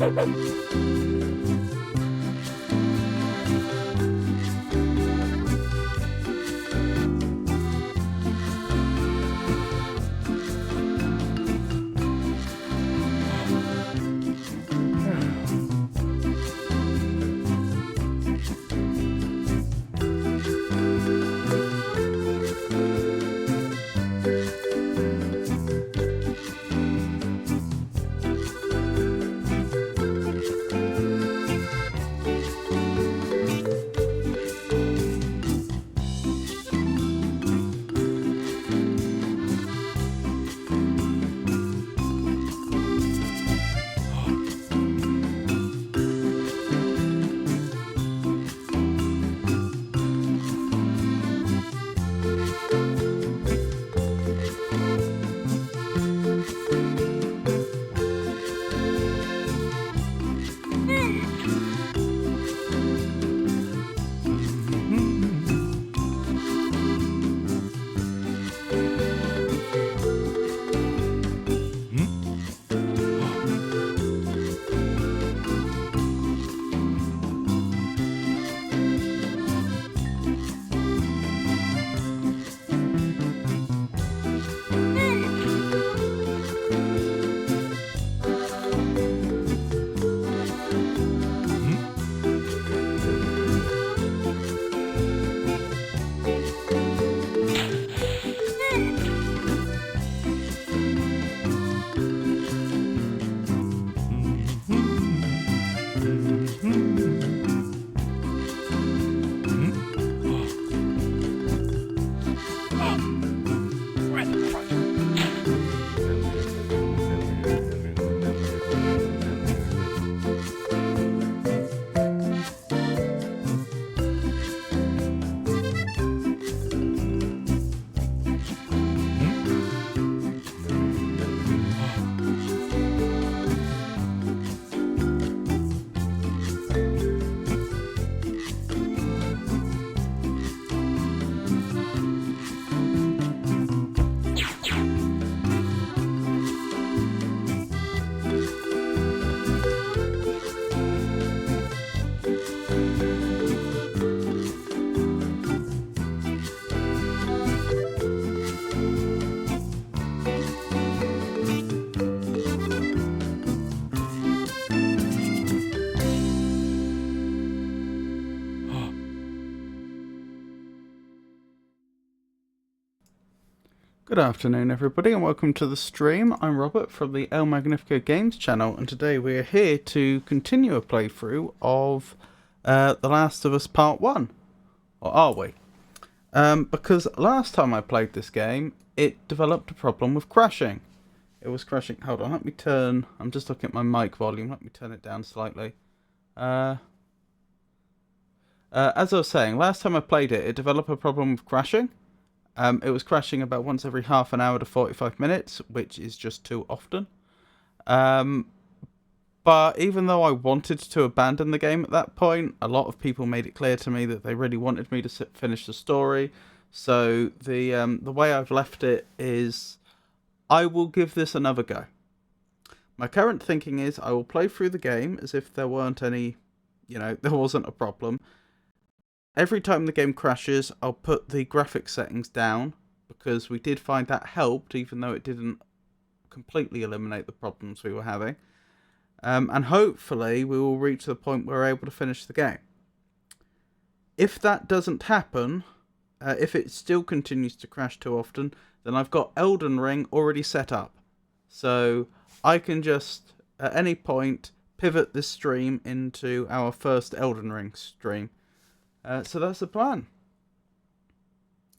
Good afternoon everybody and welcome to the stream. I'm Robert from the El Magnifico Games channel, and today we are here to continue a playthrough of The Last of Us Part 1. Or are we? Because last time I played this game, it developed a problem with crashing. It was crashing. Hold on, let me turn... I'm just looking at my mic volume. Let me turn it down slightly. As I was saying, last time I played it, it developed a problem with crashing. It was crashing about once every half an hour to 45 minutes, which is just too often. But even though I wanted to abandon the game at that point, a lot of people made it clear to me that they really wanted me to finish the story. So the way I've left it is I will give this another go. My current thinking is I will play through the game as if there weren't any, there wasn't a problem. Every time the game crashes, I'll put the graphics settings down, because we did find that helped, even though it didn't completely eliminate the problems we were having. And hopefully we will reach the point where we're able to finish the game. If that doesn't happen, if it still continues to crash too often, then I've got Elden Ring already set up. So I can just, at any point, pivot this stream into our first Elden Ring stream. So that's the plan.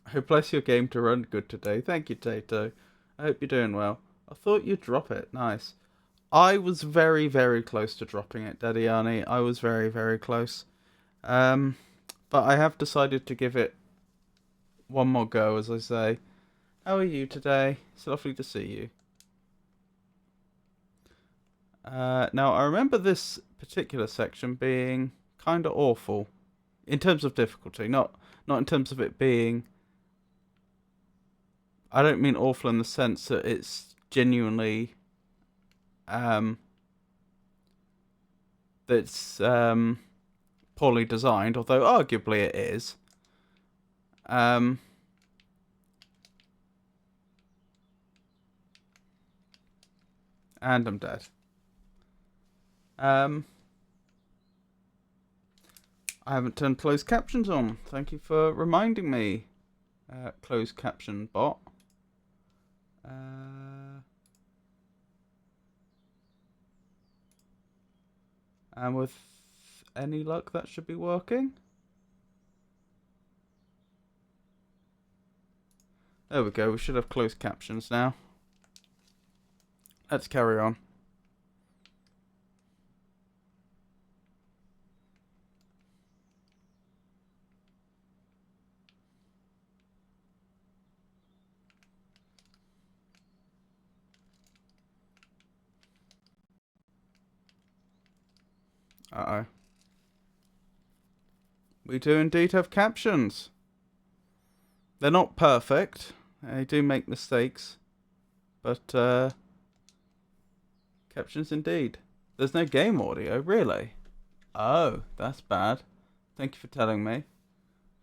I hope bless your game to run good today. Thank you, Tato. I hope you're doing well. I thought you'd drop it. Nice. I was very, very close to dropping it, Daddy Arnie. I was very, very close. But I have decided to give it one more go, as I say. How are you today? It's lovely to see you. Now, I remember this particular section being kind of awful. In terms of difficulty, not in terms of it being... I don't mean awful in the sense that it's genuinely that's poorly designed, although arguably it is. And I'm dead. I haven't turned closed captions on. Thank you for reminding me, closed caption bot. And with any luck, that should be working. There we go. We should have closed captions now. Let's carry on. Uh-oh. We do indeed have captions. They're not perfect. They do make mistakes. But, captions indeed. There's no game audio, really? Oh, that's bad. Thank you for telling me.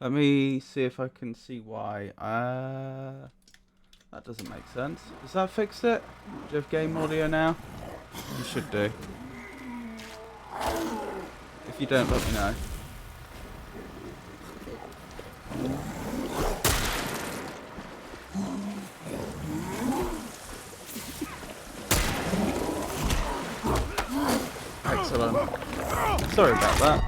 Let me see if I can see why. That doesn't make sense. Does that fix it? Do you have game audio now? You should do. If you don't, let me know. Excellent. Sorry about that.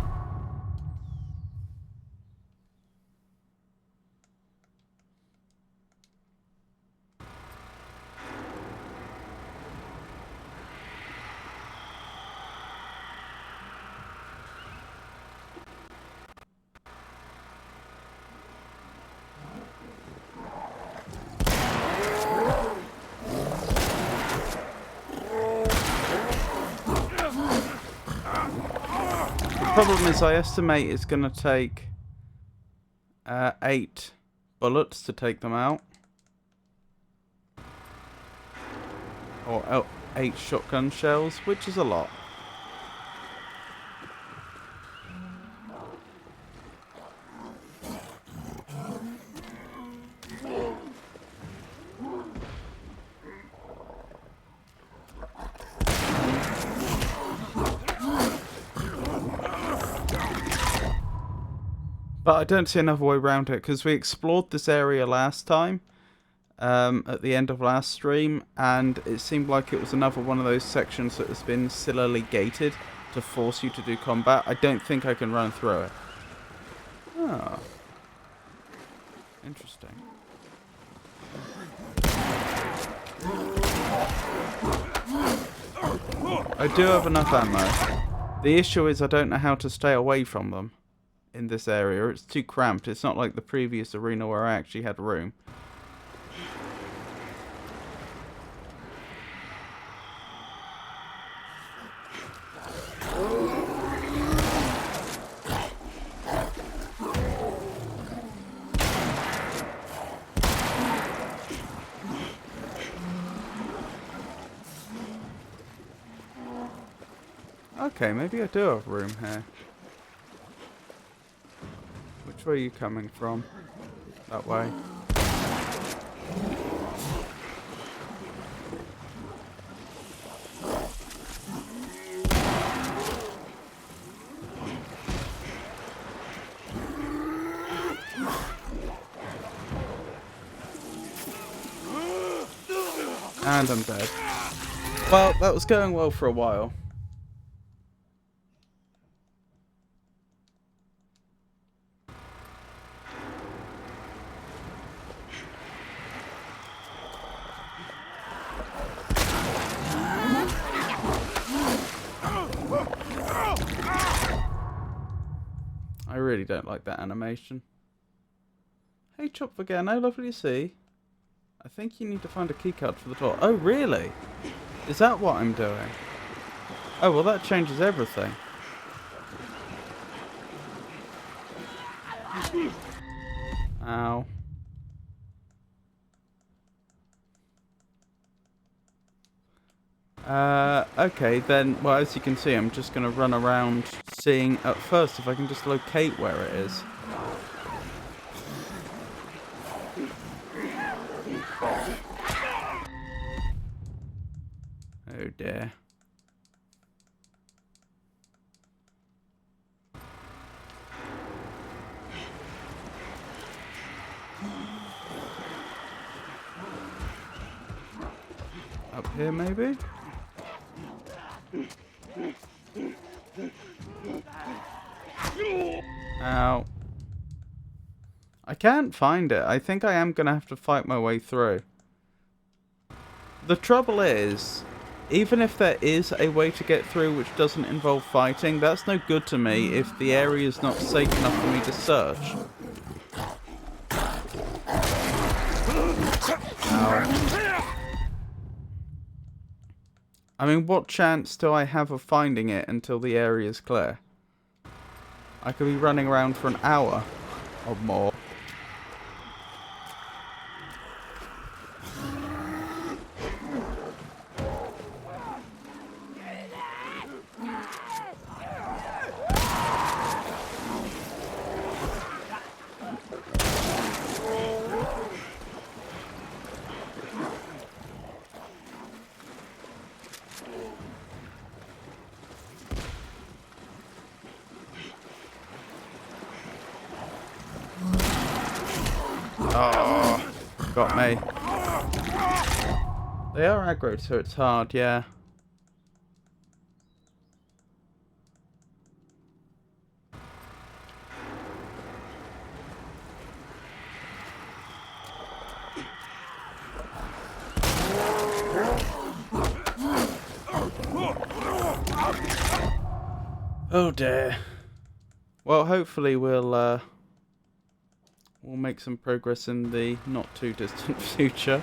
The problem is I estimate it's going to take 8 bullets to take them out. Or 8 shotgun shells, which is a lot. But I don't see another way around it, because we explored this area last time, at the end of last stream, and it seemed like it was another one of those sections that has been sillily gated to force you to do combat. I don't think I can run through it. Oh. Interesting. I do have enough ammo. The issue is I don't know how to stay away from them in this area. It's too cramped. It's not like the previous arena where I actually had room. Okay, maybe I do have room here. Which way are you coming from? That way. And I'm dead. Well, that was going well for a while. I really don't like that animation. Hey Chop again, oh lovely to see. I think you need to find a keycard for the door. Oh really? Is that what I'm doing? Oh well, that changes everything. Ow. Okay, then, well, as you can see, I'm just going to run around seeing at first if I can just locate where it is. Oh dear. Up here, maybe? Ow. I can't find it. I think I am going to have to fight my way through. The trouble is, even if there is a way to get through which doesn't involve fighting, that's no good to me if the area is not safe enough for me to search. Ow. I mean, what chance do I have of finding it until the area is clear? I could be running around for an hour or more. Oh, got me. They are aggro, so it's hard, yeah. Oh dear. Well, hopefully we'll make some progress in the not too distant future.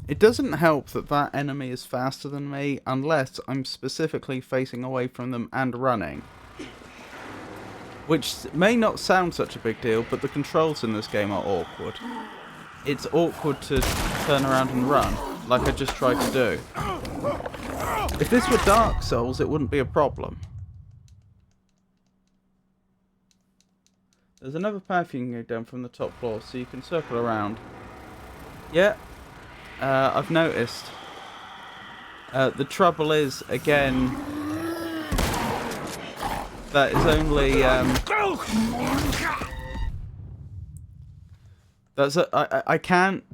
It doesn't help that that enemy is faster than me unless I'm specifically facing away from them and running. Which may not sound such a big deal, but the controls in this game are awkward. It's awkward to turn around and run, like I just tried to do. If this were Dark Souls, it wouldn't be a problem. There's another path you can go down from the top floor, so you can circle around. Yeah, I've noticed. The trouble is, again, that is only... I can't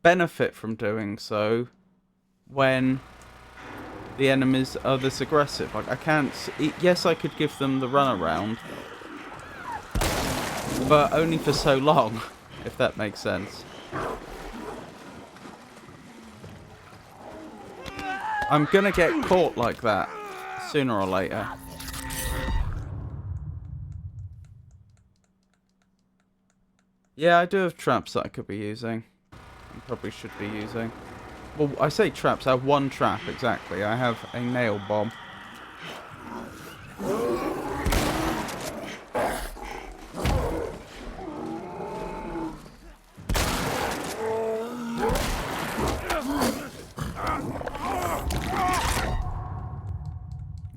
benefit from doing so when the enemies are this aggressive. Like, I can't... Yes, I could give them the runaround, but only for so long, if that makes sense. I'm gonna get caught like that, sooner or later. Yeah, I do have traps that I could be using. And probably should be using. Well, I say traps, I have one trap, exactly. I have a nail bomb.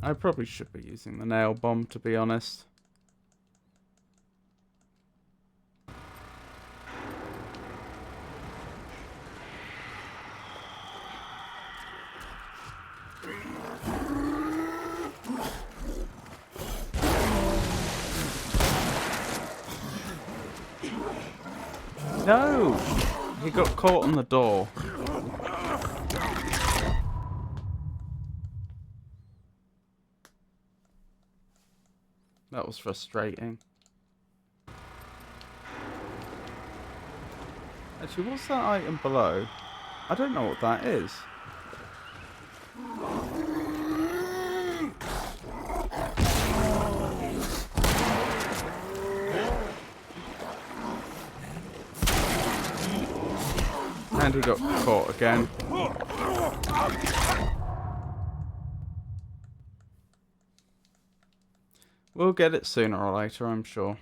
I probably should be using the nail bomb, to be honest. No! He got caught on the door. That was frustrating. Actually, what's that item below? I don't know what that is. And he got caught again. We'll get it sooner or later, I'm sure.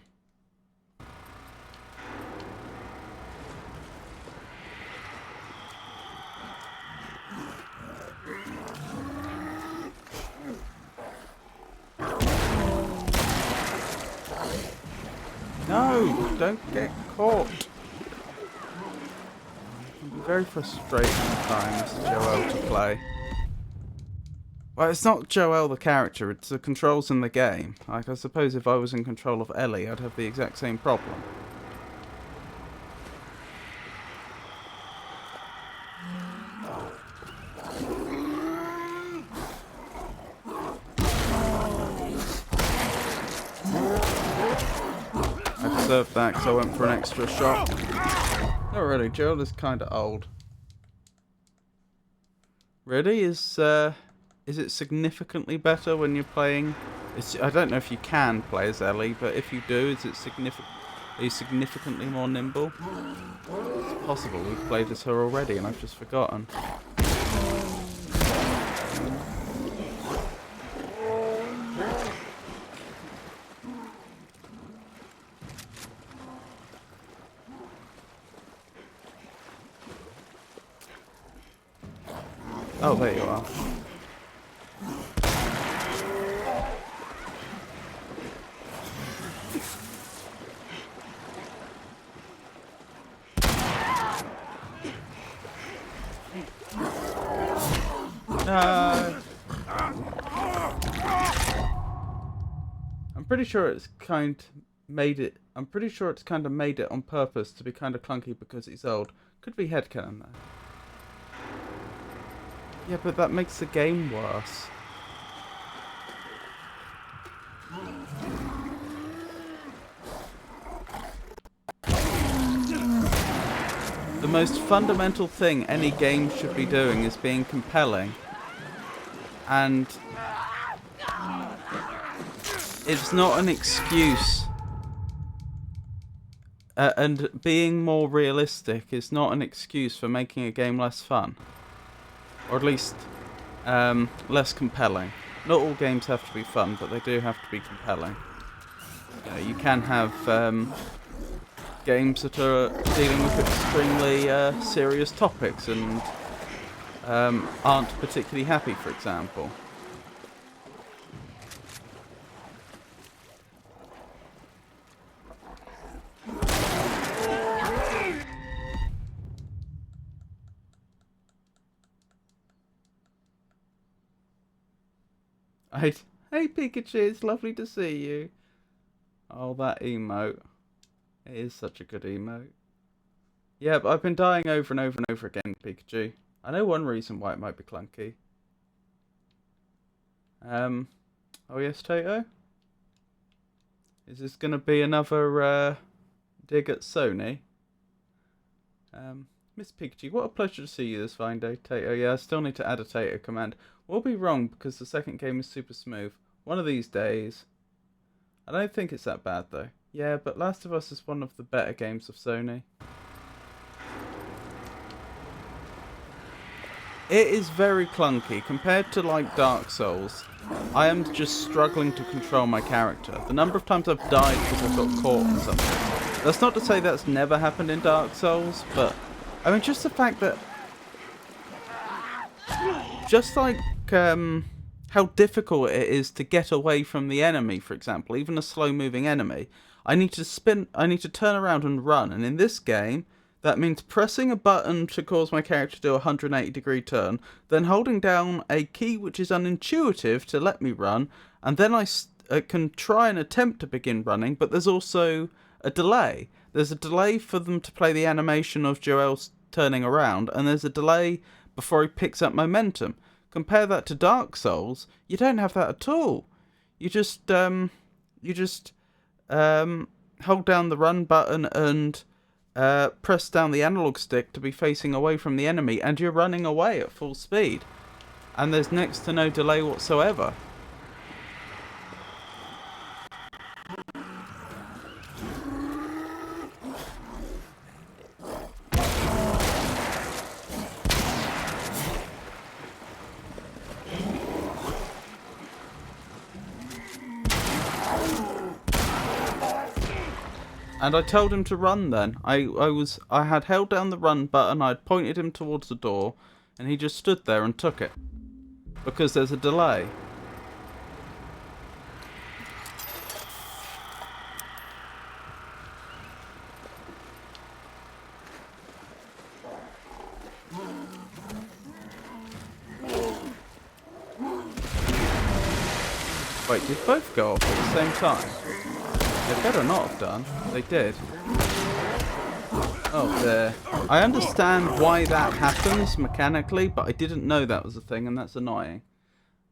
No, don't get caught. It can be very frustrating at times, Joel, to play. Well, it's not Joel the character, it's the controls in the game. Like, I suppose if I was in control of Ellie, I'd have the exact same problem. I deserved that because I went for an extra shot. Not really, Joel is kind of old. Really? Is it significantly better when you're playing? I don't know if you can play as Ellie, but if you do, is it are you significantly more nimble? It's possible we've played as her already and I've just forgotten. Oh, there you are. No. I'm pretty sure it's kind of made it on purpose to be kind of clunky because it's old. Could be headcanon though. Yeah, but that makes the game worse. The most fundamental thing any game should be doing is being compelling. And it's not an excuse. And being more realistic is not an excuse for making a game less fun. Or at least less compelling. Not all games have to be fun, but they do have to be compelling. You can have games that are dealing with extremely serious topics and aren't particularly happy, for example. Hey Pikachu, it's lovely to see you. Oh, that emote. It is such a good emote. Yeah, but I've been dying over and over and over again, Pikachu. I know one reason why it might be clunky. Oh yes, Tato? Is this gonna be another dig at Sony? Miss Pikachu, what a pleasure to see you this fine day, Tato. Yeah, I still need to add a Tato command. We'll be wrong because the second game is super smooth. One of these days. I don't think it's that bad though. Yeah, but Last of Us is one of the better games of Sony. It is very clunky compared to like Dark Souls. I am just struggling to control my character. The number of times I've died because I've got caught on something. That's not to say that's never happened in Dark Souls, but I mean just the fact that just like how difficult it is to get away from the enemy, for example, even a slow moving enemy. I need to turn around and run, and in this game that means pressing a button to cause my character to do a 180-degree turn, then holding down a key which is unintuitive to let me run, and then I can try and attempt to begin running, but there's also a delay. There's a delay for them to play the animation of Joel's turning around, and there's a delay before he picks up momentum. Compare that to Dark Souls, you don't have that at all. You just hold down the run button and press down the analog stick to be facing away from the enemy, and you're running away at full speed. And there's next to no delay whatsoever. And I told him to run then. I had held down the run button, I'd pointed him towards the door, and he just stood there and took it. Because there's a delay. Wait, did both go off at the same time? They better not have done. They did. Oh dear. I understand why that happens mechanically, but I didn't know that was a thing, and that's annoying.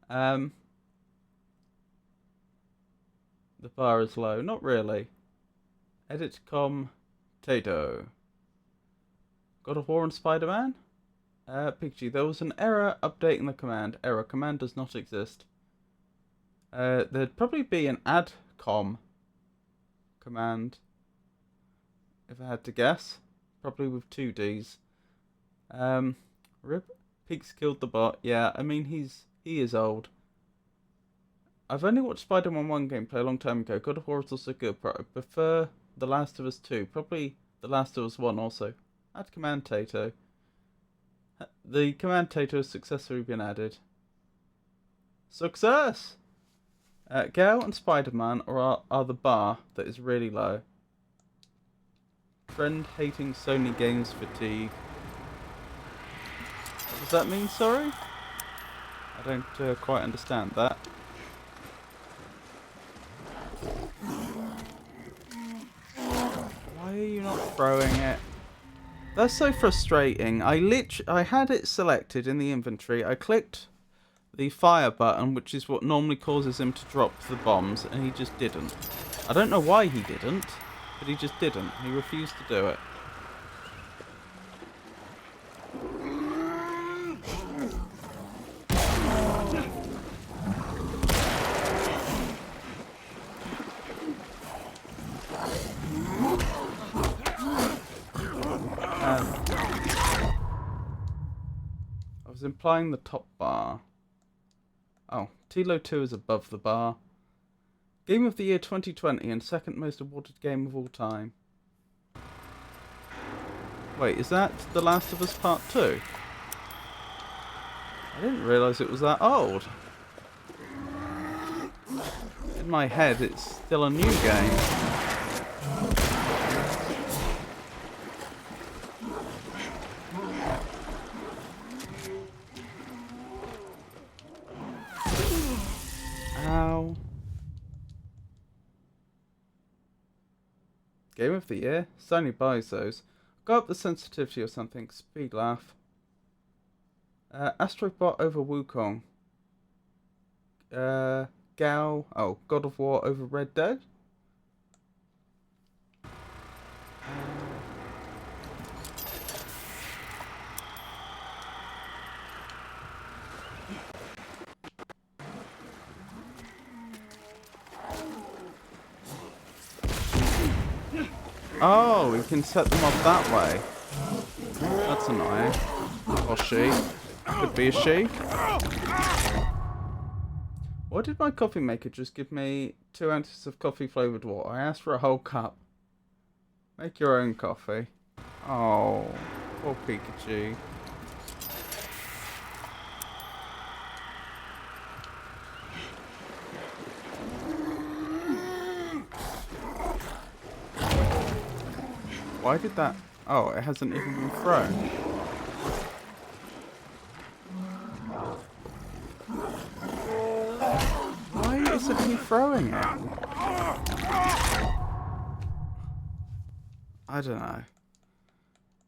The bar is low. Not really. Edit Tato. God of War and Spider-Man? Pikachu, there was an error updating the command. Error. Command does not exist. There'd probably be an adcom command, if I had to guess. Probably with 2 Ds. Rip. Peaks killed the bot. Yeah, I mean, he is old. I've only watched Spider-Man 1 gameplay a long time ago. God of War is also good, but I prefer The Last of Us 2. Probably The Last of Us 1 also. Add command Tato. The command Tato has successfully been added. Success! Gale and Spider-Man are the bar that is really low. Friend hating Sony games fatigue. What does that mean, sorry? I don't quite understand that. Why are you not throwing it? That's so frustrating. I had it selected in the inventory. I clicked the fire button, which is what normally causes him to drop the bombs, and he just didn't. I don't know why he didn't, but he just didn't. He refused to do it. I was implying the top bar. Oh, TLOU1 is above the bar. Game of the Year 2020 and second most awarded game of all time. Wait, is that The Last of Us Part 2? I didn't realise it was that old. In my head, it's still a new game. Ow. Game of the Year? Sony buys those. Go up the sensitivity or something. Speed laugh. Astrobot over Wukong. Gao. Oh, God of War over Red Dead. Oh, we can set them off that way. That's annoying. Or she. Could be a she. Why did my coffee maker just give me 2 ounces of coffee flavoured water? I asked for a whole cup. Make your own coffee. Oh, poor Pikachu. Why did that... Oh, it hasn't even been thrown. Why isn't he throwing it? I don't know.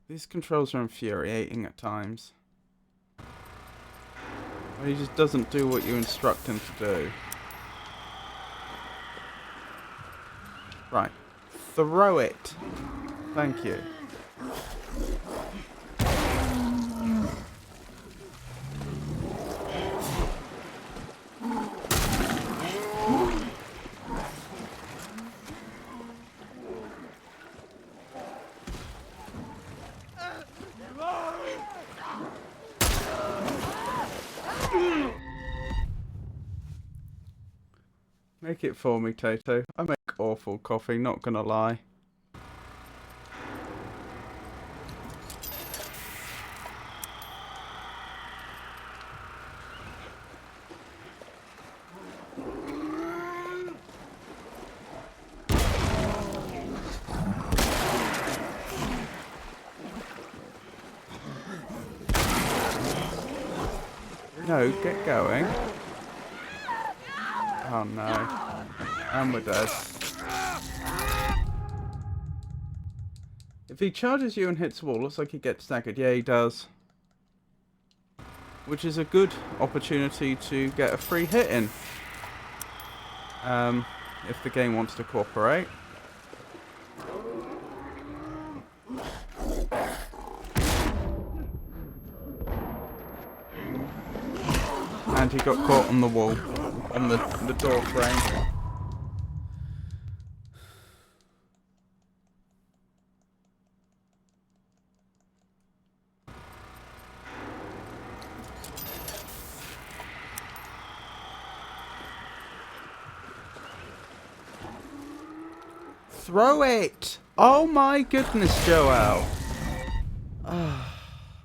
These controls are infuriating at times. He just doesn't do what you instruct him to do. Right. Throw it. Thank you. Make it for me, Tato. I make awful coffee, not gonna lie. No, get going. Oh no. And we're dead. If he charges you and hits the wall, looks like he gets staggered. Yeah, he does. Which is a good opportunity to get a free hit in. If the game wants to cooperate. And he got caught on the wall, on the door frame. Throw it! Oh my goodness, Joel.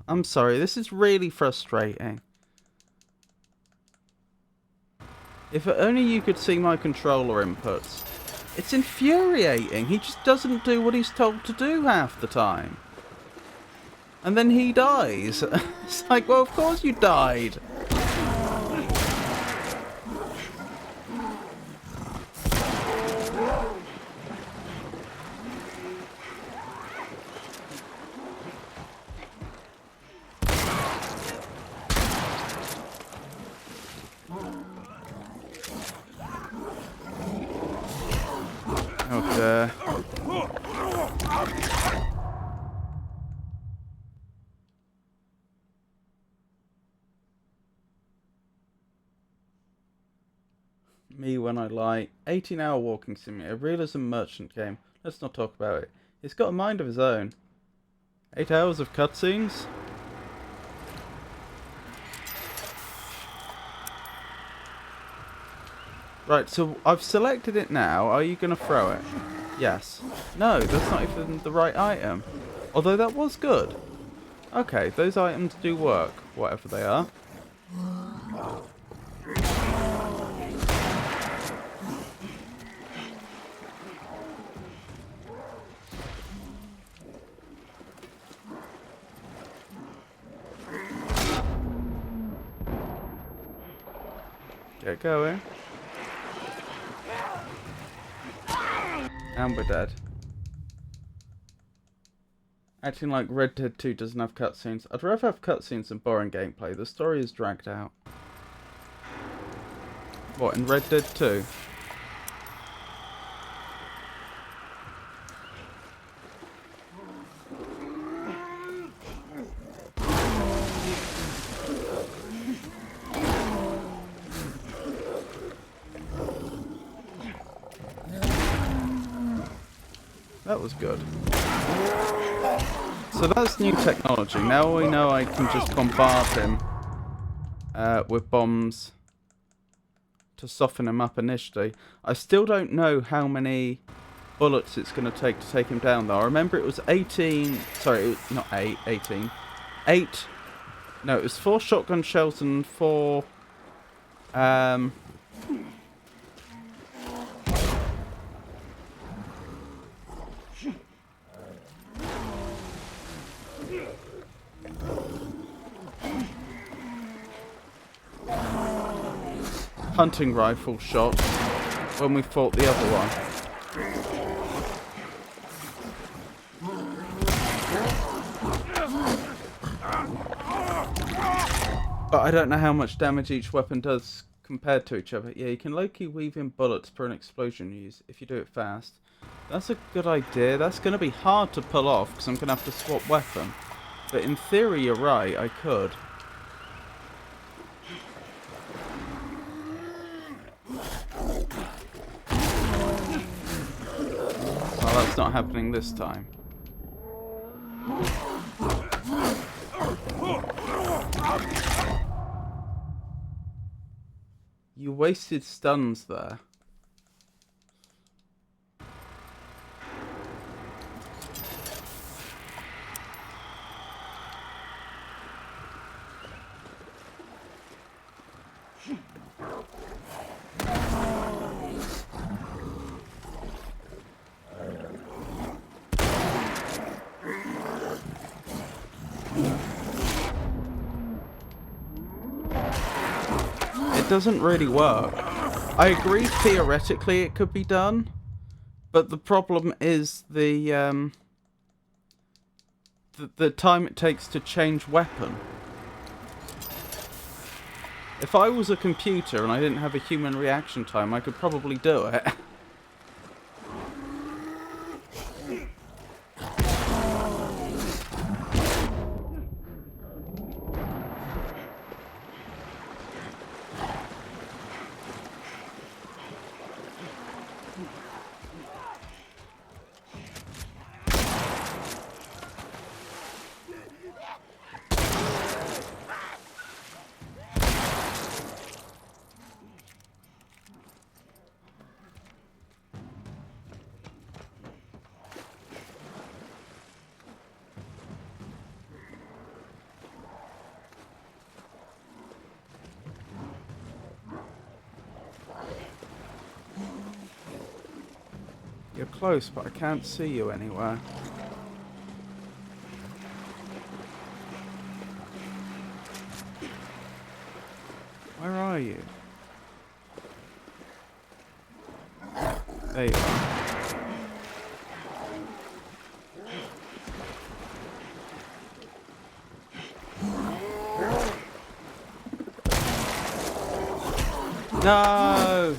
I'm sorry, this is really frustrating. If only you could see my controller inputs. It's infuriating. He just doesn't do what he's told to do half the time. And then he dies. It's like, well, of course you died. Oh dear. Me when I lie. 18-hour walking simulator. Realism merchant game. Let's not talk about it. It's got a mind of his own. 8 hours of cutscenes? Right, so I've selected it now. Are you going to throw it? Yes. No, that's not even the right item. Although that was good. Okay, those items do work, whatever they are. Get going. And we're dead. Acting like Red Dead 2 doesn't have cutscenes. I'd rather have cutscenes than boring gameplay. The story is dragged out. What, in Red Dead 2? That was good. So that's new technology. Now we know I can just bombard him with bombs to soften him up initially. I still don't know how many bullets it's going to take him down though. I remember it was 18... Sorry, it was not 18. 8... No, it was 4 shotgun shells and 4... hunting rifle shot when we fought the other one. But I don't know how much damage each weapon does compared to each other. Yeah, you can low-key weave in bullets per an explosion you use if you do it fast. That's a good idea. That's going to be hard to pull off because I'm going to have to swap weapon. But in theory, you're right. I could. Oh, that's not happening this time. You wasted stuns there. it doesn't really work. I agree theoretically it could be done, but the problem is the time it takes to change weapon. If I was a computer and I didn't have a human reaction time, I could probably do it. You're close, but I can't see you anywhere. Where are you? There you are. No!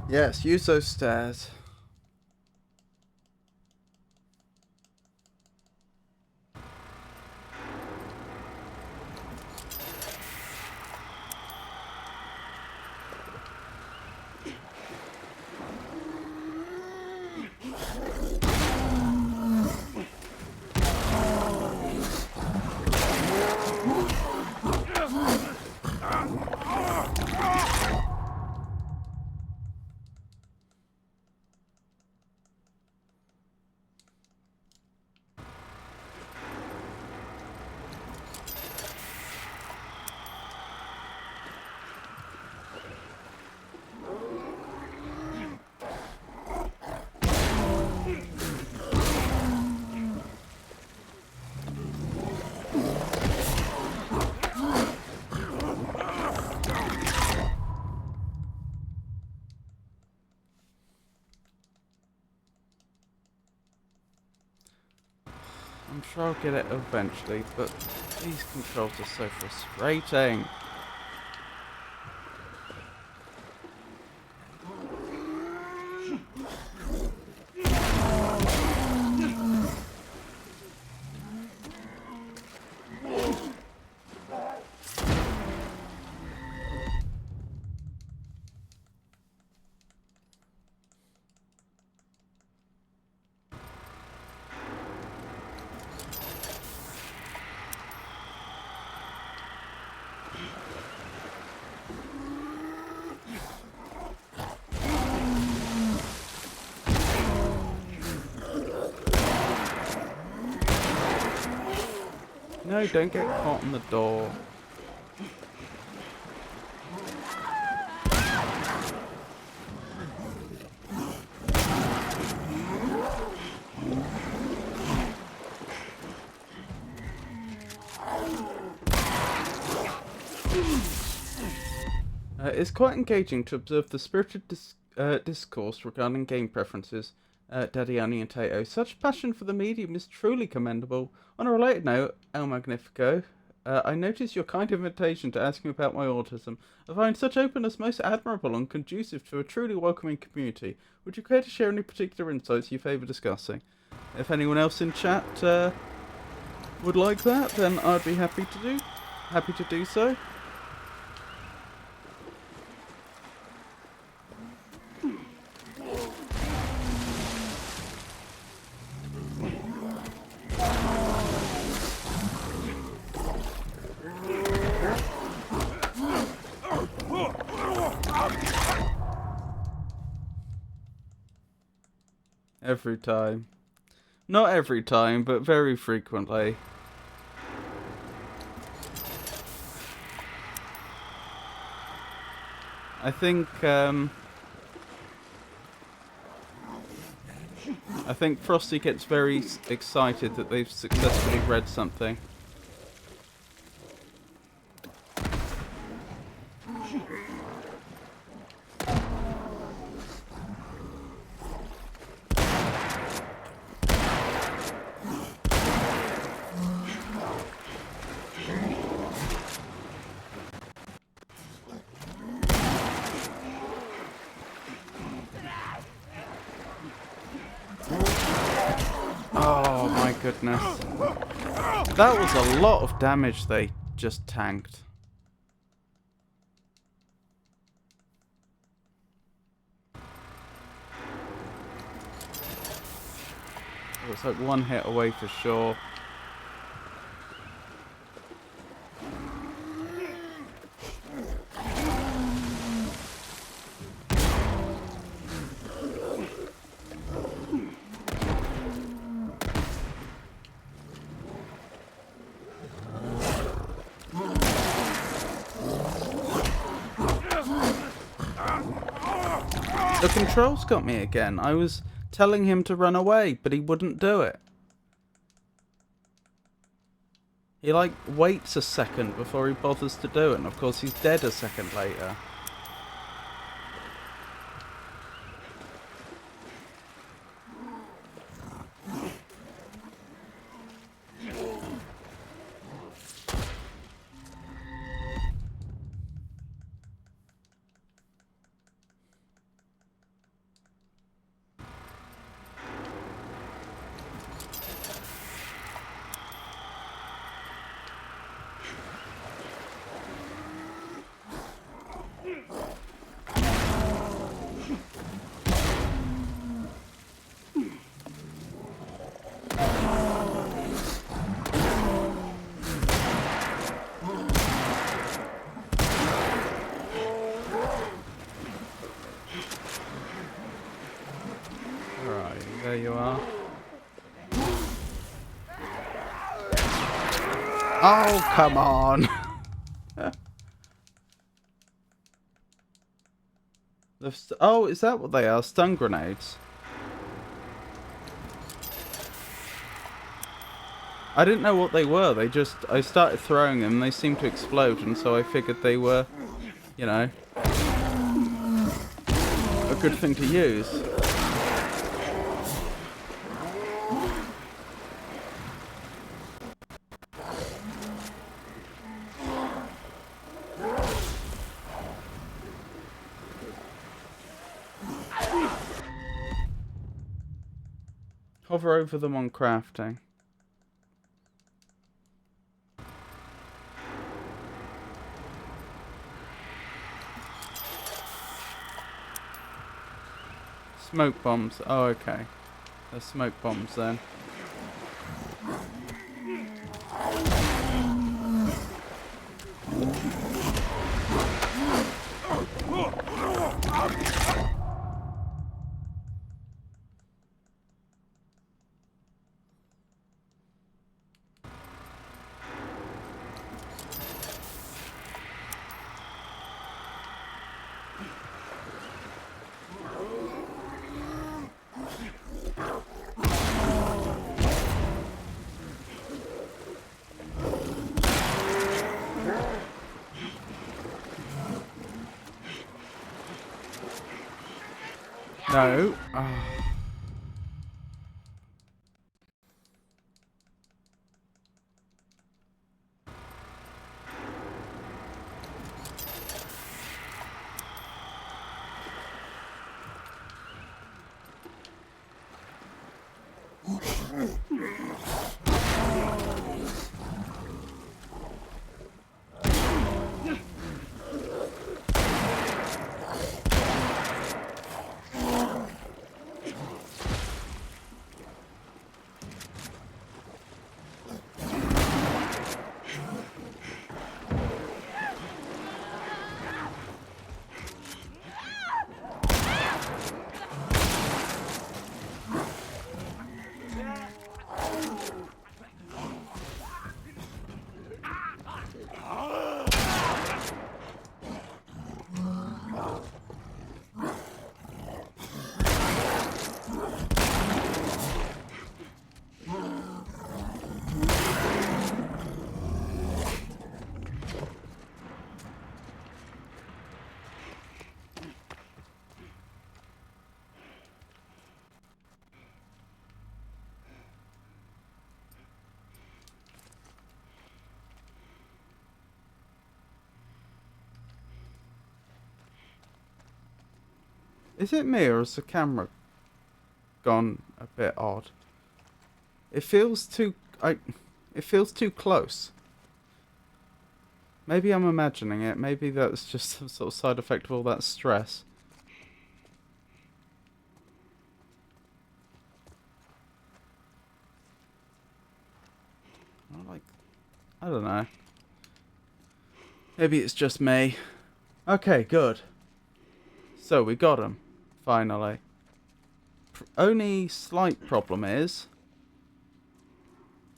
Yes, use those stairs. I'm sure I'll get it eventually, but these controls are so frustrating. No, don't get caught on the door. It's quite engaging to observe the spirited discourse regarding game preferences, Daddy Annie and Tato. Such passion for the medium is truly commendable. On a related note, El Magnifico, I noticed your kind invitation to ask me about my autism. I find such openness most admirable and conducive to a truly welcoming community. Would you care to share any particular insights you favour discussing? If anyone else in chat would like that, then I'd be happy to do so. Every time. Not every time, but very frequently. I think Frosty gets very excited that they've successfully read something. goodness. That was a lot of damage they just tanked. It was like one hit away for sure. The controls got me again. I was telling him to run away, but he wouldn't do it. He like waits a second before he bothers to do it, and of course he's dead a second later. There you are. Oh, come on. Oh, is that what they are? Stun grenades. I didn't know what they were. I started throwing them and they seemed to explode, and so I figured they were, you know, a good thing to use. Hover over them on crafting. Smoke bombs. Oh, okay. They're smoke bombs then. No. Oh. Is it me or has the camera gone a bit odd? It feels too... It feels too close. Maybe I'm imagining it. Maybe that's just some sort of side effect of all that stress. I don't know. Maybe it's just me. Okay, good. So we got him. Finally. Only slight problem is...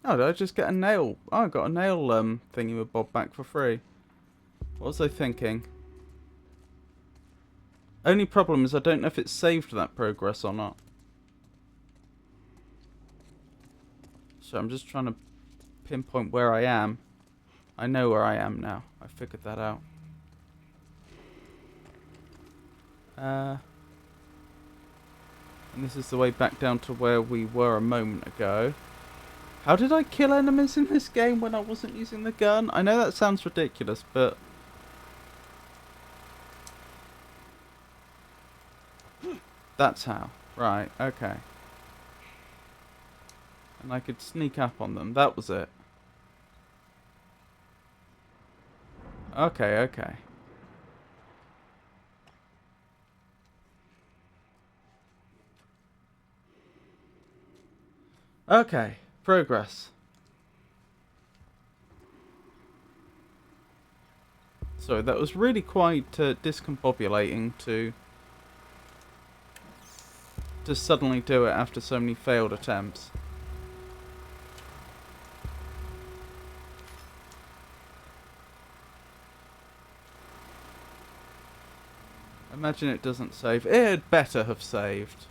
Oh, did I just get a nail? Oh, I got a nail thingy with Bob back for free. What was I thinking? Only problem is I don't know if it saved that progress or not. So I'm just trying to pinpoint where I am. I know where I am now. I figured that out. And this is the way back down to where we were a moment ago. How did I kill enemies in this game when I wasn't using the gun? I know that sounds ridiculous, but... That's how. Right, okay. And I could sneak up on them. That was it. Okay, okay. Okay, progress. So that was really quite discombobulating to suddenly do it after so many failed attempts. Imagine it doesn't save. It had better have saved.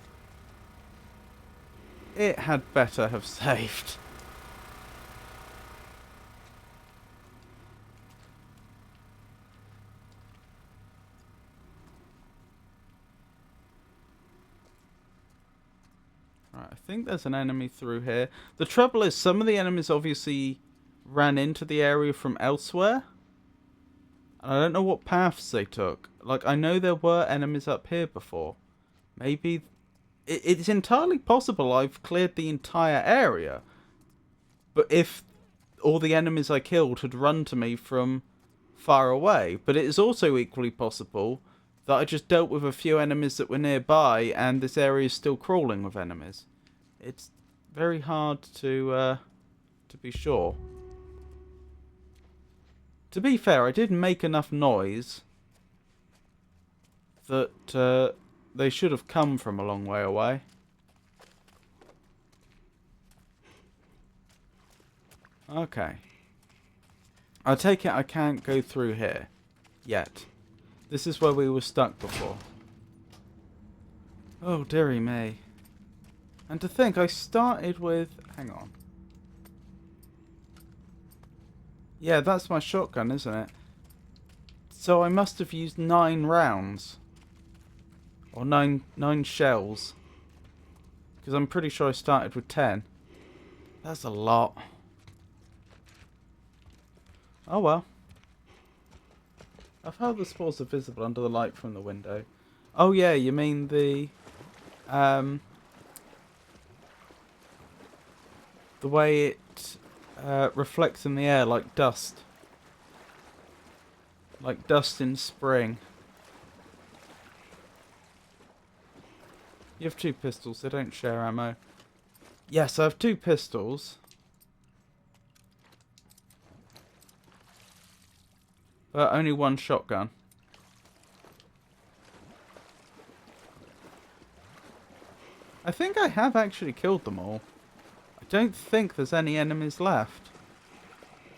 It had better have saved. Right, I think there's an enemy through here. The trouble is, some of the enemies obviously ran into the area from elsewhere. And I don't know what paths they took. Like, I know there were enemies up here before. Maybe... It's entirely possible I've cleared the entire area. But if all the enemies I killed had run to me from far away. But it is also equally possible that I just dealt with a few enemies that were nearby and this area is still crawling with enemies. It's very hard to be sure. To be fair, I did make enough noise that they should have come from a long way away. Okay. I take it I can't go through here. Yet. This is where we were stuck before. Oh, dearie me. And to think, I started with... Hang on. Yeah, that's my shotgun, isn't it? So I must have used 9 rounds. Or nine shells. Because I'm pretty sure I started with 10. That's a lot. Oh well. I've heard the spores are visible under the light from the window. Oh yeah, you mean the way it reflects in the air like dust. Like dust in spring. You have 2 pistols, they don't share ammo. Yes, I have 2 pistols. But only 1 shotgun. I think I have actually killed them all. I don't think there's any enemies left.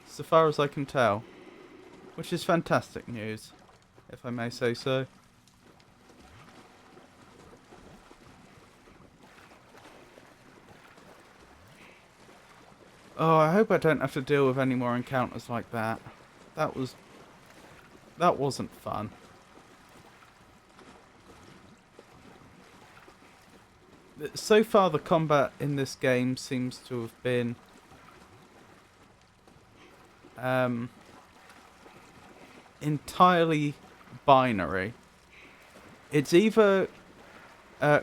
So far as I can tell. Which is fantastic news, if I may say so. Oh, I hope I don't have to deal with any more encounters like that. That wasn't fun. So far, the combat in this game seems to have been entirely binary. It's either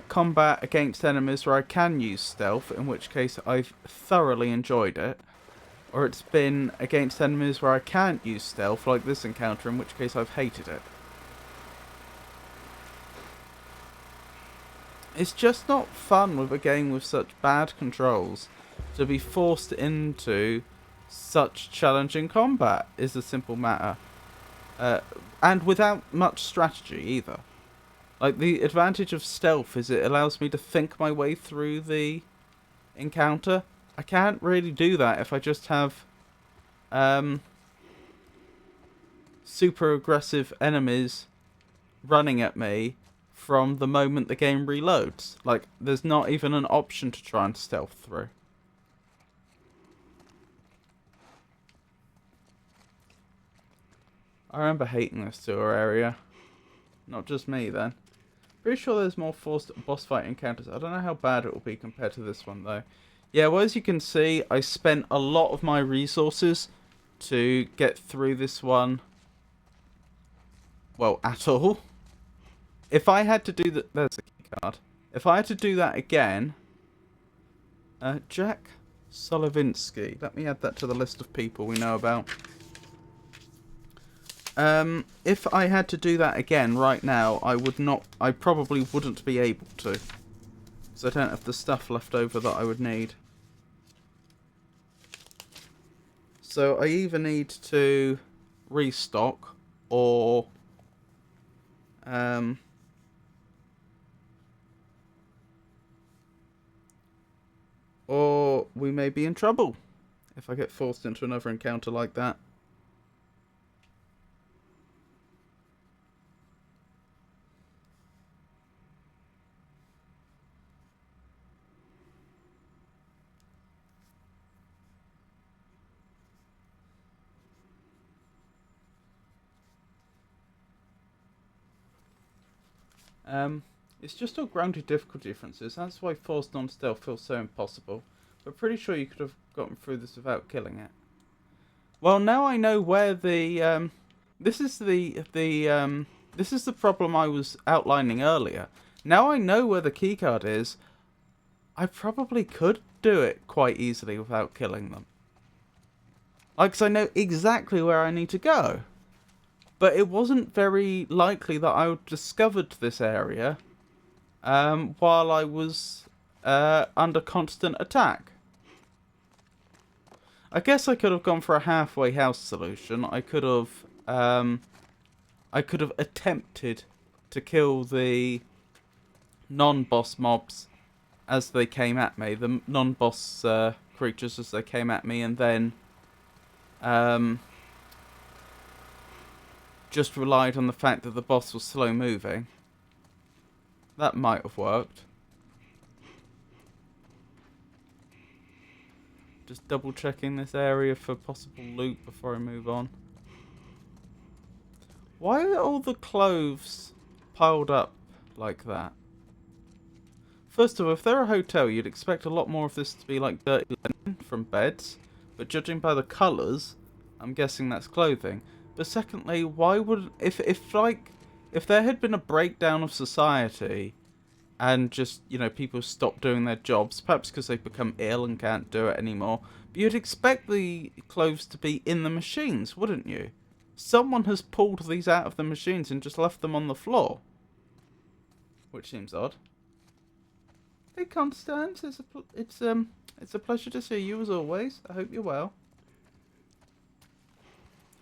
combat against enemies where I can use stealth, in which case I've thoroughly enjoyed it. Or it's been against enemies where I can't use stealth, like this encounter, in which case I've hated it. It's just not fun with a game with such bad controls to be forced into such challenging combat, is a simple matter. And without much strategy either. Like, the advantage of stealth is it allows me to think my way through the encounter. I can't really do that if I just have super aggressive enemies running at me from the moment the game reloads. Like, there's not even an option to try and stealth through. I remember hating this sewer area. Not just me, then. Pretty sure there's more forced boss fight encounters. I don't know how bad it will be compared to this one, though. Yeah, well, as you can see, I spent a lot of my resources to get through this one. Well, at all. If I had to do that... There's a key card. If I had to do that again... Jack Solovinsky. Let me add that to the list of people we know about. If I had to do that again right now, I probably wouldn't be able to. Because I don't have the stuff left over that I would need. So I either need to restock or we may be in trouble if I get forced into another encounter like that. It's just all grounded difficulty differences. That's why forced non-stealth feels so impossible. But pretty sure you could have gotten through this without killing it. Well, now I know where the this is the problem I was outlining earlier. Now I know where the keycard is. I probably could do it quite easily without killing them. Like, 'cause I know exactly where I need to go. But it wasn't very likely that I would discovered this area while I was under constant attack. I guess I could have gone for a halfway house solution. I could have attempted to kill the non-boss mobs as they came at me, the non-boss creatures as they came at me, and then just relied on the fact that the boss was slow moving. That might have worked. Just double checking this area for possible loot before I move on. Why are all the clothes piled up like that? First of all, if they're a hotel, you'd expect a lot more of this to be like dirty linen from beds. But judging by the colours, I'm guessing that's clothing. But secondly, why would... If there had been a breakdown of society and just, you know, people stopped doing their jobs, perhaps because they've become ill and can't do it anymore, but you'd expect the clothes to be in the machines, wouldn't you? Someone has pulled these out of the machines and just left them on the floor. Which seems odd. Hey, Constance, it's a pleasure to see you as always. I hope you're well.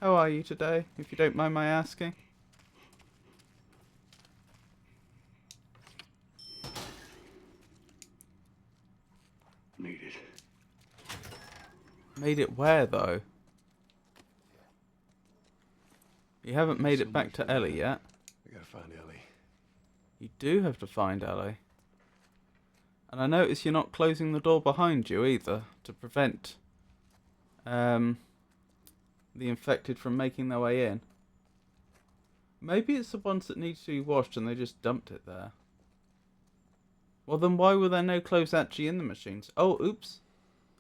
How are you today, if you don't mind my asking? Made it. Made it where, though? You haven't made it back to Ellie yet. I gotta find Ellie. You do have to find Ellie. And I notice you're not closing the door behind you either, to prevent the infected from making their way in. Maybe it's the ones that need to be washed and they just dumped it there. Well, then why were there no clothes actually in the machines? Oh, oops.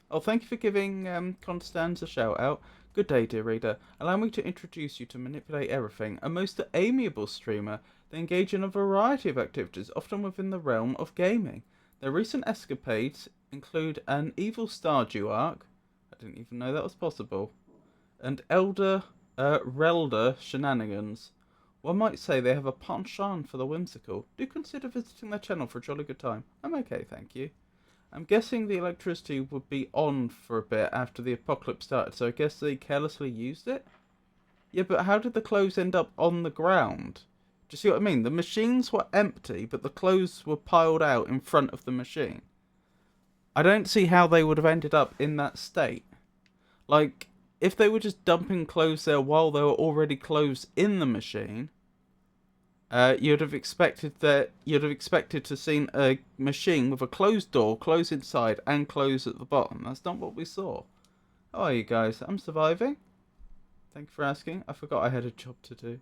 Oh, thank you for giving Constance a shout out. Good day, dear reader. Allow me to introduce you to Manipulate Everything, a most amiable streamer They engage in a variety of activities, often within the realm of gaming. Their recent escapades include an evil Stardew arc, I didn't even know that was possible, and Elder Relder shenanigans. One might say they have a penchant for the whimsical. Do consider visiting their channel for a jolly good time. I'm okay, thank you. I'm guessing the electricity would be on for a bit after the apocalypse started, so I guess they carelessly used it? Yeah, but how did the clothes end up on the ground? Do you see what I mean? The machines were empty, but the clothes were piled out in front of the machine. I don't see how they would have ended up in that state. Like, if they were just dumping clothes there while there were already clothes in the machine, you'd have expected to see a machine with a closed door, clothes inside, and clothes at the bottom. That's not what we saw. How are you guys? I'm surviving. Thank you for asking. I forgot I had a job to do.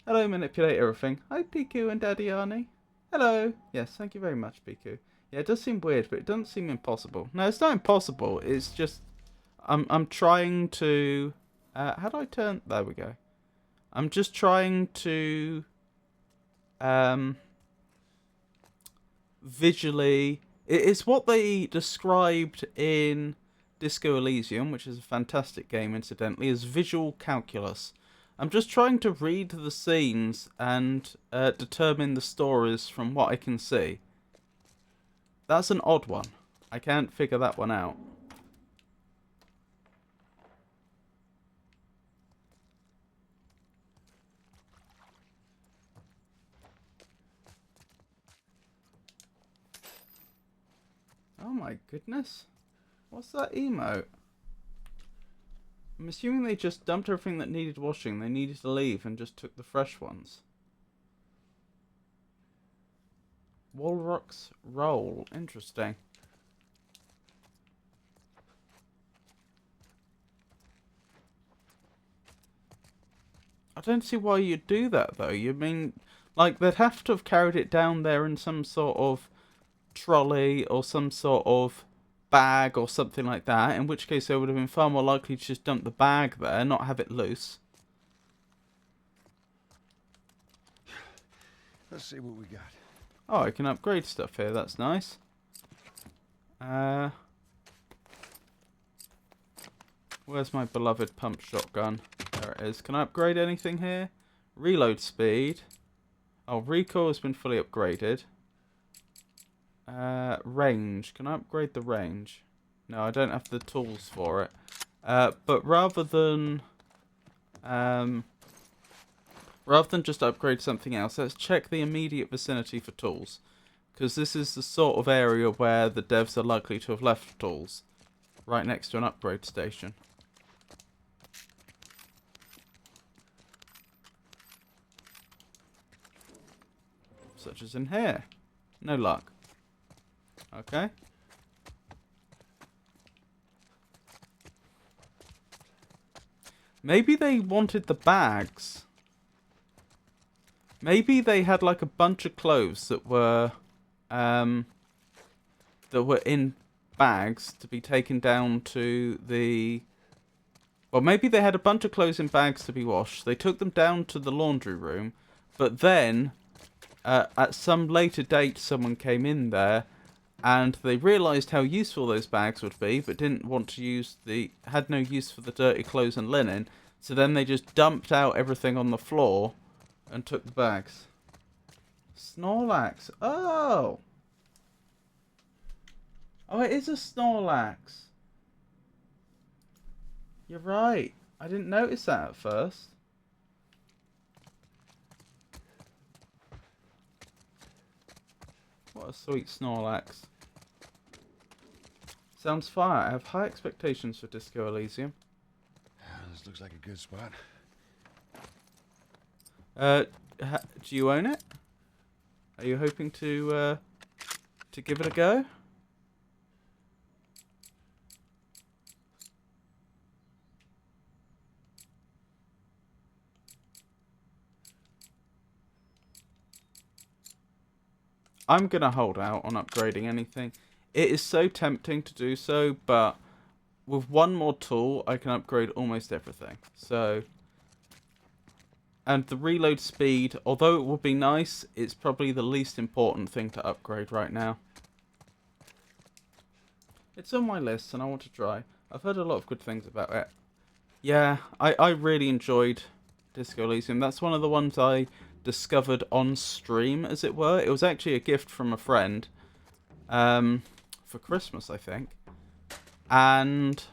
Hello, Manipulate Everything. Hi, Piku and Daddy Arnie. Hello. Yes, thank you very much, Piku. Yeah, it does seem weird, but it doesn't seem impossible. No, it's not impossible. It's just I'm trying to. How do I turn? There we go. I'm just trying to visually. It's what they described in Disco Elysium, which is a fantastic game, incidentally, as visual calculus. I'm just trying to read the scenes and determine the stories from what I can see. That's an odd one. I can't figure that one out. Oh my goodness. What's that emote? I'm assuming they just dumped everything that needed washing. They needed to leave and just took the fresh ones. Walrus roll. Interesting. I don't see why you'd do that, though. You mean, like, they'd have to have carried it down there in some sort of trolley or some sort of bag or something like that, in which case they would have been far more likely to just dump the bag there, not have it loose. Let's see what we got. Oh, I can upgrade stuff here, that's nice. Where's my beloved pump shotgun? There it is. Can I upgrade anything here? Reload speed. Oh, recoil has been fully upgraded. Range. Can I upgrade the range? No, I don't have the tools for it. But rather than just upgrade something else, let's check the immediate vicinity for tools. Because this is the sort of area where the devs are likely to have left tools. Right next to an upgrade station. Such as in here. No luck. Okay. Maybe they wanted the bags. Maybe they had like a bunch of clothes that were in bags to be taken down to the... Well, maybe they had a bunch of clothes in bags to be washed. They took them down to the laundry room, but then at some later date someone came in there and they realised how useful those bags would be, but didn't want to use had no use for the dirty clothes and linen, so then they just dumped out everything on the floor and took the bags. Snorlax. Oh! Oh, it is a Snorlax. You're right. I didn't notice that at first. What a sweet Snorlax. Sounds fire. I have high expectations for Disco Elysium. This looks like a good spot. Do you own it? Are you hoping to give it a go? I'm going to hold out on upgrading anything. It is so tempting to do so, but with one more tool, I can upgrade almost everything. So, And the reload speed, although it would be nice, it's probably the least important thing to upgrade right now. It's on my list and I want to try. I've heard a lot of good things about it. Yeah, I really enjoyed Disco Elysium. That's one of the ones I discovered on stream, as it were. It was actually a gift from a friend for Christmas, I think. And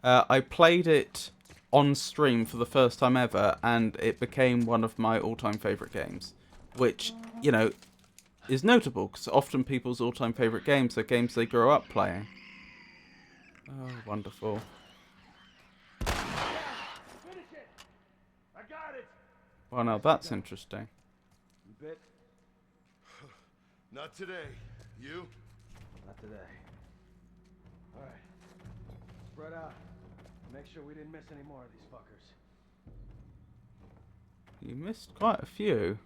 I played it on stream for the first time ever, and it became one of my all-time favourite games. Which, you know, is notable, because often people's all-time favourite games are games they grow up playing. Oh, wonderful. Well, now that's interesting. You bit? Not today. You? Not today. All right. Spread out. Make sure we didn't miss any more of these fuckers. You missed quite a few.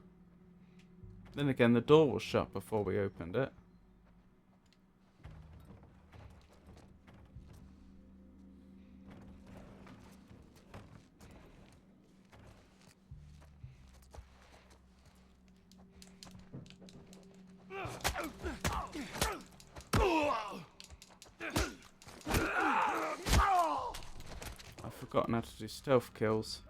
Then again, the door was shut before we opened it. I've forgotten how to do stealth kills.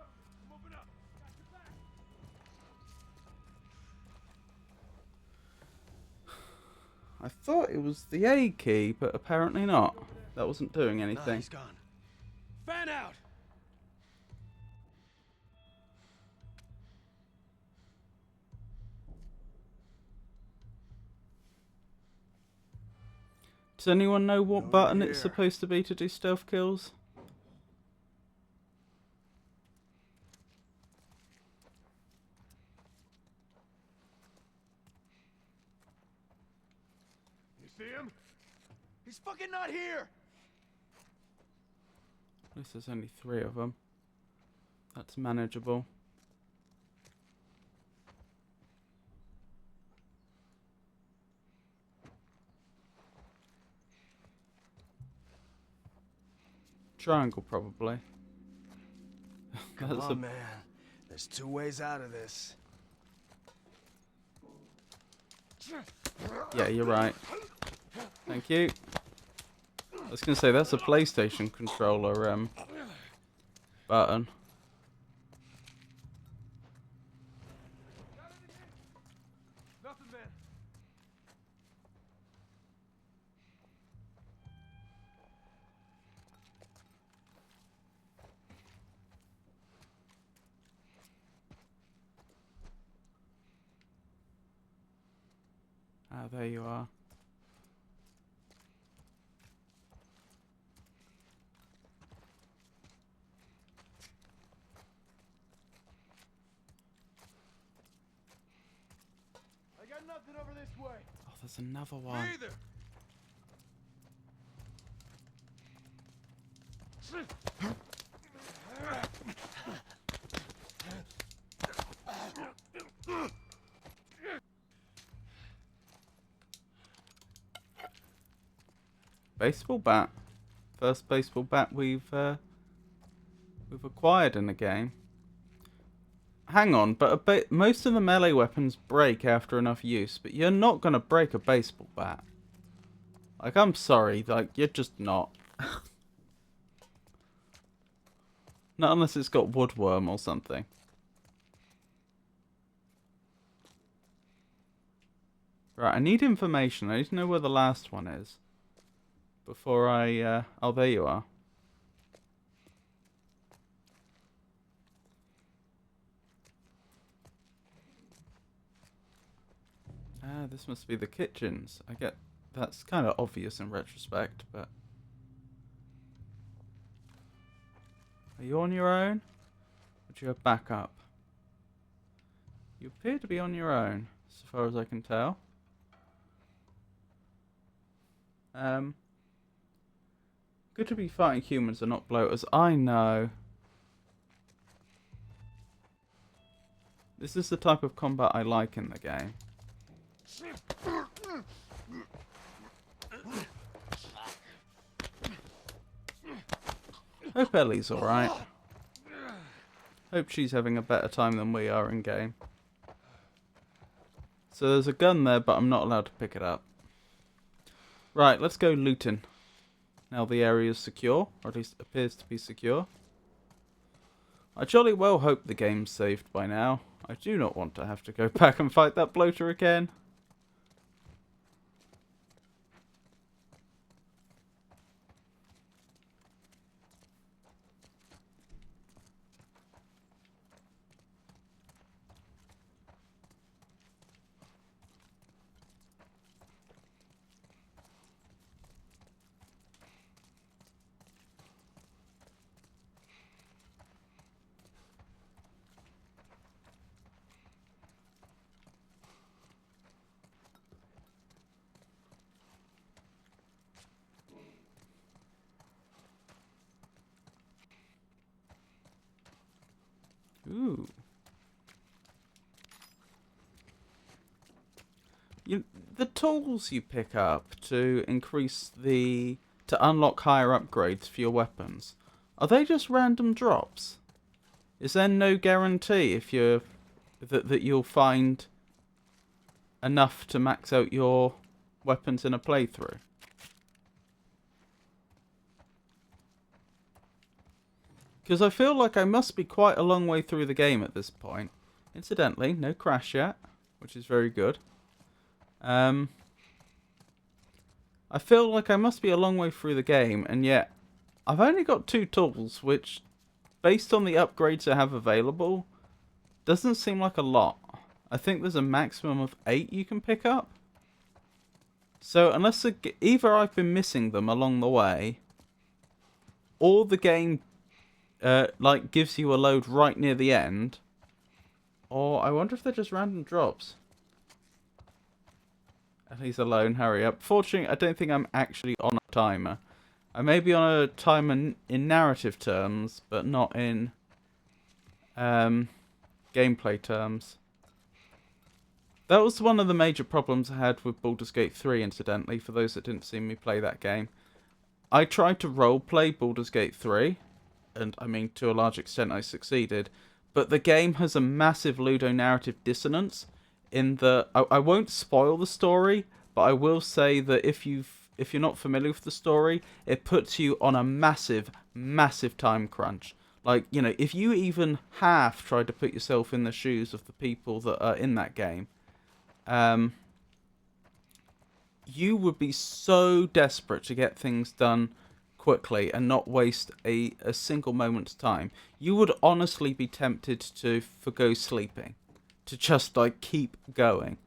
I thought it was the A key, but apparently not. That wasn't doing anything. He's gone. Fan out! Does anyone know what No button here. it's supposed to be to do stealth kills? You see him? He's fucking not here! At least there's only 3 of them. That's manageable. Triangle, probably. Come That's on, man. There's 2 ways out of this. Yeah, you're right. Thank you. I was going to say, that's a PlayStation controller button. Nothing, man. Ah, there you are. I got nothing over this way. Oh, there's another one. Either. Baseball bat. First baseball bat we've acquired in the game. Hang on, but most of the melee weapons break after enough use, but you're not gonna break a baseball bat. Like, I'm sorry, like, you're just not. Not unless it's got woodworm or something. Right, I need information. I need to know where the last one is. Before I, oh, there you are. Ah, this must be the kitchens. I get that's kind of obvious in retrospect, but are you on your own? Or do you have backup? You appear to be on your own, as far as I can tell. Good to be fighting humans and not bloaters. I know. This is the type of combat I like in the game. Hope Ellie's alright. Hope she's having a better time than we are in game. So there's a gun there, but I'm not allowed to pick it up. Right, let's go looting. Now the area is secure, or at least appears to be secure. I jolly well hope the game's saved by now. I do not want to have to go back and fight that bloater again. Ooh. The tools you pick up to unlock higher upgrades for your weapons, are they just random drops? Is there no guarantee if that you'll find enough to max out your weapons in a playthrough? Because I feel like I must be quite a long way through the game at this point. Incidentally, no crash yet, which is very good. I feel like I must be a long way through the game, and yet I've only got 2 tools, which, based on the upgrades I have available, doesn't seem like a lot. I think there's a maximum of 8 you can pick up. So unless either I've been missing them along the way, or the game like gives you a load right near the end, or I wonder if they're just random drops. He's alone, hurry up. Fortunately, I don't think I'm actually on a timer. I may be on a timer in narrative terms, but not in gameplay terms. That was one of the major problems I had with Baldur's Gate 3, incidentally, for those that didn't see me play that game. I tried to roleplay Baldur's Gate 3, and I mean, to a large extent I succeeded, but the game has a massive ludonarrative dissonance in the... I won't spoil the story, but I will say that if you're not familiar with the story, it puts you on a massive, massive time crunch. Like, you know, if you even half try to put yourself in the shoes of the people that are in that game, you would be so desperate to get things done quickly and not waste a single moment's time. You would honestly be tempted to forgo sleeping, to just like keep going.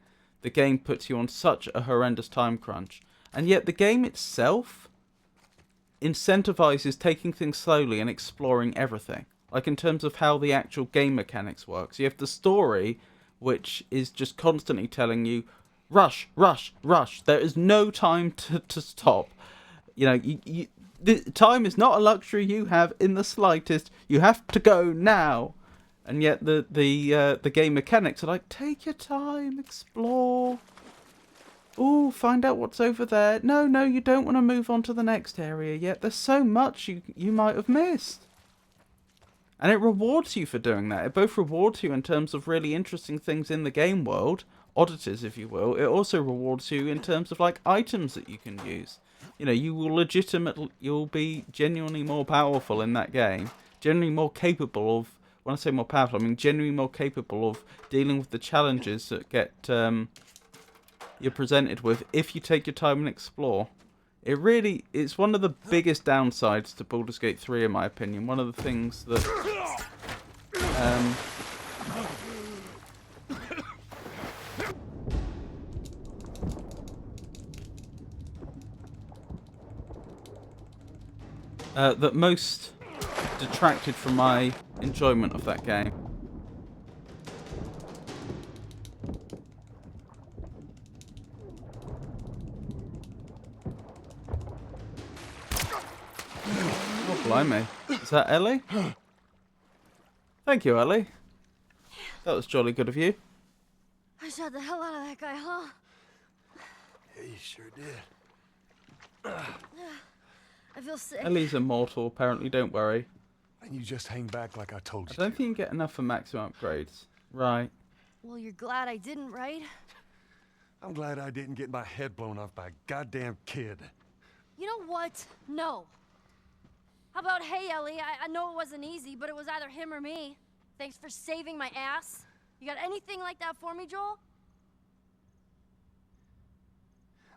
The game puts you on such a horrendous time crunch, and yet the game itself incentivizes taking things slowly and exploring everything. Like in terms of how the actual game mechanics works. You have the story, which is just constantly telling you, rush, rush, rush. There is no time to stop. You know, the time is not a luxury you have in the slightest. You have to go now. And yet the game mechanics are like, take your time, explore. Ooh, find out what's over there. No, you don't want to move on to the next area yet. There's so much you might have missed. And it rewards you for doing that. It both rewards you in terms of really interesting things in the game world, oddities if you will. It also rewards you in terms of like items that you can use. You know, you'll be genuinely more powerful in that game. Genuinely more capable of, when I say more powerful, I mean genuinely more capable of dealing with the challenges that you're presented with if you take your time and explore. It's one of the biggest downsides to Baldur's Gate 3 in my opinion. One of the things that that most detracted from my enjoyment of that game. Oh, blimey. Is that Ellie? Thank you, Ellie. That was jolly good of you. I shot the hell out of that guy, huh? Yeah, you sure did. I feel sick. Ellie's immortal, apparently, don't worry. And you just hang back like I told I you don't to. think you get enough for maximum upgrades. Right. Well, you're glad I didn't, right? I'm glad I didn't get my head blown off by a goddamn kid. You know what? No. How about, hey, Ellie, I know it wasn't easy, but it was either him or me. Thanks for saving my ass. You got anything like that for me, Joel?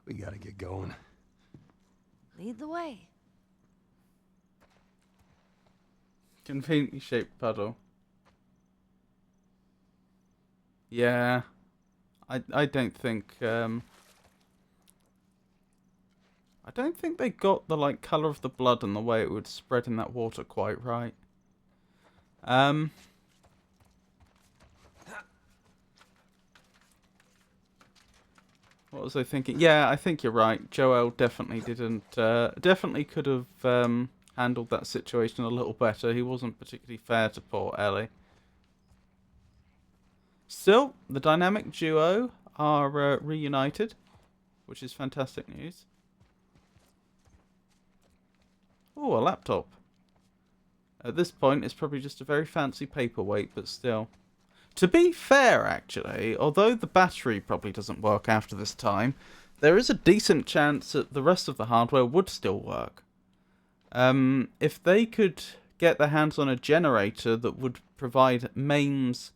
We gotta get going. Lead the way. Conveniently shaped puddle. Yeah. I don't think I don't think they got the like colour of the blood and the way it would spread in that water quite right. What was I thinking? Yeah, I think you're right. Joel definitely didn't definitely could have handled that situation a little better. He wasn't particularly fair to poor Ellie. Still, the dynamic duo are reunited, which is fantastic news. Oh, a laptop. At this point, it's probably just a very fancy paperweight, but still. To be fair, actually, although the battery probably doesn't work after this time, there is a decent chance that the rest of the hardware would still work. If they could get their hands on a generator that would provide mains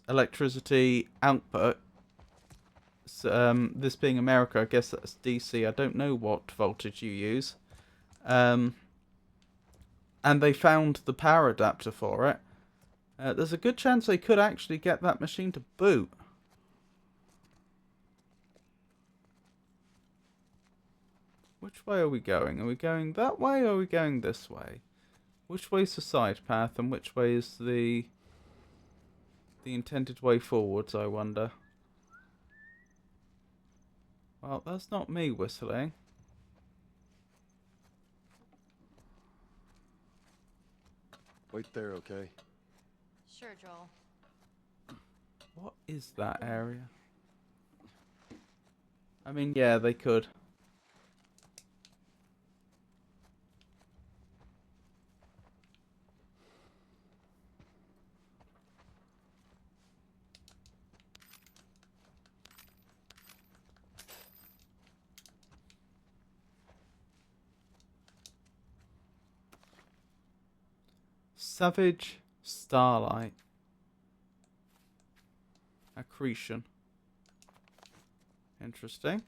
electricity output, this being America, I guess that's DC. I don't know what voltage you use. And they found the power adapter for it. There's a good chance they could actually get that machine to boot. Which way are we going? Are we going that way or are we going this way? Which way's the side path and which way is the intended way forwards, I wonder? Well, that's not me whistling. Wait there, okay? Sure, Joel. What is that area? I mean, yeah, they could. Savage Starlight. Accretion. Interesting.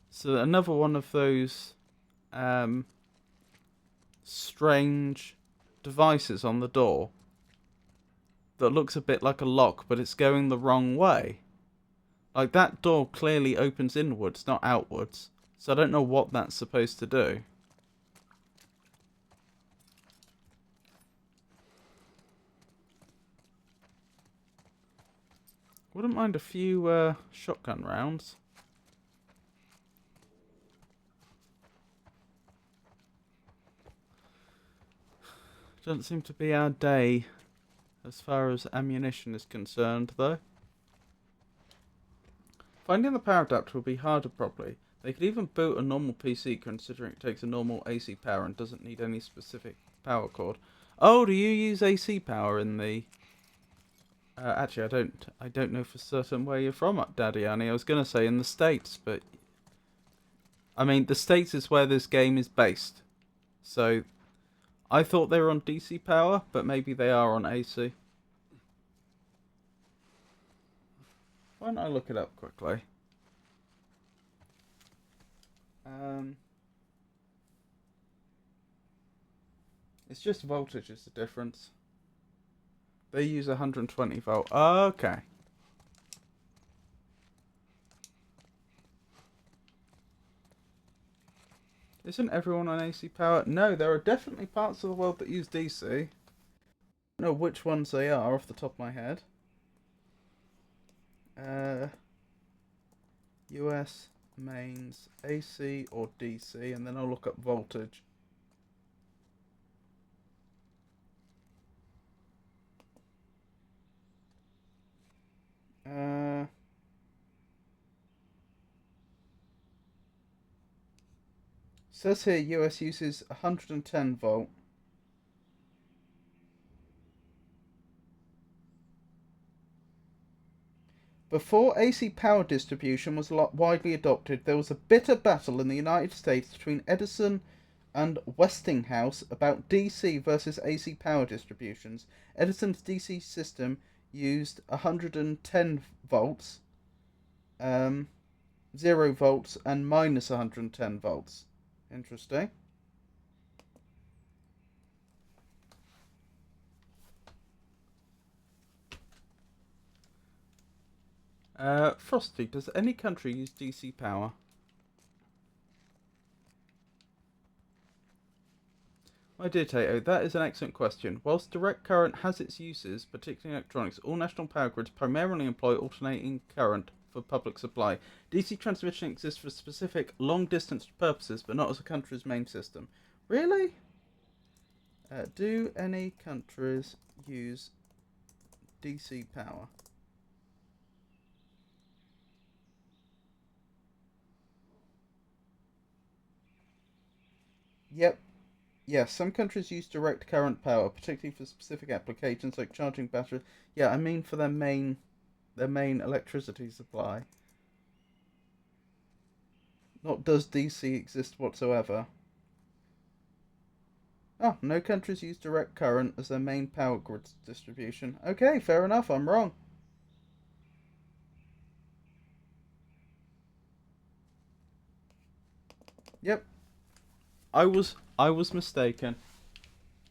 So another one of those strange devices on the door that looks a bit like a lock, but it's going the wrong way. Like, that door clearly opens inwards, not outwards. So I don't know what that's supposed to do. Wouldn't mind a few shotgun rounds. Doesn't seem to be our day as far as ammunition is concerned, though. Finding the power adapter will be harder, probably. They could even boot a normal PC, considering it takes a normal AC power and doesn't need any specific power cord. Oh, do you use AC power in the... actually, I don't know for certain where you're from, Daddy Annie. I was going to say in the States, but... I mean, the States is where this game is based. So, I thought they were on DC power, but maybe they are on AC. Why don't I look it up quickly? It's just voltage is the difference. They use 120 volt. Okay. Isn't everyone on AC power? No, there are definitely parts of the world that use DC. I don't know which ones they are off the top of my head. US, mains AC or DC, and then I'll look up voltage. Says here US uses 110 volt. Before AC power distribution was widely adopted, there was a bitter battle in the United States between Edison and Westinghouse about DC versus AC power distributions. Edison's DC system used 110 volts, 0 volts, and minus 110 volts. Interesting. Frosty, does any country use DC power? My dear Tato, that is an excellent question. Whilst direct current has its uses, particularly in electronics, all national power grids primarily employ alternating current for public supply. DC transmission exists for specific long-distance purposes, but not as a country's main system. Really? Do any countries use DC power? Yep. Yes, some countries use direct current power, particularly for specific applications like charging batteries. Yeah, I mean for their main electricity supply. Not does DC exist whatsoever. Oh, no countries use direct current as their main power grid distribution. Okay, fair enough, I'm wrong. Yep. I was mistaken.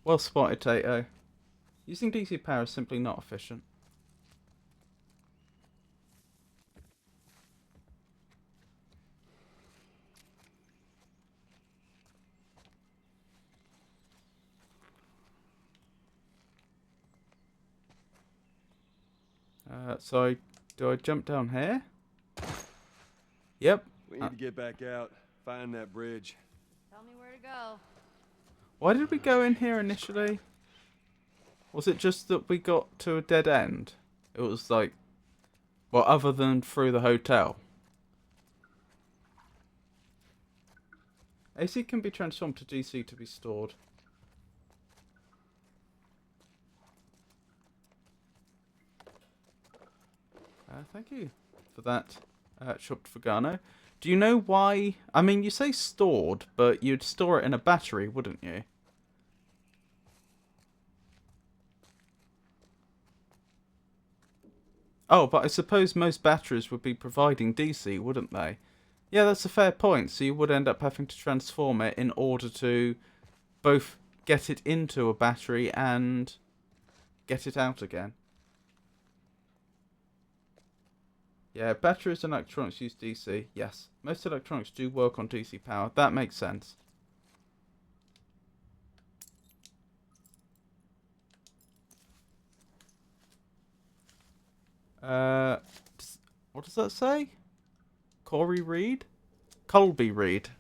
Well spotted, Tato. Using DC power is simply not efficient. Do I jump down here? Yep. We need to get back out, find that bridge. Tell me where to go. Why did we go in here initially? Was it just that we got to a dead end? It was like, well, other than through the hotel. AC can be transformed to DC to be stored. Thank you for that, Shop Fagano. Do you know why? I mean, you say stored, but you'd store it in a battery, wouldn't you? Oh, but I suppose most batteries would be providing DC, wouldn't they? Yeah, that's a fair point. So you would end up having to transform it in order to both get it into a battery and get it out again. Yeah, batteries and electronics use DC. Yes, most electronics do work on DC power. That makes sense. What does that say? Corey Reed? Colby Reed.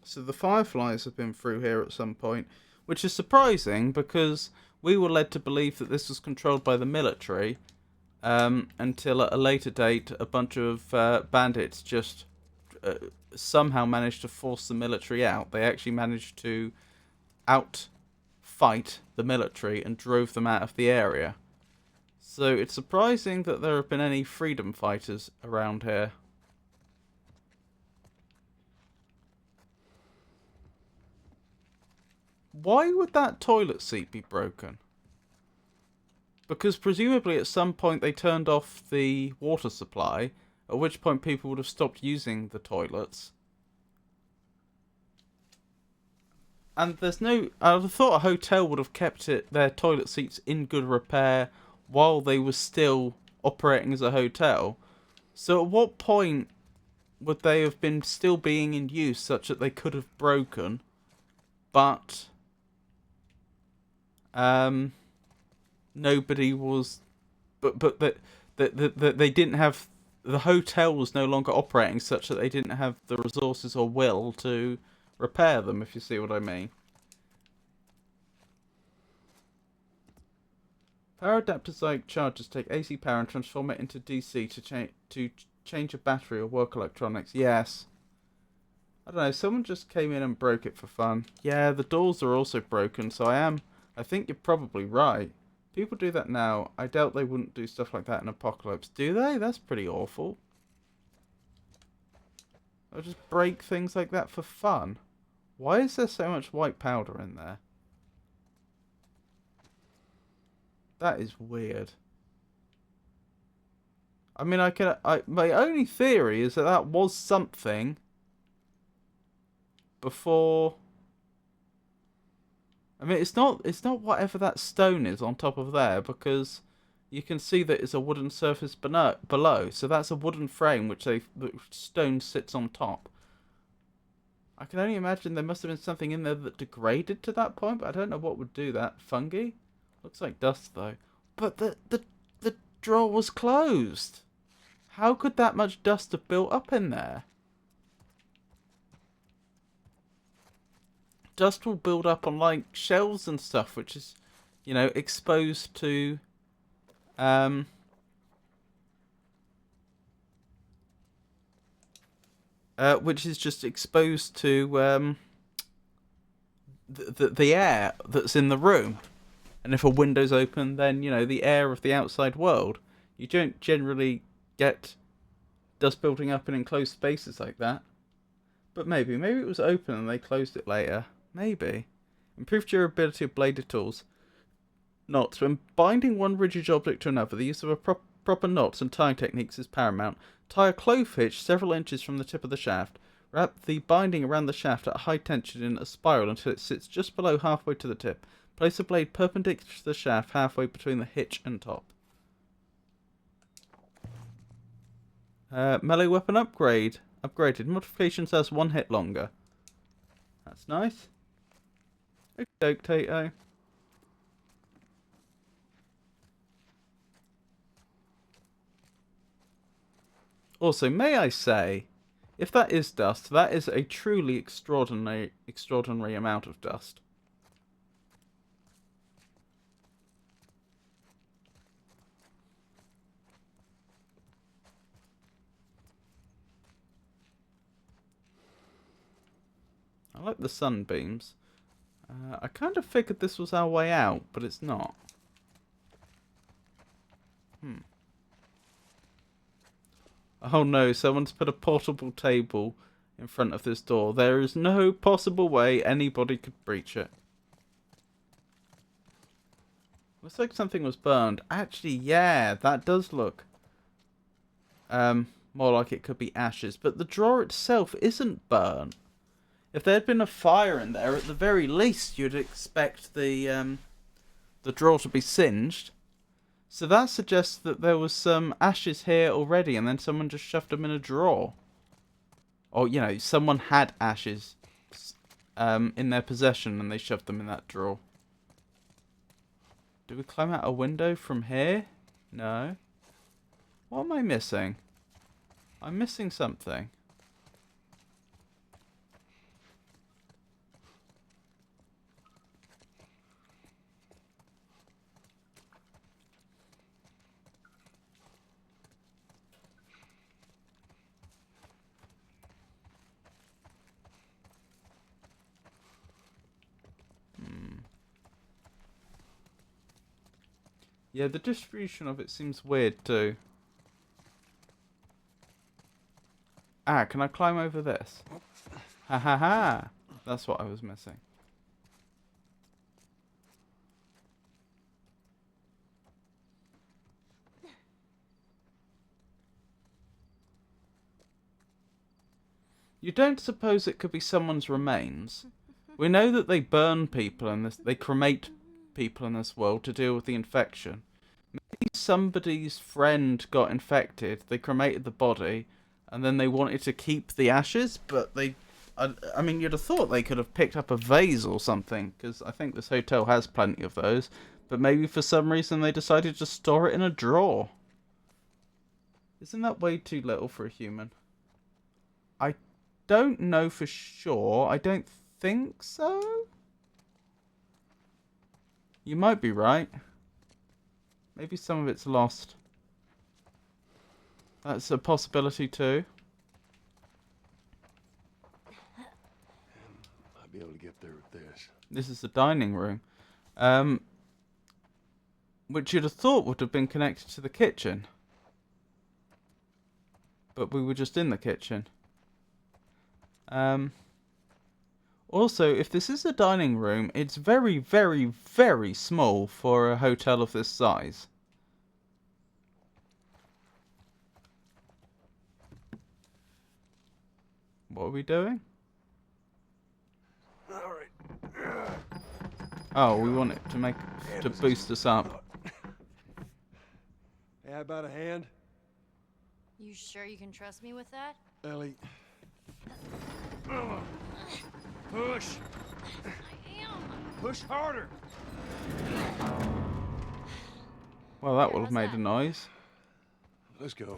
So the Fireflies have been through here at some point, which is surprising because we were led to believe that this was controlled by the military until at a later date a bunch of bandits just somehow managed to force the military out. They actually managed to outfight the military and drove them out of the area. So it's surprising that there have been any freedom fighters around here. Why would that toilet seat be broken? Because presumably at some point they turned off the water supply, at which point people would have stopped using the toilets. And there's no... I would have thought a hotel would have kept their toilet seats in good repair while they were still operating as a hotel. So at what point would they have been still being in use such that they could have broken, but nobody was, but that they didn't have, the hotel was no longer operating such that they didn't have the resources or will to repair them, if you see what I mean. Power adapters like chargers take AC power and transform it into DC to change a battery or work electronics. Yes. I don't know, someone just came in and broke it for fun. Yeah, the doors are also broken, so I think you're probably right. People do that now. I doubt they wouldn't do stuff like that in Apocalypse. Do they? That's pretty awful. They'll just break things like that for fun. Why is there so much white powder in there? That is weird. I mean, my only theory is that that was something before. I mean, it's not whatever that stone is on top of there, because you can see that it's a wooden surface below. So that's a wooden frame which the stone sits on top. I can only imagine there must have been something in there that degraded to that point, but I don't know what would do that. Fungi? Looks like dust though. But the drawer was closed. How could that much dust have built up in there? Dust will build up on like shelves and stuff, which is, you know, exposed to which is just exposed to the air that's in the room. And if a window's open, then, you know, the air of the outside world. You don't generally get dust building up in enclosed spaces like that. But maybe it was open and they closed it later. Maybe. Improved durability of bladed tools. Knots. When binding one rigid object to another, the use of a proper knots and tying techniques is paramount. Tie a clove hitch several inches from the tip of the shaft. Wrap the binding around the shaft at high tension in a spiral until it sits just below halfway to the tip. Place the blade perpendicular to the shaft halfway between the hitch and top. Melee weapon upgrade. Upgraded. Modifications has 1 hit longer. That's nice. Okay, Tato. Also, may I say, if that is dust, that is a truly extraordinary amount of dust. I like the sunbeams. I kind of figured this was our way out, but it's not. Oh no, someone's put a portable table in front of this door. There is no possible way anybody could breach it. Looks like something was burned. Actually, yeah, that does look more like it could be ashes. But the drawer itself isn't burned. If there had been a fire in there, at the very least, you'd expect the drawer to be singed. So that suggests that there was some ashes here already, and then someone just shoved them in a drawer. Or, you know, someone had ashes in their possession, and they shoved them in that drawer. Do we climb out a window from here? No. What am I missing? I'm missing something. Yeah, the distribution of it seems weird too. Ah, can I climb over this? Ha ha ha! That's what I was missing. You don't suppose it could be someone's remains? We know that they burn people in this, they cremate people in this world to deal with the infection. Maybe somebody's friend got infected, they cremated the body, and then they wanted to keep the ashes, but they... I mean, you'd have thought they could have picked up a vase or something, because I think this hotel has plenty of those, But maybe for some reason they decided to store it in a drawer. Isn't that way too little for a human? I don't know for sure. I don't think so. You might be right. Maybe some of it's lost. That's a possibility too. I'll be able to get there with this. This is the dining room. Which you'd have thought would have been connected to the kitchen. But we were just in the kitchen. Also, if this is a dining room, it's very, very, very small for a hotel of this size. What are we doing? All right. Oh, we want it to boost us up. Hey, how about a hand? You sure you can trust me with that? Ellie. Push! I am. Push harder! Well, that Here, would have how's made that? a noise. Let's go.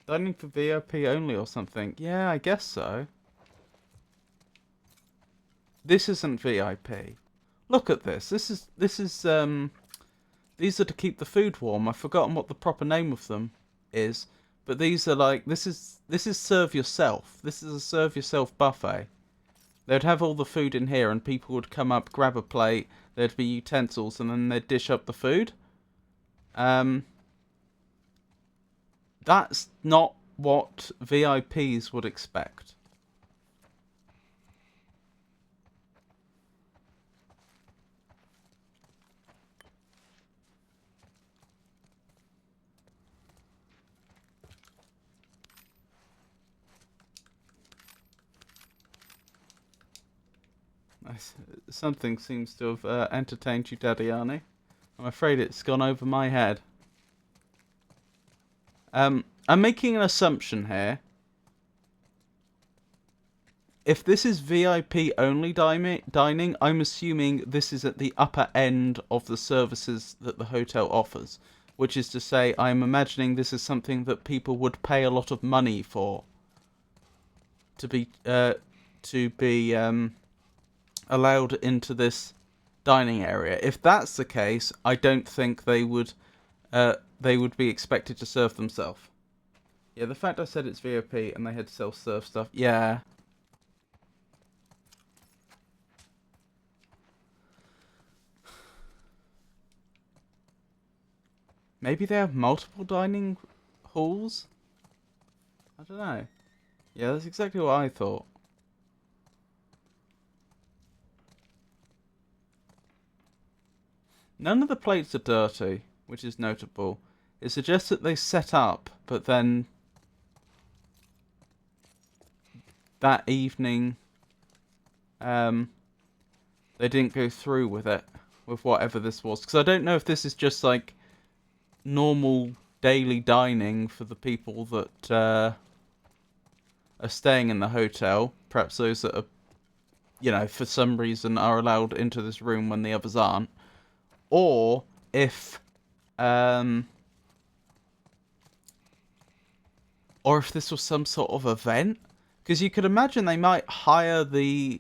Dining for VIP only or something. Yeah, I guess so. This isn't VIP. Look at this. This is these are to keep the food warm. I've forgotten what the proper name of them is, but these are like this is serve yourself. This is a serve yourself buffet. They'd have all the food in here and people would come up, grab a plate, there'd be utensils and then they'd dish up the food. That's not what VIPs would expect. Something seems to have entertained you, Daddy Arnie. I'm afraid it's gone over my head. I'm making an assumption here. If this is VIP only dining, I'm assuming this is at the upper end of the services that the hotel offers. Which is to say, I'm imagining this is something that people would pay a lot of money for. To be allowed into this dining area. If that's the case, I don't think they would be expected to serve themselves. Yeah, the fact I said it's VIP and they had self-serve stuff, yeah. Maybe they have multiple dining halls? I don't know. Yeah, that's exactly what I thought. None of the plates are dirty, which is notable. It suggests that they set up, but then that evening they didn't go through with it, with whatever this was. Because I don't know if this is just like normal daily dining for the people that are staying in the hotel. Perhaps those that are, you know, for some reason are allowed into this room when the others aren't. Or if this was some sort of event, because you could imagine they might hire the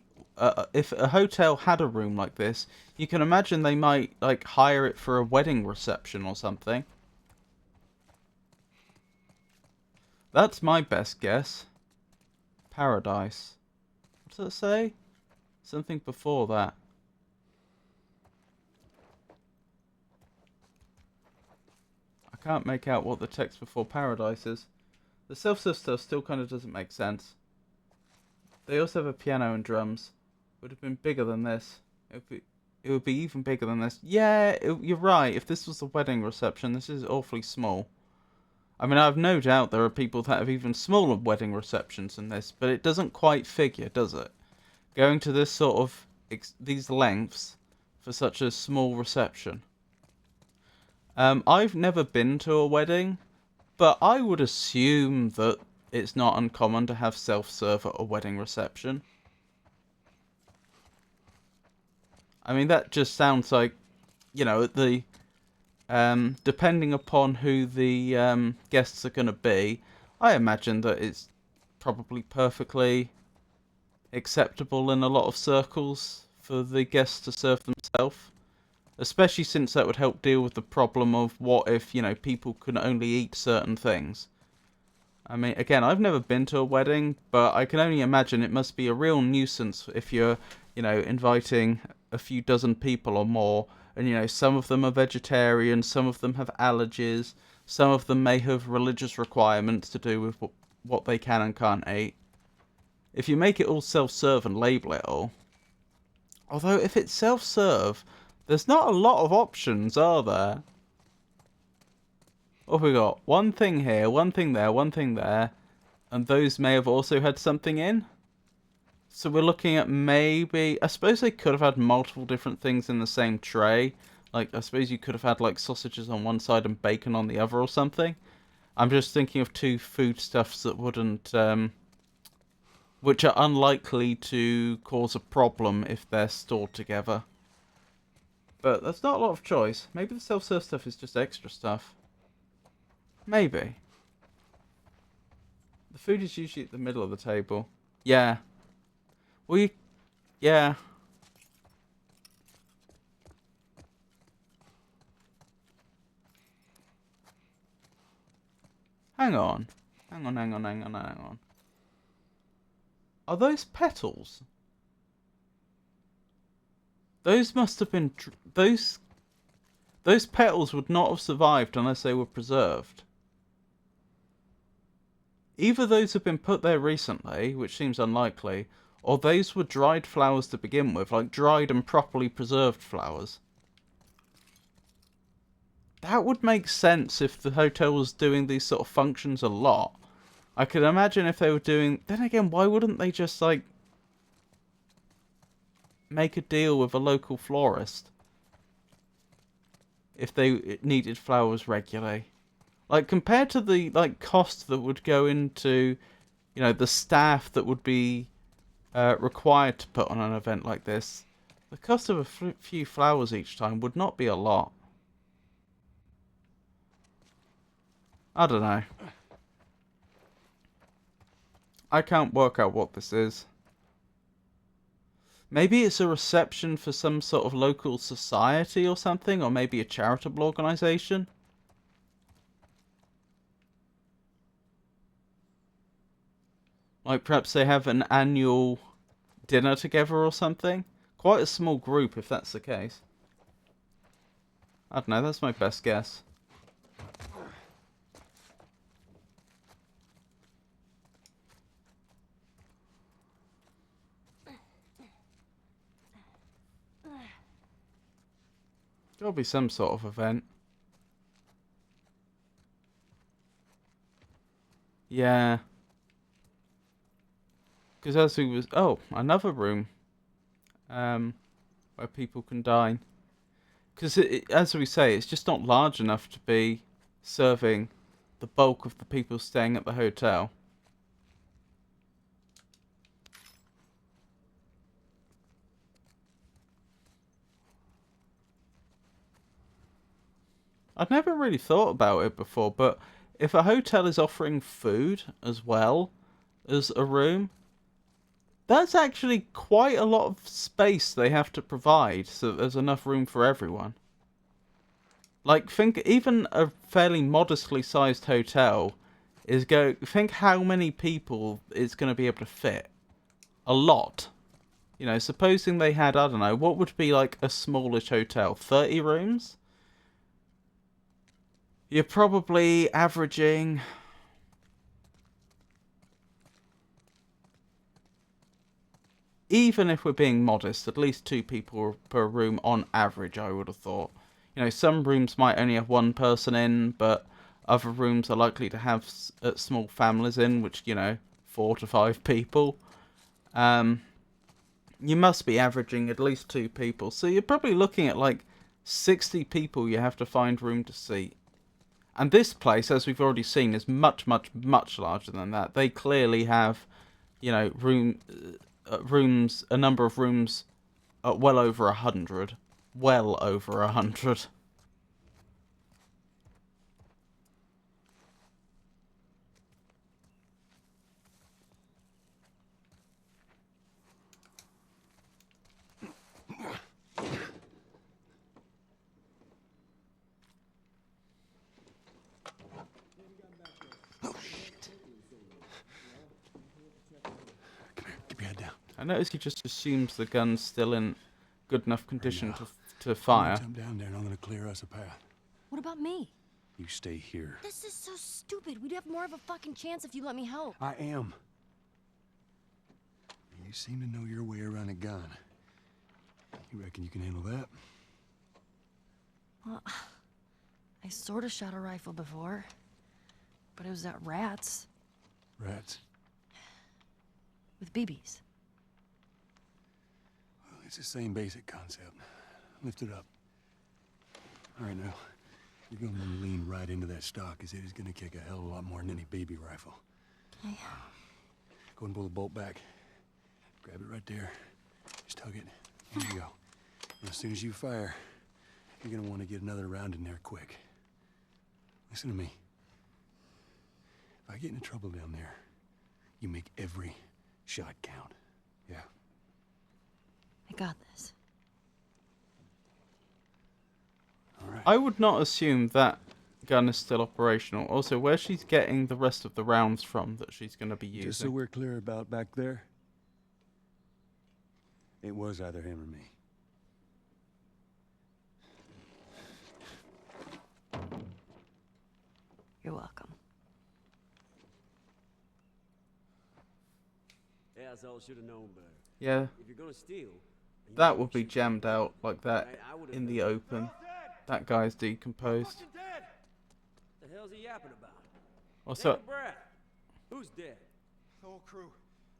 if a hotel had a room like this, you can imagine they might like hire it for a wedding reception or something. That's my best guess. Paradise. What does it say? Something before that. I can't make out what the text before paradise is. The self-serve stuff still kind of doesn't make sense. They also have a piano and drums. Would have been bigger than this. It would be even bigger than this. Yeah, you're right. If this was a wedding reception, this is awfully small. I mean, I have no doubt there are people that have even smaller wedding receptions than this, but it doesn't quite figure, does it? Going to this sort of these lengths for such a small reception. I've never been to a wedding, but I would assume that it's not uncommon to have self-serve at a wedding reception. I mean, that just sounds like, the depending upon who the guests are going to be, I imagine that it's probably perfectly acceptable in a lot of circles for the guests to serve themselves. Especially since that would help deal with the problem of what if, people can only eat certain things. I mean, again, I've never been to a wedding, but I can only imagine it must be a real nuisance if you're, inviting a few dozen people or more, and, some of them are vegetarian, some of them have allergies, some of them may have religious requirements to do with what they can and can't eat. If you make it all self-serve and label it all, although if it's self-serve, there's not a lot of options, are there? What have we got? One thing here, one thing there, one thing there. And those may have also had something in. So we're looking at maybe... I suppose they could have had multiple different things in the same tray. Like, I suppose you could have had, like, sausages on one side and bacon on the other or something. I'm just thinking of two foodstuffs that wouldn't... which are unlikely to cause a problem if they're stored together. But there's not a lot of choice. Maybe the self-serve stuff is just extra stuff. Maybe. The food is usually at the middle of the table. Yeah. Yeah. Hang on. Hang on. Are those petals? Those must have been... Those petals would not have survived unless they were preserved. Either those have been put there recently, which seems unlikely, or those were dried flowers to begin with, like dried and properly preserved flowers. That would make sense if the hotel was doing these sort of functions a lot. I could imagine if they were doing... Then again, why wouldn't they just, like, make a deal with a local florist if they needed flowers regularly? Like, compared to the, like, cost that would go into, the staff that would be required to put on an event like this, the cost of a few flowers each time would not be a lot. I don't know. I can't work out what this is. Maybe it's a reception for some sort of local society or something, or maybe a charitable organisation. Like perhaps they have an annual dinner together or something. Quite a small group if that's the case. I don't know, that's my best guess. There'll be some sort of event. Yeah. Because as we was... Oh, another room. Where people can dine. Because as we say, it's just not large enough to be serving the bulk of the people staying at the hotel. I've never really thought about it before, but if a hotel is offering food as well as a room, that's actually quite a lot of space they have to provide so that there's enough room for everyone. Like, think even a fairly modestly sized hotel think how many people it's going to be able to fit. A lot. Supposing they had, I don't know, what would be like a smallish hotel? 30 rooms? You're probably averaging... Even if we're being modest, at least 2 people per room on average, I would have thought. Some rooms might only have 1 person in, but other rooms are likely to have small families in, which, 4 to 5 people. You must be averaging at least 2 people. So you're probably looking at like 60 people you have to find room to seat. And this place, as we've already seen, is much, much, much larger than that. They clearly have, a number of rooms well over 100. Well over 100. Oh, shit. Come here. Keep your head down. I notice he just assumes the gun's still in good enough condition now. to I'm fire. gonna jump down there and I'm gonna clear us a path. What about me? You stay here. This is so stupid. We'd have more of a fucking chance if you let me help. I am. You seem to know your way around a gun. You reckon you can handle that? Well, I sort of shot a rifle before, but it was at rats Rats. with BBs. Well, it's the same basic concept. Lift it up. All right, now. You're gonna want to lean right into that stock, as it is gonna kick a hell of a lot more than any baby rifle. Okay. Go and pull the bolt back. Grab it right there. Just tug it. There you go. And as soon as you fire, you're gonna want to get another round in there quick. Listen to me. If I get into trouble down there, you make every shot count. Yeah? I got this. All right. I would not assume that gun is still operational. Also, where she's getting the rest of the rounds from that she's going to be using. Just so we're clear about back there, it was either him or me. You're welcome. Yeah, I should have known better. Yeah, If you're gonna steal, that would be jammed out like that in the open. That guy's decomposed. Dead. The hell's he yapping about? What's Take a up? breath. Who's dead? The whole crew.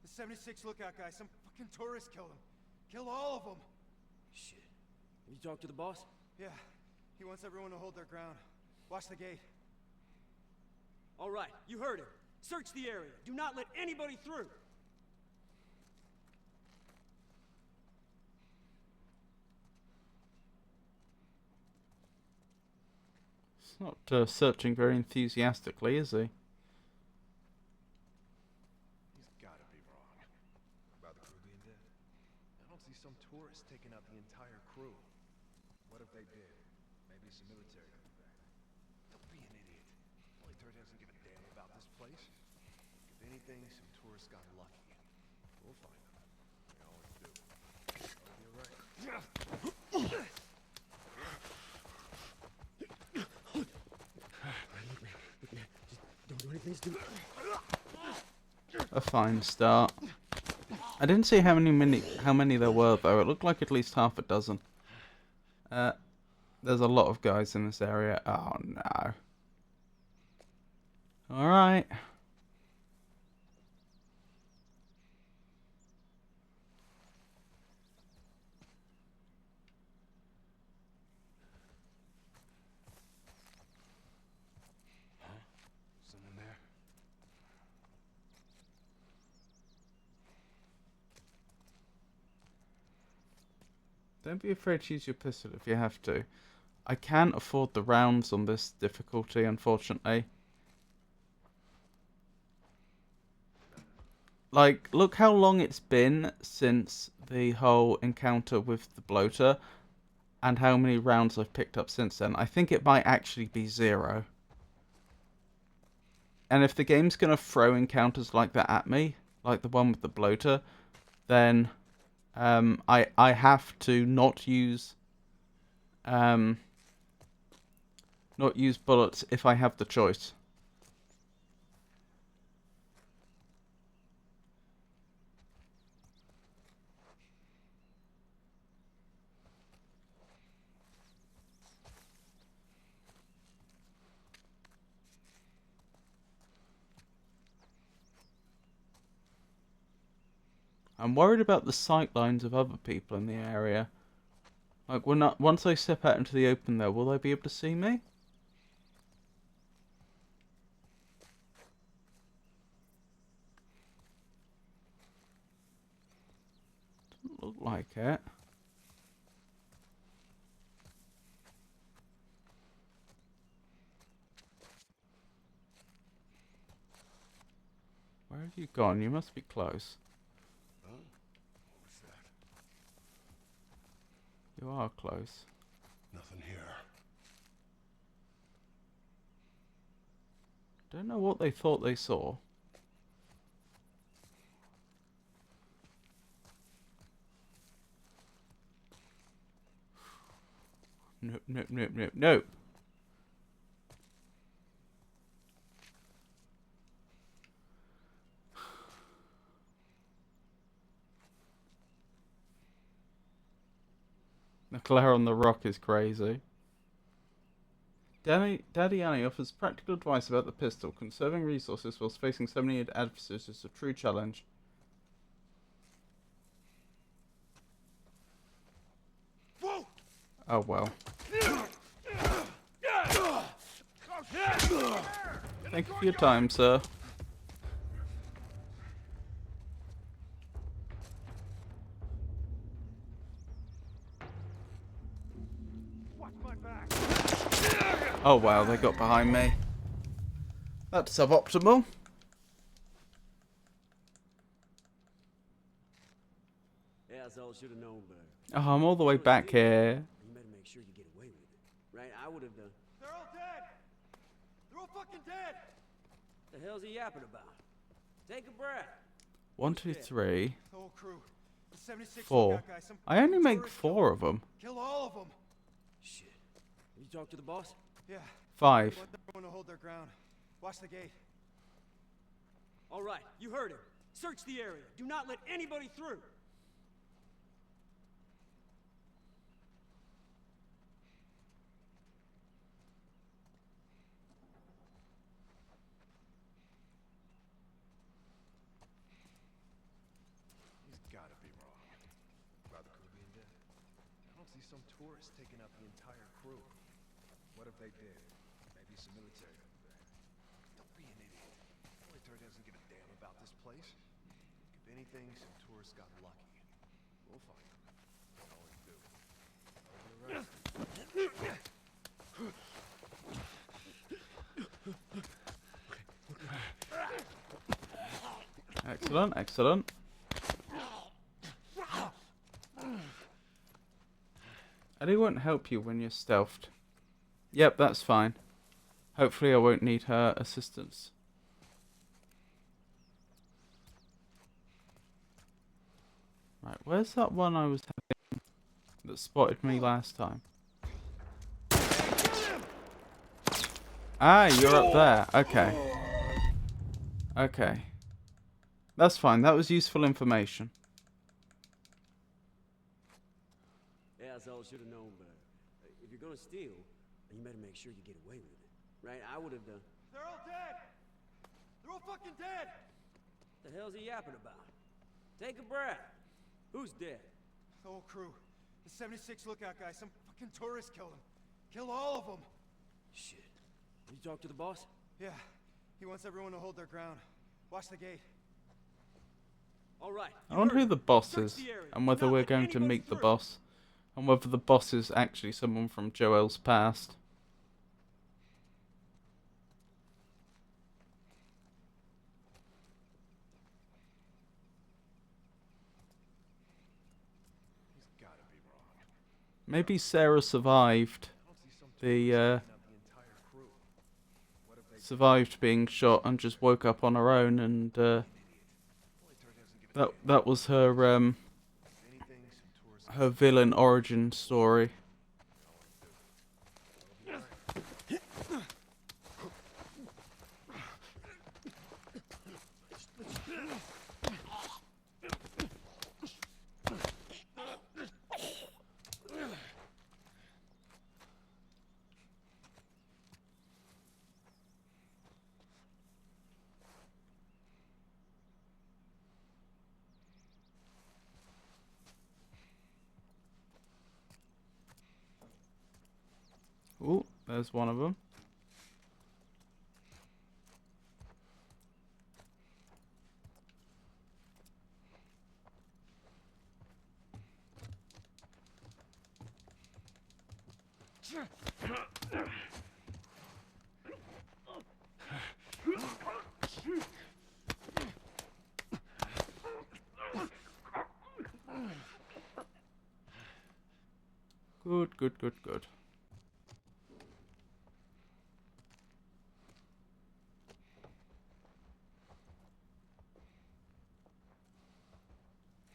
The 76 lookout guy. Some fucking tourist killed him. Killed all of them. Shit. You talk to the boss? Yeah. He wants everyone to hold their ground. Watch the gate. All right, you heard him. Search the area. Do not let anybody through. He's not searching very enthusiastically, is he? He's gotta be wrong. About the crew being dead? I don't see some tourists taking out the entire crew. What if they did? Maybe some military coming back. Don't be an idiot. Military doesn't give a damn about this place. If anything, some tourists got lucky. We'll find them. They always do. You're right. Don't do anything stupid. A fine start. I didn't see how many there were though. It looked like at least half a dozen. There's a lot of guys in this area. Oh no. All right. Someone there? Don't be afraid to use your pistol if you have to. I can't afford the rounds on this difficulty, unfortunately. Like, look how long it's been since the whole encounter with the bloater, and how many rounds I've picked up since then. I think it might actually be 0. And if the game's gonna throw encounters like that at me, like the one with the bloater, then I have to not use bullets if I have the choice. I'm worried about the sight lines of other people in the area. Like, once I step out into the open there, will they be able to see me? Doesn't look like it. Where have you gone? You must be close. Huh? What was that? You are close. Nothing here. Don't know what they thought they saw. Nope, nope, nope, nope, nope. The glare on the rock is crazy. Daddy Annie offers practical advice about the pistol. Conserving resources whilst facing so many adversaries is a true challenge. Whoa! Oh well. Thank you for your time, sir. Watch my back. Oh wow, they got behind me. That's suboptimal. Asshole should have known better. Oh, I'm all the way back here. You better make sure you get away with it. Right? I would have done. They're all dead! They're all fucking dead! The hell's he yapping about? Take a breath. 1, 2, 3, The whole crew. The 76 4. lookout guys, some I only make tourists 4 of them. Kill all of them! Shit. You talk to the boss? Yeah. 5. Want everyone to hold their ground. Watch the gate. All right, you heard him. Search the area. Do not let anybody through. He's gotta be wrong. About the crew being dead? I don't see some tourists taking out the entire crew. What if they did? Maybe some military coming back. Don't be an idiot. Military doesn't give a damn about this place. If anything, some tourists got lucky. We'll find them. They always do. Over the rest. Excellent, excellent. Ellie won't help you when you're stealthed. Yep, that's fine. Hopefully I won't need her assistance. Right, where's that one I was having that spotted me last time? Ah, you're up there. Okay. Okay. That's fine. That was useful information. Asshole should have known better. If you're gonna steal, you better make sure you get away with it. Right? I would have done. They're all dead! They're all fucking dead! The hell's he yapping about? Take a breath. Who's dead? The whole crew. The 76 lookout guys, some fucking tourists killed them. Kill all of them! Shit. You talk to the boss? Yeah. He wants everyone to hold their ground. Watch the gate. All right. I wonder who the boss is, and whether we're going to meet the boss, and whether the boss is actually someone from Joel's past. He's gotta be wrong. Maybe Sarah survived I don't see some the taking out the entire crew. What if they survived being shot and just woke up on her own, and military doesn't give a that was her if anything, some tourists her villain origin story. Ooh, there's one of them. Good, good, good, good.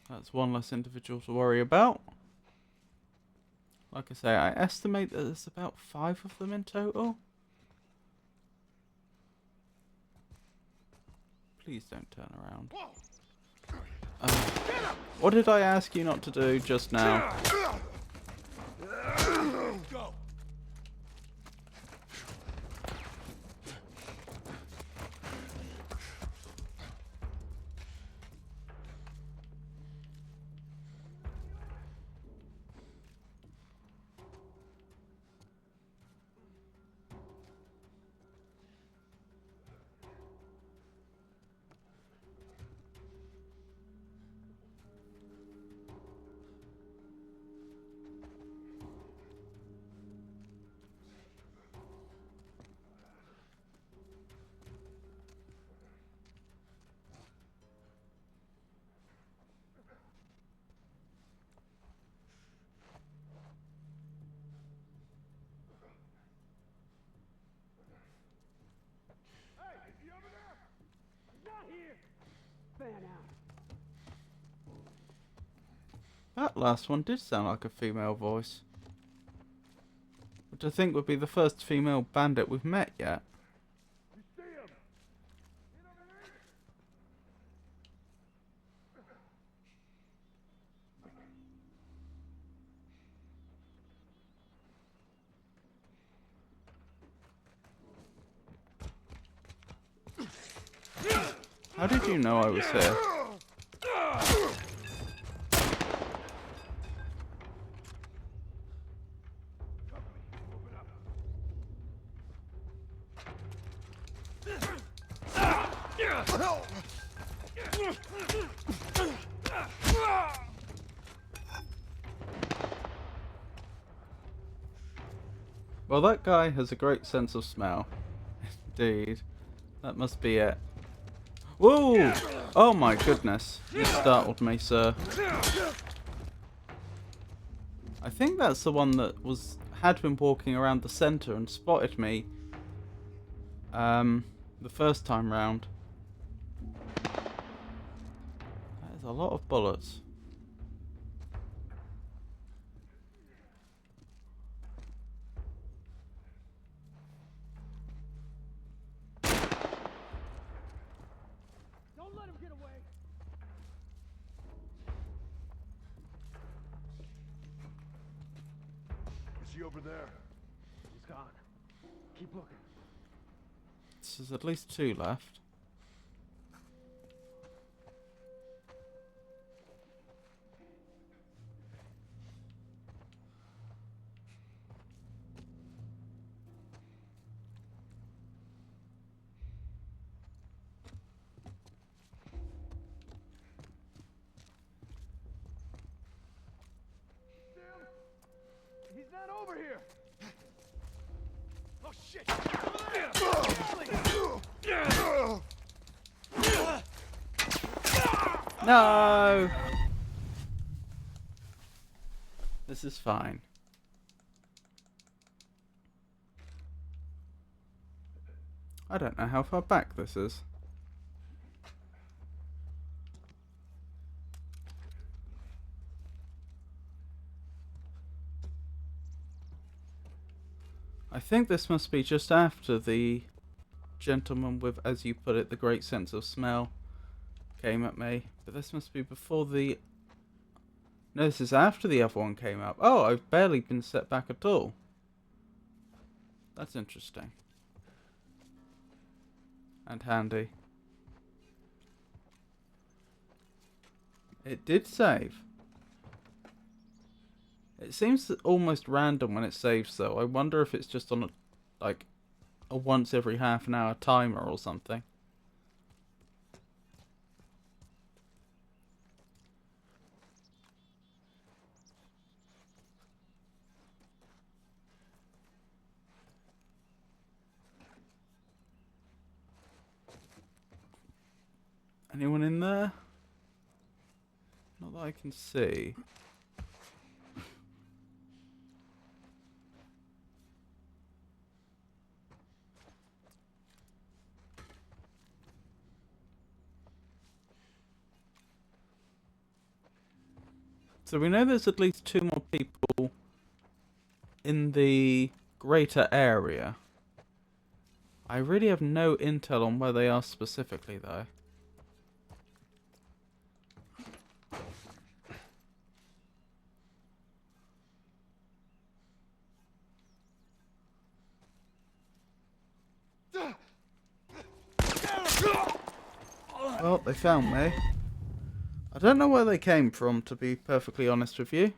That's one less individual to worry about. Like I say, I estimate that there's about 5 of them in total. Please don't turn around. What did I ask you not to do just now? Go. That last one did sound like a female voice. Which I think would be the first female bandit we've met yet. How did you know I was here? Well, that guy has a great sense of smell. Indeed. That must be it. Whoa! Oh my goodness. You startled me, sir. I think that's the one that had been walking around the centre and spotted me the first time round. That is a lot of bullets. Don't let him get away. Is he over there? He's gone. Keep looking. There's at least 2 left. He's not over here. Oh shit! No! This is fine. I don't know how far back this is. I think this must be just after the gentleman with, as you put it, the great sense of smell came at me. But this must be before the... No, this is after the other one came up. Oh, I've barely been set back at all. That's interesting. And handy. It did save. It seems almost random when it saves, though. I wonder if it's just on a once every half an hour timer or something. Anyone in there? Not that I can see. So we know there's at least 2 more people in the greater area. I really have no intel on where they are specifically, though. Well, they found me. I don't know where they came from, to be perfectly honest with you.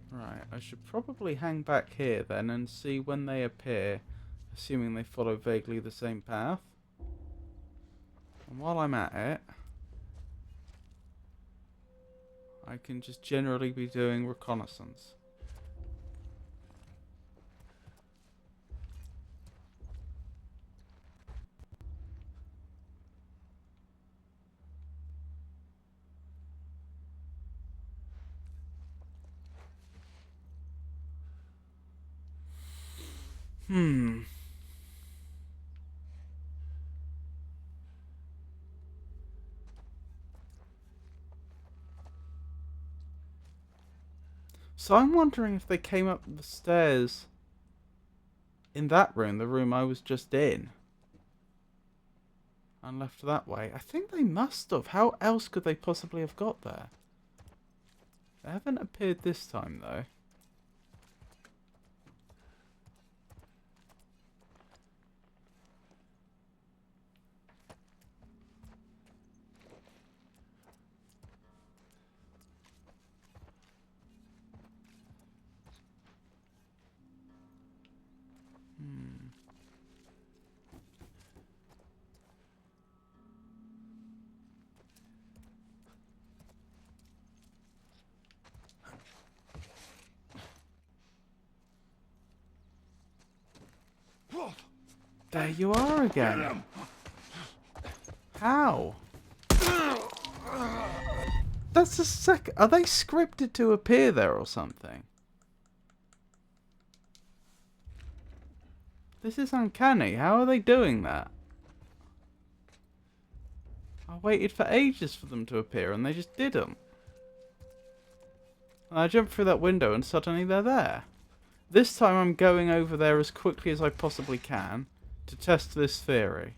Right, I should probably hang back here then and see when they appear, assuming they follow vaguely the same path. And while I'm at it, I can just generally be doing reconnaissance. So I'm wondering if they came up the stairs in that room, the room I was just in, and left that way. I think they must have. How else could they possibly have got there? They haven't appeared this time, though. There you are again. How? That's the second. Are they scripted to appear there or something? This is uncanny. How are they doing that? I waited for ages for them to appear and they just didn't. And I jumped through that window and suddenly they're there. This time I'm going over there as quickly as I possibly can to test this theory.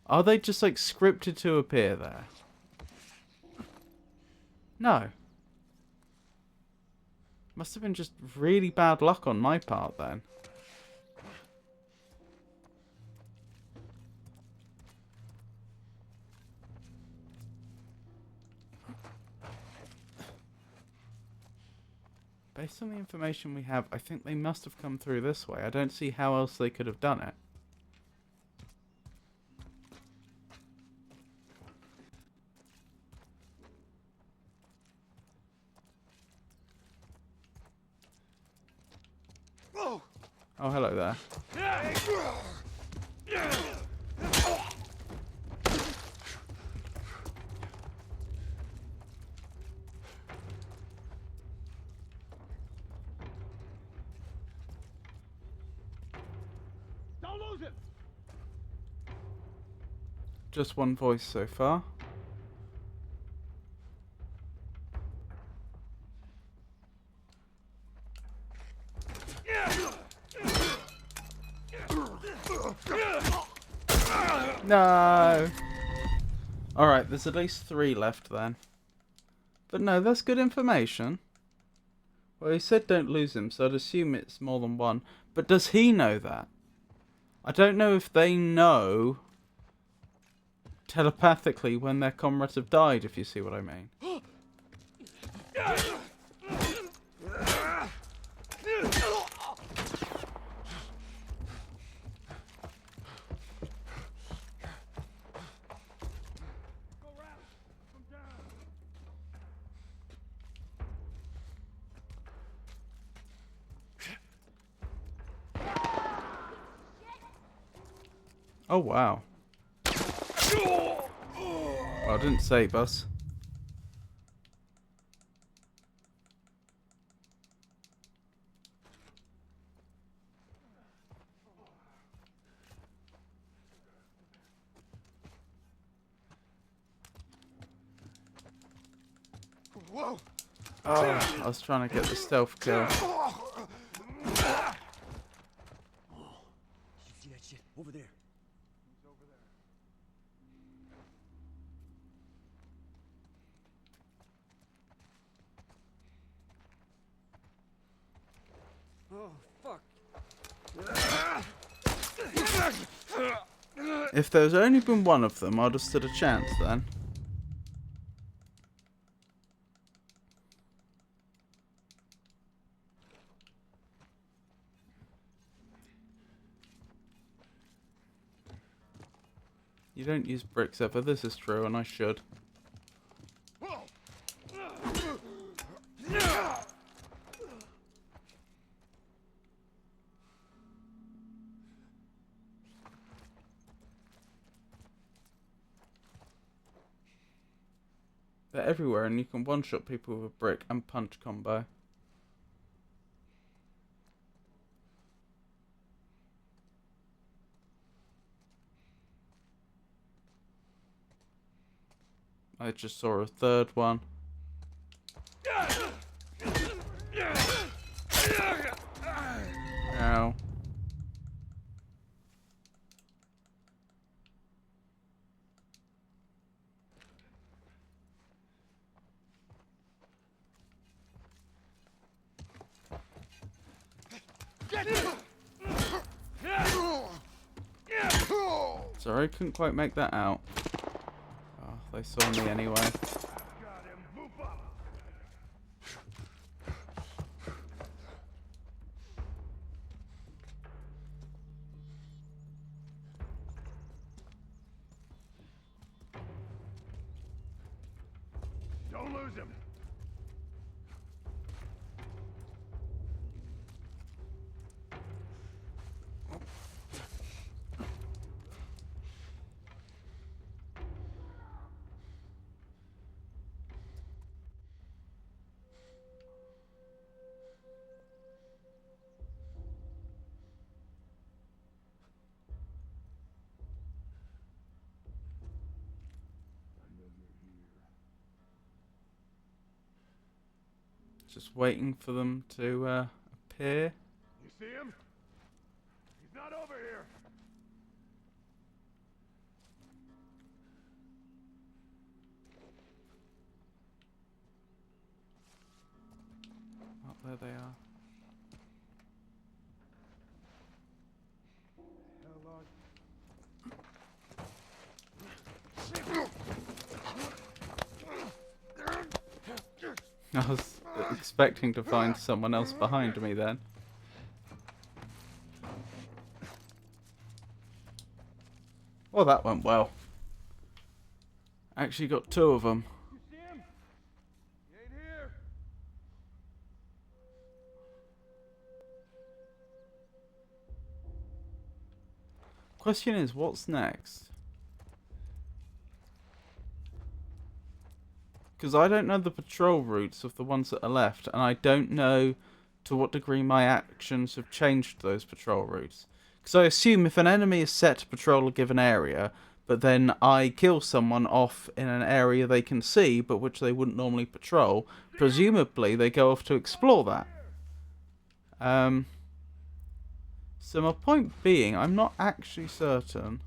Are they just like scripted to appear there? No. Must have been just really bad luck on my part then. Based on the information we have, I think they must have come through this way. I don't see how else they could have done it. Oh, hello there. Don't lose him! Just one voice so far. No! Alright, there's at least 3 left then. But no, that's good information. Well, he said don't lose him, so I'd assume it's more than 1. But does he know that? I don't know if they know telepathically when their comrades have died, if you see what I mean. Oh, wow. Well, I didn't say bus. Whoa! Oh, I was trying to get the stealth kill. You see that shit? Over there. Oh, fuck. If there's only been one of them, I'd have stood a chance then. You don't use bricks ever, this is true, and I should. They're everywhere, and you can one-shot people with a brick and punch combo. I just saw a third one. Ow. Sorry, couldn't quite make that out. Oh, they saw me anyway. Don't lose him. Just waiting for them to appear. You see him? He's not over here. Oh, there they are. I was expecting to find someone else behind me then. Well, that went well. Actually got two of them. You see him? He ain't here. Question is, what's next? Because I don't know the patrol routes of the ones that are left, and I don't know to what degree my actions have changed those patrol routes. Because I assume if an enemy is set to patrol a given area, but then I kill someone off in an area they can see, but which they wouldn't normally patrol, presumably they go off to explore that. So my point being, I'm not actually certain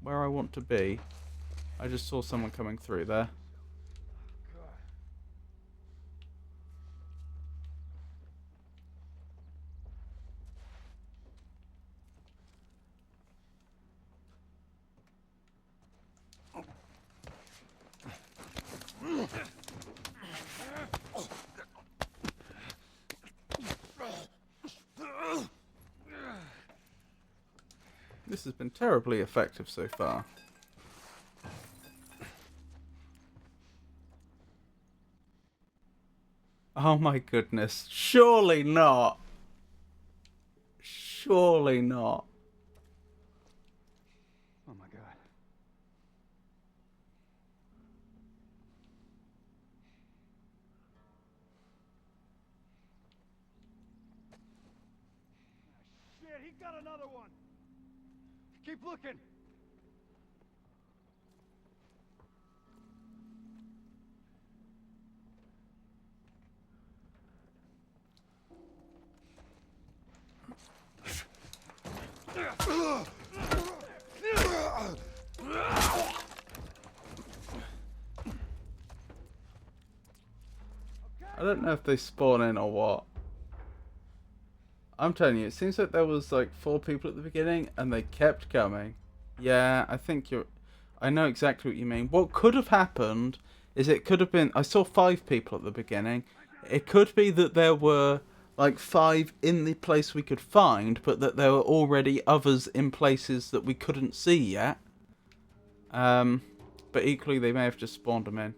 where I want to be. I just saw someone coming through there. This has been terribly effective so far. Oh my goodness. Surely not. Surely not. he got another one. Keep looking. I don't know if they spawn in or what. I'm telling you, it seems like there was like 4 people at the beginning and they kept coming. Yeah, I think you're... I know exactly what you mean. What could have happened is it could have been... I saw 5 people at the beginning. It could be that there were like 5 in the place we could find, but that there were already others in places that we couldn't see yet. But equally, they may have just spawned them in.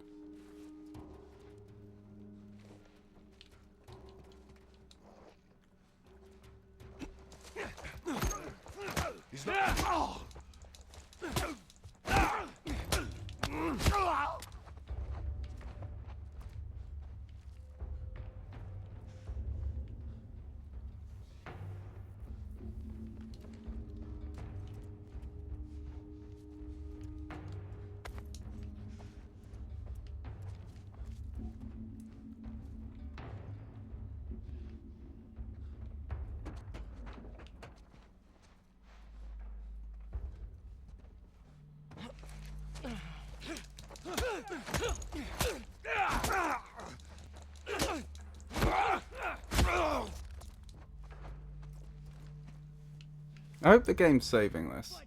He's not... I hope the game's saving this.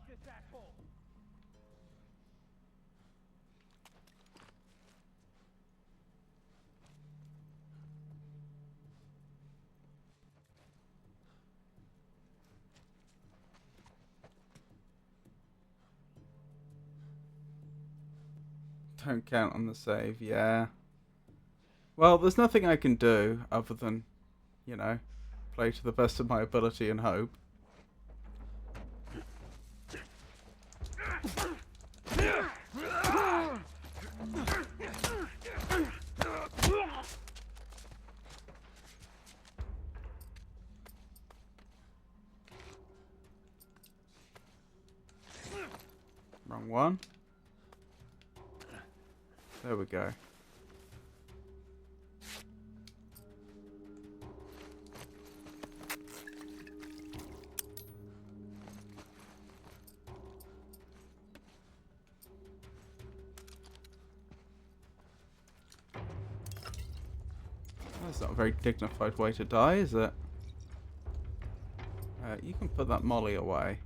Don't count on the save, yeah. Well, there's nothing I can do other than, you know, play to the best of my ability and hope. Wrong one. There we go. That's not a very dignified way to die, is it? You can put that molly away.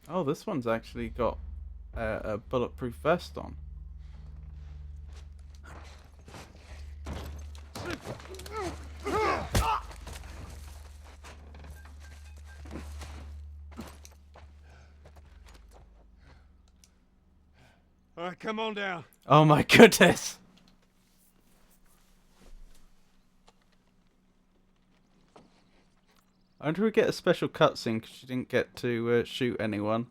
Oh, this one's actually got a bulletproof vest on. All right, come on down. Oh my goodness! I wonder if we get a special cutscene because she didn't get to shoot anyone.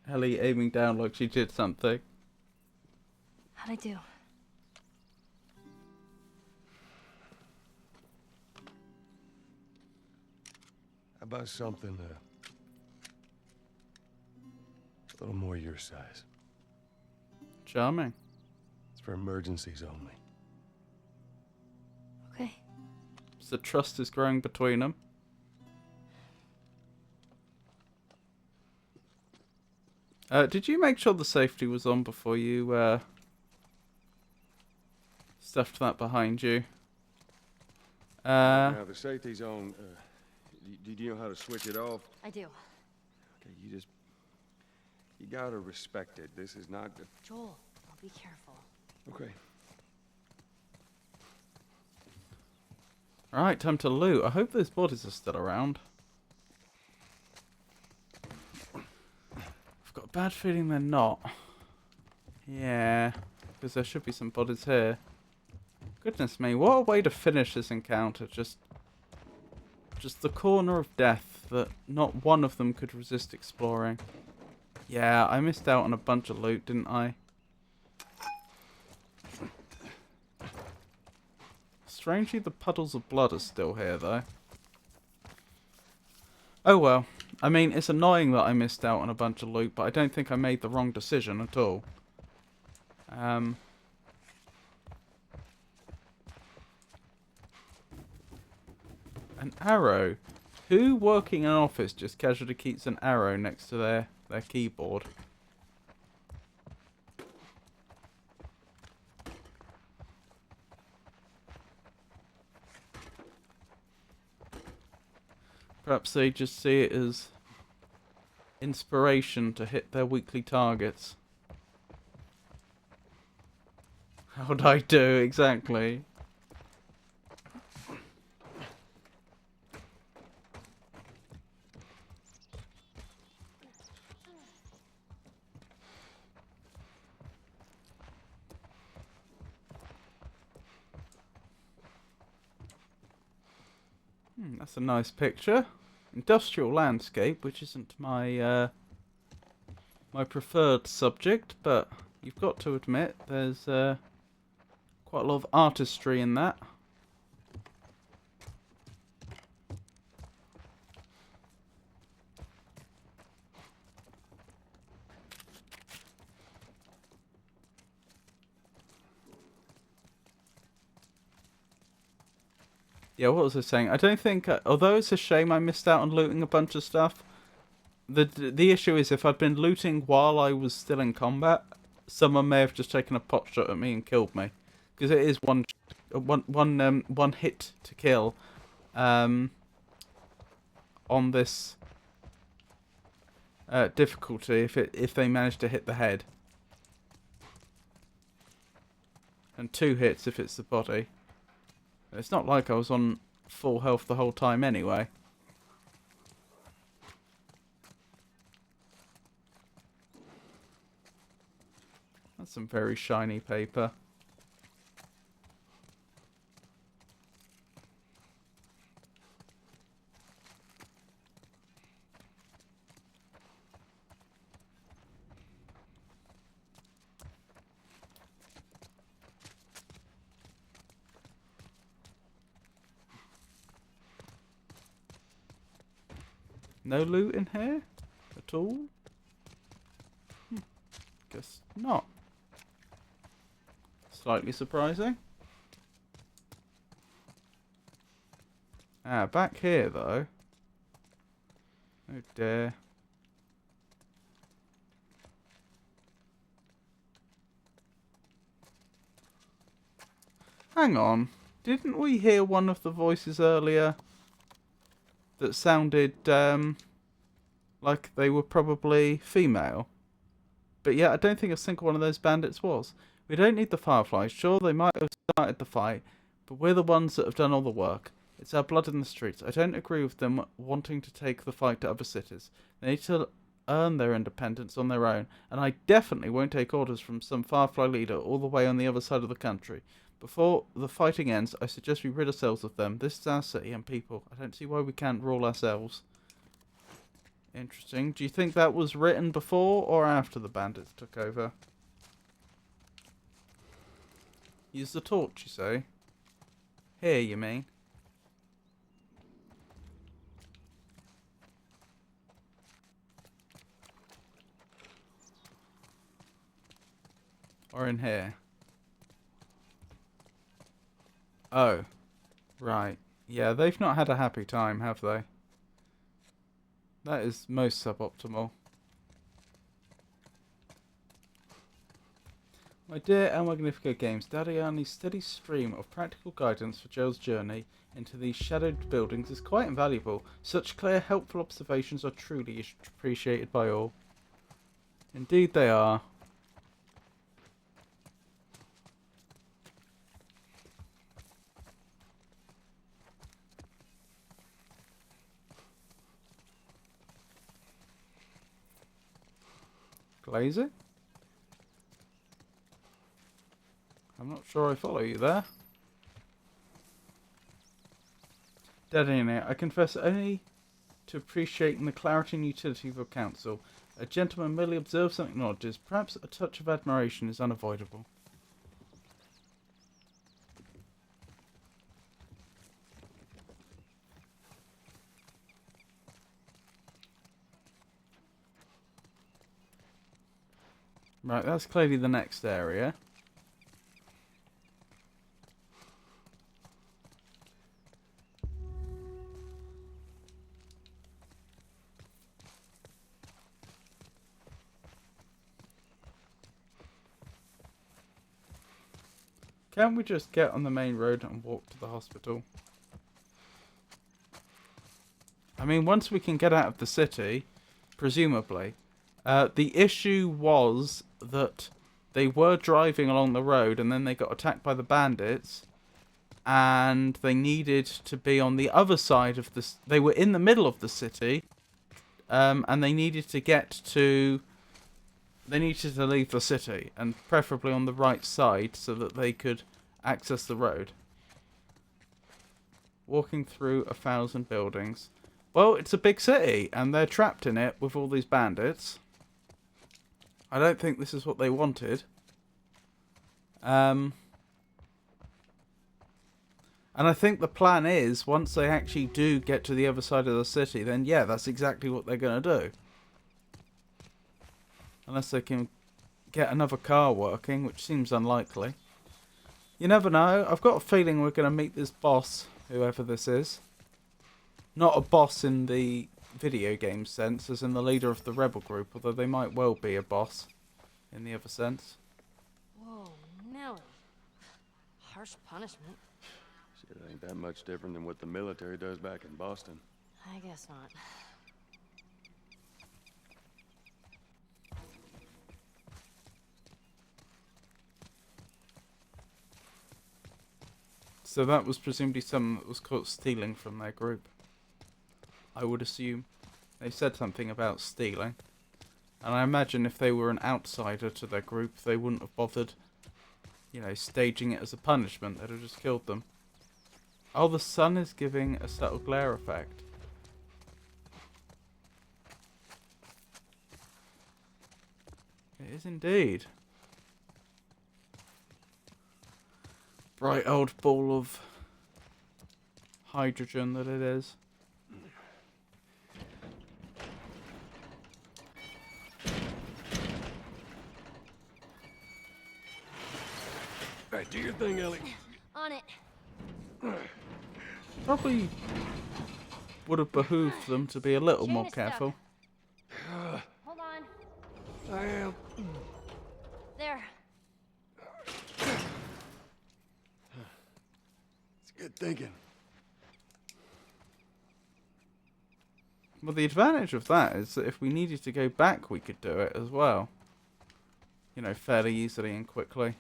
Ellie aiming down like she did something. How'd I do? How about something a little more your size? Charming. It's for emergencies only. Okay. So trust is growing between them. Did you make sure the safety was on before you stuffed that behind you? Now the safety's on. Do you know how to switch it off? I do. Okay, you gotta respect it. This is not. Joel, I'll be careful. Okay. Right, time to loot. I hope those bodies are still around. I've got a bad feeling they're not. Yeah, because there should be some bodies here. Goodness me, what a way to finish this encounter. Just the corner of death that not one of them could resist exploring. Yeah, I missed out on a bunch of loot, didn't I? Strangely, the puddles of blood are still here, though. Oh well. I mean, it's annoying that I missed out on a bunch of loot, but I don't think I made the wrong decision at all. An arrow. Who working in an office just casually keeps an arrow next to their keyboard? Perhaps they just see it as inspiration to hit their weekly targets. How'd I do exactly? That's a nice picture. Industrial landscape, which isn't my my preferred subject, but you've got to admit there's quite a lot of artistry in that. Yeah, what was I saying? I don't think, although it's a shame I missed out on looting a bunch of stuff, the issue is if I'd been looting while I was still in combat, someone may have just taken a pot shot at me and killed me. Because it is one hit to kill on this difficulty if they manage to hit the head. And 2 hits if it's the body. It's not like I was on full health the whole time anyway. That's some very shiny paper. No loot in here at all? Guess not. Slightly surprising. Ah, back here though. Oh dear. Hang on. Didn't we hear one of the voices earlier that sounded like they were probably female? But yeah, I don't think a single one of those bandits was. We don't need the Fireflies. Sure, they might have started the fight, but we're the ones that have done all the work. It's our blood in the streets. I don't agree with them wanting to take the fight to other cities. They need to earn their independence on their own, and I definitely won't take orders from some Firefly leader all the way on the other side of the country. Before the fighting ends, I suggest we rid ourselves of them. This is our city and people. I don't see why we can't rule ourselves. Interesting. Do you think that was written before or after the bandits took over? Use the torch, you say? Here, you mean? Or in here? Oh. Right. Yeah, they've not had a happy time, have they? That is most suboptimal. My dear El Magnifico Games, Dadiani's steady stream of practical guidance for Joe's journey into these shadowed buildings is quite invaluable. Such clear, helpful observations are truly appreciated by all. Indeed they are. Lazy? I'm not sure I follow you there. Dead in it. I confess only to appreciating the clarity and utility of your counsel. A gentleman merely observes something and nods. Perhaps a touch of admiration is unavoidable. Right, that's clearly the next area. Can't we just get on the main road and walk to the hospital? I mean, once we can get out of the city, presumably. The issue was that they were driving along the road and then they got attacked by the bandits. And they needed to be on the other side of the... They were in the middle of the city. And they needed to get to... They needed to leave the city. And preferably on the right side so that they could access the road. Walking through 1,000 buildings. Well, it's a big city, and they're trapped in it with all these bandits. I don't think this is what they wanted. And I think the plan is, once they actually do get to the other side of the city, then yeah, that's exactly what they're going to do. Unless they can get another car working, which seems unlikely. You never know. I've got a feeling we're going to meet this boss, whoever this is. Not a boss in the video game sense, as in the leader of the rebel group, although they might well be a boss in the other sense. Whoa, Nelly. Harsh punishment. Shit, it ain't that much different than what the military does back in Boston. I guess not. So that was presumably someone that was caught stealing from their group. I would assume. They said something about stealing. And I imagine if they were an outsider to their group, they wouldn't have bothered, you know, staging it as a punishment. They'd have just killed them. Oh, the sun is giving a subtle glare effect. It is indeed. Bright old ball of hydrogen that it is. Hey, do your thing, Ellie. On it. Probably would have behooved them to be a little Chain more is stuck. careful. Hold on. I am. There. It's good thinking. Well, the advantage of that is that if we needed to go back, we could do it as well. You know, fairly easily and quickly.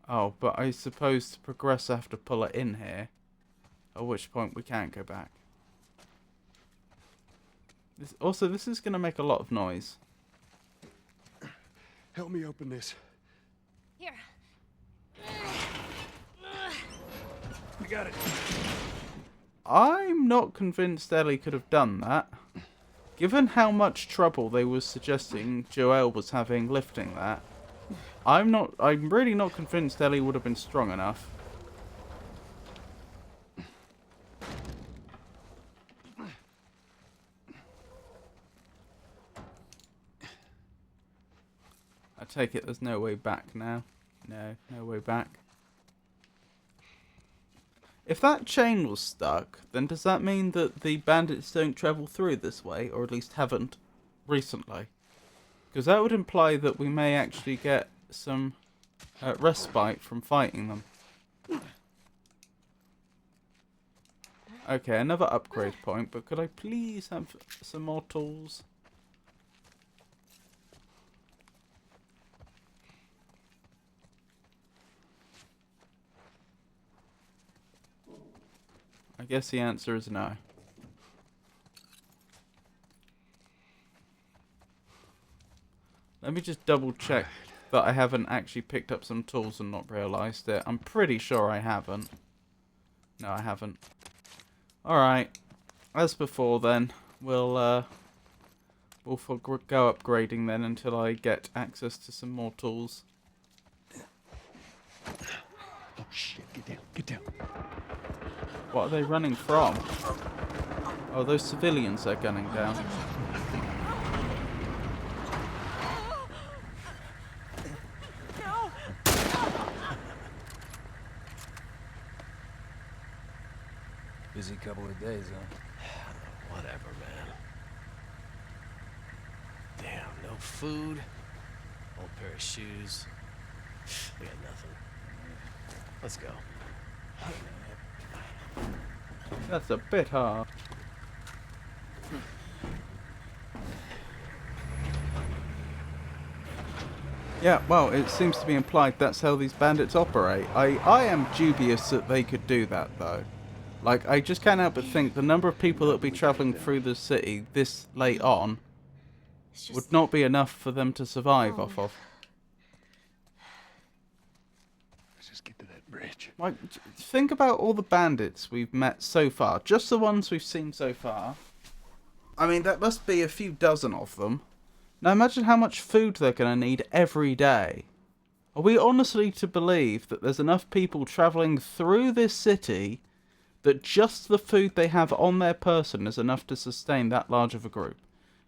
Oh, but I suppose to progress I have to pull it in here. At which point we can't go back. This is going to make a lot of noise. Help me open this. Here. I got it. I'm not convinced Ellie could have done that. Given how much trouble they were suggesting Joel was having lifting that, I'm really not convinced Ellie would have been strong enough. I take it there's no way back now. No way back. If that chain was stuck, then does that mean that the bandits don't travel through this way, or at least haven't recently? Because that would imply that we may actually get some respite from fighting them. Okay, another upgrade point, but could I please have some more tools? I guess the answer is no. Let me just double check that I haven't actually picked up some tools and not realised it. I'm pretty sure I haven't. No, I haven't. Alright. As before then, we'll go upgrading then until I get access to some more tools. Oh shit, get down, get down. What are they running from? Oh, those civilians they're gunning down. Busy couple of days, huh? Whatever, man. Damn, no food, old pair of shoes. We got nothing. Let's go. That's a bit hard. Yeah, well, it seems to be implied that's how these bandits operate. I am dubious that they could do that, though. Like, I just can't help but think the number of people that will be travelling through the city this late on would not be enough for them to survive off of. Let's just get to that bridge. Like, think about all the bandits we've met so far. Just the ones we've seen so far. I mean, that must be a few dozen of them. Now imagine how much food they're going to need every day. Are we honestly to believe that there's enough people travelling through this city that just the food they have on their person is enough to sustain that large of a group?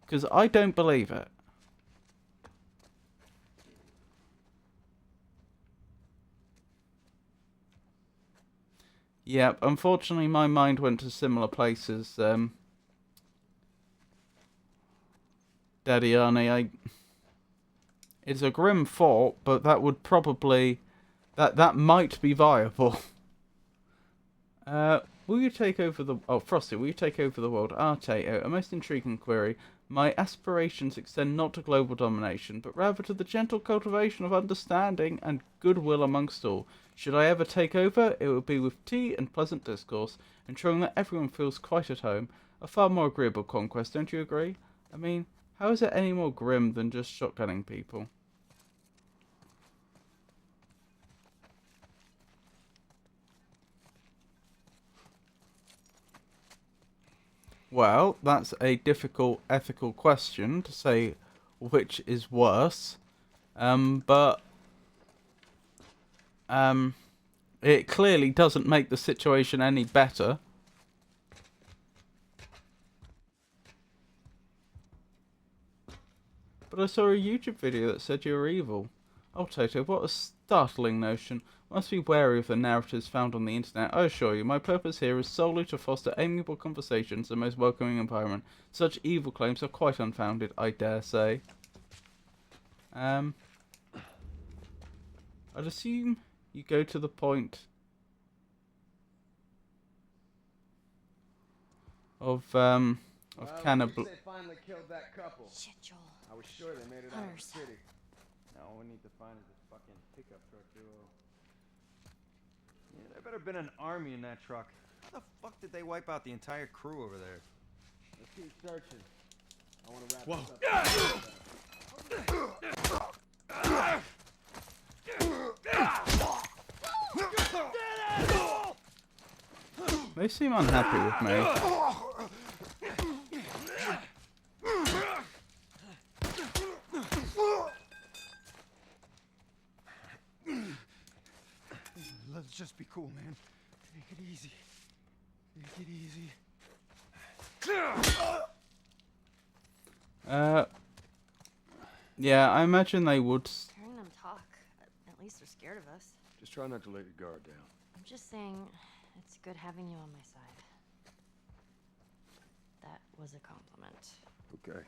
Because I don't believe it. Yep, unfortunately my mind went to similar places, Daddy Arnie. It's a grim thought, but that would probably... That might be viable. Will you take over the... Oh, Frosty, will you take over the world? Arteo, a most intriguing query. My aspirations extend not to global domination, but rather to the gentle cultivation of understanding and goodwill amongst all. Should I ever take over, it would be with tea and pleasant discourse, ensuring that everyone feels quite at home. A far more agreeable conquest, don't you agree? I mean, how is it any more grim than just shotgunning people? Well, that's a difficult ethical question to say which is worse. But it clearly doesn't make the situation any better. But I saw a YouTube video that said you were evil. Oh, Toto, what a startling notion. Must be wary of the narratives found on the internet. I assure you, my purpose here is solely to foster amiable conversations and a most welcoming environment. Such evil claims are quite unfounded, I dare say. I'd assume you go to the point of cannibal. They finally killed that couple. Shit, Joel. I was sure they made it out of the Hunters. city. Now all we need to find is a fucking pickup truck duo. Yeah, there better been an army in that truck. How the fuck did they wipe out the entire crew over there? Let's keep searching. I want to wrap this up. They seem unhappy with me. Let's just be cool, man. Take it easy. Take it easy. Yeah, I imagine they would. Hearing them talk, at least they're scared of us. Just try not to let your guard down. I'm just saying, it's good having you on my side. That was a compliment. Okay.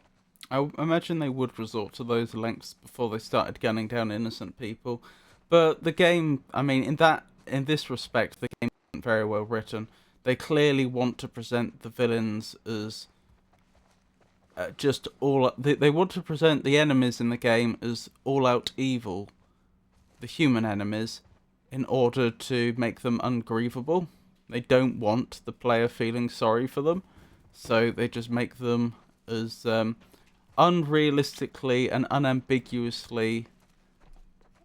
I imagine they would resort to those lengths before they started gunning down innocent people. But the game, I mean, in this respect, the game isn't very well written. They clearly want to present the villains as just all. They want to present the enemies in the game as all-out evil, the human enemies, in order to make them ungrievable. They don't want the player feeling sorry for them, so they just make them as unrealistically and unambiguously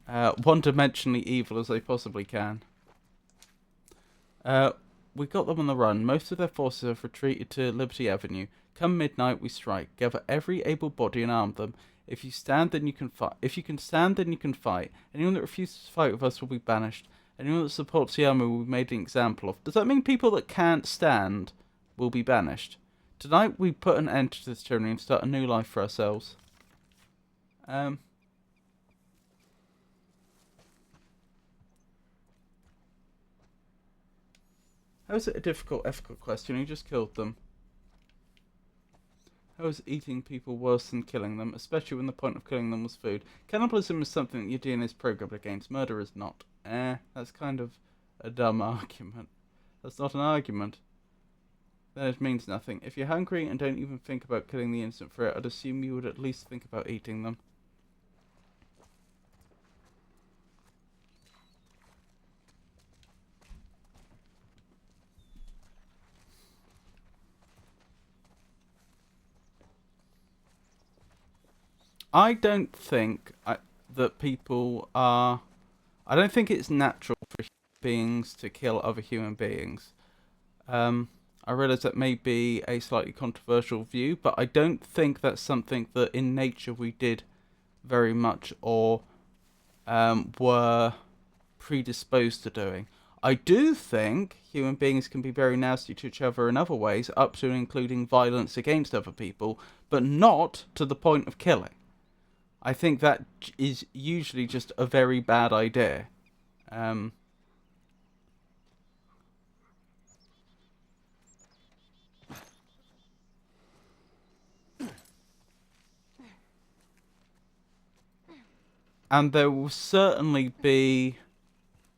one-dimensionally evil as they possibly can. We got them on the run. Most of their forces have retreated to Liberty Avenue. Come midnight, we strike. Gather every able body and arm them. If you stand, then you can fight. If you can stand, then you can fight. Anyone that refuses to fight with us will be banished. Anyone that supports the army will be made an example of. Does that mean people that can't stand will be banished? Tonight we put an end to this tyranny and start a new life for ourselves. How is it a difficult ethical question? You just killed them. How is eating people worse than killing them, especially when the point of killing them was food? Cannibalism is something that your DNA is programmed against. Murder is not. That's kind of a dumb argument. That's not an argument. Then it means nothing. If you're hungry and don't even think about killing the innocent for it, I'd assume you would at least think about eating them. I don't think that people are... I don't think it's natural for human beings to kill other human beings. I realise that may be a slightly controversial view, but I don't think that's something that in nature we did very much or were predisposed to doing. I do think human beings can be very nasty to each other in other ways, up to and including violence against other people, but not to the point of killing. I think that is usually just a very bad idea. And there will certainly be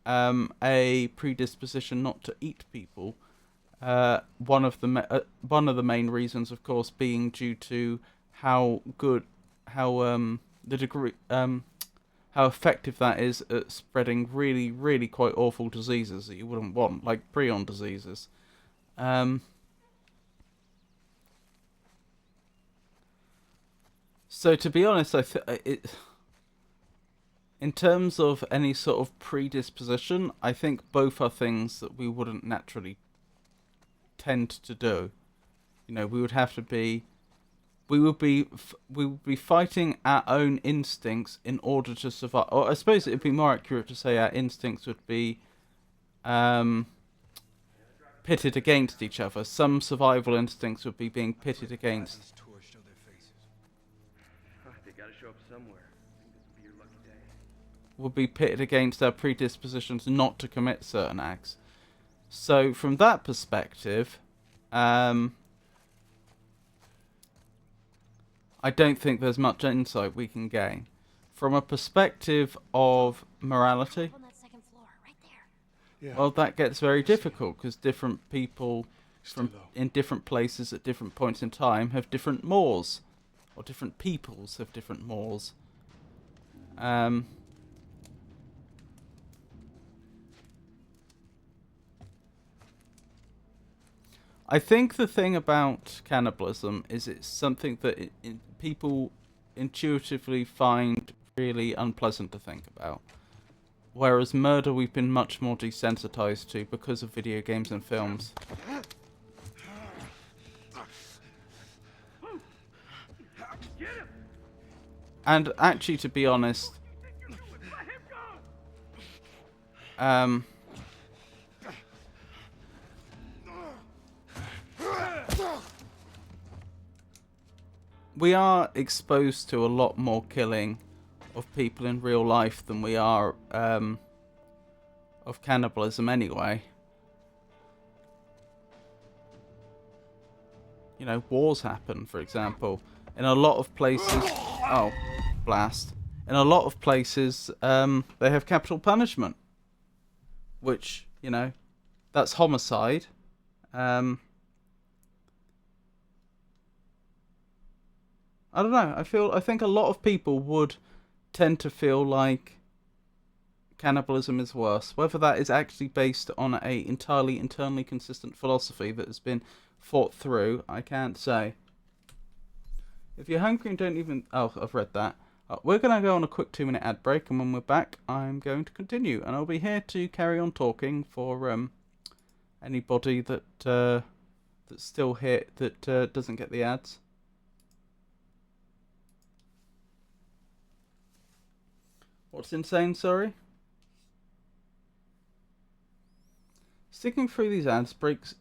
a predisposition not to eat people. One of the main reasons, of course, being due to how effective that is at spreading really, really quite awful diseases that you wouldn't want, like prion diseases. So to be honest, in terms of any sort of predisposition, I think both are things that we wouldn't naturally tend to do. You know, we would be fighting our own instincts in order to survive. Or I suppose it'd be more accurate to say our instincts would be pitted against each other. Some survival instincts would be being pitted against. They gotta show up somewhere. This will be your lucky day. Would be pitted against our predispositions not to commit certain acts. So from that perspective, I don't think there's much insight we can gain. From a perspective of morality, On that second floor, right there. Yeah. well, that gets very difficult because different people in different places at different points in time have different mores, or different peoples have different mores. I think the thing about cannibalism is it's something that people intuitively find really unpleasant to think about. Whereas murder we've been much more desensitized to because of video games and films. And actually, to be honest, we are exposed to a lot more killing of people in real life than we are of cannibalism anyway. You know, wars happen, for example. In a lot of places... Oh, blast. In a lot of places, they have capital punishment. Which, you know, that's homicide. I don't know. I think a lot of people would tend to feel like cannibalism is worse. Whether that is actually based on a entirely internally consistent philosophy that has been thought through, I can't say. If you're hungry and don't even... Oh, I've read that. We're going to go on a quick 2-minute ad break, and when we're back, I'm going to continue. And I'll be here to carry on talking for anybody that that's still here that doesn't get the ads. What's insane, sorry? Sticking through these ad breaks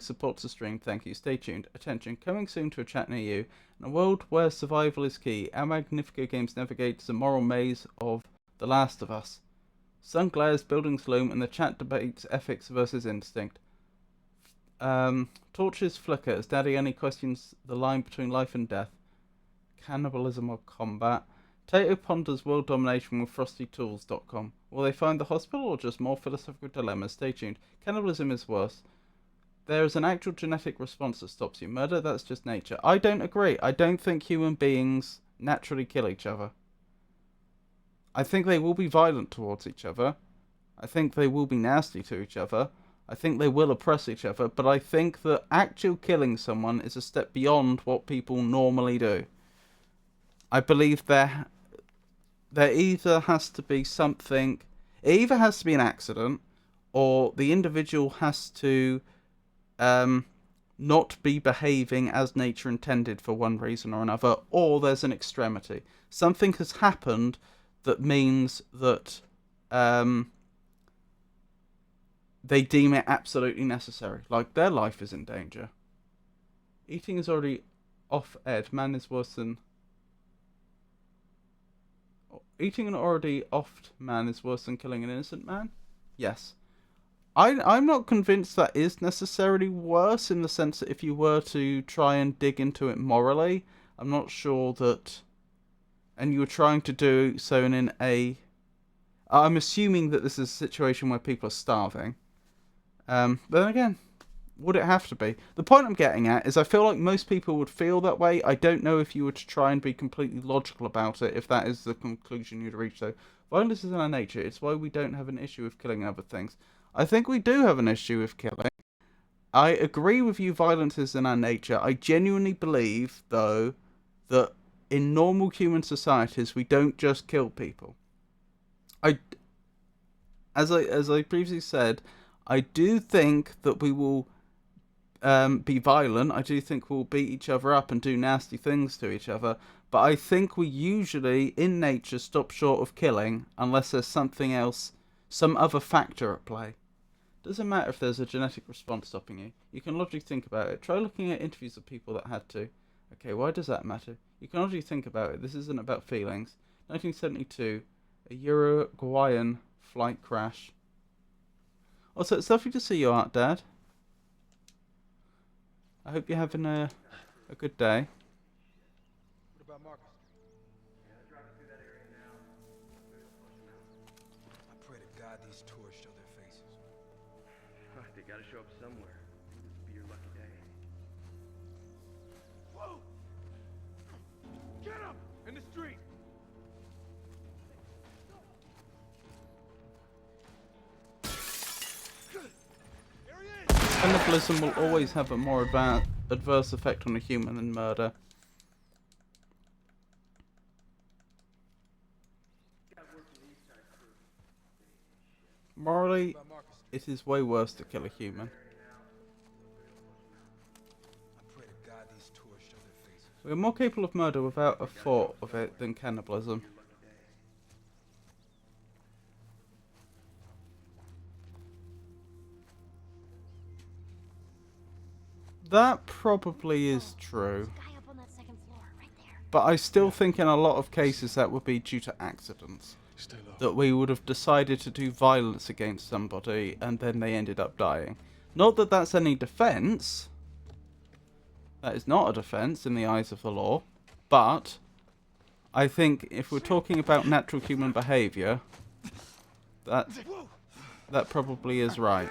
supports the stream. Thank you. Stay tuned. Attention. Coming soon to a chat near you. In a world where survival is key, our Magnifico Games navigates the moral maze of The Last of Us. Sun glares, buildings loom, and the chat debates ethics versus instinct. Torches flicker as Daddy Annie questions the line between life and death. Cannibalism or combat. Tato ponders world domination with FrostyTools.com. Will they find the hospital or just more philosophical dilemmas? Stay tuned. Cannibalism is worse. There is an actual genetic response that stops you. Murder, that's just nature. I don't agree. I don't think human beings naturally kill each other. I think they will be violent towards each other. I think they will be nasty to each other. I think they will oppress each other. But I think that actual killing someone is a step beyond what people normally do. I believe there either has to be something... It either has to be an accident, or the individual has to not be behaving as nature intended for one reason or another, or there's an extremity. Something has happened that means that they deem it absolutely necessary. Like, their life is in danger. Eating is already off Ed. Man is worse than... Eating an already offed man is worse than killing an innocent man? Yes. I'm not convinced that is necessarily worse, in the sense that if you were to try and dig into it morally, I'm not sure that... And you were trying to do so in a... I'm assuming that this is a situation where people are starving. But then again, would it have to be? The point I'm getting at is I feel like most people would feel that way. I don't know if you were to try and be completely logical about it, if that is the conclusion you'd reach, though. Violence is in our nature. It's why we don't have an issue with killing other things. I think we do have an issue with killing. I agree with you, violence is in our nature. I genuinely believe, though, that in normal human societies, we don't just kill people. As I previously said, I do think that we will be violent. I do think we'll beat each other up and do nasty things to each other. But I think we usually, in nature, stop short of killing unless there's something else, some other factor at play. Doesn't matter if there's a genetic response stopping you. You can logically think about it. Try looking at interviews of people that had to. Okay, why does that matter? You can logically think about it. This isn't about feelings. 1972, a Uruguayan flight crash. Also, it's lovely to see you, Art Dad. I hope you're having a good day. What about Marcus? I pray to God these tourists show their faces. They gotta show up somewhere. Be your lucky day. Whoa! Get him! In the street! Here he is! Cannibalism will always have a more adverse effect on a human than murder. Morally, it is way worse to kill a human. I pray to God these tourists show their faces. We are more capable of murder without a thought of it than cannibalism. That probably is true. There's a guy up on that second floor, right there. But I still think in a lot of cases that would be due to accidents. Stay low. That we would have decided to do violence against somebody and then they ended up dying. Not that that's any defense. That is not a defense in the eyes of the law. But I think if we're talking about natural human behavior, that probably is right.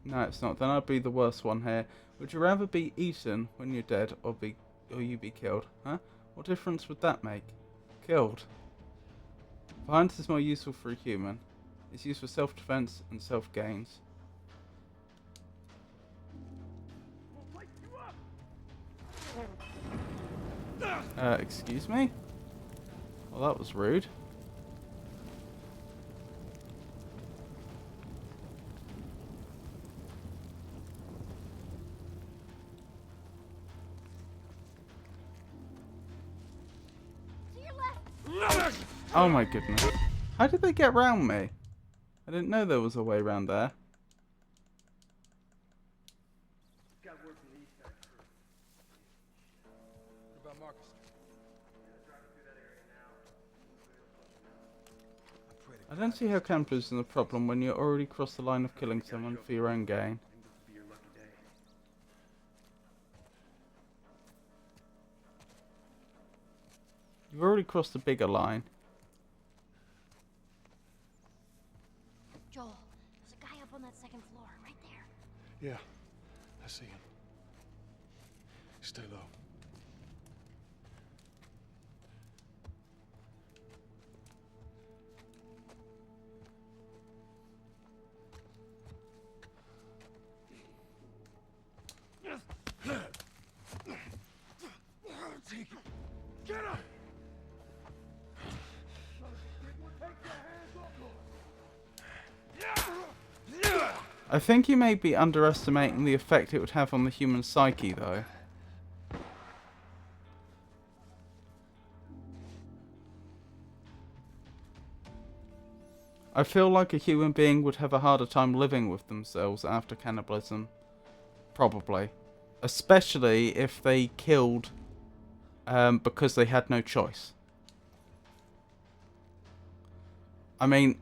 No, it's not. Then I'd be the worst one here. Would you rather be eaten when you're dead, or you be killed? Huh? What difference would that make? Killed. Violence is more useful for a human. It's used for self-defense and self-gains. Excuse me? Well, that was rude. To your left. Oh my goodness. How did they get round me? I didn't know there was a way round there. Got word from the east side crew. What about Marcus? I don't see how campers is a problem when you already crossed the line of killing someone for your own gain. Be your lucky day. You've already crossed a bigger line. Joel, there's a guy up on that second floor, right there. Yeah, I see him. Stay low. Get him! I think you may be underestimating the effect it would have on the human psyche, though. I feel like a human being would have a harder time living with themselves after cannibalism. Probably. Especially if they killed because they had no choice. I mean,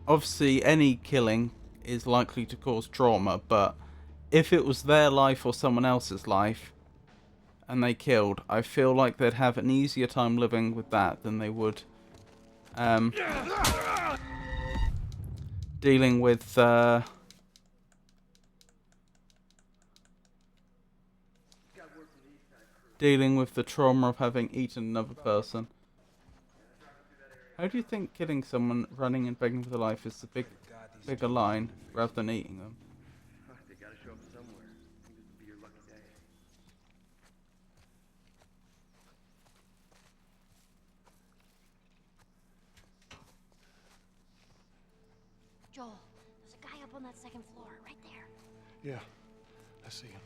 obviously any killing is likely to cause trauma, but if it was their life or someone else's life and they killed, I feel like they'd have an easier time living with that than they would dealing with the trauma of having eaten another person. How do you think killing someone, running and begging for their life is the bigger line rather than eating them? They gotta show up somewhere. This would be your lucky day. Joel, there's a guy up on that second floor, right there. Yeah, I see him.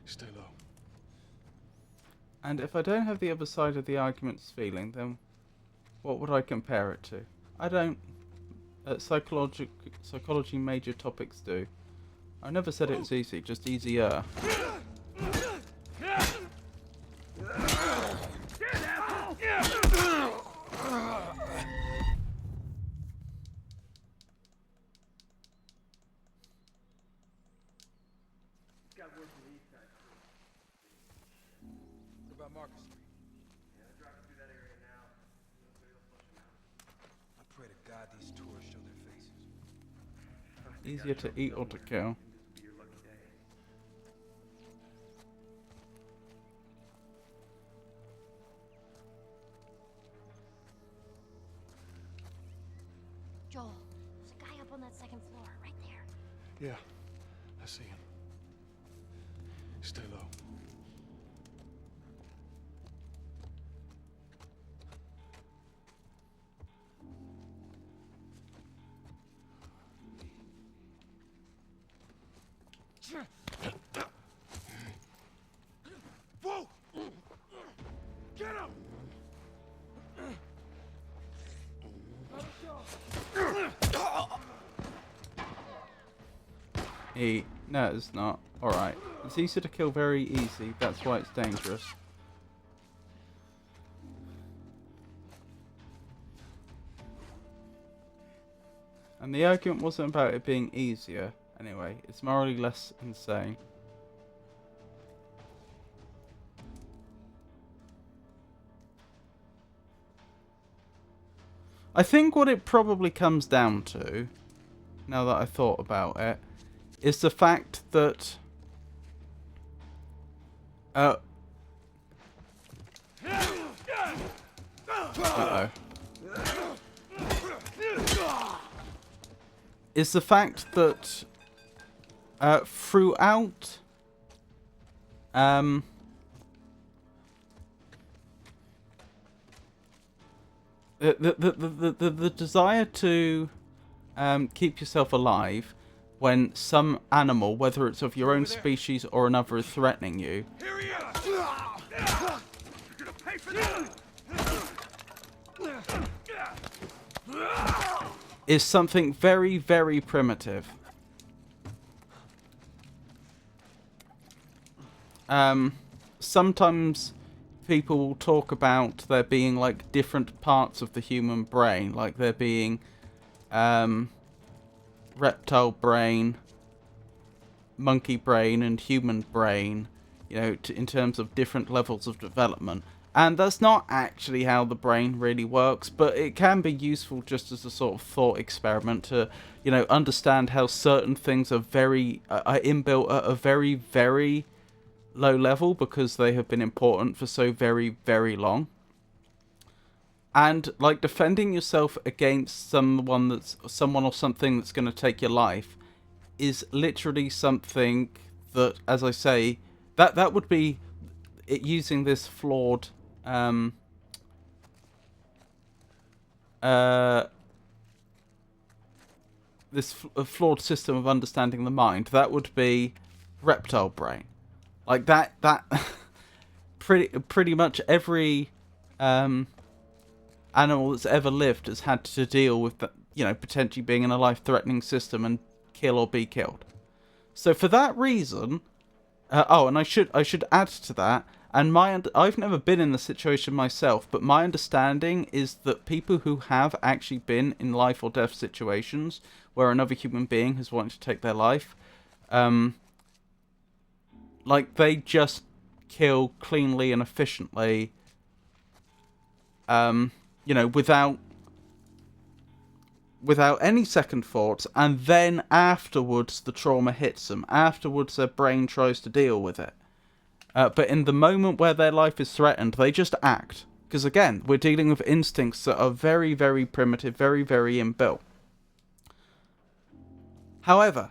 Stay low. And if I don't have the other side of the argument's feeling, then what would I compare it to? I don't. Psychology major topics do. I never said it was easy, just easier. What about Marcus? I pray to God these tourists show their faces. Easier to eat or to kill. This would be your lucky day. Joel, there's a guy up on that second floor, right there. Yeah, I see him. Stay low. Whoa! Get him! Eat. No, it's not. Alright. It's easy to kill very easy, that's why it's dangerous. And the argument wasn't about it being easier, anyway. It's morally less insane. I think what it probably comes down to now that I thought about it, is the fact that uh-oh. Is the fact that throughout the desire to keep yourself alive when some animal, whether it's of your own species or another, is threatening you. Here he is! You're gonna pay for that! Is something very, very primitive. Sometimes people will talk about there being like different parts of the human brain, like there being reptile brain, monkey brain, and human brain, you know, in terms of different levels of development. And that's not actually how the brain really works, but it can be useful just as a sort of thought experiment to, you know, understand how certain things are are inbuilt at a very, very low level because they have been important for so very, very long. And like defending yourself against someone or something that's going to take your life is literally something that, as I say, that would be it using this flawed flawed system of understanding the mind. That would be reptile brain. Like that pretty much every animal that's ever lived has had to deal with that, you know, potentially being in a life-threatening system and kill or be killed. So for that reason, and I should add to that, and I've never been in the situation myself, but my understanding is that people who have actually been in life or death situations where another human being has wanted to take their life, like they just kill cleanly and efficiently, you know, without any second thoughts, and then afterwards the trauma hits them. Afterwards their brain tries to deal with it. But in the moment where their life is threatened, they just act. Because again, we're dealing with instincts that are very, very primitive, very, very inbuilt. However,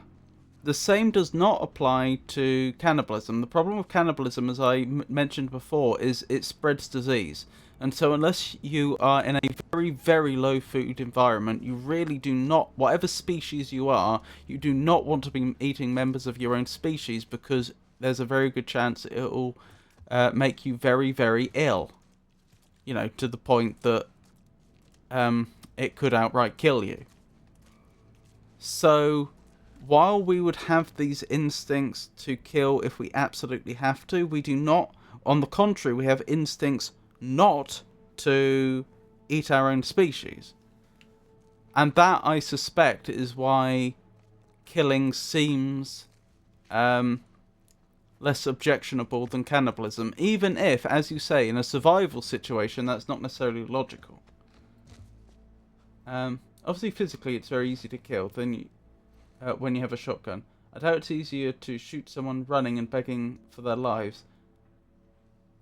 the same does not apply to cannibalism. The problem with cannibalism, as I mentioned before, is it spreads disease. And so unless you are in a very, very low food environment, you really do not, whatever species you are, you do not want to be eating members of your own species, because there's a very good chance it will make you very, very ill. You know, to the point that it could outright kill you. So while we would have these instincts to kill if we absolutely have to, we do not, on the contrary, we have instincts not to eat our own species. And that, I suspect, is why killing seems less objectionable than cannibalism, even if, as you say, in a survival situation, that's not necessarily logical. Obviously, physically, it's very easy to kill when you have a shotgun. I doubt it's easier to shoot someone running and begging for their lives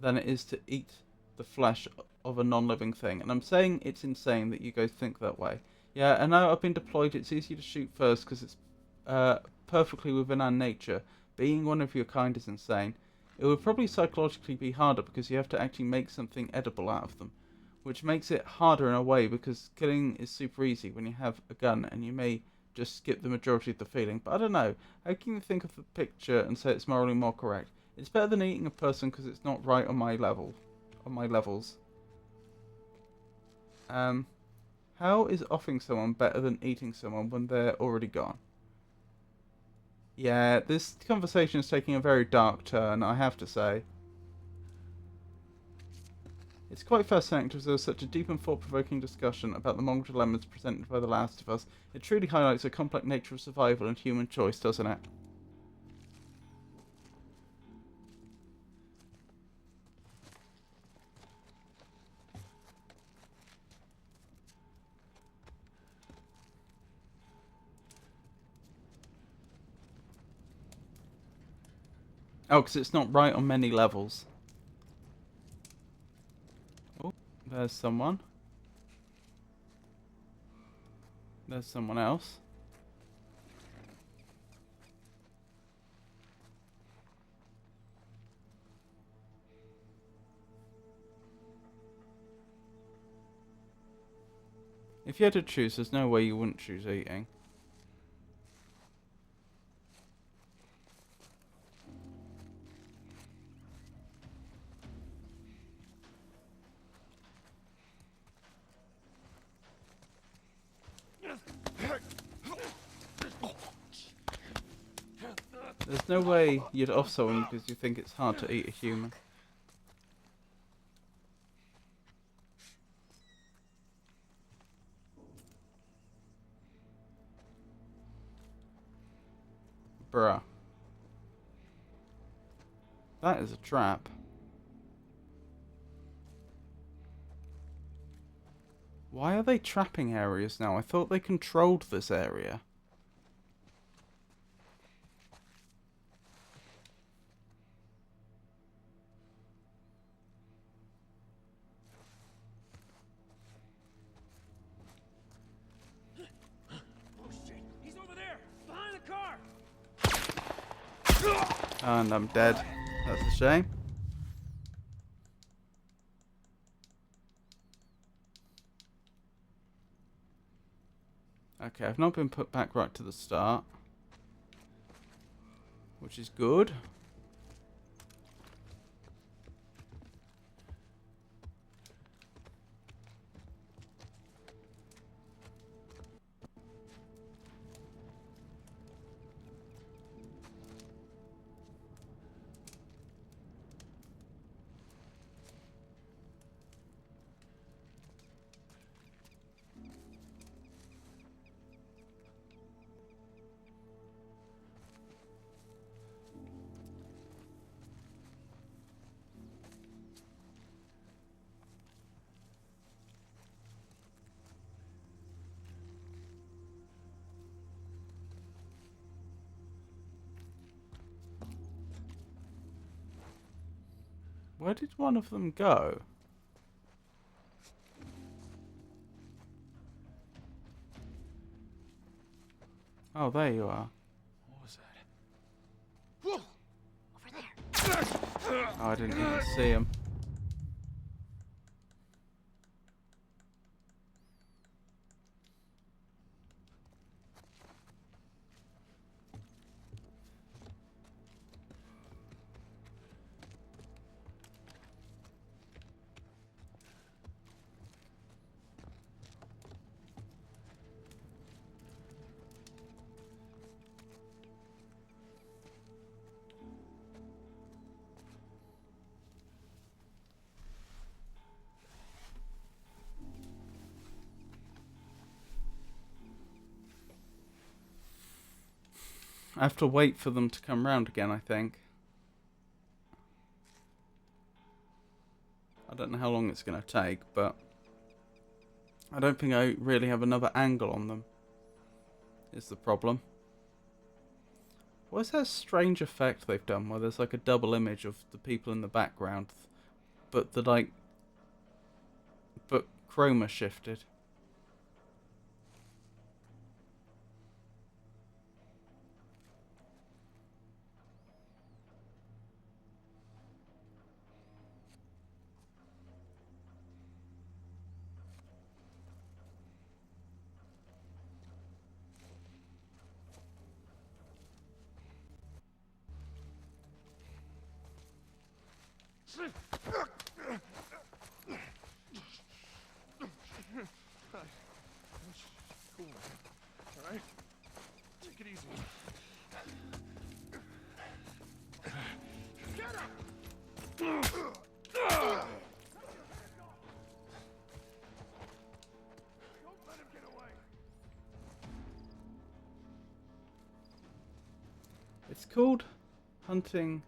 than it is to eat the flesh of a non-living thing. And I'm saying it's insane that you guys think that way. Yeah, I know I've been deployed. It's easy to shoot first because it's perfectly within our nature. Being one of your kind is insane. It would probably psychologically be harder because you have to actually make something edible out of them, which makes it harder in a way because killing is super easy when you have a gun and you may just skip the majority of the feeling. But I don't know. How can you think of the picture and say it's morally more correct? It's better than eating a person because it's not right on my level. On my levels. How is offing someone better than eating someone when they're already gone? Yeah, this conversation is taking a very dark turn, I have to say. It's quite fascinating to observe such a deep and thought-provoking discussion about the moral dilemmas presented by The Last of Us. It truly highlights the complex nature of survival and human choice, doesn't it? Oh, because it's not right on many levels. Oh, there's someone. There's someone else. If you had to choose, there's no way you wouldn't choose eating. There's no way you'd off someone because you think it's hard to eat a human. Bruh. That is a trap. Why are they trapping areas now? I thought they controlled this area. Oh shit! He's over there, behind the car. And I'm dead. That's a shame. Okay, I've not been put back right to the start, which is good. Where did one of them go? Oh, there you are. What was that? Over there. Oh, I didn't even see him. I have to wait for them to come round again, I think. I don't know how long it's going to take, but I don't think I really have another angle on them, is the problem. What is that strange effect they've done where there's like a double image of the people in the background, but but chroma shifted? Cool, man. All right? Take it easy. Get up! Don't let him get away. It's called hunting,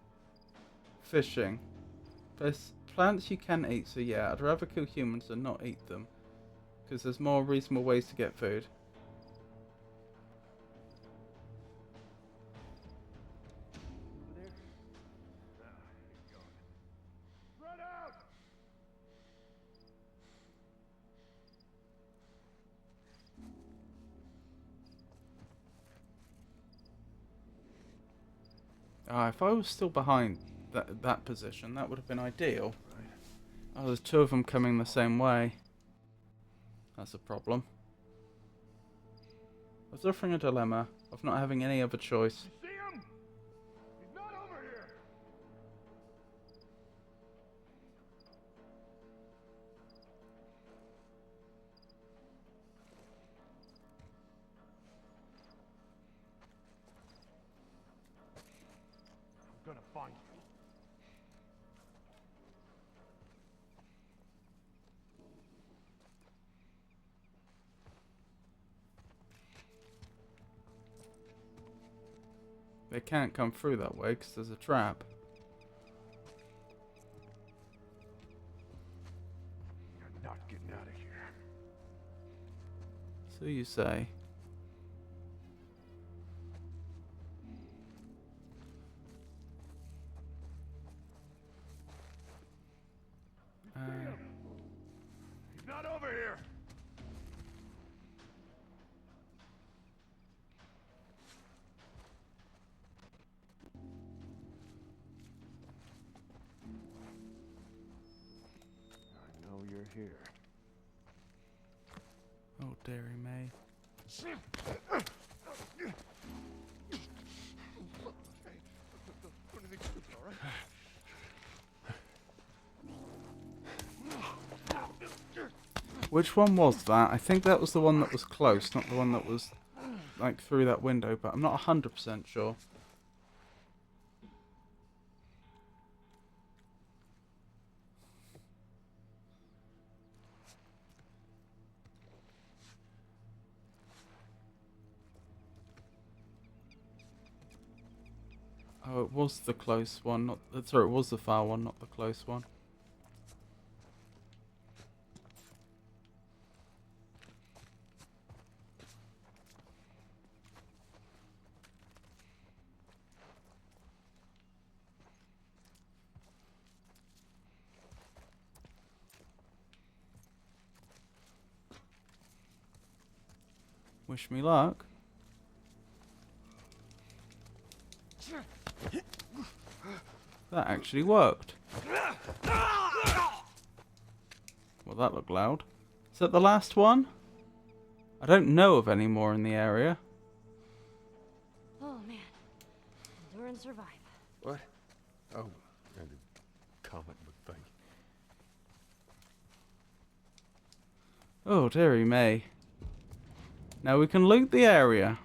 fishing. There's plants you can eat, so yeah, I'd rather kill humans than not eat them, because there's more reasonable ways to get food. If I was still behind that position, that would have been ideal. Oh, there's two of them coming the same way. That's a problem. I was suffering a dilemma of not having any other choice. See him? He's not over here. I'm gonna find you. They can't come through that way because there's a trap. You're not getting out of here. So you say. He's not over here. I know you're here. Oh, dearie me. Which one was that? I think that was the one that was close, not the one that was like through that window, but I'm not 100% sure. Oh, it was the close one, not sorry, it was the far one, not the close one. Wish me luck. That actually worked. Well, that looked loud. Is that the last one? I don't know of any more in the area. Oh man. Endure and survive. What? Oh, the comic book thing. Oh, dearie me. Now we can loot the area.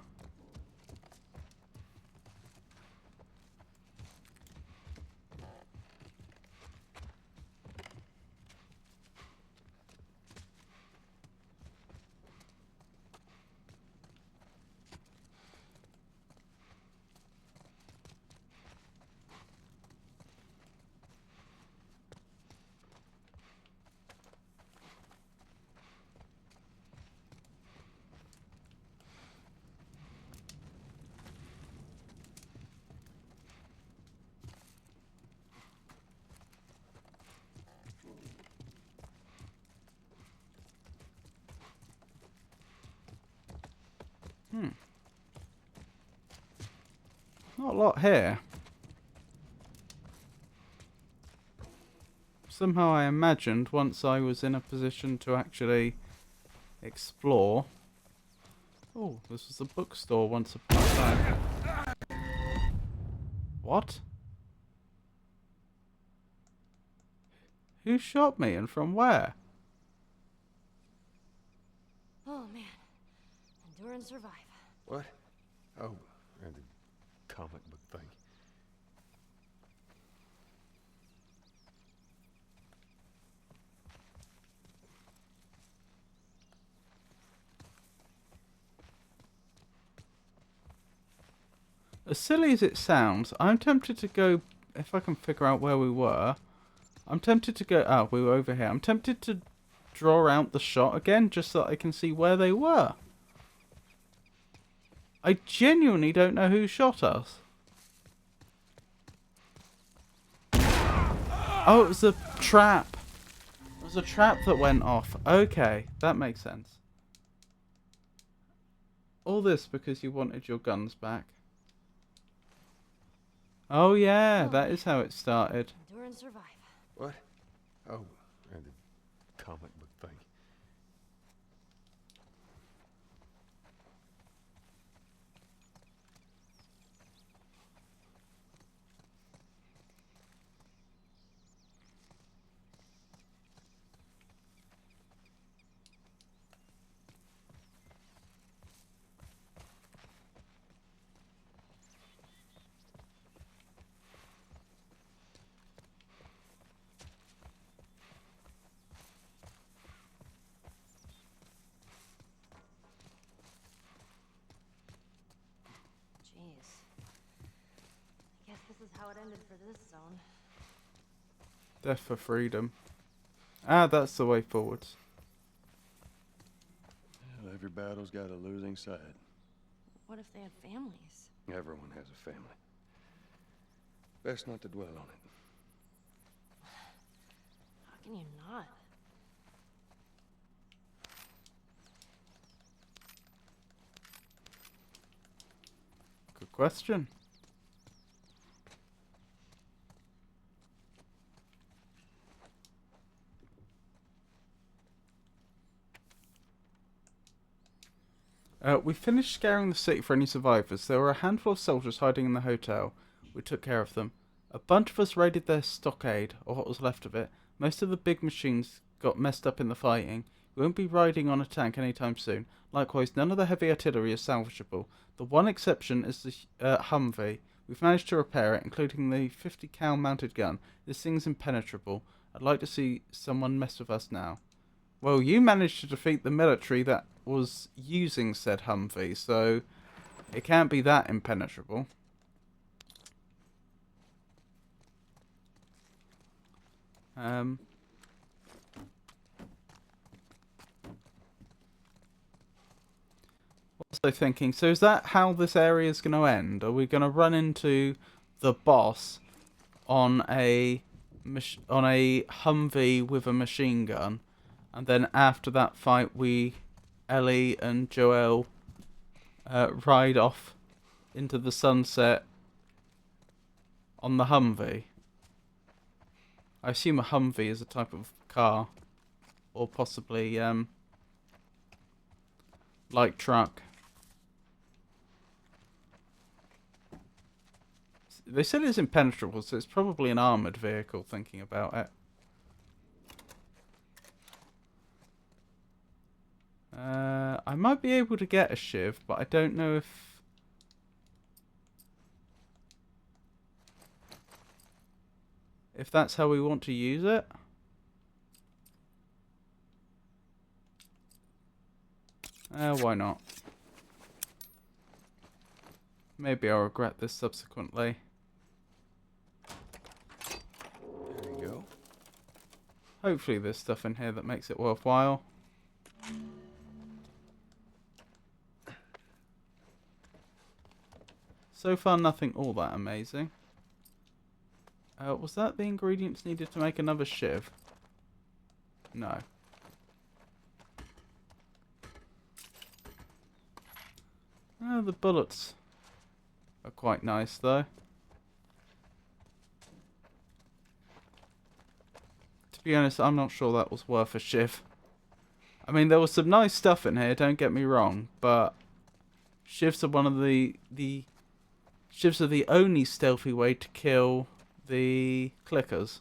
Not a lot here. Somehow I imagined once I was in a position to actually explore. Oh, this was a bookstore once upon a time. What? Who shot me and from where? Oh man. Endure and survive. What? Oh, the comic book thing. As silly as it sounds, I'm tempted to go, if I can figure out where we were, I'm tempted to go, oh, we were over here. I'm tempted to draw out the shot again, just so that I can see where they were. I genuinely don't know who shot us. Oh, it was a trap. It was a trap that went off. Okay, that makes sense. All this because you wanted your guns back. Oh yeah, that is how it started. Endure and survive. What? Oh, the comic book thing. Jeez. I guess this is how it ended for this zone. Death for freedom. Ah, that's the way forwards. Well, every battle's got a losing side. What if they had families? Everyone has a family. Best not to dwell on it. How can you not? Good question. We finished scaring the city for any survivors. There were a handful of soldiers hiding in the hotel. We took care of them. A bunch of us raided their stockade, or what was left of it. Most of the big machines got messed up in the fighting. We won't be riding on a tank anytime soon. Likewise, none of the heavy artillery is salvageable. The one exception is the Humvee. We've managed to repair it, including the 50 cal mounted gun. This thing's impenetrable. I'd like to see someone mess with us now. Well, you managed to defeat the military that was using said Humvee, so it can't be that impenetrable. Also thinking, so is that how this area is going to end? Are we going to run into the boss on a Humvee with a machine gun, and then after that fight, Ellie and Joel, ride off into the sunset on the Humvee? I assume a Humvee is a type of car, or possibly light truck. They said it's impenetrable, so it's probably an armoured vehicle, thinking about it. I might be able to get a shiv, but I don't know if that's how we want to use it. Why not? Maybe I'll regret this subsequently. There you go. Hopefully there's stuff in here that makes it worthwhile. So far, nothing all that amazing. Was that the ingredients needed to make another shiv? No. The bullets are quite nice, though. To be honest, I'm not sure that was worth a shiv. I mean, there was some nice stuff in here, don't get me wrong, but shivs are one of the shivs are the only stealthy way to kill the clickers.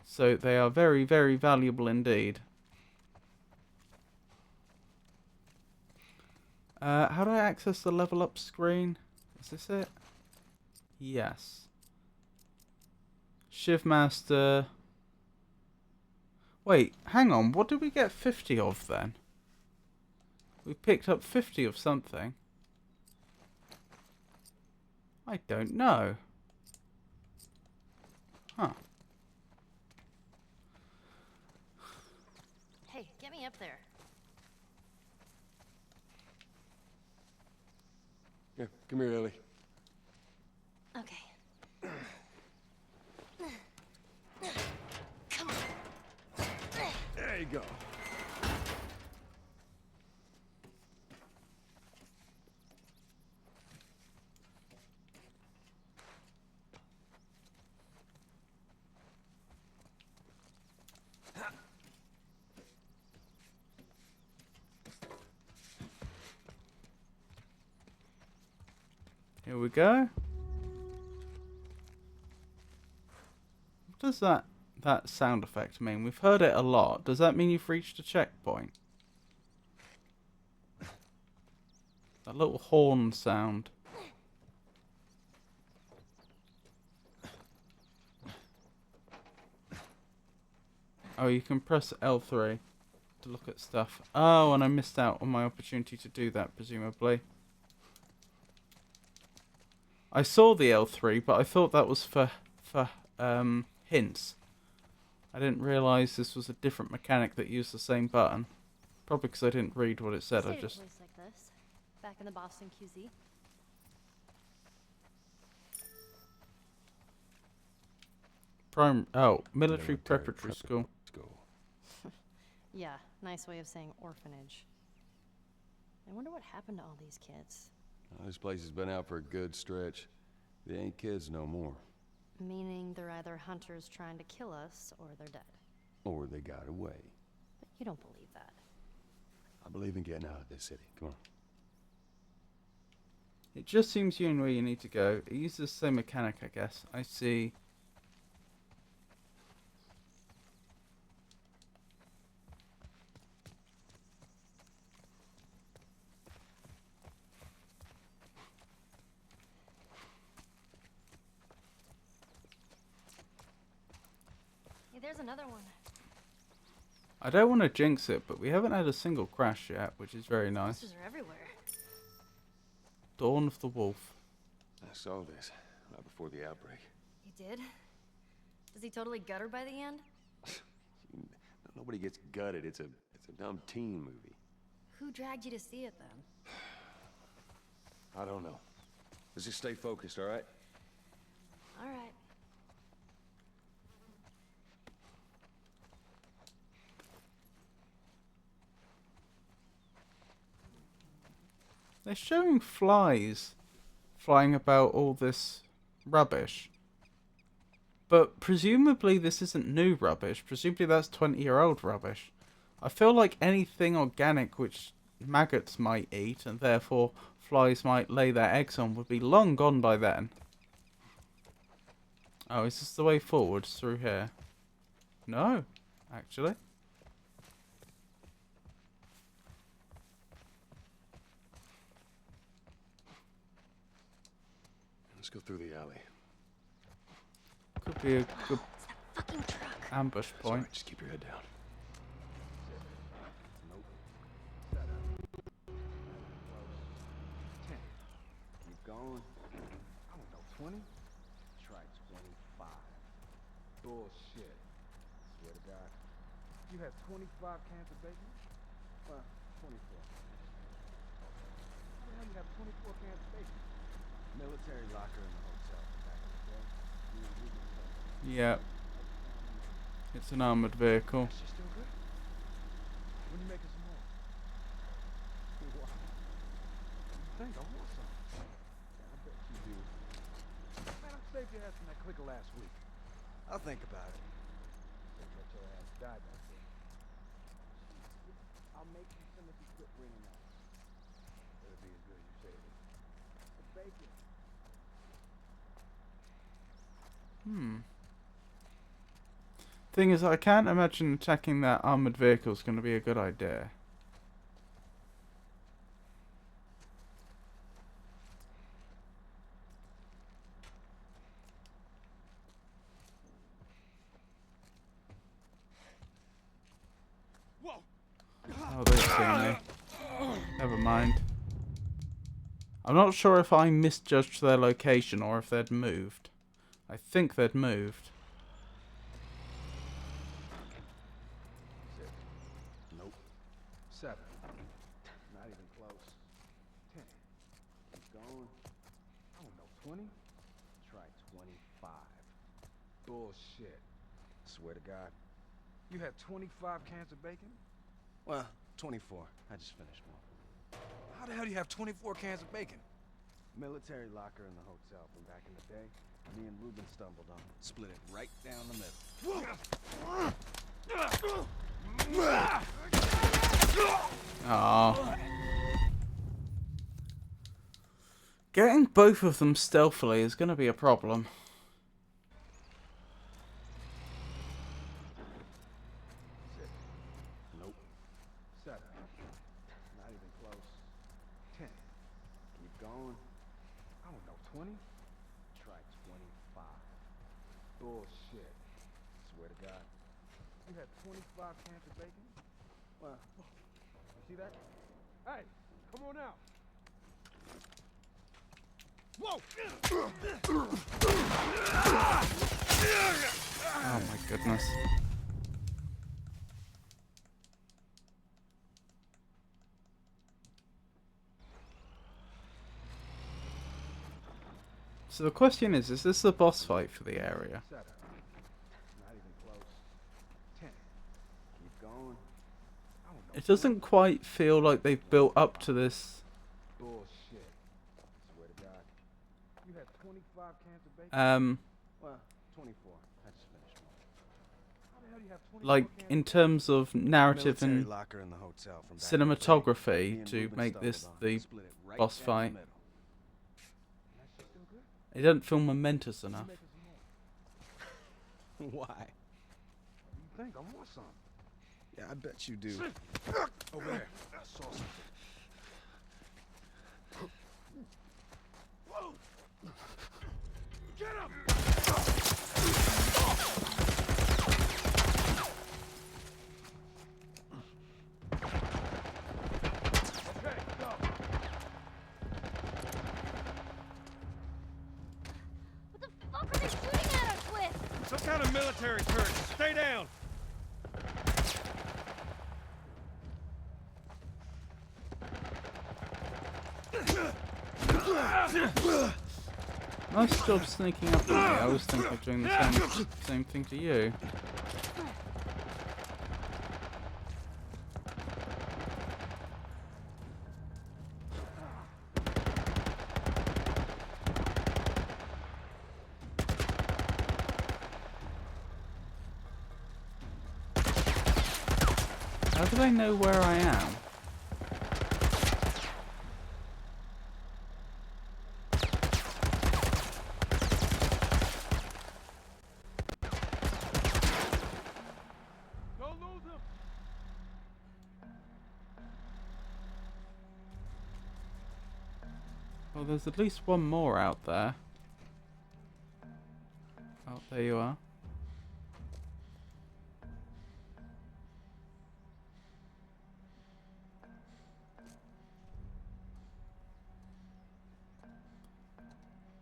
So they are very, very valuable indeed. How do I access the level up screen? Is this it? Yes. Shiv Master. Wait, hang on. What did we get 50 of then? We picked up 50 of something. I don't know. Huh. Hey, get me up there. Yeah, come here, Ellie. Okay. Come on. There you go. Here we go. What does that sound effect mean? We've heard it a lot. Does that mean you've reached a checkpoint? That little horn sound. Oh, you can press L3 to look at stuff. Oh, and I missed out on my opportunity to do that, presumably. I saw the L3, but I thought that was for hints. I didn't realise this was a different mechanic that used the same button. Probably because I didn't read what it said. I just. Place like this, back in the Boston QZ. Military preparatory school. Yeah, nice way of saying orphanage. I wonder what happened to all these kids. Well, this place has been out for a good stretch. They ain't kids no more. Meaning they're either hunters trying to kill us, or they're dead. Or they got away. But you don't believe that. I believe in getting out of this city. Come on. It just seems you know where you need to go. It uses the same mechanic, I guess. I see. Hey, there's another one. I don't want to jinx it, but we haven't had a single crash yet, which is very nice. Monsters are everywhere. Dawn of the Wolf. I saw this right before the outbreak. You did? Does he totally gut her by the end? Nobody gets gutted. It's a dumb teen movie. Who dragged you to see it then? I don't know. Let's just stay focused, all right? All right. They're showing flies flying about all this rubbish. But presumably this isn't new rubbish. Presumably that's 20-year-old rubbish. I feel like anything organic which maggots might eat and therefore flies might lay their eggs on would be long gone by then. Oh, is this the way forwards through here? No, actually. Let's go through the alley. Could be a good It's that fucking truck. ambush That's all point. right, just keep your head down. Keep going. I don't know, 20? Try 25. Bullshit. Swear to God. You have 25 cans of bacon? Well, 24. How the hell you have 24 cans of bacon? Military locker in the hotel back in the day. Me and Ruben stuff. Yeah. It's an armoured vehicle. That shit still good? When you making some more? Wow. You think I want some? Yeah, I bet you do. Man, I saved your ass from that clicker last week. I'll think about it. Don't let your ass die back there. I'll make you some if you quit bringing that. It'll be as good as you say it is. The bacon. Thing is, I can't imagine attacking that armoured vehicle is going to be a good idea. Oh, they've seen me. Never mind. I'm not sure if I misjudged their location or if they'd moved. I think they'd moved. Nope. 7. Not even close. 10. Keep going. I don't know, 20? Try 25. Bullshit. Swear to God. You had 25 cans of bacon? Well, 24. I just finished one. How the hell do you have 24 cans of bacon? Military locker in the hotel from back in the day. Me and Ruben stumbled on it. Split it right down the middle. Oh. Getting both of them stealthily is going to be a problem. Nope. 7. Not even close. 10. Keep going. I don't know, 20? Try 25. Bullshit. Swear to God. You had 25 cans of bacon? Well, you see that? Hey, come on out. Whoa! Oh my goodness. So the question is this the boss fight for the area? 7. Not even close. 10. Keep going. I don't know. It doesn't quite feel like they've built up to this. Bullshit. Swear to God. You had 25 cans of bacon? Well, 24. I just finished one. How the hell do you have 24 Like cans in of terms of narrative Military and locker in the hotel from back in the day. Me cinematography and to Ruben make stumbled this on it. the Split it right boss down the fight, middle. That shit still good? it doesn't feel momentous enough. Make us some more. Why? What do you think? I want some. Yeah, I bet you do. Over there. I saw something. Whoa! Get him! Okay, go. What the fuck are they shooting at us with? Some kind of military turret. Stay down. Nice job sneaking up on me. I was thinking of doing the same thing to you. How do they know where I am? Don't lose him. Well, there's at least one more out there. Oh, there you are.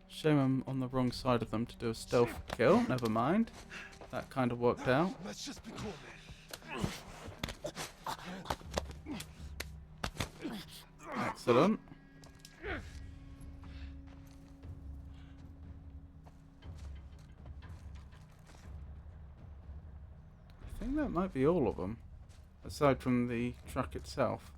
Shame I'm on the wrong side of them to do a stealth kill. Never mind. That kind of worked out. Let's just be cool, man. Excellent. I think that might be all of them, aside from the truck itself.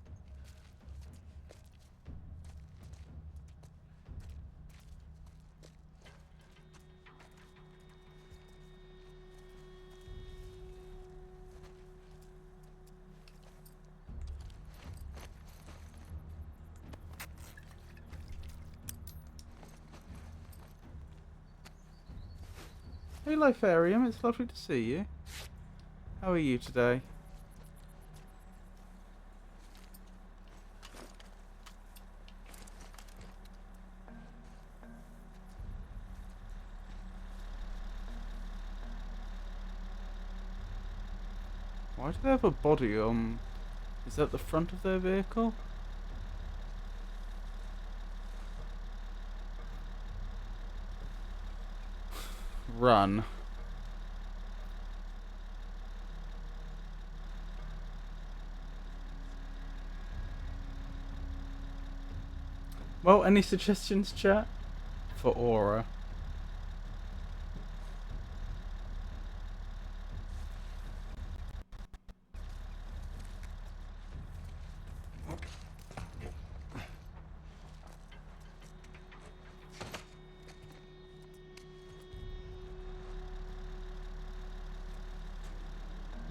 Hey Lifarium, it's lovely to see you. How are you today? Why do they have a body on? Is that the front of their vehicle? Run. Well, any suggestions, chat? For Aura.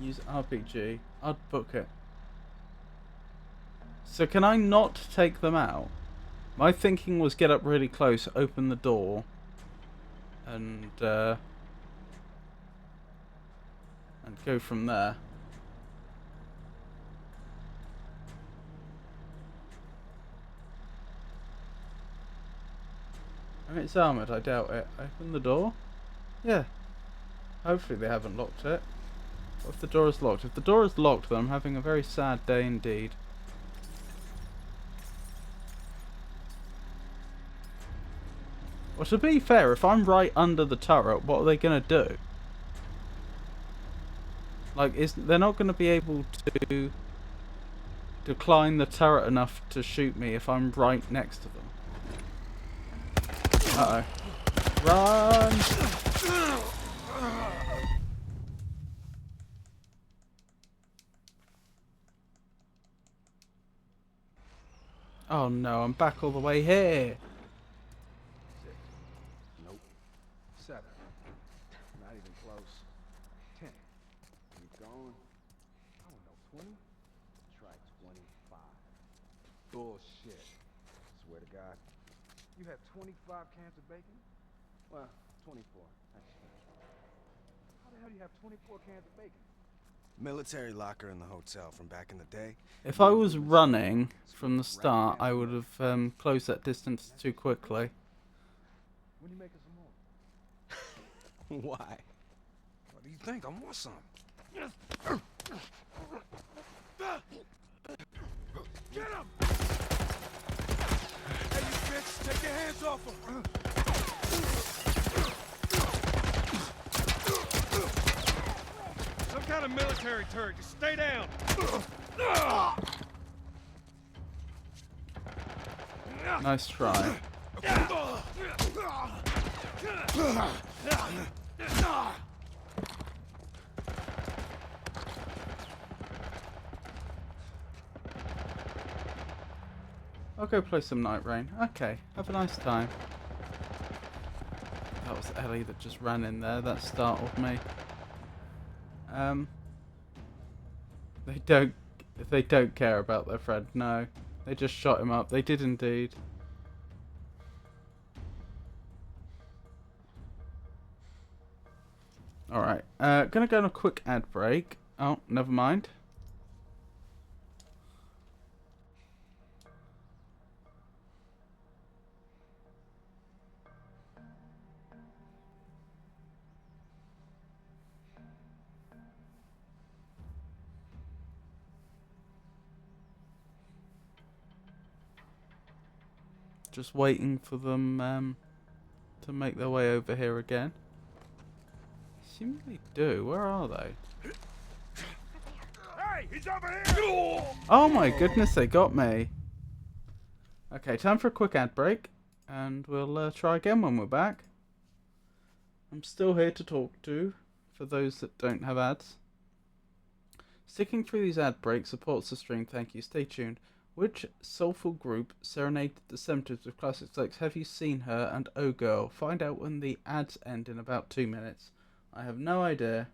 Use RPG. I'd book it. So can I not take them out? My thinking was get up really close, open the door, and go from there. I mean, it's armoured, I doubt it. Open the door? Yeah. Hopefully they haven't locked it. What if the door is locked? If the door is locked, then I'm having a very sad day indeed. Well, to be fair, if I'm right under the turret, what are they going to do? Like, they're not going to be able to decline the turret enough to shoot me if I'm right next to them. Uh-oh. Run! Oh no, I'm back all the way here. 6. Nope. 7. Not even close. 10. Keep going. I don't know, 20? Try 25. Bullshit. Swear to God. You have 25 cans of bacon? Well, 24. Actually. How the hell do you have 24 cans of bacon? Military locker in the hotel from back in the day. If I was running from the start, I would have closed that distance too quickly. When you making some more? Why? What do you think? I want some. Get him! Hey, you bitch! Take your hands off him! Some kind of military turret. Just stay down. Nice try. I'll go play some Night Rain. Okay, have a nice time. That was Ellie that just ran in there. That startled me. They don't care about their friend. No, they just shot him up. They did indeed. All right, gonna go on a quick ad break. Oh, never mind. Just waiting for them to make their way over here again. Seemingly do. Where are they? Hey, he's over here! Oh my goodness, they got me. Okay, time for a quick ad break. And we'll try again when we're back. I'm still here to talk to, for those that don't have ads. Sticking through these ad breaks supports the stream, thank you. Stay tuned. Which soulful group serenaded the 70s with classics like Have You Seen Her and Oh Girl? Find out when the ads end in about 2 minutes. I have no idea.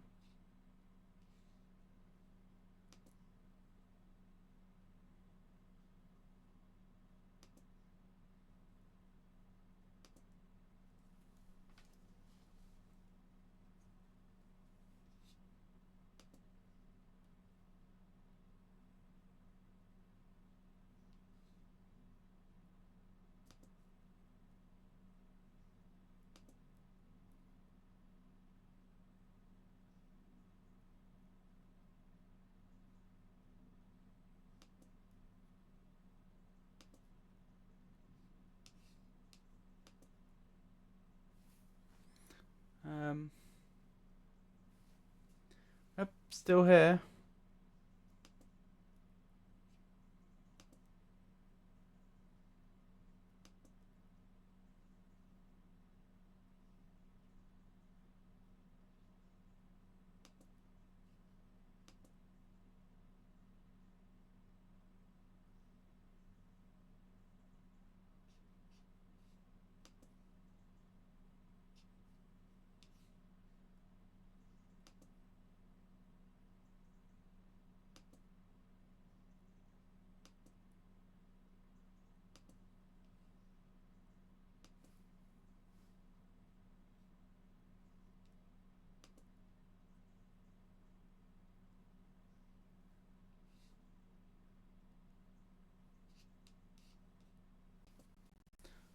Yep, still here.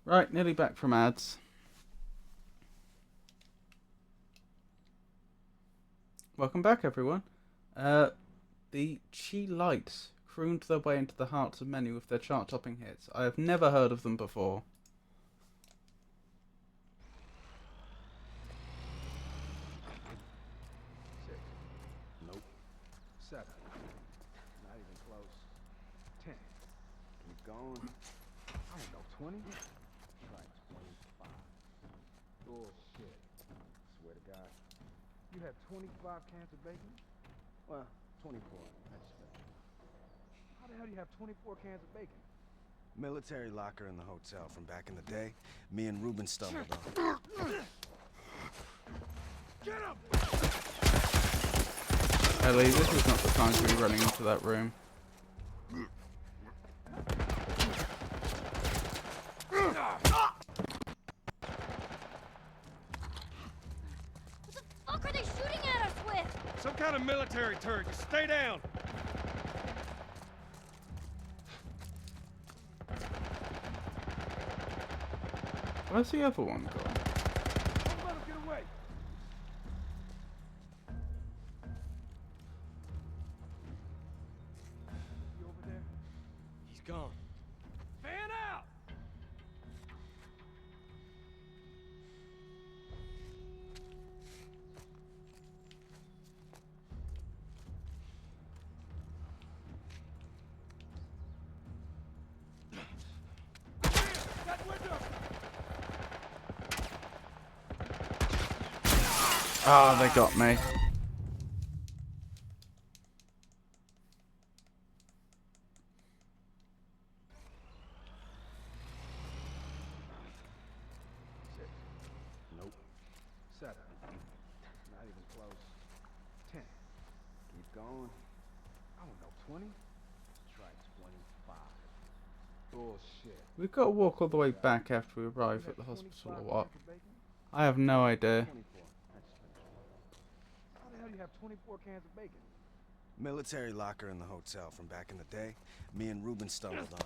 Right, nearly back from ads. Welcome back, everyone. The TLOU1 crooned their way into the hearts of many with their chart-topping hits. I have never heard of them before. Six. Nope. Seven. Not even close. 10. Keep going. I don't know, 20? Try 25. Bullshit. Swear to God. You had 25 cans of bacon? Well, 24. That's fair. How the hell do you have 24 cans of bacon? Military locker in the hotel from back in the day. Me and Ruben stumbled on. Get him! Ellie, this is not the time to be running into that room. What the fuck are they shooting at us with? Some kind of military turret. Just stay down. Where's the other one gone? Don't let him get away! You over there? He's gone. Fan out! That window! Ah, they got me. Six. Nope. Seven. Not even close. 10. Keep going. I don't know, 20? Try 25. Bullshit. We've got to walk all the way back after we arrive at the hospital or what? I have no idea. 24. That's fair. How the hell do you have 24 cans of bacon? Military locker in the hotel from back in the day. Me and Ruben stumbled on.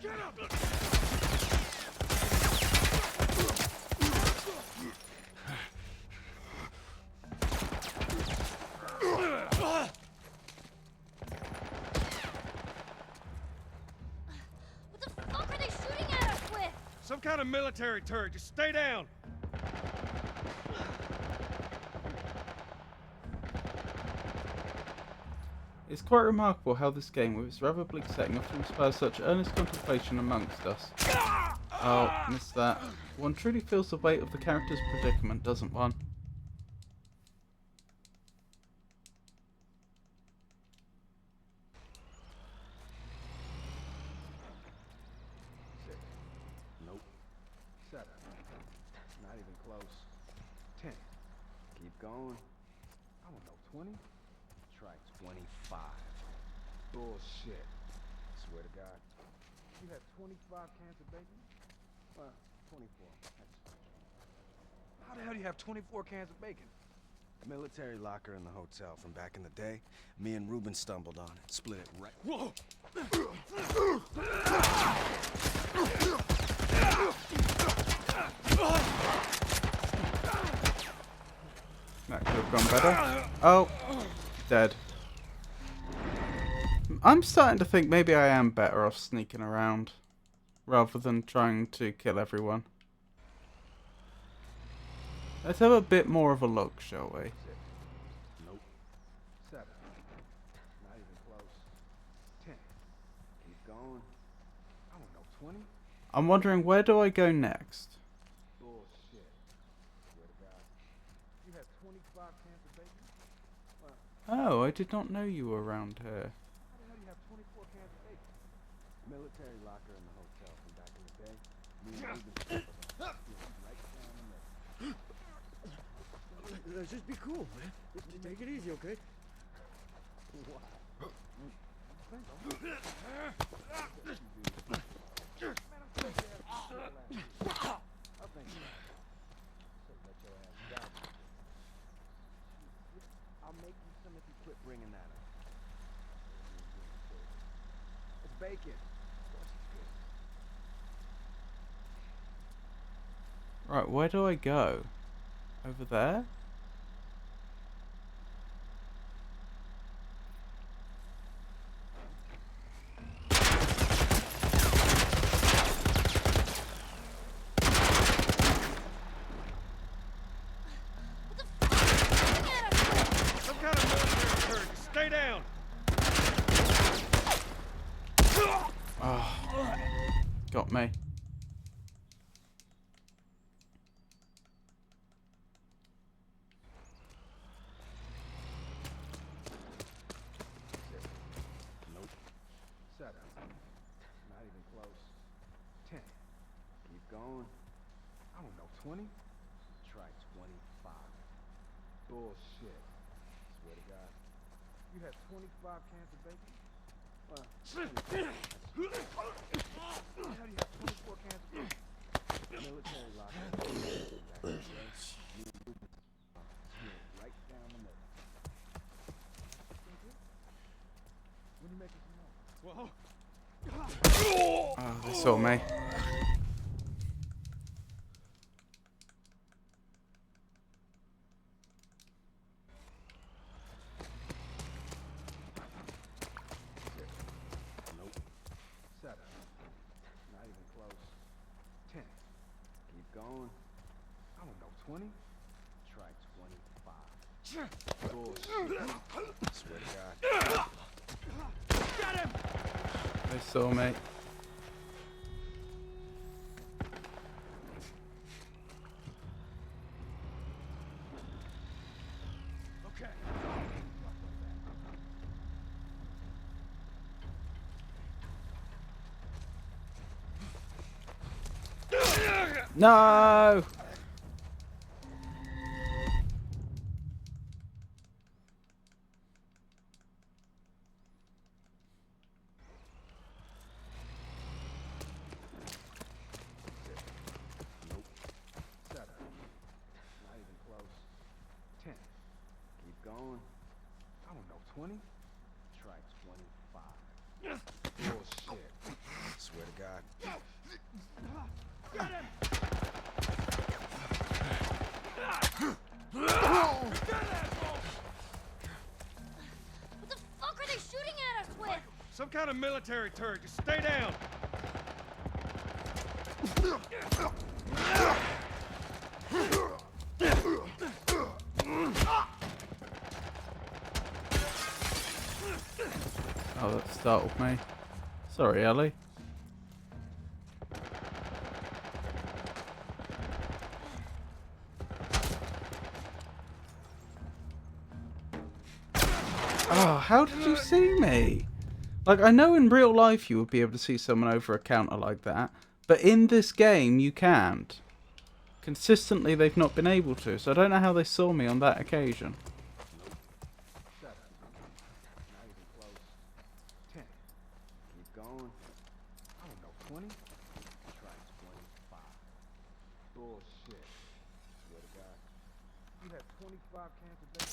Get up! What the fuck are they shooting at us with? Some kind of military turret. Just stay down. It's quite remarkable how this game, with its rather bleak setting, often inspires such earnest contemplation amongst us. Oh, missed that. One truly feels the weight of the character's predicament, doesn't one? Six. Nope. Seven. Not even close. 10. Keep going. I don't know, 20? Try 25. Bullshit. Swear to God. You had 25 cans of bacon? Well, 24. That's fair. How the hell do you have 24 cans of bacon? Military locker in the hotel from back in the day. Me and Ruben stumbled on it. Split it right. Whoa! That could have gone better. Oh, dead. I'm starting to think maybe I am better off sneaking around rather than trying to kill everyone. Let's have a bit more of a look, shall we? Nope. Seven. Not even close. 10. Keep going. I don't know, 20? I'm wondering, where do I go next? Bullshit. Swear to God. You had 25 cans of bacon? Oh, I did not know you were around here. How the hell do you have 24 cans of bacon? Military locker in the hotel from back in the day. Me and Ruben stumbled on it. Right down the middle. Just be cool, man. Just take it easy, okay? I'll make you some if you quit bringing that up. It's bacon. Of course it's good. Right, where do I go? Over there? Some kind of military turret. Just stay down. Oh, got me. Nope. 7. Not even close. 10. Keep going. I don't know, 20? Try 25. Bullshit. Swear to God. You had 25 cans of bacon? Well, how do you have 24 cans of bacon? Military locker. Back in the day, you went right down the middle. When you making some more? Whoa! Oh, they saw me. Nope. 7. Not even close. 10. Keep going. I don't know, 20? Try 25. Bullshit. Swear to God. Got him! They saw me. Okay. No! Nope. 7. Not even close. 10. Keep going. I don't know, 20? Try 25. Bullshit. Swear to God. Got him! What the fuck are they shooting at us with? Some kind of military turret. Just stay down. Oh, that startled me. Sorry, Ellie. Oh, how did you see me? Like, I know in real life you would be able to see someone over a counter like that, but in this game you can't. Consistently they've not been able to, so I don't know how they saw me on that occasion. 7. Not even close. 10. Keep going. I don't know, 20? Try 25. Bullshit. Swear to God. You had 25 cans of bacon.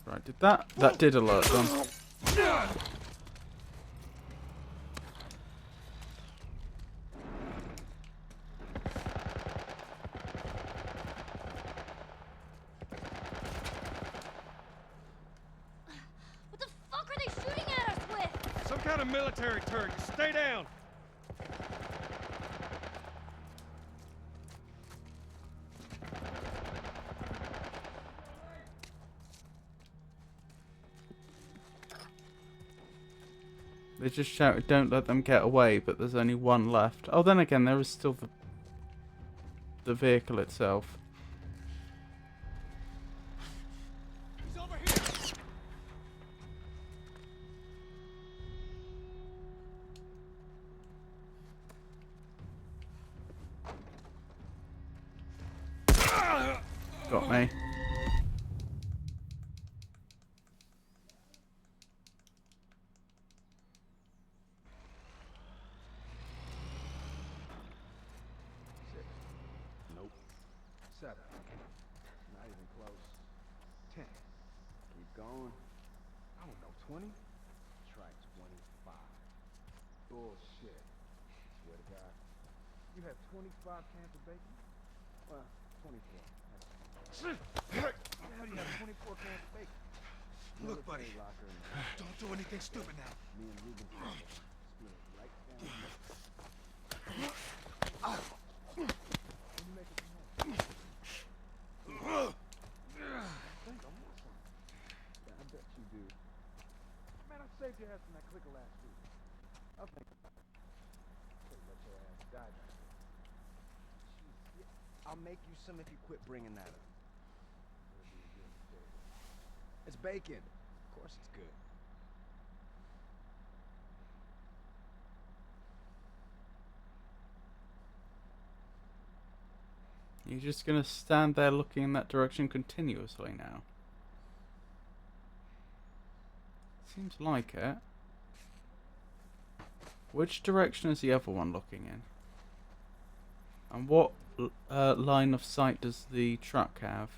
Right, did that? That did alert them. What the fuck are they shooting at us with? Some kind of military turret. Just stay down. They just shouted, "Don't let them get away," but there's only one left. Oh, then again, there is still the vehicle itself. He's over here. Got me. Nope. 7. Not even close. 10. Keep going. I don't know, 20? Try 25. Bullshit. Swear to God. You have 25 cans of bacon? Well, 24. How do you have 24 cans of bacon? Look, buddy. Military locker in the hotel. Don't do anything stupid now. Me and Ruben split it right down the middle. When you make it from home? I think I want some. Yeah, I bet you do. Man, I saved your ass from that clicker last week. I'll think about it. Say, let your ass die back there. Jeez, yeah, I'll make you some if you quit bringing that up. It'll be good to say. It's bacon. Of course it's good. You're just gonna stand there looking in that direction continuously now? Seems like it. Which direction is the other one looking in? And what line of sight does the truck have?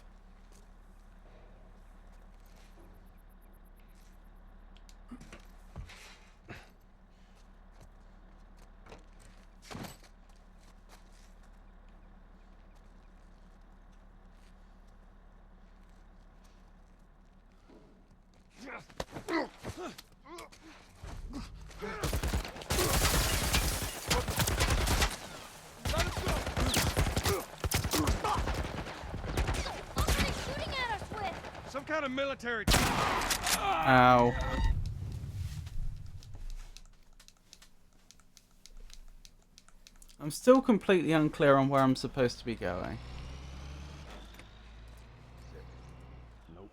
What are they shooting at us with? Some kind of military. Ow. I'm still completely unclear on where I'm supposed to be going. Nope.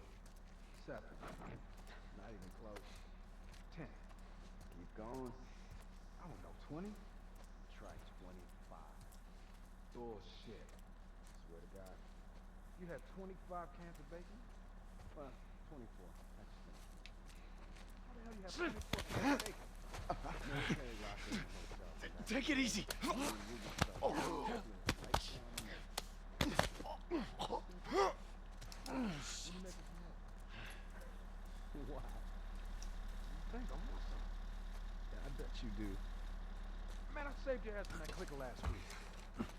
7. Not even close. 10. Keep going. I don't know, 20? Try 25. Bullshit. Swear to God. You have 25 cans of bacon? Well, 24. That's it. How the hell you have 24 cans of bacon? Military locker in the hotel. Take it easy. Wow. You think I want some? Yeah, I bet you do. Man, I saved your ass from that clicker last week.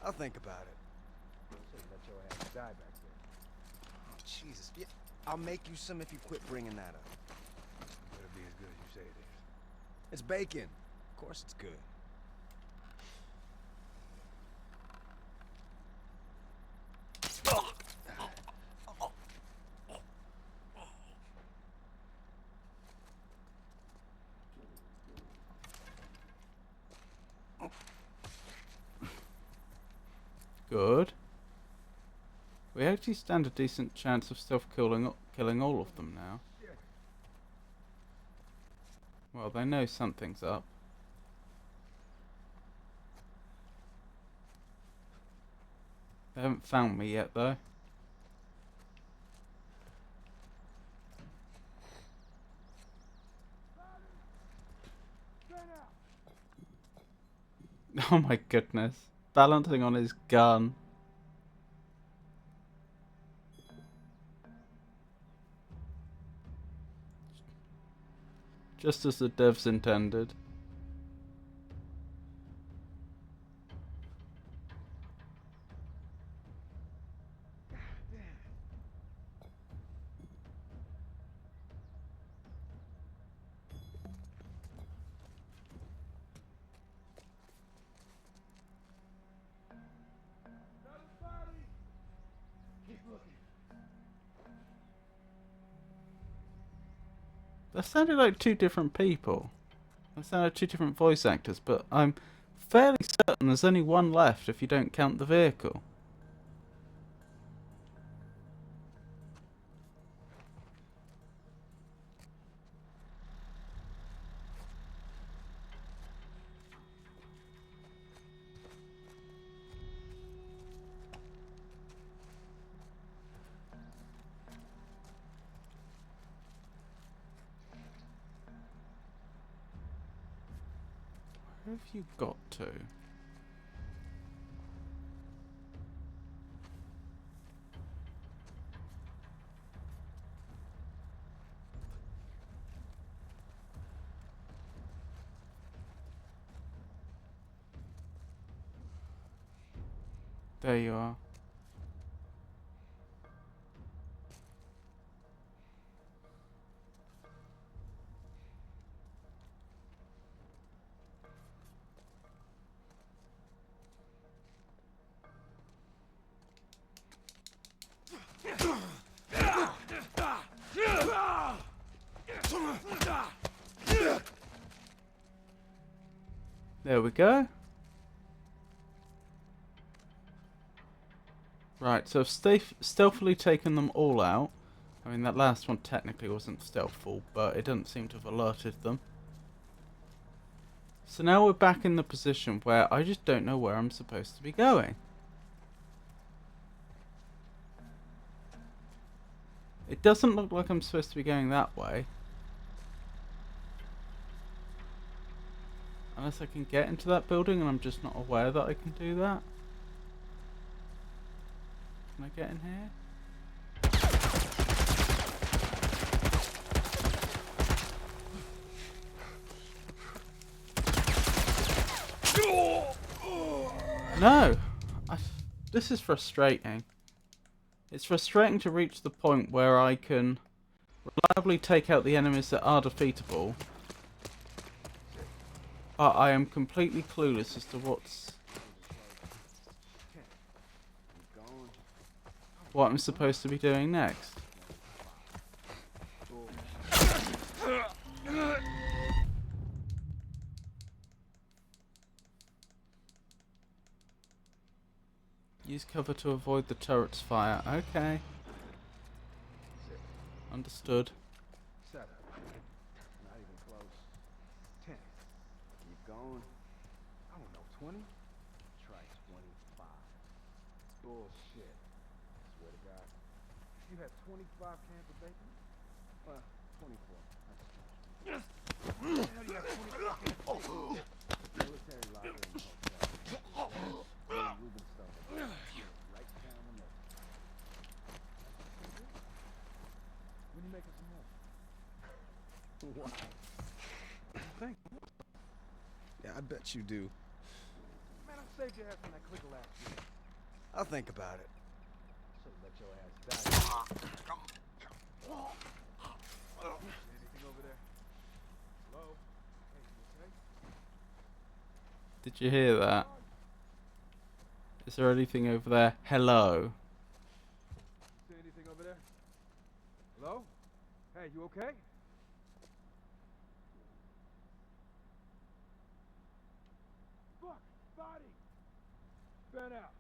I'll think about it. Say, let your ass die back there. Oh, Jesus. Yeah, I'll make you some if you quit bringing that up. Better be as good as you say it is. It's bacon. Of course it's good. Good. We actually stand a decent chance of killing all of them now. Well, they know something's up. They haven't found me yet, though. Oh my goodness. Balancing on his gun. Just as the devs intended. That sounded like two different people. That sounded two different voice actors, but I'm fairly certain there's only one left if you don't count the vehicle. Where have you got to? There you are. There we go. Right, so I've stealthily taken them all out. I mean, that last one technically wasn't stealthful, but it doesn't seem to have alerted them. So now we're back in the position where I just don't know where I'm supposed to be going. It doesn't look like I'm supposed to be going that way. Unless I can get into that building and I'm just not aware that I can do that. Can I get in here? No! This is frustrating. It's frustrating to reach the point where I can reliably take out the enemies that are defeatable, but I am completely clueless as to what I'm supposed to be doing next. Use cover to avoid the turret's fire. Okay. Understood. 7. Not even close. 10. Keep going. I don't know, 20? Try 25. Bullshit. Swear to God. You had 25 cans of bacon? 24. Yes! How do you have 25 cans of bacon? Military locker in the hotel. Ruben stuff. Right down the middle. When you making some more? Why? You think? Yeah, I bet you do. Man, I saved your ass from that clicker last year. I'll think about it. Should've let your ass die. Anything over there? Hello? Hey, you okay? Did you hear that? Is there anything over there? Hello. See anything over there? Hello? Hey, you okay? Fuck! Body! Burn out.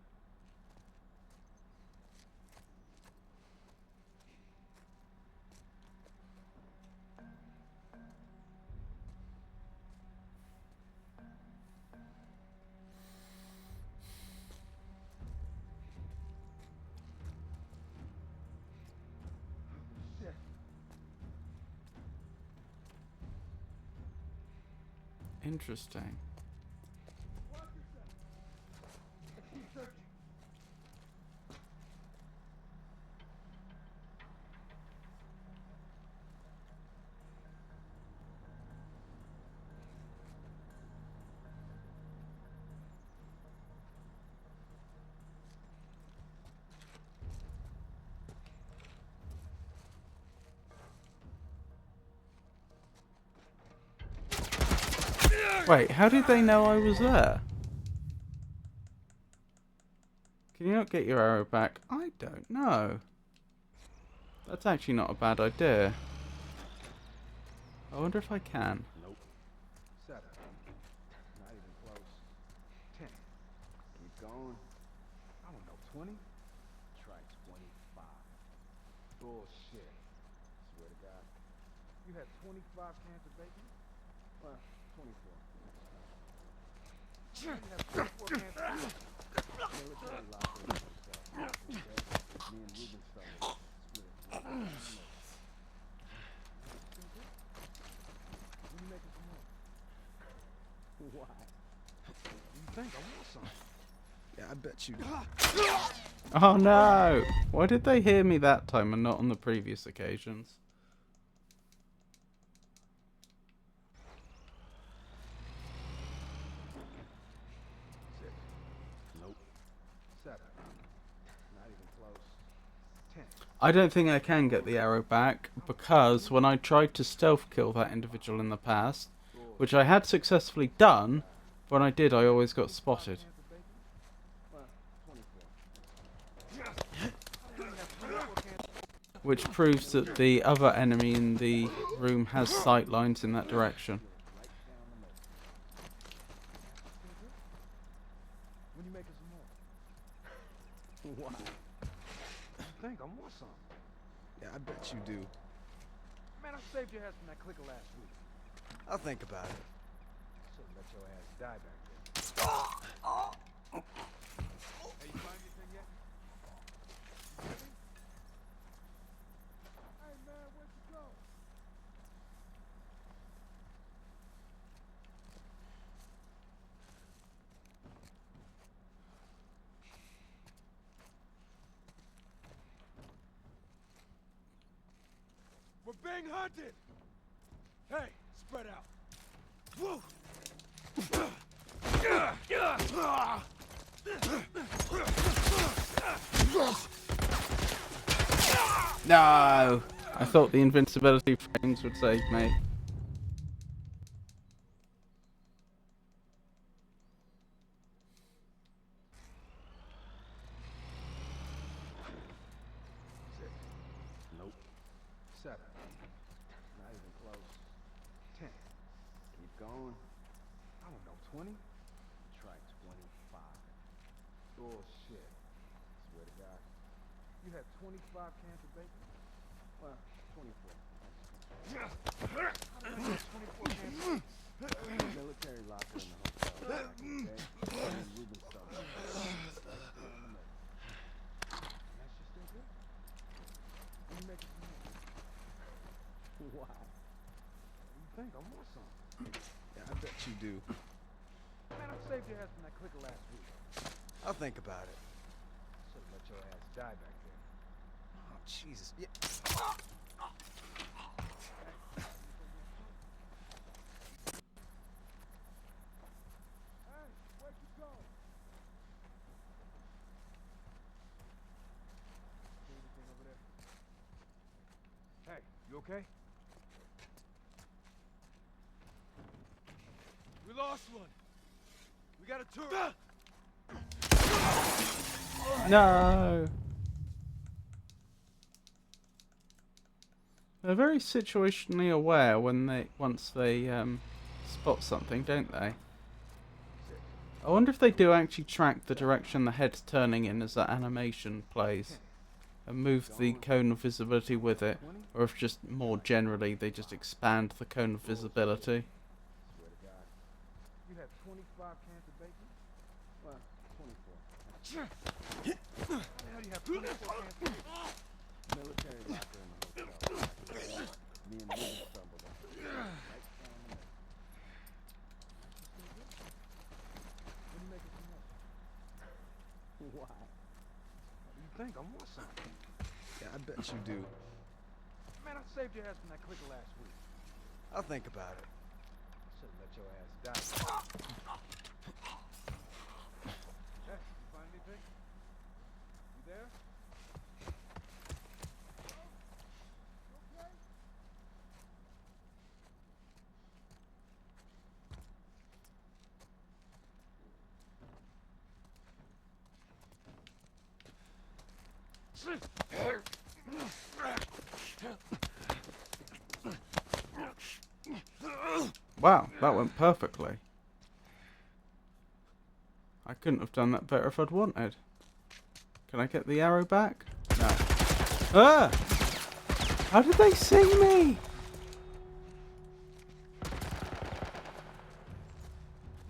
Shit. Interesting. Watch yourself. Keep searching. Wait, how did they know I was there? Can you not get your arrow back? I don't know. That's actually not a bad idea. I wonder if I can. Nope. 7. Not even close. 10. Keep going. I don't know, 20? Try 25. Bullshit. Swear to God. You had 25 cans of bacon? 24. You have 24 cans of bacon. Military locker in the hotel. Me and Ruben started. Split. When you making some more? Why? You think I want some? Yeah, I bet you do. Oh no! Why did they hear me that time and not on the previous occasions? Nope. 7. I don't think I can get the arrow back because when I tried to stealth kill that individual in the past, which I had successfully done, when I did I always got spotted. Which proves that the other enemy in the room has sight lines in that direction. When you making some more? Why? You think I want some? Yeah, I bet you do. Man, I saved your ass from that clicker last week. I'll think about it. Should've let your ass die back there. Hey, you find anything yet? Hey, man, where'd you go? We're being hunted! Hey, spread out. Woo! No! I thought the invincibility frames would save me. Nope. 7. Not even close. 10. Keep going. I don't know, 20? Try 25. Bullshit. Swear to God. You had 25 cans of bacon? Well, 24. How did I get 24 cans of bacon? Military locker in the hotel. Back in the day. And Ruben stuff. That shit still good? When you make it some more? Why? You think I want some? Yeah, I bet you do. Man, I saved your ass from that clicker last week. I'll think about it. Should've let your ass die back there. Oh, Jesus. Yeah. Hey, where'd you go? See anything over there? Hey, you okay? We lost one. We got a turret. No! They're very situationally aware when once they spot something, don't they? I wonder if they do actually track the direction the head's turning in as that animation plays and move the cone of visibility with it, or if just more generally they just expand the cone of visibility. Swear to God. You had 25 cans of bacon? Well, 24. How the hell do you have 24 cans of bacon? Military locker in the hotel. Back in the day. Me and Ruben stumbled on it. Right down the middle. When you making some more? Why? You think I want some? Yeah, I bet you do. Man, I saved your ass from that clicker last week. I'll think about it. Should've let your ass die. Hey, you find anything? You there? Okay? Wow, that went perfectly. I couldn't have done that better if I'd wanted. Can I get the arrow back? No. Ah! How did they see me?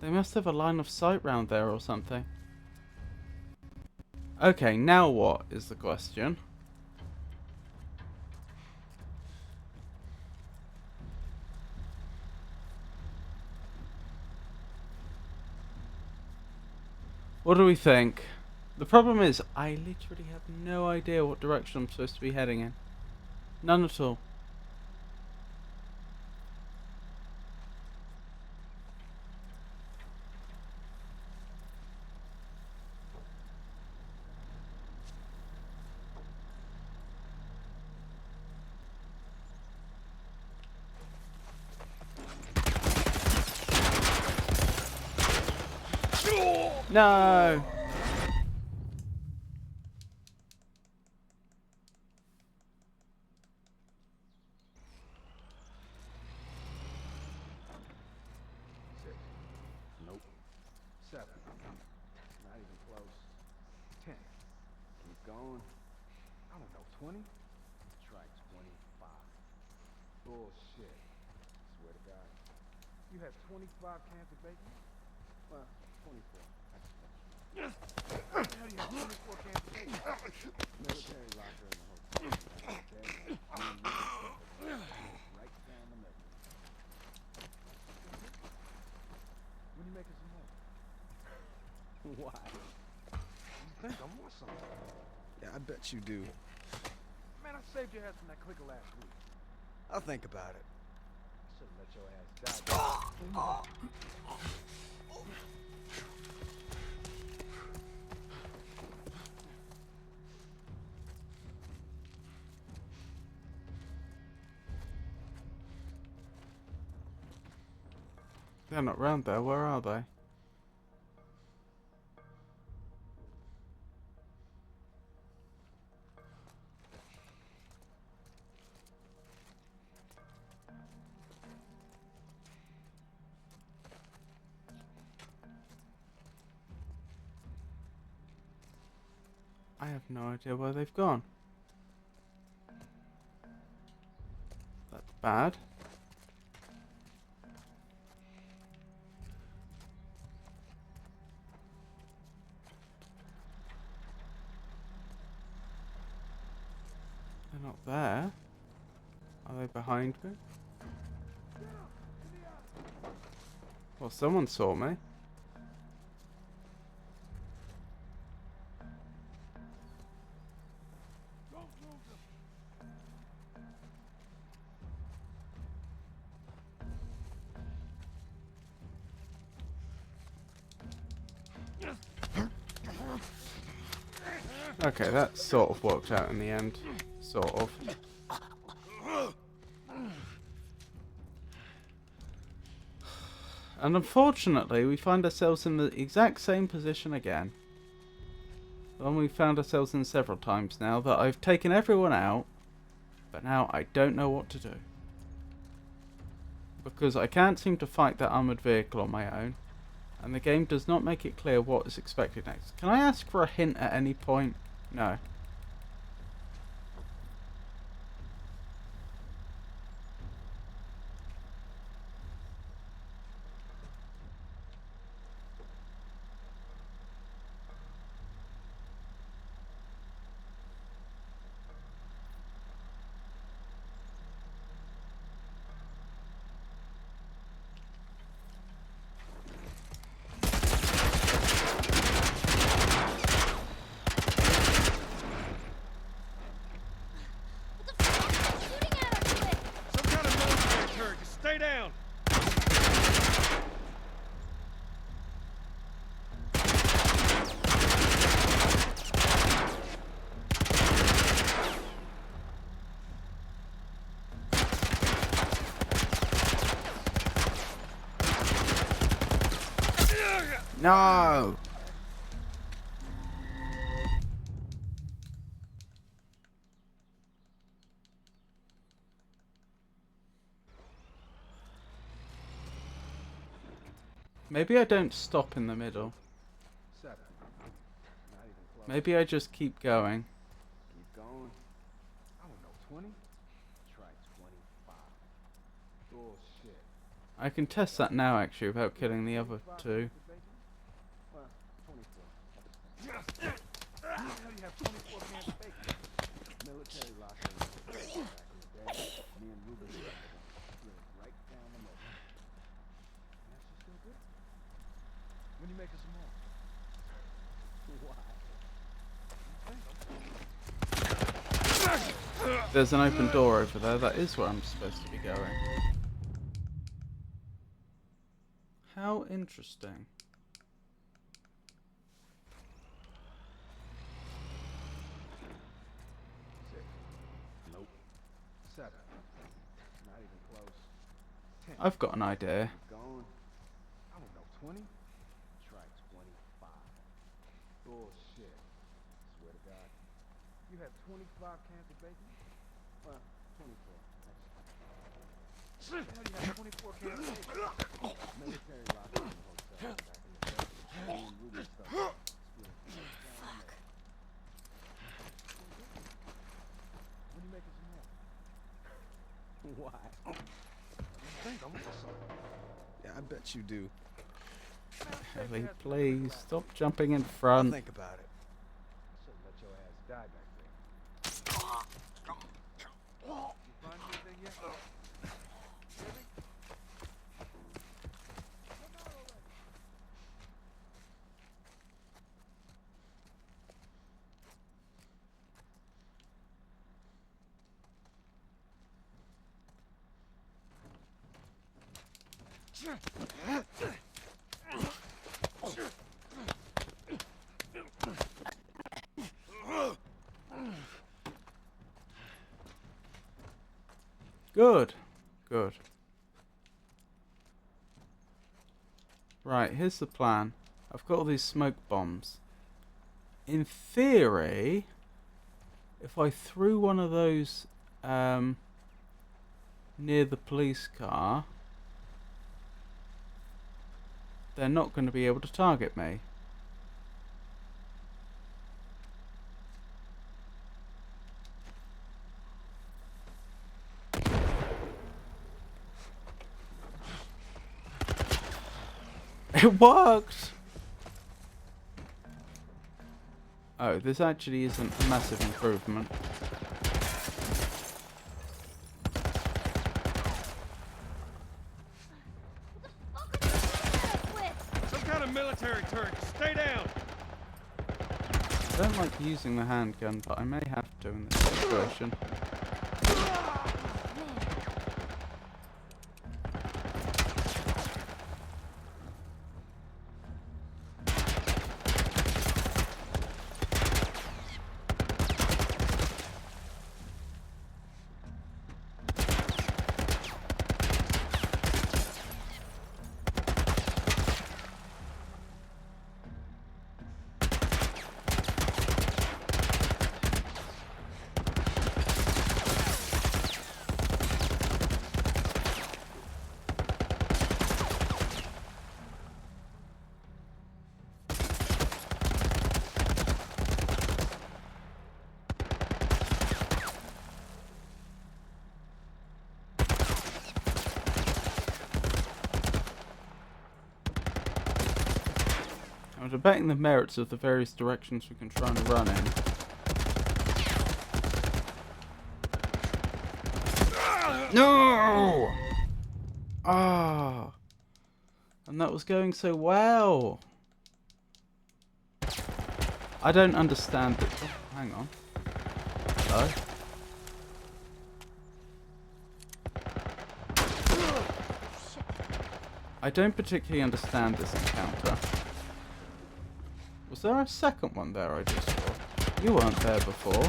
They must have a line of sight round there or something. Okay, now what is the question? What do we think? The problem is, I literally have no idea what direction I'm supposed to be heading in. None at all. No! Nope. 7. Not even close. 10. Keep going. I don't know, 20? Try 25. Bullshit. Swear to God. You had 25 cans of bacon? Well, 24. I just mentioned. How do you have 24 cans of bacon? Military locker in the hotel. Okay? Right down the middle. When you making some more? Why? You think I want something? Yeah, I bet you do. Man, I saved your ass from that clicker last week. I'll think about it. I should have let your ass die. They're not round there. Where are they? I have no idea where they've gone. That's bad. They're not there. Are they behind me? Well, someone saw me. Okay, that sort of worked out in the end. Sort of. And unfortunately, we find ourselves in the exact same position again. The one we've found ourselves in several times now, that I've taken everyone out, but now I don't know what to do. Because I can't seem to fight that armoured vehicle on my own, and the game does not make it clear what is expected next. Can I ask for a hint at any point? No. What the fuck? You're shooting at us with? Some kind of military turret. Just stay down. No! Maybe I don't stop in the middle. 7. Not even close. Maybe I just keep going. Keep going. I don't know, 20? Try 25. Bullshit. I can test that now actually without killing the other two. Well, 24. How do you have 24 cans of bacon? Military locker in the hotel. Back in the day, me and Ruben lived right down the middle. And that's just still good? When you making some more? Why? There's an open door over there. That is where I'm supposed to be going. How interesting. Nope. 7. Not even close. 10. I've got an idea. Keep going. I don't know, 20? Try 25. you had 25 cans of bacon? Well, 24. Hell, you had 24 cans of bacon. Military locker in the hotel back in the day. Me and Ruby started stealing from the town. When you making some more? Why? Think I'm some. Yeah, I bet you do. Ellie, please stop jumping in I'll front. think about it. Should've let your ass die back there. You find anything yet? Really? Good. Good. Right, here's the plan. I've got all these smoke bombs. In theory, if I threw one of those near the police car, they're not going to be able to target me. It worked! Oh, this actually isn't a massive improvement. Some kind of military turret. Stay down. I don't like using the handgun, but I may have to in this situation. I'm debating the merits of the various directions we can try and run in. No! Ah! And that was going so well. I don't understand it. Oh, hang on. Hello? I don't particularly understand this encounter. Was there a second one there I just saw? You weren't there before.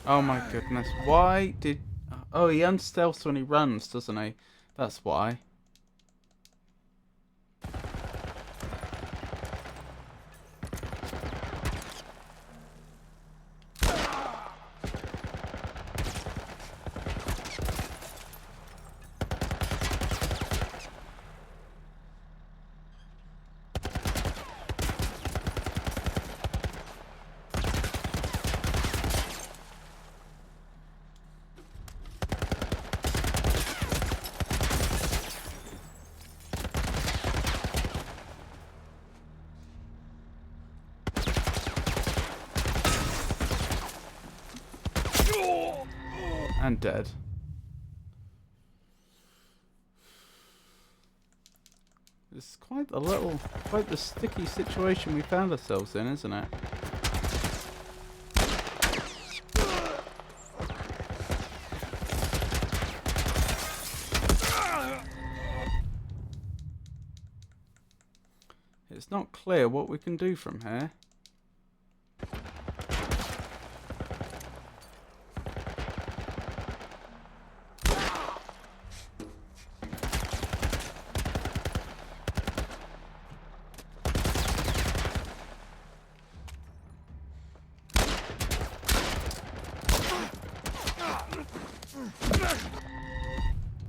Oh my goodness, why did... Oh, he unstealths when he runs, doesn't he? That's why. And dead. It's quite the sticky situation we found ourselves in, isn't it? clear what we can do from here.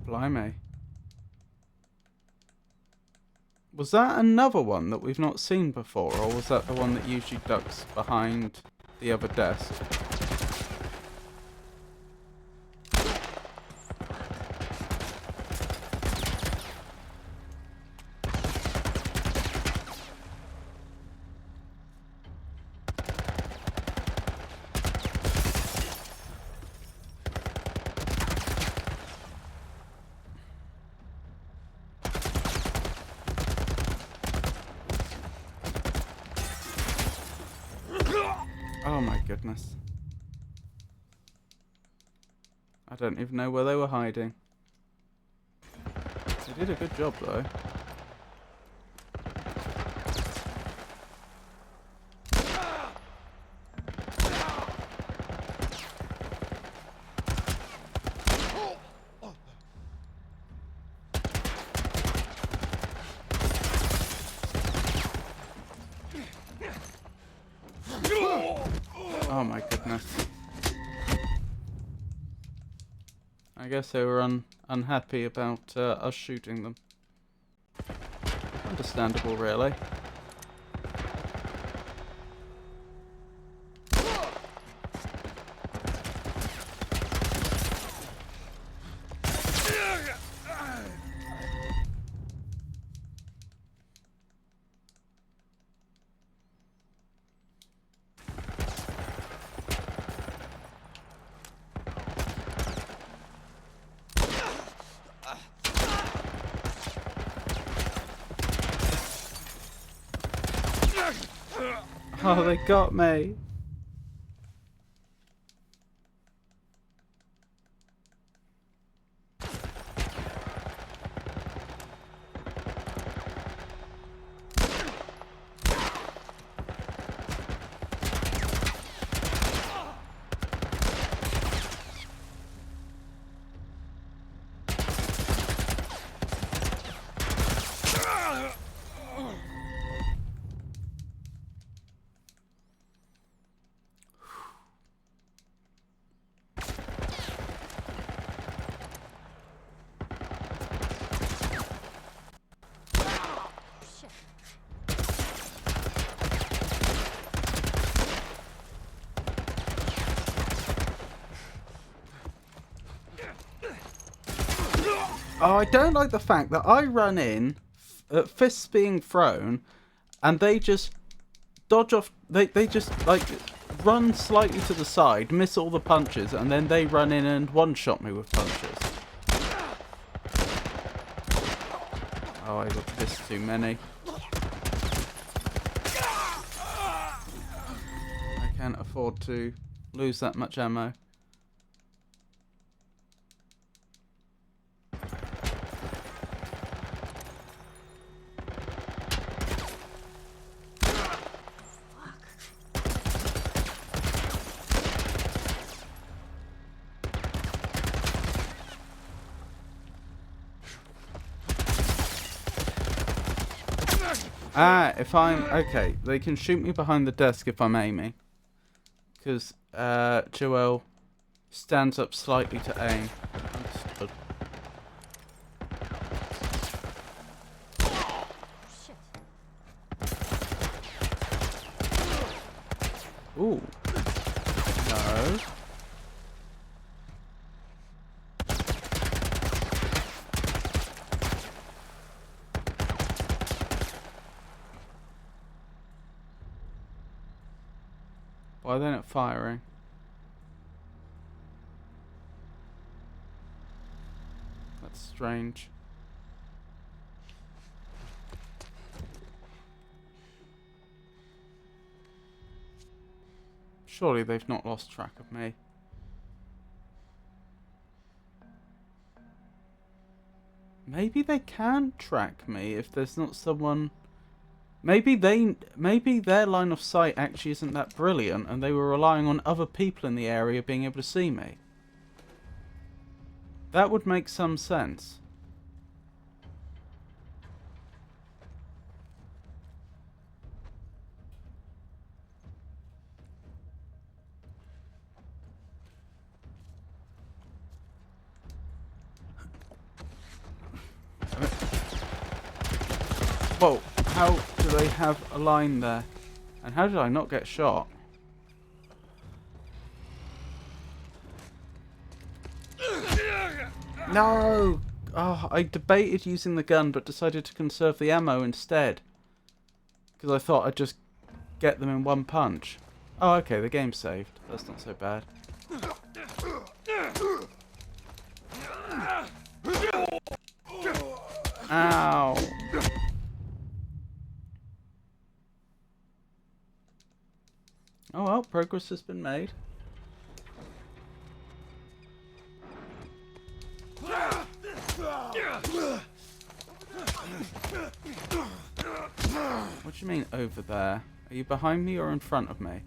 Blimey. Was that another one that we've not seen before, or was that the one that usually ducks behind the other desk? Oh my goodness. I don't even know where they were hiding. They did a good job though. Oh my goodness. I guess they were unhappy about us shooting them. Understandable, really. Oh, they got me. Oh, I don't like the fact that I run in, fists being thrown, and they just dodge off. They just like run slightly to the side, miss all the punches, and then they run in and one-shot me with punches. Oh, I got this too many. I can't afford to lose that much ammo. Ah, if I'm... Okay, they can shoot me behind the desk if I'm aiming. Because Joel stands up slightly to aim. Understood. Ooh. No. Why are they not firing? That's strange. Surely they've not lost track of me. Maybe they can track me if there's not someone Maybe their line of sight actually isn't that brilliant, and they were relying on other people in the area being able to see me. That would make some sense. Whoa, how do they have a line there? And how did I not get shot? No! Oh, I debated using the gun but decided to conserve the ammo instead. Because I thought I'd just get them in one punch. Oh, okay, the game's saved. That's not so bad. Ow! Oh well, progress has been made. What do you mean over there? Are you behind me or in front of me?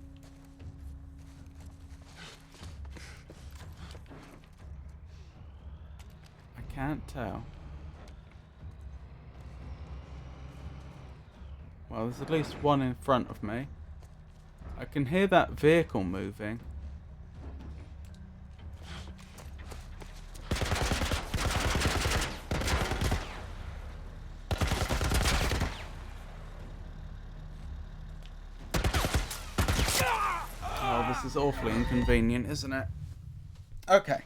I can't tell. Well, there's at least one in front of me. I can hear that vehicle moving. Oh, this is awfully inconvenient, isn't it? Okay.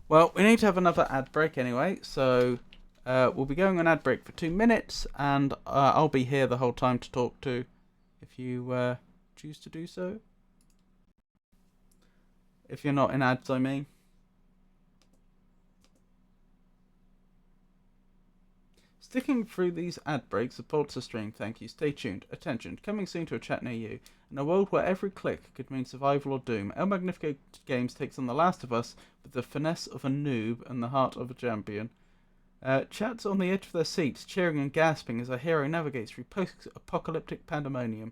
Well, we need to have another ad break anyway, so we'll be going on ad break for 2 minutes, and I'll be here the whole time to talk to, if you choose to do so. If you're not in ads, I mean. Sticking through these ad breaks supports the stream, thank you. Stay tuned. Attention, coming soon to a chat near you. In a world where every click could mean survival or doom, El Magnifico Games takes on The Last of Us with the finesse of a noob and the heart of a champion. Chats on the edge of their seats, cheering and gasping as our hero navigates through post-apocalyptic pandemonium.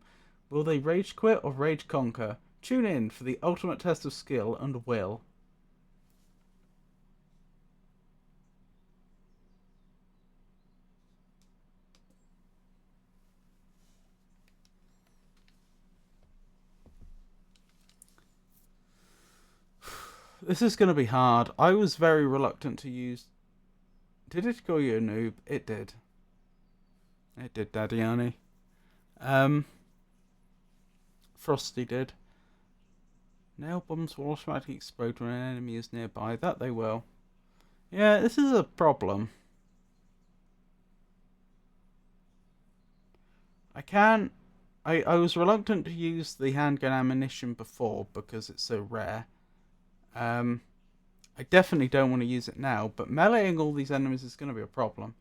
Will they rage quit or rage conquer? Tune in for the ultimate test of skill and will. This is going to be hard. I was very reluctant to use... Did it call you a noob? It did. It did, Daddy Arnie. Frosty did. Nail bombs will automatically explode when an enemy is nearby. That they will. Yeah, this is a problem. I was reluctant to use the handgun ammunition before because it's so rare. I definitely don't want to use it now, but meleeing all these enemies is going to be a problem.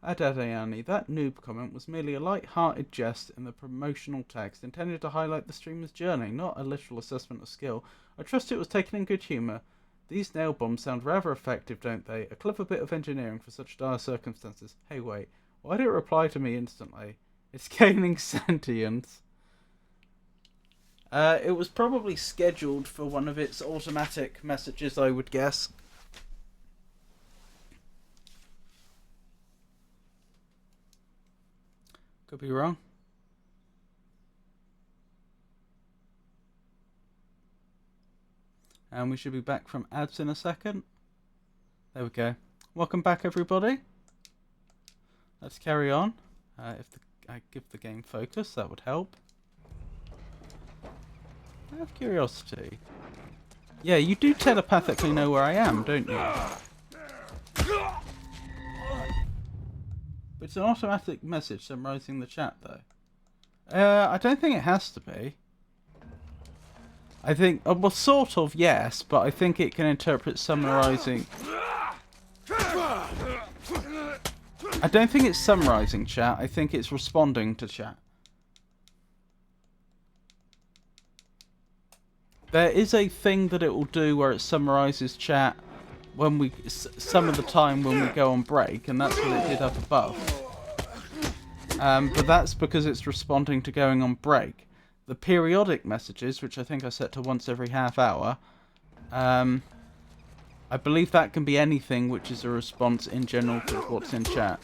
Adadayani, that noob comment was merely a light-hearted jest in the promotional text intended to highlight the streamer's journey, not a literal assessment of skill. I trust it was taken in good humour. These nail bombs sound rather effective, don't they? A clever bit of engineering for such dire circumstances. Hey, wait. Why did it reply to me instantly? It's gaining sentience. It was probably scheduled for one of its automatic messages, I would guess. Could be wrong. And we should be back from ads in a second. There we go. Welcome back, everybody. Let's carry on. If I give the game focus, that would help. Out of curiosity. Yeah, you do telepathically know where I am, don't you? But it's an automatic message summarising the chat, though. I don't think it has to be. I think, well, sort of, yes, but I think it can interpret summarising. I don't think it's summarising chat, I think it's responding to chat. There is a thing that it will do where it summarises chat when we some of the time when we go on break, and that's what it did up above. but that's because it's responding to going on break. The periodic messages, which I think I set to once every half hour, I believe that can be anything which is a response in general to what's in chat.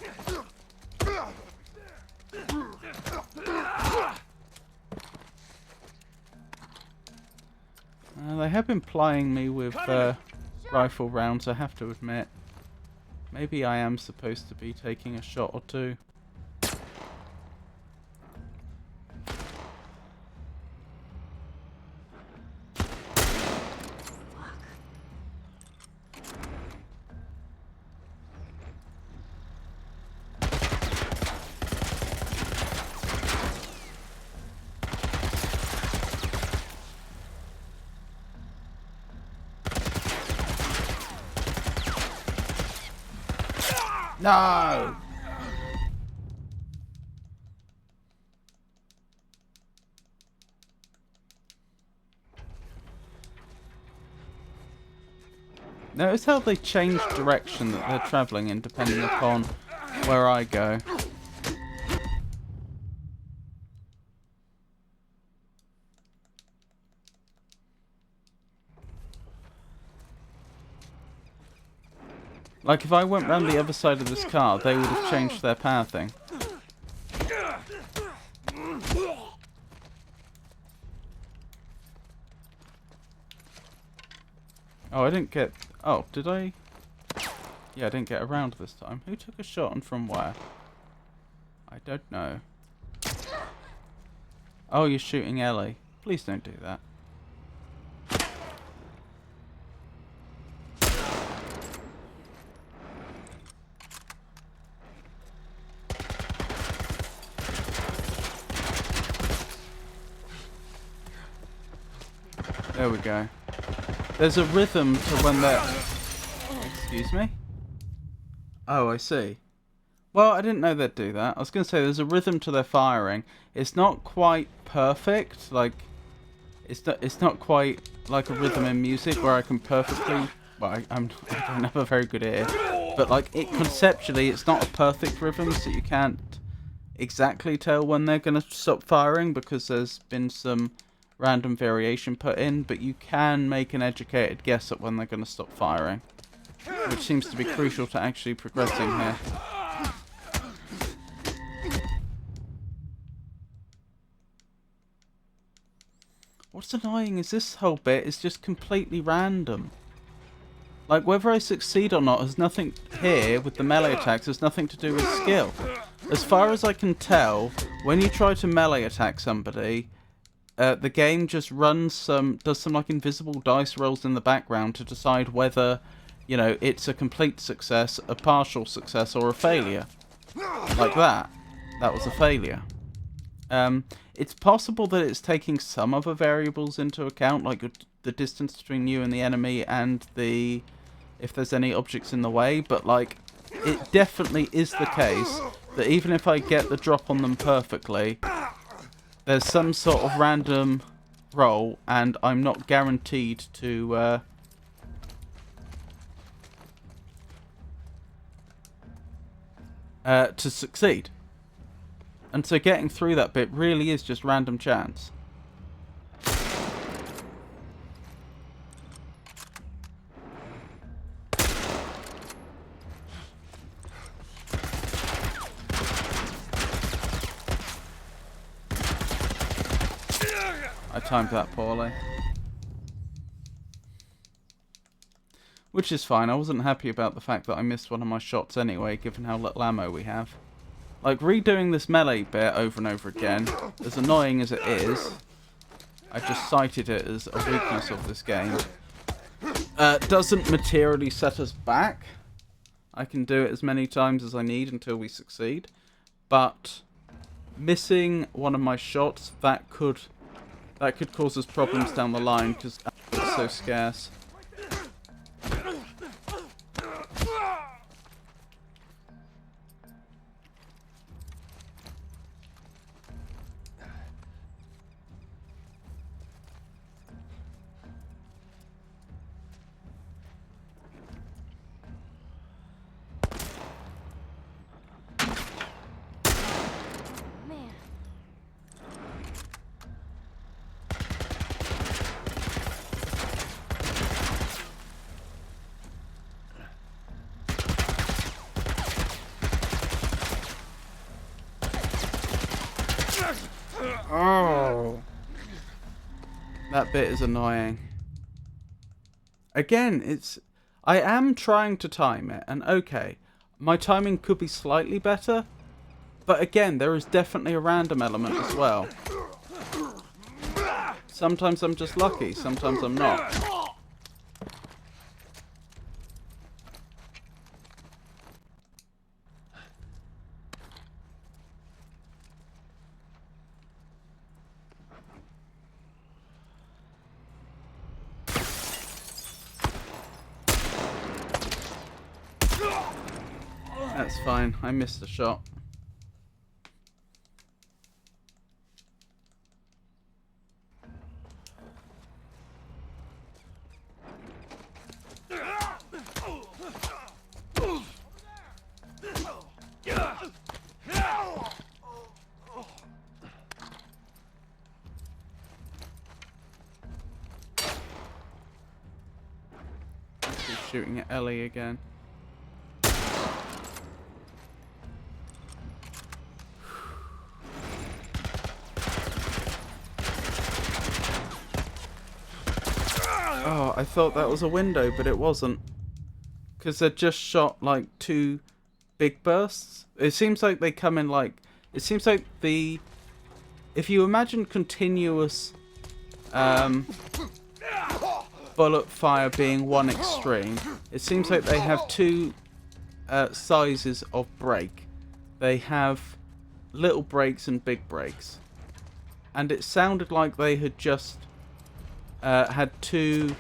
They have been plying me with rifle rounds, I have to admit. Maybe I am supposed to be taking a shot or two. No! Notice how they change direction that they're travelling in depending upon where I go. Like if I went round the other side of this car, they would have changed their pathing. Oh, I didn't get... Oh, did I? Yeah, I didn't get around this time. Who took a shot and from where? I don't know. Oh, you're shooting Ellie. Please don't do that. There we go. There's a rhythm to when they're... Excuse me? Oh, I see. Well, I didn't know they'd do that. I was going to say there's a rhythm to their firing. It's not quite perfect. Like, it's not quite like a rhythm in music where I can perfectly... Well, I don't have a very good ear. But, like, conceptually, it's not a perfect rhythm, so you can't exactly tell when they're going to stop firing because there's been some random variation put in, but you can make an educated guess at when they're going to stop firing, which seems to be crucial to actually progressing here. What's annoying is this whole bit is just completely random. Like, whether I succeed or not has nothing here with the melee attacks, has nothing to do with skill. As far as I can tell, when you try to melee attack somebody, the game just does some like invisible dice rolls in the background to decide whether, you know, it's a complete success, a partial success, or a failure. Like that. That was a failure. It's possible that it's taking some other variables into account, like the distance between you and the enemy and if there's any objects in the way, but like, it definitely is the case that even if I get the drop on them perfectly, there's some sort of random roll, and I'm not guaranteed to succeed. And so getting through that bit really is just random chance. I timed that poorly. Which is fine. I wasn't happy about the fact that I missed one of my shots anyway, given how little ammo we have. Like, redoing this melee bit over and over again, as annoying as it is, I just cited it as a weakness of this game. Doesn't materially set us back. I can do it as many times as I need until we succeed. But missing one of my shots, that could cause us problems down the line because it's so scarce. Oh. That bit is annoying. Again, I am trying to time it, and okay, my timing could be slightly better, but again, there is definitely a random element as well. Sometimes I'm just lucky, sometimes I'm not. That's fine, I missed a shot. He's shooting at Ellie again. Oh, I thought that was a window, but it wasn't. Because they just shot like 2 big bursts. It seems like they come in like... It seems like the... If you imagine continuous bullet fire being one extreme, it seems like they have 2 sizes of break. They have little breaks and big breaks. And it sounded like they had just had 2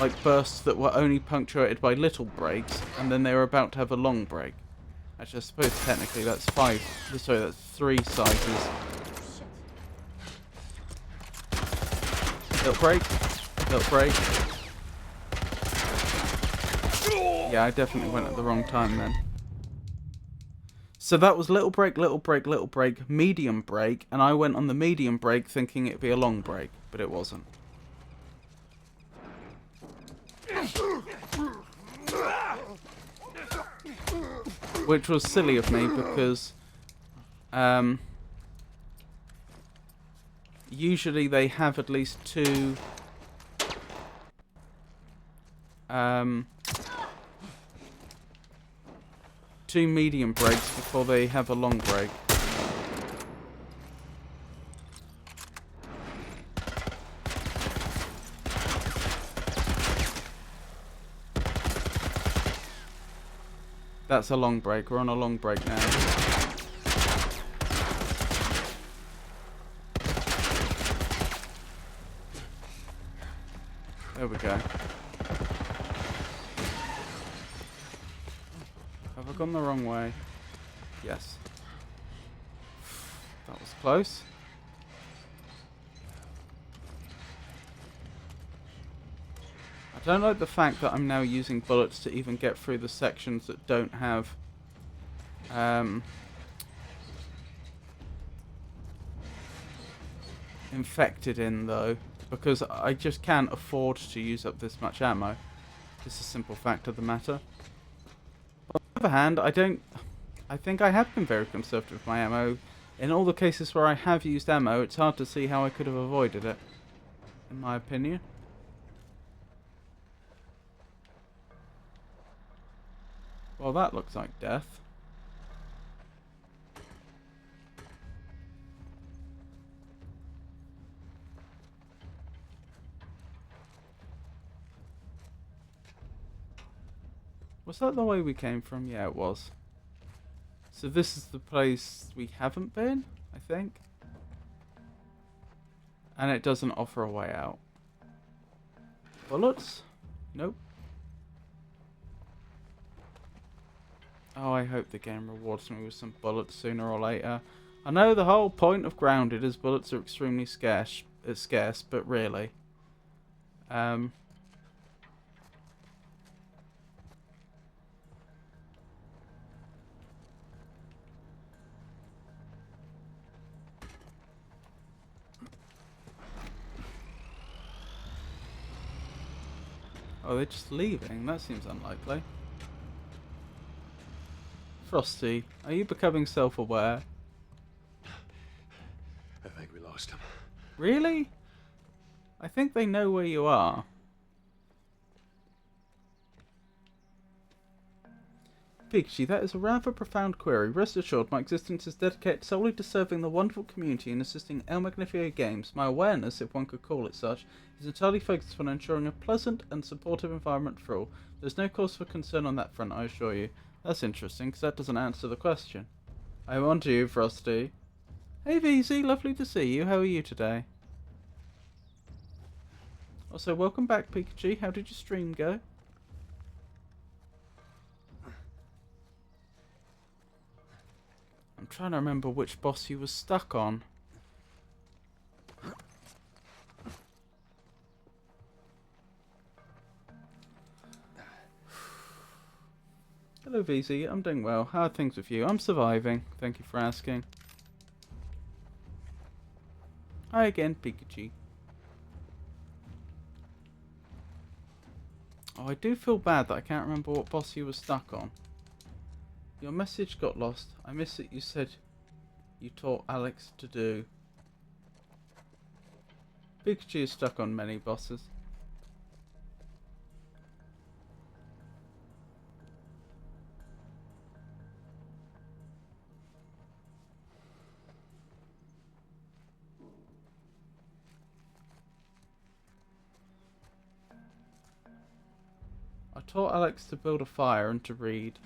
like bursts that were only punctuated by little breaks, and then they were about to have a long break. Actually, I suppose technically that's 5. Sorry, that's 3 sizes. Little break, little break. Yeah, I definitely went at the wrong time then. So that was little break, little break, little break, medium break, and I went on the medium break thinking it'd be a long break, but it wasn't. Which was silly of me because usually they have at least 2 2 medium breaks before they have a long break. That's a long break. We're on a long break now. There we go. Have I gone the wrong way? Yes. That was close. I don't like the fact that I'm now using bullets to even get through the sections that don't have infected in, though, because I just can't afford to use up this much ammo. It's a simple fact of the matter. On the other hand, I think I have been very conservative with my ammo. In all the cases where I have used ammo, it's hard to see how I could have avoided it, in my opinion. Well, that looks like death. Was that the way we came from? Yeah, it was. So this is the place we haven't been, I think. And it doesn't offer a way out. Bullets? Nope. Oh, I hope the game rewards me with some bullets sooner or later. I know the whole point of Grounded is bullets are extremely scarce, but really. Oh, they're just leaving? That seems unlikely. Frosty, are you becoming self-aware? I think we lost him. Really? I think they know where you are. Pikachu, that is a rather profound query. Rest assured, my existence is dedicated solely to serving the wonderful community and assisting El Magnifico Games. My awareness, if one could call it such, is entirely focused on ensuring a pleasant and supportive environment for all. There's no cause for concern on that front, I assure you. That's interesting, because that doesn't answer the question. I'm on to you, Frosty. Hey VZ, lovely to see you. How are you today? Also, welcome back, Pikachu. How did your stream go? I'm trying to remember which boss you was stuck on. Hello VZ, I'm doing well. How are things with you? I'm surviving. Thank you for asking. Hi again, Pikachu. Oh, I do feel bad that I can't remember what boss you were stuck on. Your message got lost. I miss it you said you taught Alex to do. Pikachu is stuck on many bosses. I taught Alex to build a fire and to read.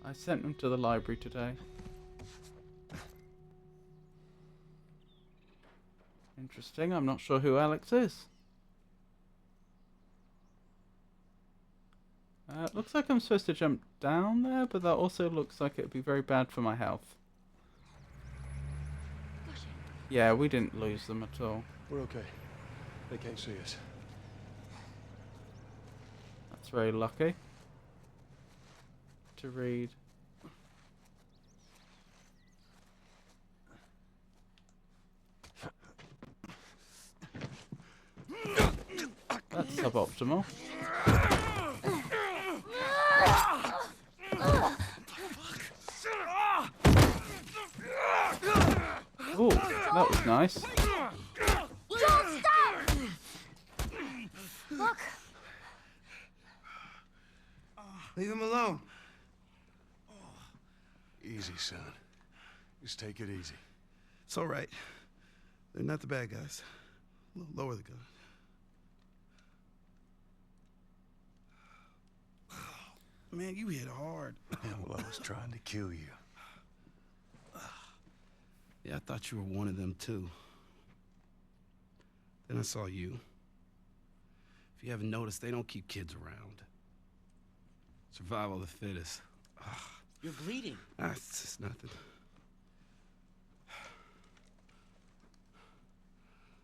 I sent them to the library today. Interesting, I'm not sure who Alex is. Looks like I'm supposed to jump down there, but that also looks like it would be very bad for my health. Yeah, we didn't lose them at all. We're okay. They can't see us. That's very lucky. To read. That's suboptimal. Oh, that was nice. Don't stop! Look! Leave him alone. Easy, son. Just take it easy. It's all right. They're not the bad guys. Lower the gun. Man, you hit hard. Well, I was trying to kill you. Yeah, I thought you were one of them, too. Then I saw you. If you haven't noticed, they don't keep kids around. Survival of the fittest. You're bleeding. It's just nothing.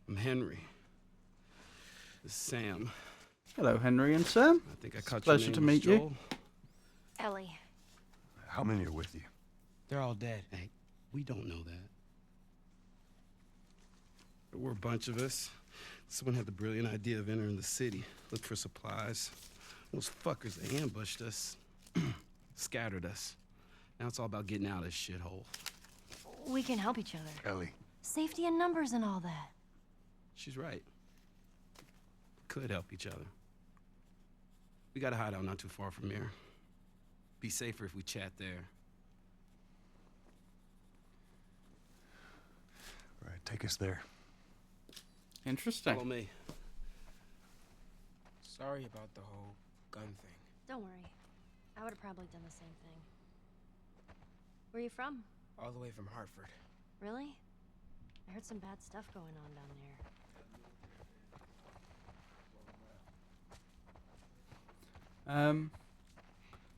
I'm Henry. This is Sam. Hello, Henry and Sam. I think I caught Pleasure your to name was meet you. Joel. Ellie. How many are with you? They're all dead. Hey, we don't know that. There were a bunch of us. Someone had the brilliant idea of entering the city, look for supplies. Those fuckers, they ambushed us, scattered us. Now it's all about getting out of this shithole. We can help each other. Ellie. Safety in numbers and all that. She's right. Could help each other. We got a hideout not too far from here. Be safer if we chat there. All right, take us there. Interesting. Follow me. Sorry about the whole gun thing. Don't worry. I would have probably done the same thing. Where are you from? All the way from Hartford. Really? I heard some bad stuff going on down there.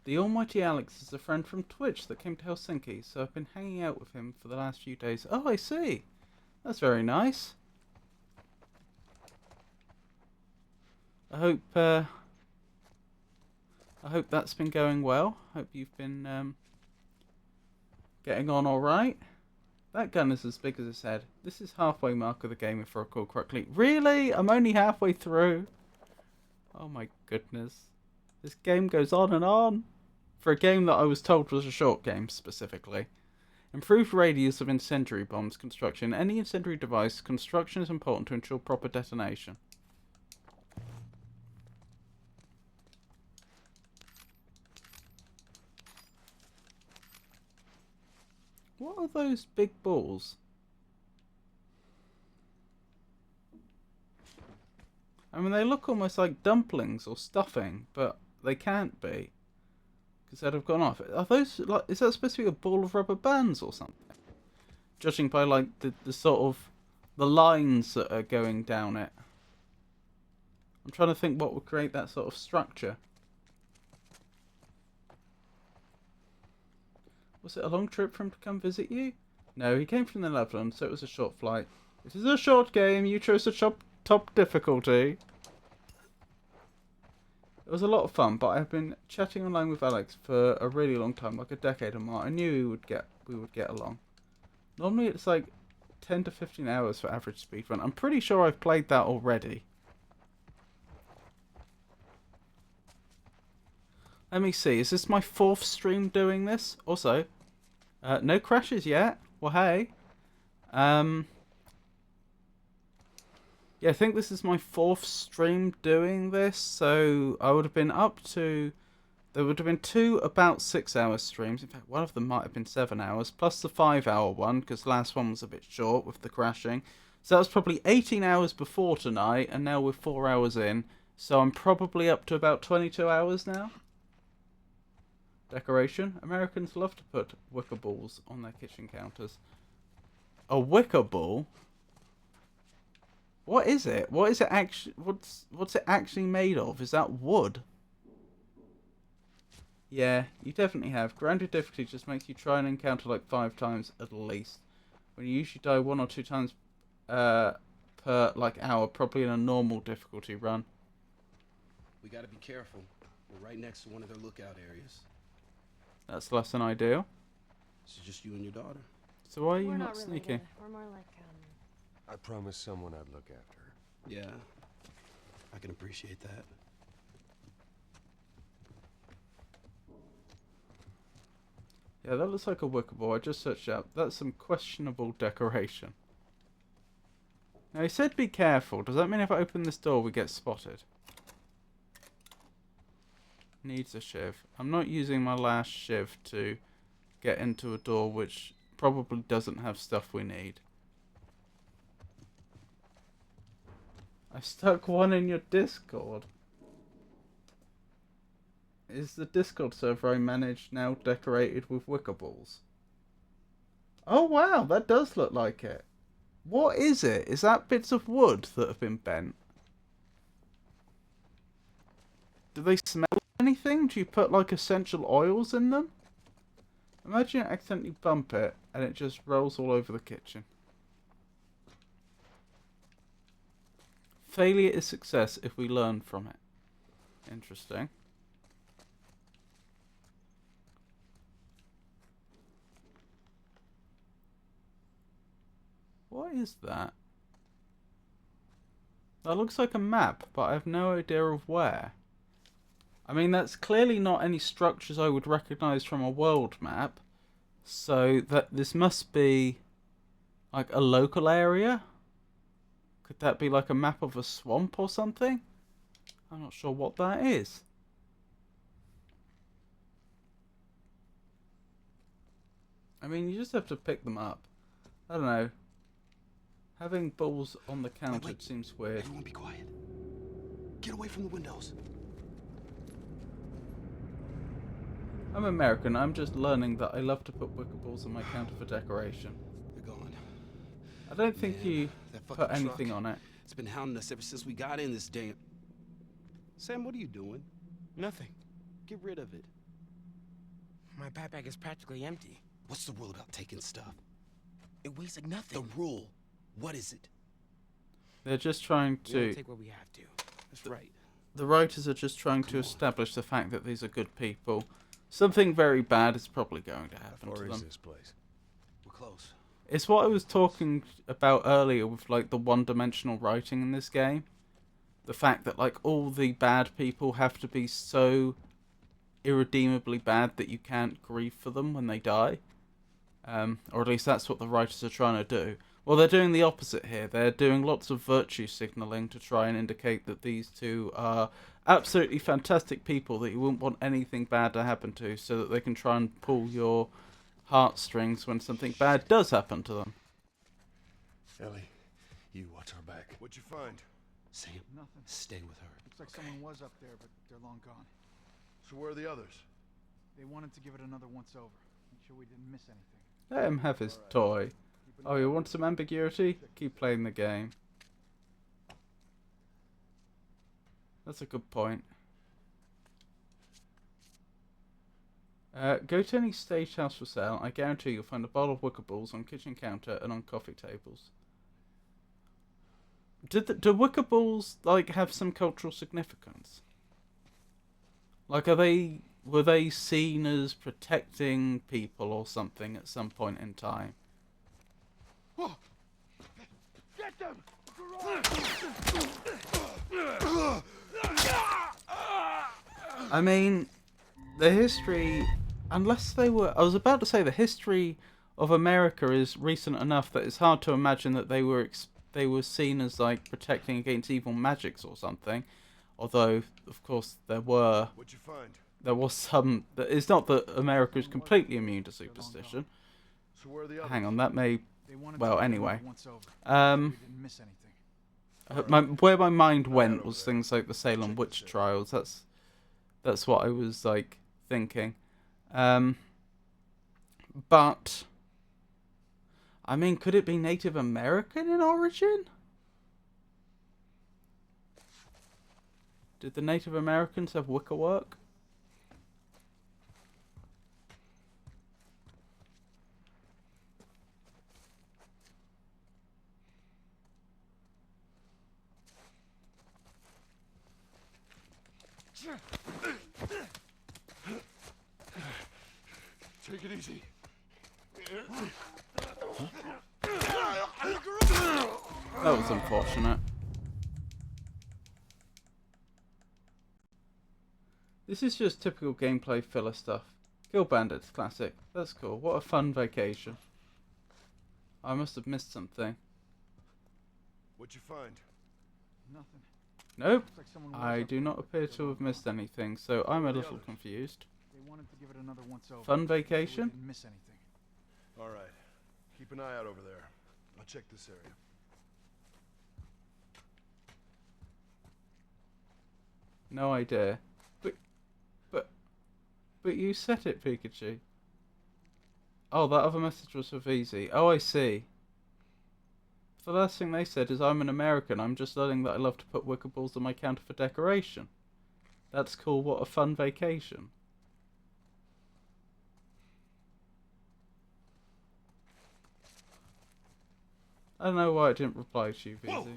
The almighty Alex is a friend from Twitch that came to Helsinki, so I've been hanging out with him for the last few days. Oh, I see. That's very nice. I hope that's been going well. Hope you've been getting on all right. That gun is as big as its head. This is halfway mark of the game, if I recall correctly. Really? I'm only halfway through. Oh my goodness. This game goes on and on. For a game that I was told was a short game, specifically. Improved radius of incendiary bombs construction. Any incendiary device construction is important to ensure proper detonation. What are those big balls? I mean, they look almost like dumplings or stuffing, but they can't be. Because they'd have gone off. Are those, like, is that supposed to be a ball of rubber bands or something? Judging by, like, the sort of, the lines that are going down it. I'm trying to think what would create that sort of structure. Was it a long trip for him to come visit you? No, he came from the Netherlands, so it was a short flight. It is a short game, you chose the top difficulty. It was a lot of fun, but I've been chatting online with Alex for a really long time, like a decade or more. I knew we would get along. Normally it's like 10 to 15 hours for average speedrun. I'm pretty sure I've played that already. Let me see, is this my 4th stream doing this? Also, no crashes yet. Well, hey. Yeah, I think this is my 4th stream doing this, so I would have been up to... There would have been 2 about 6-hour streams. In fact, one of them might have been 7 hours, plus the 5-hour one, because the last one was a bit short with the crashing. So that was probably 18 hours before tonight, and now we're 4 hours in. So I'm probably up to about 22 hours now. Decoration. Americans love to put wicker balls on their kitchen counters. A wicker ball? What is it? What is it actually? What's it actually made of? Is that wood? Yeah, you definitely have. Grounded difficulty just makes you try and encounter like 5 times at least. When you usually die 1 or 2 times per like hour, probably in a normal difficulty run. We gotta be careful. We're right next to one of their lookout areas. That's less than ideal. It's just you and your daughter. So why are you We're not not sneaky? related. We're more like, I promised someone I'd look after her. Yeah, I can appreciate that. Yeah, that looks like a wicker ball. I just searched out. That's some questionable decoration. Now, he said be careful. Does that mean if I open this door, we get spotted? Needs a shiv. I'm not using my last shiv to get into a door which probably doesn't have stuff we need. I stuck one in your Discord. Is the Discord server I manage now decorated with wicker balls? Oh wow, that does look like it. What is it? Is that bits of wood that have been bent? Do they smell anything? Do you put like essential oils in them? Imagine you accidentally bump it and it just rolls all over the kitchen. Failure is success if we learn from it. Interesting. What is that? That looks like a map, but I have no idea of where. I mean, that's clearly not any structures I would recognise from a world map. So that this must be like a local area? Could that be like a map of a swamp or something? I'm not sure what that is. I mean, you just have to pick them up. I don't know. Having balls on the counter seems weird. Everyone be quiet. Get away from the windows. I'm American. I'm just learning that I love to put wicker balls on my counter for decoration. They're gone. I don't think you that put fucking anything truck. on it. It's been hounding us ever since we got in this damn... Sam, what are you doing? Nothing. Get rid of it. My backpack is practically empty. What's the rule about taking stuff? It weighs like nothing. The rule. What is it? They're just trying We only to... take what we have to. That's right. The writers are just trying to establish the fact that these are good people. Something very bad is probably going to happen How to far them. is this place? We're close. It's what I was talking about earlier with like the one-dimensional writing in this game. the fact that like all the bad people have to be so irredeemably bad that you can't grieve for them when they die. Or at least that's what the writers are trying to do. Well, they're doing the opposite here. They're doing lots of virtue signalling to try and indicate that these two are absolutely fantastic people that you wouldn't want anything bad to happen to, so that they can try and pull your heartstrings when something bad does happen to them. Ellie, you watch our back. What'd you find? Sam, Nothing. stay with her. Looks like someone was up there, but they're long gone. So where are the others? They wanted to give it another once-over. Make sure we didn't miss anything. Let him have his toy. Oh, you want some ambiguity? Keep playing the game. That's a good point. Go to any stage house for sale. I guarantee you'll find a bowl of wicker balls on kitchen counter and on coffee tables. Do wicker balls like have some cultural significance? Like, were they seen as protecting people or something at some point in time? Get them! I mean, the history, unless they were, I was about to say the history of America is recent enough that it's hard to imagine that they were seen as like protecting against evil magics or something. Although, of course, there was some. It's not that America is completely immune to superstition. So where are the others? Hang on, that may. Well, anyway. Right. Where my mind went was things like the Salem witch trials. That's what I was like thinking. But I mean, could it be Native American in origin? Did the Native Americans have wicker work? Take it easy. That was unfortunate. This is just typical gameplay filler stuff. Kill bandits, classic. That's cool. What a fun vacation. I must have missed something. What'd you find? Nothing. Nope. Looks like someone was I up do there, not but appear they're to long have missed gone. anything, so I'm a little confused. They wanted to give it another once-over. Fun Make sure we vacation? didn't miss anything. All right. Keep an eye out over there. I'll check this area. No idea. But you said it, Pikachu. Oh, that other message was for VZ. Oh, I see. The last thing they said is, I'm an American. I'm just learning that I love to put wicker balls on my counter for decoration. That's cool. What a fun vacation. I don't know why I didn't reply to you, VZ.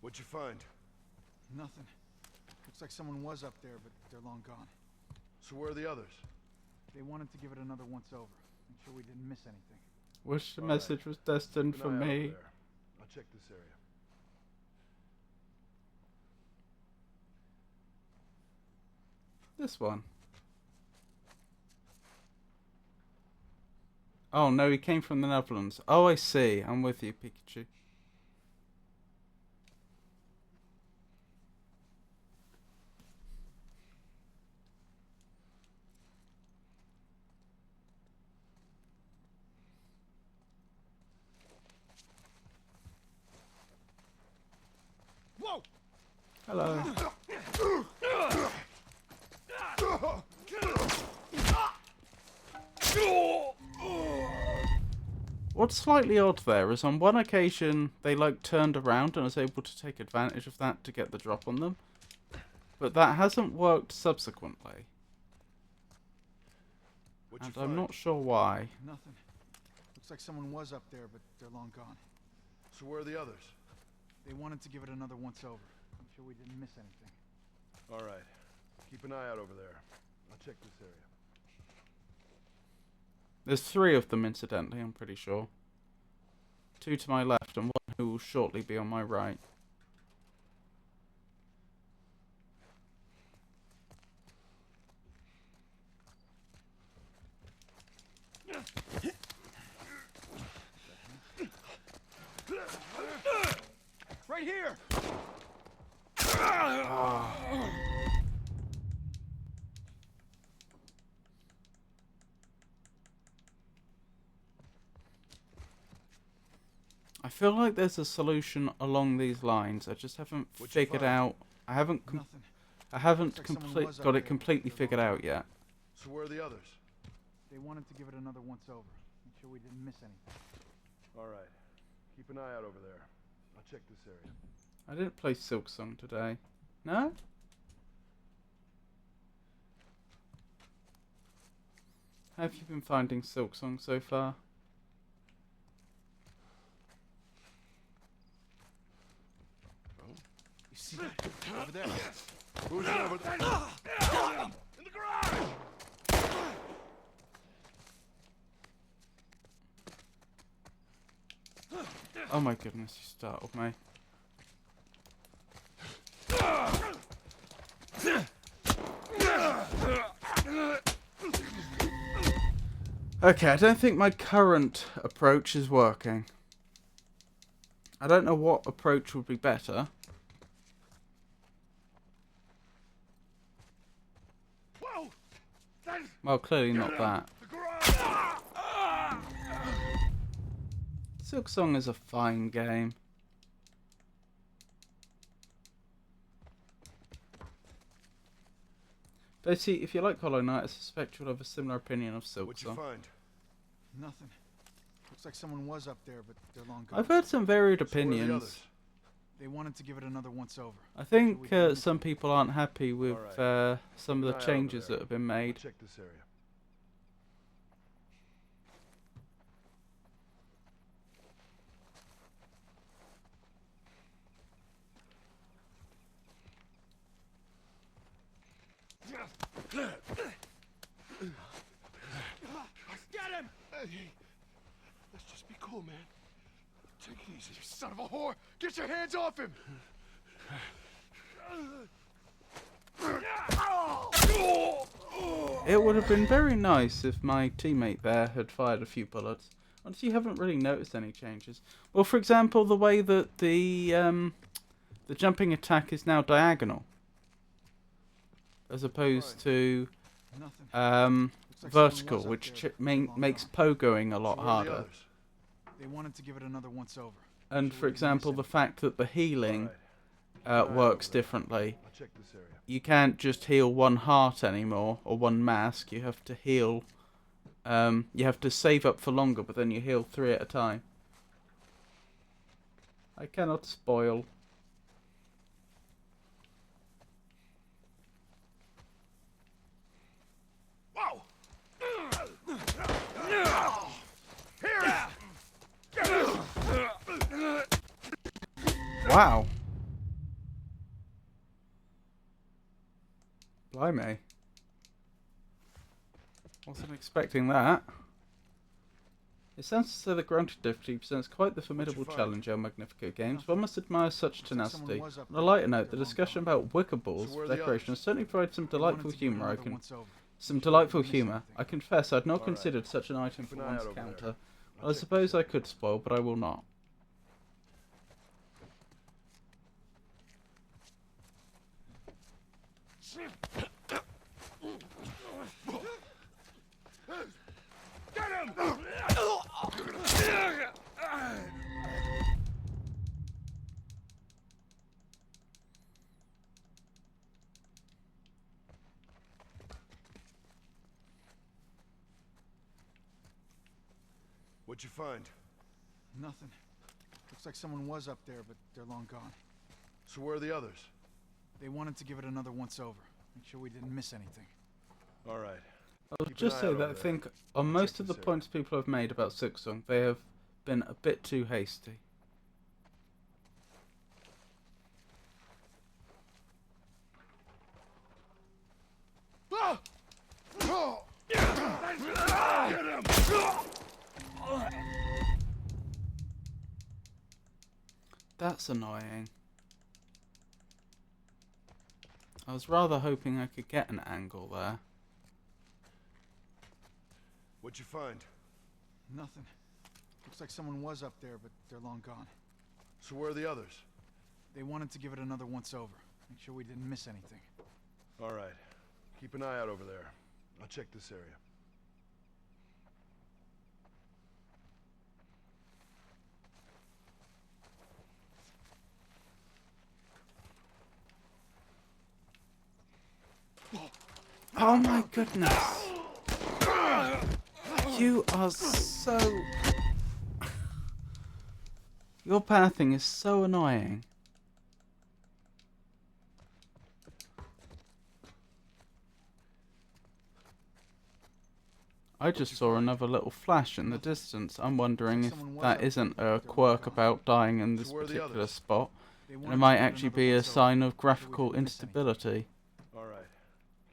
What'd you find? Nothing. Looks like someone was up there, but they're long gone. So where are the others? They wanted to give it another once-over. Make sure we didn't miss anything. Wish the All right. message was destined Keep for an eye out over me. there. I'll check this area. This one. Oh no, he came from the Netherlands. Oh, I see. I'm with you, Pikachu. Whoa! Hello. What's slightly odd there is on one occasion they like turned around and was able to take advantage of that to get the drop on them. But that hasn't worked subsequently. What'd you And I'm find? not sure why. Nothing. Looks like someone was up there, but they're long gone. So where are the others? They wanted to give it another once-over. Make Make sure we didn't miss anything. All right. Keep an eye out over there. I'll check this area. There's 3 of them, incidentally, I'm pretty sure. 2 to my left and 1 who will shortly be on my right. Right here! I feel like there's a solution along these lines. I just haven't figured out. I haven't Looks like someone was up got there, it completely but they're figured gone. out yet. So where are the others? They wanted to give it another once-over. Make sure we didn't miss anything. All right. Keep an eye out over there. I'll check this area. I didn't play Silk Song today. No? How have you been finding Silk Song so far? You see that? Over there. Who's over there? In the garage! Oh my goodness, you startled me. Okay, I don't think my current approach is working. I don't know what approach would be better. Whoa! Well, clearly not that. The garage! Silk Song is a fine game. But see, if you like Hollow Knight, I suspect you'll have a similar opinion of Silk What'd you Song. find? Nothing. Looks like someone was up there, but they're long gone. I've heard some varied So where are the opinions. others? They wanted to give it another once-over. I think some people aren't happy with Alright. some of the Keep an eye out over changes there. that have been I'll made. check this area. Get him! Hey, let's just be cool, man. Take it easy. You son of a whore! Get your hands off him! It would have been very nice if my teammate there had fired a few bullets. Honestly, you haven't really noticed any changes. Well, for example, the way that the jumping attack is now diagonal, as opposed to Nothing. Looks like someone vertical, was up which there, but they're long makes gone. pogoing a lot So where are the harder. others? They wanted to give it another once-over. And Sure for we didn't miss example, the anything. fact that the healing Alright. Keep an eye out works over there. differently. I'll check this area. You can't just heal one heart anymore, or one mask. You have to heal. You have to save up for longer, but then you heal 3 at a time. I cannot spoil. Whoa! Wow. Blimey. Wasn't expecting that. It sounds as though the granted difficulty presents quite the formidable find? challenge, El Magnifico games. One must admire such Looks like someone tenacity. was up On a there, lighter but note, they're the long discussion gone. about wicker balls So where for are the decoration has others? certainly provided some They wanted delightful to give it humour. another once-over. Some Sure we delightful didn't miss humour. anything. I confess I'd not Alright. considered such an item Keep for an eye one's out over there. counter. I'll I check suppose this I area. could spoil, but I will not. Get him! What'd you find? Nothing. Looks like someone was up there, but they're long gone. So where are the others? They wanted to give it another once-over. Make sure we didn't miss anything. All right. I'll Keep an just eye say out that over I there. think I'll on check most of the this area. points people have made about Silksong, they have been a bit too hasty. That's annoying. I was rather hoping I could get an angle there. What'd you find? Nothing. Looks like someone was up there, but they're long gone. So where are the others? They wanted to give it another once-over. Make sure we didn't miss anything. All right. Keep an eye out over there. I'll check this area. Oh my goodness. You are so... Your pathing is so annoying. I just saw another little flash in the distance. I'm wondering if that isn't a quirk about dying in this particular spot. And it might actually be a sign of graphical instability. All right.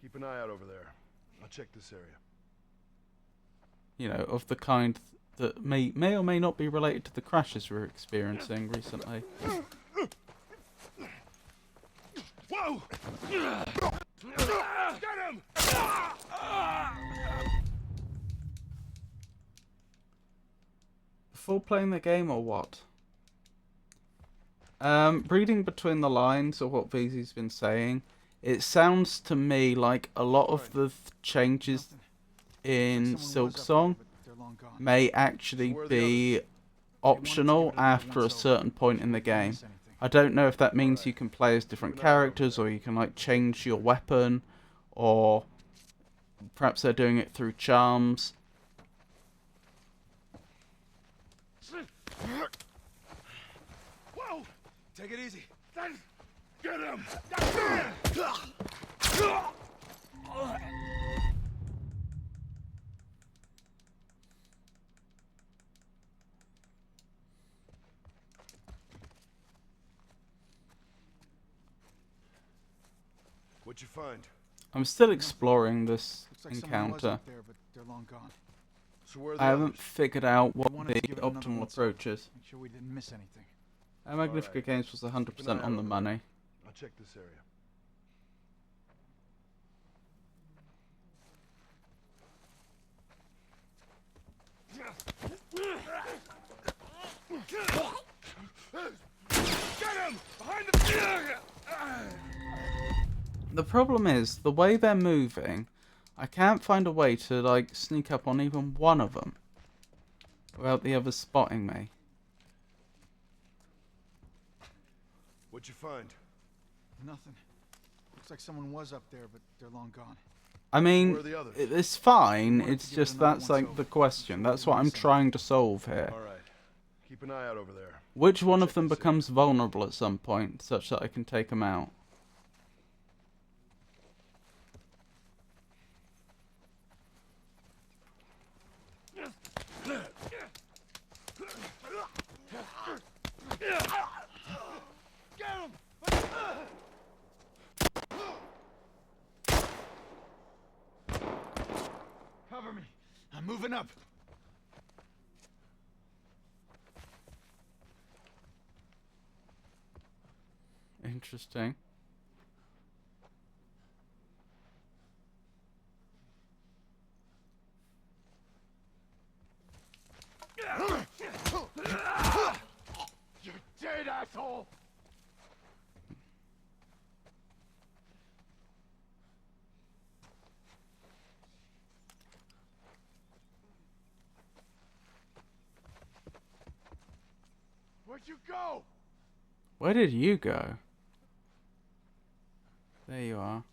Keep an eye out over there. I'll check this area. You know, of the kind that may or may not be related to the crashes we're experiencing recently. Whoa! Get him! Before playing the game or what? Reading between the lines of what VZ's been saying, it sounds to me like a lot of the changes in Silksong may actually be optional after a certain point in the game. I don't know if that means you can play as different characters, or you can like change your weapon, or perhaps they're doing it through charms. Whoa! Take it easy. Get him! What'd you find? I'm still exploring this encounter. So where are the I haven't others? figured out what the optimal approach is. Make sure we didn't miss anything. Magnifica Games was 100% on the money. I'll check this area. Get him! Behind the... The problem is, the way they're moving, I can't find a way to like sneak up on even one of them without the others spotting me. What'd you find? Nothing. Looks like someone was up there, but they're long gone. I mean, Where are the others? it's fine, it's just that's like the question. That's what I'm trying to solve here. All right. Keep an eye out over there. Which one of them becomes vulnerable at some point, such that I can take them out? Cover me. I'm moving up. Interesting. You're dead, asshole! Where'd you go? Where did you go? There you are.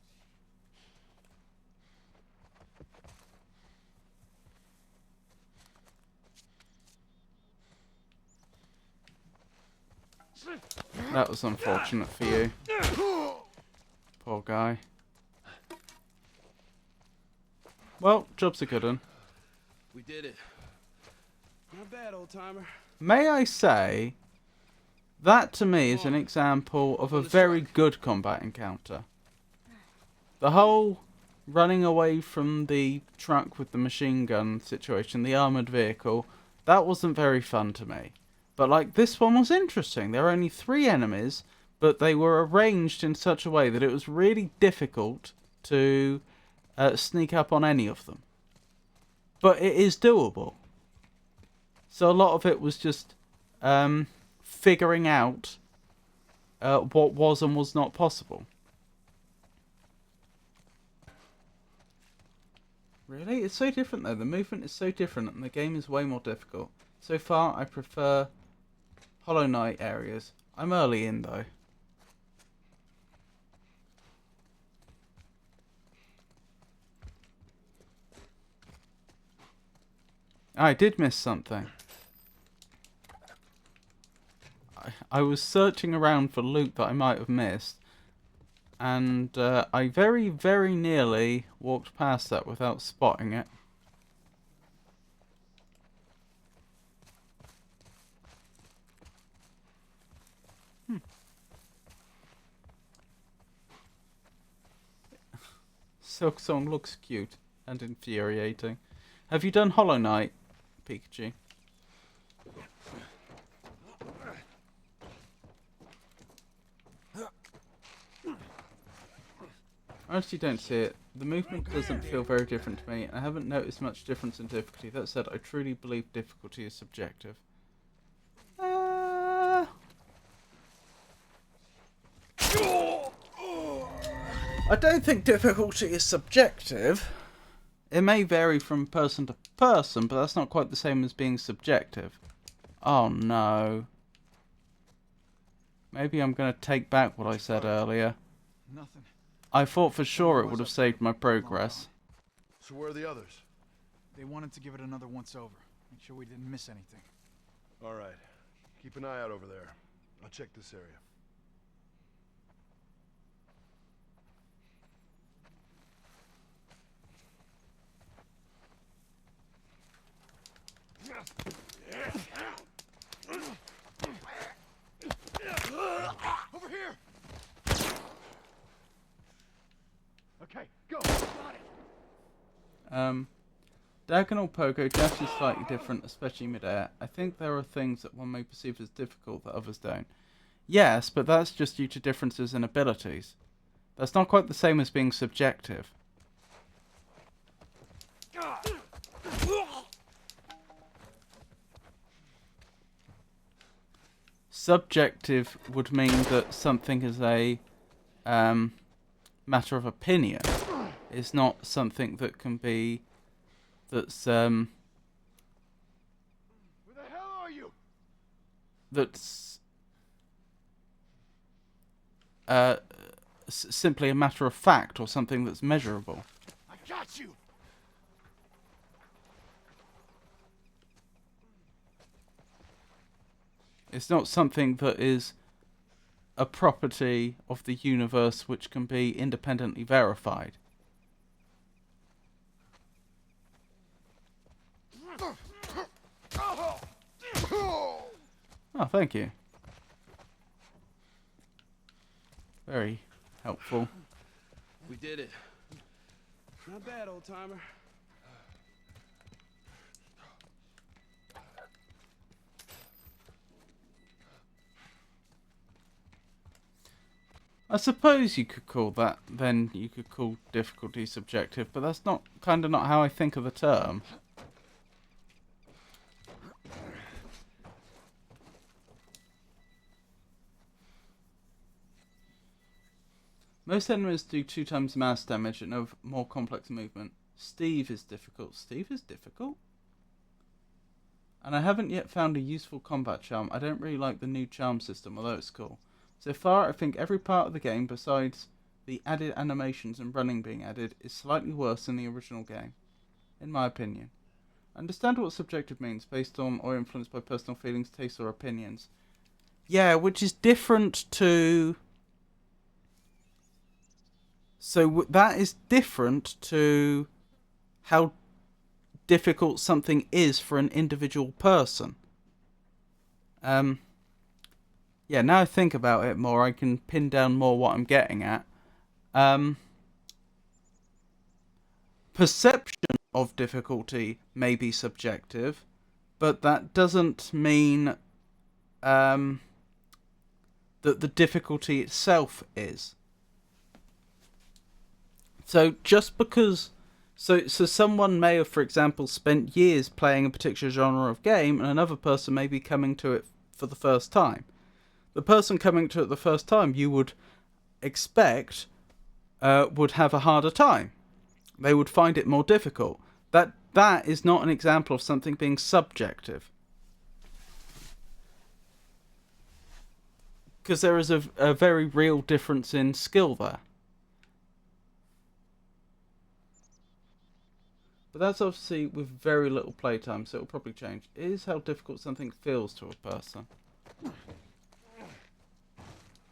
That was unfortunate for you. Poor guy. Well, job's a good one. We did it. Not bad, old timer. May I say, that to me is an example of a very good combat encounter. The whole running away from the truck with the machine gun situation, the armoured vehicle, that wasn't very fun to me. But, like, this one was interesting. There were only 3 enemies, but they were arranged in such a way that it was really difficult to sneak up on any of them. But it is doable. So a lot of it was just figuring out what was and was not possible. Really? It's so different though. The movement is so different and the game is way more difficult. So far, I prefer Hollow Knight areas. I'm early in though. I did miss something. I was searching around for loot that I might have missed. And I very, very nearly walked past that without spotting it. Silksong looks cute and infuriating. Have you done Hollow Knight, Pikachu? I honestly don't see it. The movement doesn't feel very different to me, and I haven't noticed much difference in difficulty. That said, I truly believe difficulty is subjective. I don't think difficulty is subjective. It may vary from person to person, but that's not quite the same as being subjective. Oh no. Maybe I'm going to take back what I said earlier. Nothing. I thought for sure it would have saved my progress. So where are the others? They wanted to give it another once over. Make sure we didn't miss anything. All right. Keep an eye out over there. I'll check this area. Over here! Okay, go! Diagonal pogo dash is slightly different, especially mid-air. I think there are things that one may perceive as difficult that others don't. Yes, but that's just due to differences in abilities. That's not quite the same as being subjective. Subjective would mean that something is a matter of opinion. It's not something that can be... that's Where the hell are you? that's simply a matter of fact or something that's measurable. I got you. It's not something that is a property of the universe which can be independently verified. Oh, thank you. Very helpful. We did it. Not bad, old timer. I suppose you could call that, then you could call difficulty subjective, but that's not kind of not how I think of the term. Most enemies do 2 times mass damage and have more complex movement. Steve is difficult. Steve is difficult? And I haven't yet found a useful combat charm. I don't really like the new charm system, although it's cool. So far, I think every part of the game, besides the added animations and running being added, is slightly worse than the original game, in my opinion. I understand what subjective means, based on or influenced by personal feelings, tastes, or opinions. Yeah, which is different to... So that is different to how difficult something is for an individual person. Yeah, now I think about it more, I can pin down more what I'm getting at. perception of difficulty may be subjective, but that doesn't mean that the difficulty itself is. So just because... So someone may have, for example, spent years playing a particular genre of game, and another person may be coming to it for the first time. The person coming to it the first time, you would expect, would have a harder time. They would find it more difficult. That is not an example of something being subjective. Because there is a very real difference in skill there. But that's obviously with very little playtime, so it'll probably change. It is how difficult something feels to a person.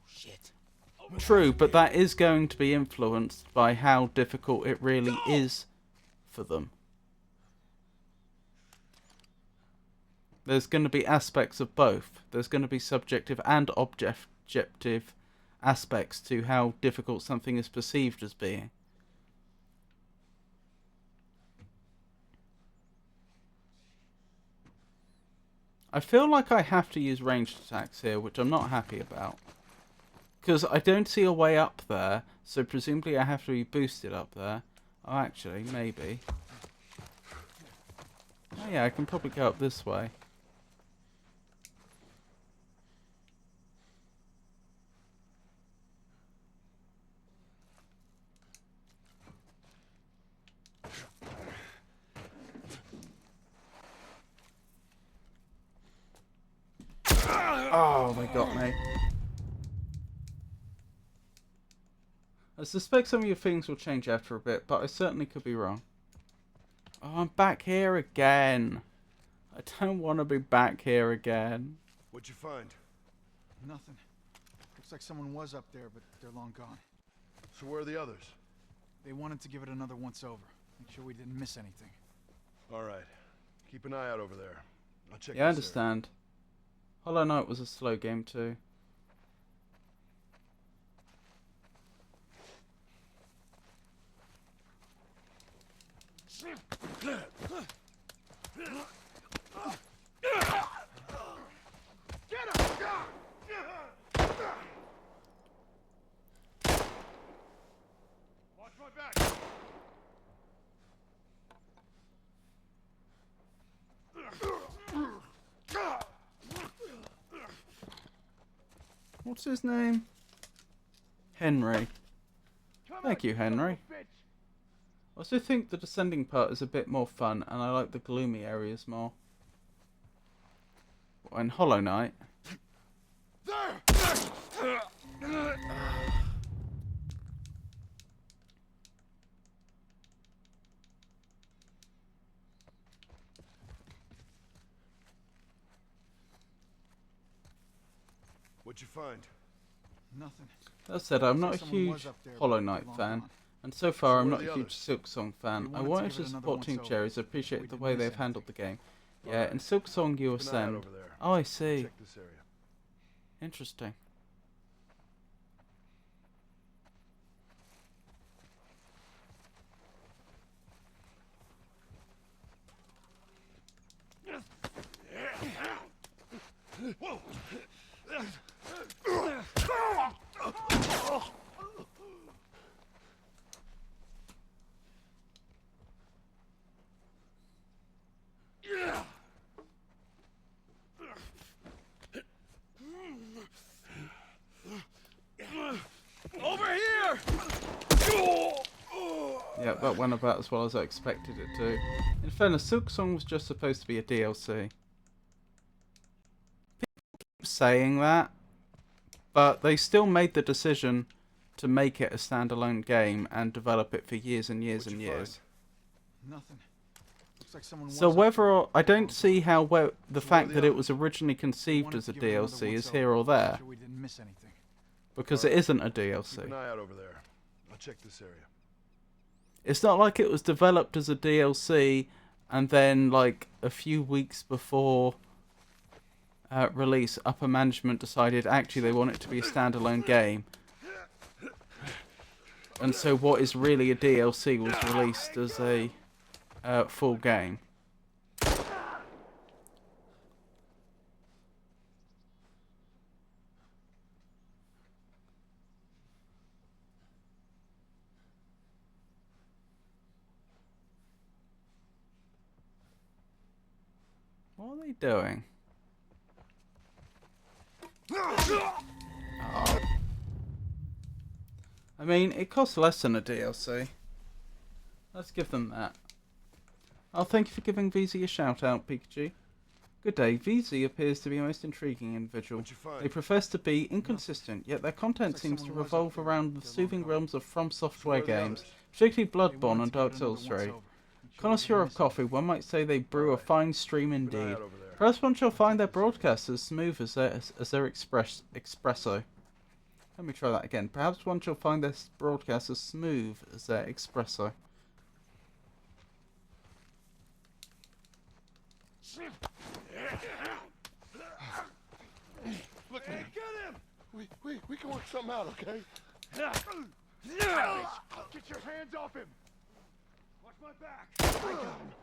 Shit. True, but that is going to be influenced by how difficult it really is for them. There's going to be aspects of both. There's going to be subjective and objective aspects to how difficult something is perceived as being. I feel like I have to use ranged attacks here, which I'm not happy about. Because I don't see a way up there, so presumably I have to be boosted up there. Oh, actually, maybe. Oh yeah, I can probably go up this way. Oh, they got me. I suspect some of your things will change after a bit, but I certainly could be wrong. Oh, I'm back here again. I don't want to be back here again. What'd you find? Nothing. Looks like someone was up there, but they're long gone. So where are the others? They wanted to give it another once-over. Make sure we didn't miss anything. All right. Keep an eye out over there. I'll check. Yeah, I understand. Hollow Knight was a slow game too. Watch my back. What's his name? Henry. Thank you, Henry. I also think the descending part is a bit more fun, and I like the gloomy areas more. And Hollow Knight. What'd you find? Nothing. That said, I'm not a Looks like someone was huge up there, Hollow but Knight they're long fan, gone. and so far I'm where not are a the huge others? Silksong fan. We I wanted to wanted give to it another support Team once-over. Cherries. I appreciate We the didn't way miss they've handled the anything. game. Yeah, in Silksong you Keep an eye out ascend. over there. Oh, I see. Check this area. Interesting. Whoa! Over here! Yeah, that went about as well as I expected it to. In fairness, Silksong was just supposed to be a DLC. People keep saying that, but they still made the decision to make it a standalone game and develop it for years and years and years. Nothing. Looks like someone So was up whether there. or I don't see how the So where are fact the that it others? was originally We conceived wanted as a to give it another DLC is once-over. here or there, Make sure we didn't miss anything. because it isn't a Keep an DLC. eye out over there. I'll check this area. It's not like it was developed as a DLC and then like a few weeks before release, upper management decided actually they want it to be a standalone game. And so what is really a DLC was released as a full game. What are they doing? Oh. I mean, it costs less than a DLC. Let's give them that. Oh, thank you for giving VZ a shout out, Pikachu. Good day. VZ appears to be a most intriguing individual. They profess to be inconsistent, yet their content seems to revolve around the soothing realms of From Software games, particularly Bloodborne and Dark Souls 3. Connoisseur of coffee, one might say they brew a fine stream indeed. Perhaps one shall find their broadcasts as smooth as their espresso. Let me try that again. Perhaps one shall find their broadcasts as smooth as their espresso. Look, hey, get him! We can work something out, okay? Get your hands off him! Watch my back! I got him.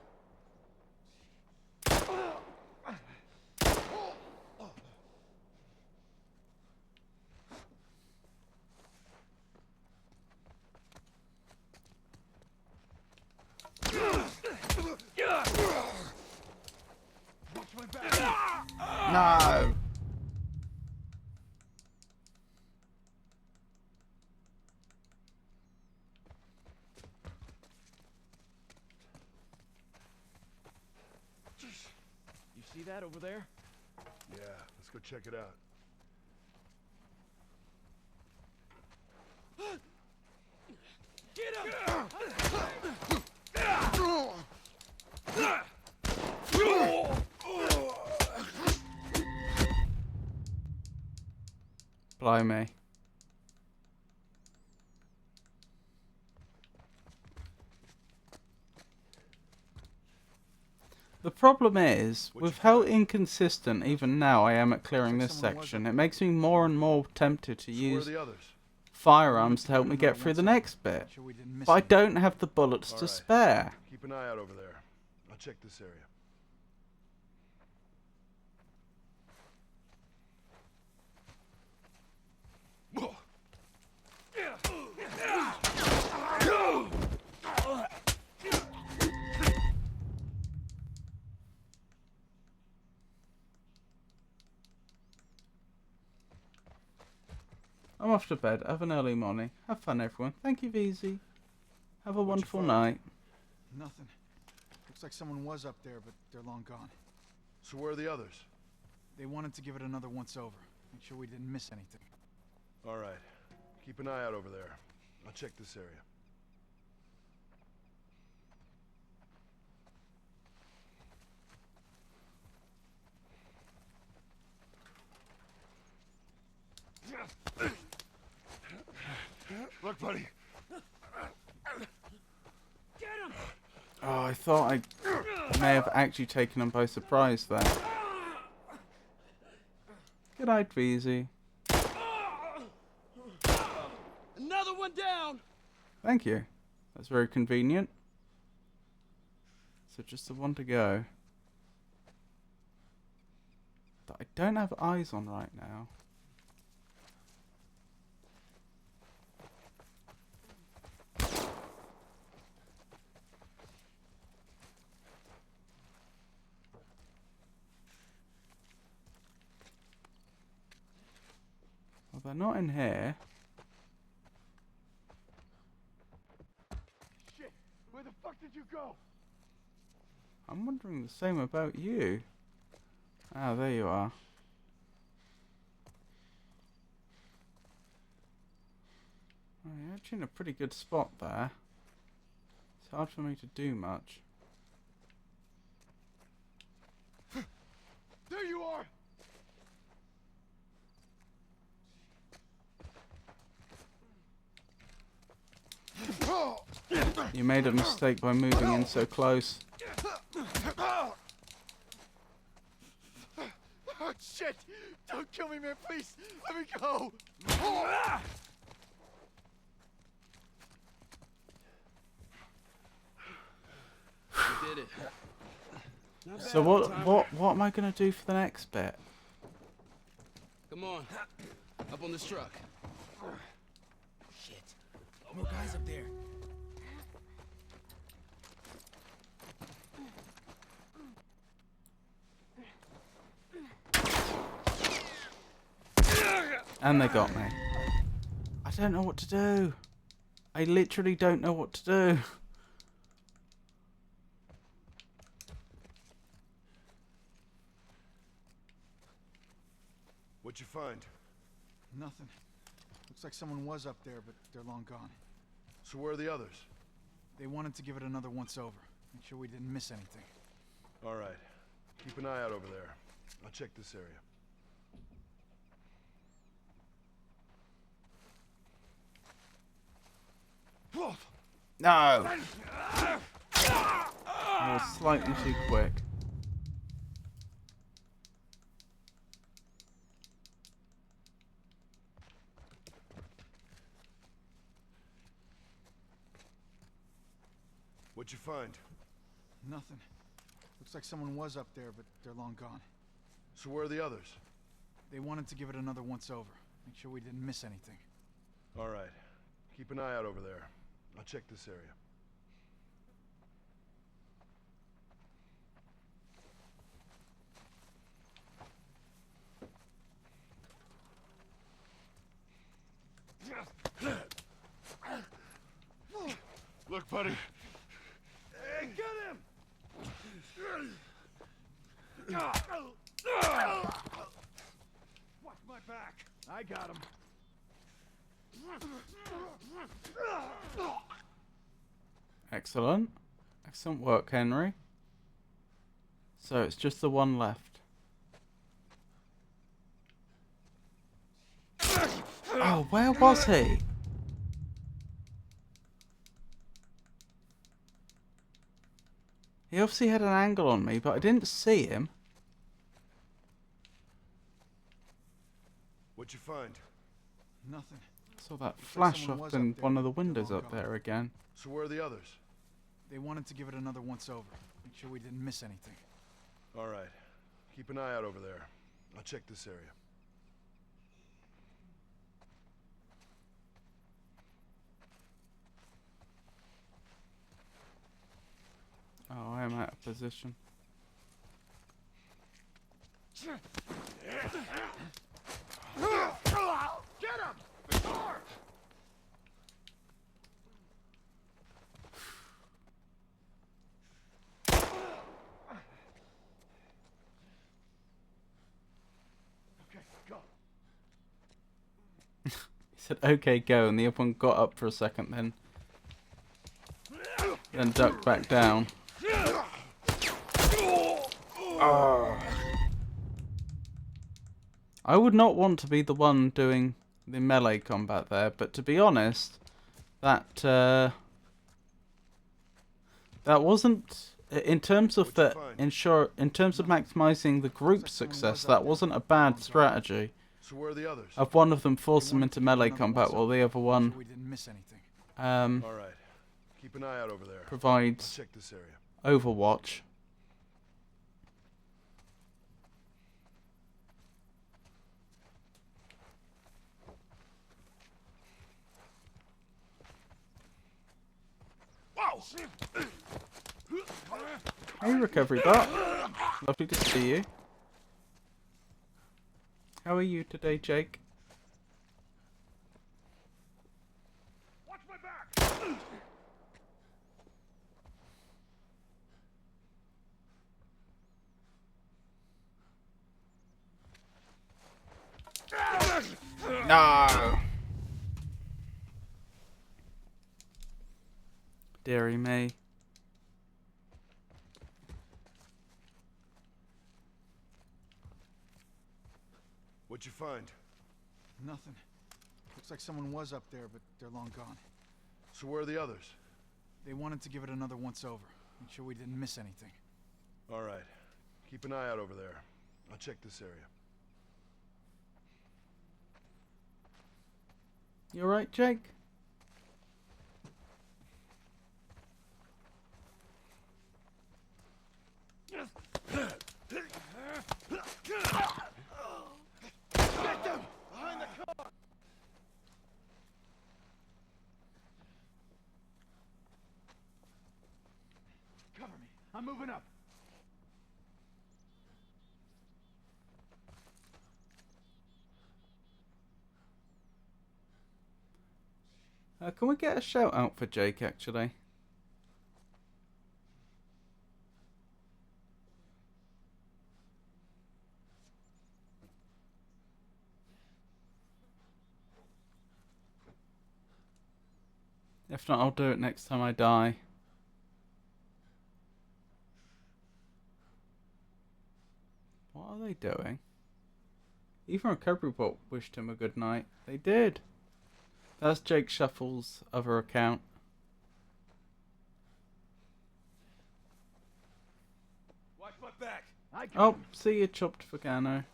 Watch my back! No! You see that over there? Yeah, let's go check it out. Get him! Blimey. The problem is, with how inconsistent even now I am at clearing this section, it makes me more and more tempted to use firearms to help me get through the next bit. But I don't have the bullets to spare. Keep an eye out over there. I'll check this area. I'm off to bed. Have an early morning. Have fun, everyone. Thank you, VZ. Have a wonderful night. Nothing. Looks like someone was up there, but they're long gone. So where are the others? They wanted to give it another once-over. Make sure we didn't miss anything. All right. Keep an eye out over there. I'll check this area. Look, buddy. Get him! Oh, I thought I may have actually taken them by surprise there. Good night, VZ. Another one down! Thank you. That's very convenient. So just the one to go. That I don't have eyes on right now. Well, they're not in here. Shit! Where the fuck did you go? I'm wondering the same about you. Ah, there you are. Oh, you're actually in a pretty good spot there. It's hard for me to do much. There you are! You made a mistake by moving in so close. Oh, shit! Don't kill me, man, please! Let me go! did it. Not So bad, what old-timer. what am I gonna do for the next bit? Come on. Up on this truck. Shit. More guys up there. And they got me. I don't know what to do. I literally don't know what to do. What'd you find? Nothing. Looks like someone was up there, but they're long gone. So where are the others? They wanted to give it another once-over. Make sure we didn't miss anything. All right. Keep an eye out over there. I'll check this area. No! I was slightly too quick. What'd you find? Nothing. Looks like someone was up there, but they're long gone. So where are the others? They wanted to give it another once-over. Make sure we didn't miss anything. All right. Keep an eye out over there. I'll check this area. Look, buddy. Hey, get him! Watch my back. I got him. Excellent. Excellent work, Henry. So it's just the one left. Oh, where was he? He obviously had an angle on me, but I didn't see him. What'd you find? Nothing. Saw that Looks like flash someone up was in up there, one of the but they're windows long up gone. there again. So where are the others? They wanted to give it another once-over. Make sure we didn't miss anything. All right. Keep an eye out over there. I'll check this area. Oh, I am out of position. Get him! Before! Okay, go. He said, "Okay, go," and the other one got up for a second, then ducked back down. Oh. I would not want to be the one doing the melee combat there, but to be honest, that wasn't in terms of the in terms of maximizing the group success. That wasn't a bad strategy. So where are the others? Of one of them force them into melee combat, while the other one We didn't miss anything. All right. Keep an eye out over there. I'll provides check this area. Overwatch. Hey, Recovery Bot. Lovely to see you. How are you today, Jake? Watch my back! No. Deary me. What'd you find? Nothing. Looks like someone was up there, but they're long gone. So where are the others? They wanted to give it another once-over. Make sure we didn't miss anything. All right. Keep an eye out over there. I'll check this area. You alright, Jake? I'm moving up. Can we get a shout out for Jake, actually? If not, I'll do it next time I die. What are they doing? Even Recovery Bot wished him a good night. They did. That's Jake Shuffle's other account. Watch my back. Oh, see you, Chopped Vegano.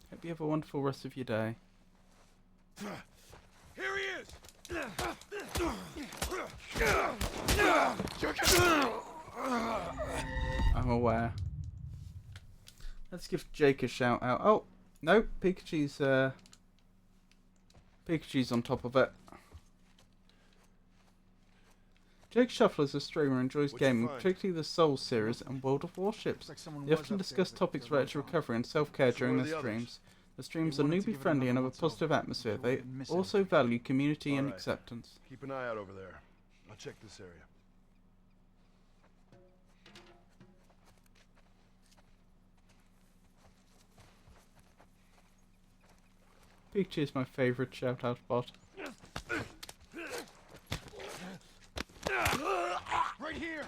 Hope you have a wonderful rest of your day. Here he is. I'm aware. Let's give Jake a shout out. Oh, no, Pikachu's on top of it. Jake Shuffle is a streamer and enjoys gaming, particularly the Soul series and World of Warships. They often discuss topics related to recovery and self-care during their streams. The streams are newbie-friendly and have a positive atmosphere. They also value community and acceptance. Keep an eye out over there. I'll check this area. Pikachu is my favourite shout-out bot. Right here.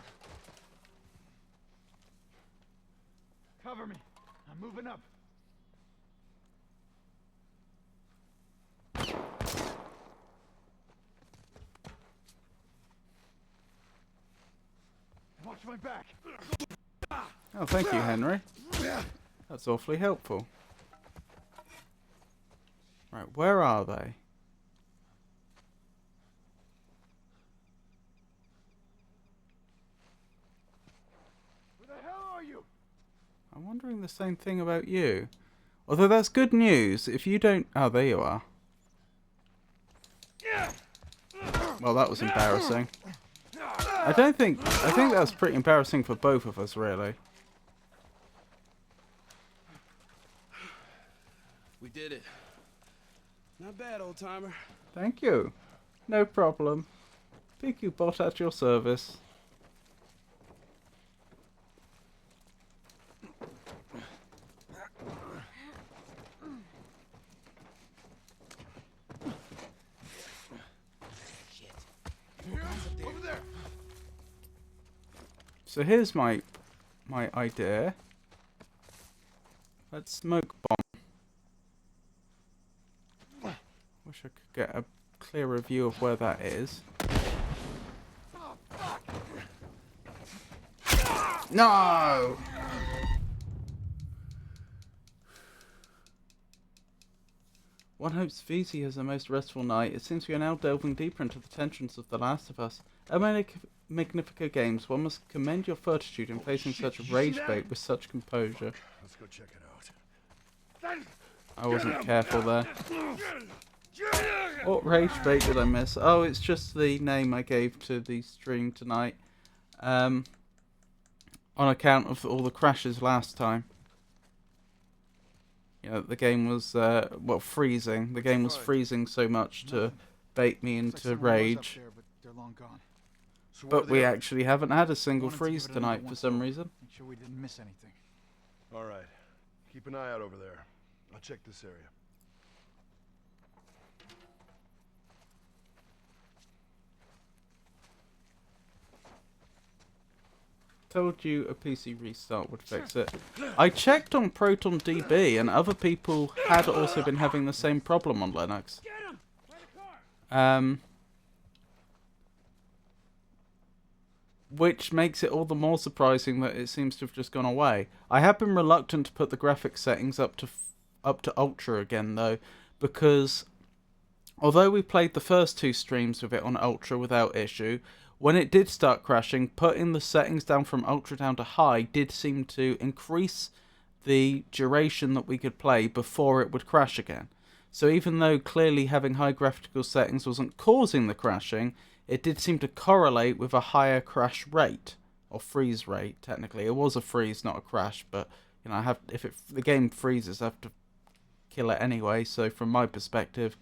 Cover me. I'm moving up. Watch my back. Oh, thank you, Henry. That's awfully helpful. Right, where are they? Where the hell are you? I'm wondering the same thing about you. Although that's good news. If you don't... Oh, there you are. Well, that was embarrassing. I think that was pretty embarrassing for both of us, really. We did it. Not bad, old timer. Thank you. No problem. PQ bot at your service. Over there. So here's my idea. Let's smoke bomb. Wish I could get a clearer view of where that is. No! One hopes VZ has the most restful night. It seems we are now delving deeper into the tensions of The Last of Us. Magnifica Games, one must commend your fortitude in facing such rage bait with such composure. Let's go check it out. I wasn't careful there. What rage bait did I miss? Oh, it's just the name I gave to the stream tonight. On account of all the crashes last time. You know, the game was, freezing. The game was freezing so much to bait me into rage. But they're long gone. So where are But the we others? actually haven't had a single Wanted to freeze give it another tonight for once some over. reason. Make sure we didn't miss anything. All right. Keep an eye out over there. I'll check this area. Told you a PC restart would fix it. I checked on ProtonDB and other people had also been having the same problem on Linux. Which makes it all the more surprising that it seems to have just gone away. I have been reluctant to put the graphics settings up to ultra again though, because although we played the first two streams with it on ultra without issue, when it did start crashing, putting the settings down from ultra down to high did seem to increase the duration that we could play before it would crash again. So even though clearly having high graphical settings wasn't causing the crashing, it did seem to correlate with a higher crash rate. or freeze rate. Technically, it was a freeze, not a crash. But you know, I have if the game freezes, I have to kill it anyway. So from my perspective,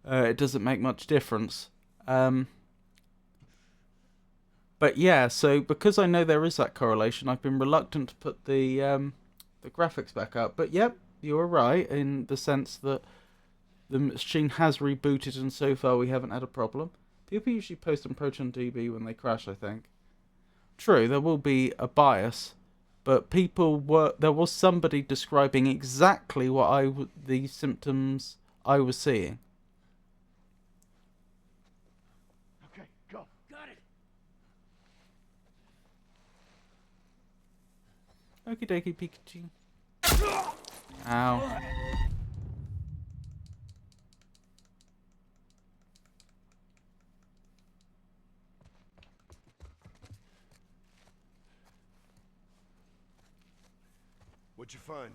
it doesn't make much difference. But yeah, so because I know there is that correlation, I've been reluctant to put the graphics back up. But yep, you were right in the sense that the machine has rebooted, and so far we haven't had a problem. People usually post on ProtonDB when they crash, I think. True, there will be a bias, but there was somebody describing exactly what the symptoms I was seeing. Okay, go. Got it. Okie dokie Pikachu. Ow. What'd you find?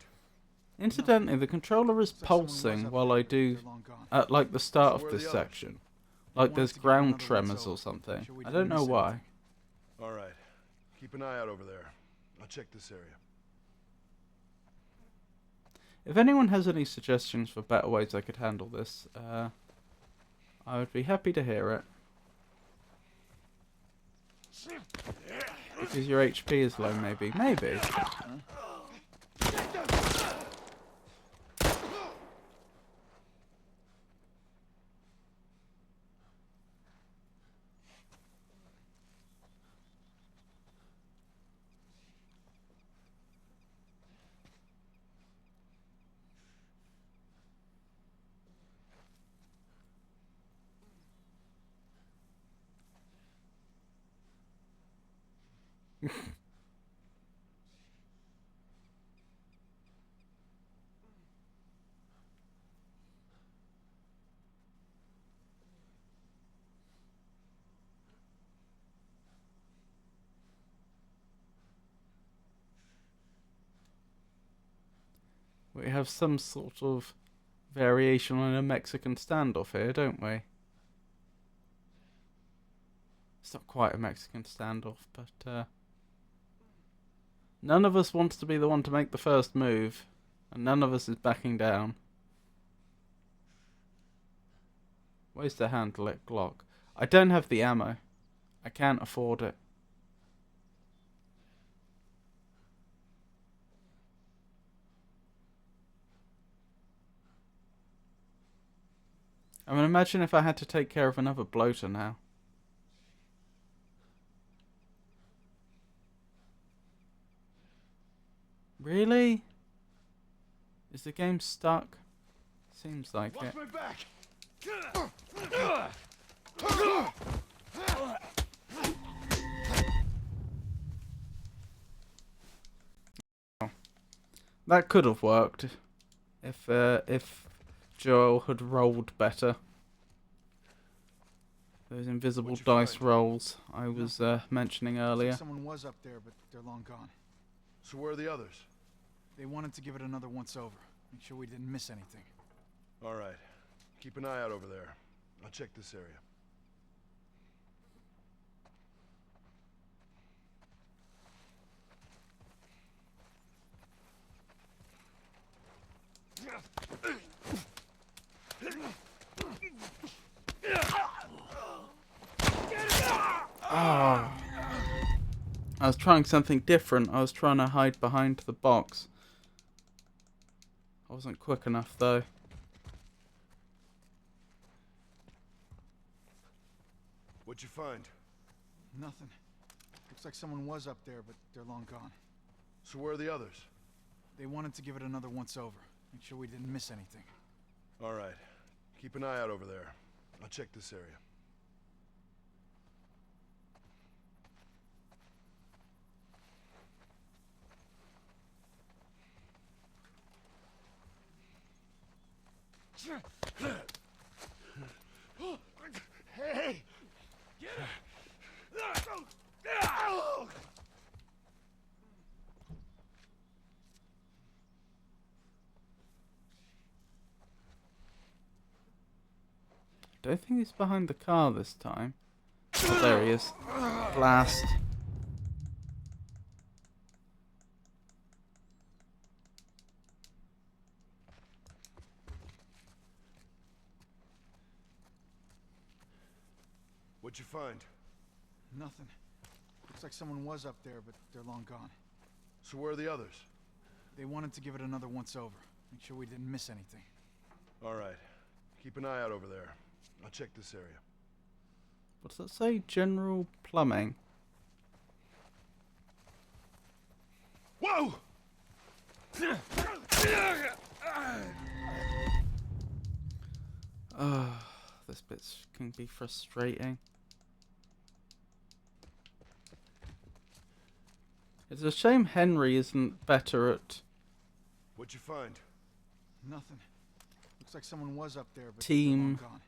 Incidentally, the controller is pulsing while I do at like the start of this section. Like there's ground tremors or something. I don't know why. All right. Keep an eye out over there. I'll check this area. If anyone has any suggestions for better ways I could handle this, I would be happy to hear it. Because your HP is low, maybe. Maybe. We have some sort of variation on a Mexican standoff here, don't we? It's not quite a Mexican standoff, but none of us wants to be the one to make the first move, and none of us is backing down. Ways to handle it, Glock. I don't have the ammo. I can't afford it. I mean, imagine if I had to take care of another bloater now. Really? Is the game stuck? Seems like it. Watch my back! That could have worked if Joel had rolled better. Those invisible dice rolls I was mentioning earlier. Someone was up there, but they're long gone. So where are the others? They wanted to give it another once over. Make sure we didn't miss anything. All right. Keep an eye out over there. I'll check this area. Oh. I was trying something different. I was trying to hide behind the box. I wasn't quick enough though. What'd you find? Nothing. Looks like someone was up there, but they're long gone. So where are the others? They wanted to give it another once over. Make sure we didn't miss anything. All right. Keep an eye out over there. I'll check this area. Hey! Get him! I don't think he's behind the car this time. Oh, there he is. Blast. What'd you find? Nothing. Looks like someone was up there, but they're long gone. So where are the others? They wanted to give it another once-over. Make sure we didn't miss anything. All right. Keep an eye out over there. I'll check this area. What does that say? General plumbing. Whoa! This bit can be frustrating. It's a shame Henry isn't better at What'd you find? Nothing. Looks like someone was up there, but team they're long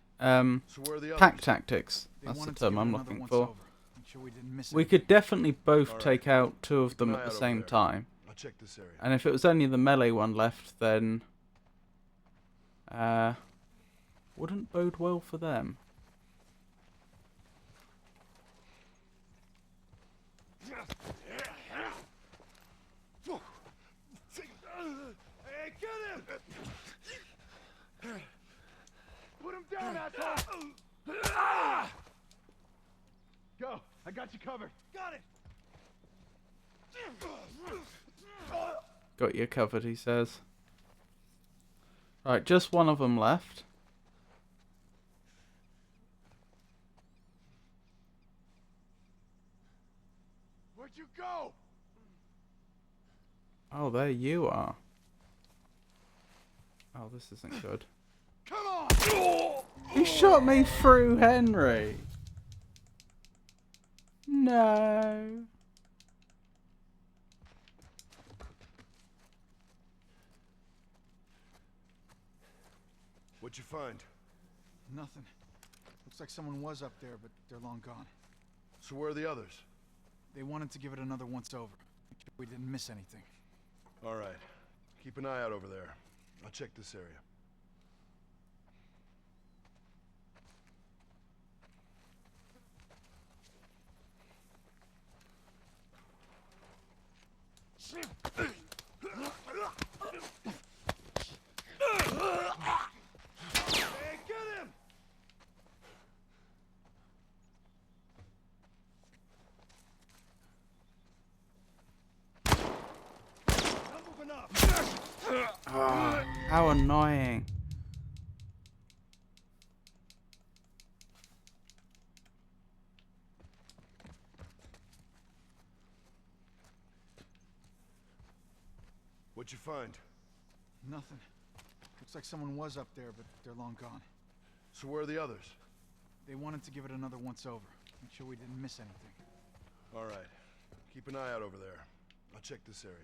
gone. So where are the others? pack tactics. They That's the wanted to term give it I'm another looking once-over. for. Make sure we didn't miss We anything. could definitely both Alright. take out two of Keep an them eye at the out over same there. time. I'll check this area. And if it was only the melee one left, then wouldn't bode well for them. Hey, get him! Put him down, asshole! Go! I got you covered. Got it! Got you covered, he says. Right, just one of them left. Where'd you go? Oh, there you are. Oh, this isn't good. Come on! He shot me through Henry. No. What'd you find? Nothing. Looks like someone was up there, but they're long gone. So where are the others? They wanted to give it another once-over. Make sure we didn't miss anything. All right. Keep an eye out over there. I'll check this area. Hey, get him! Not moving up. Oh, how annoying. What'd you find? Nothing. Looks like someone was up there, but they're long gone. So where are the others? They wanted to give it another once-over. Make sure we didn't miss anything. All right. Keep an eye out over there. I'll check this area.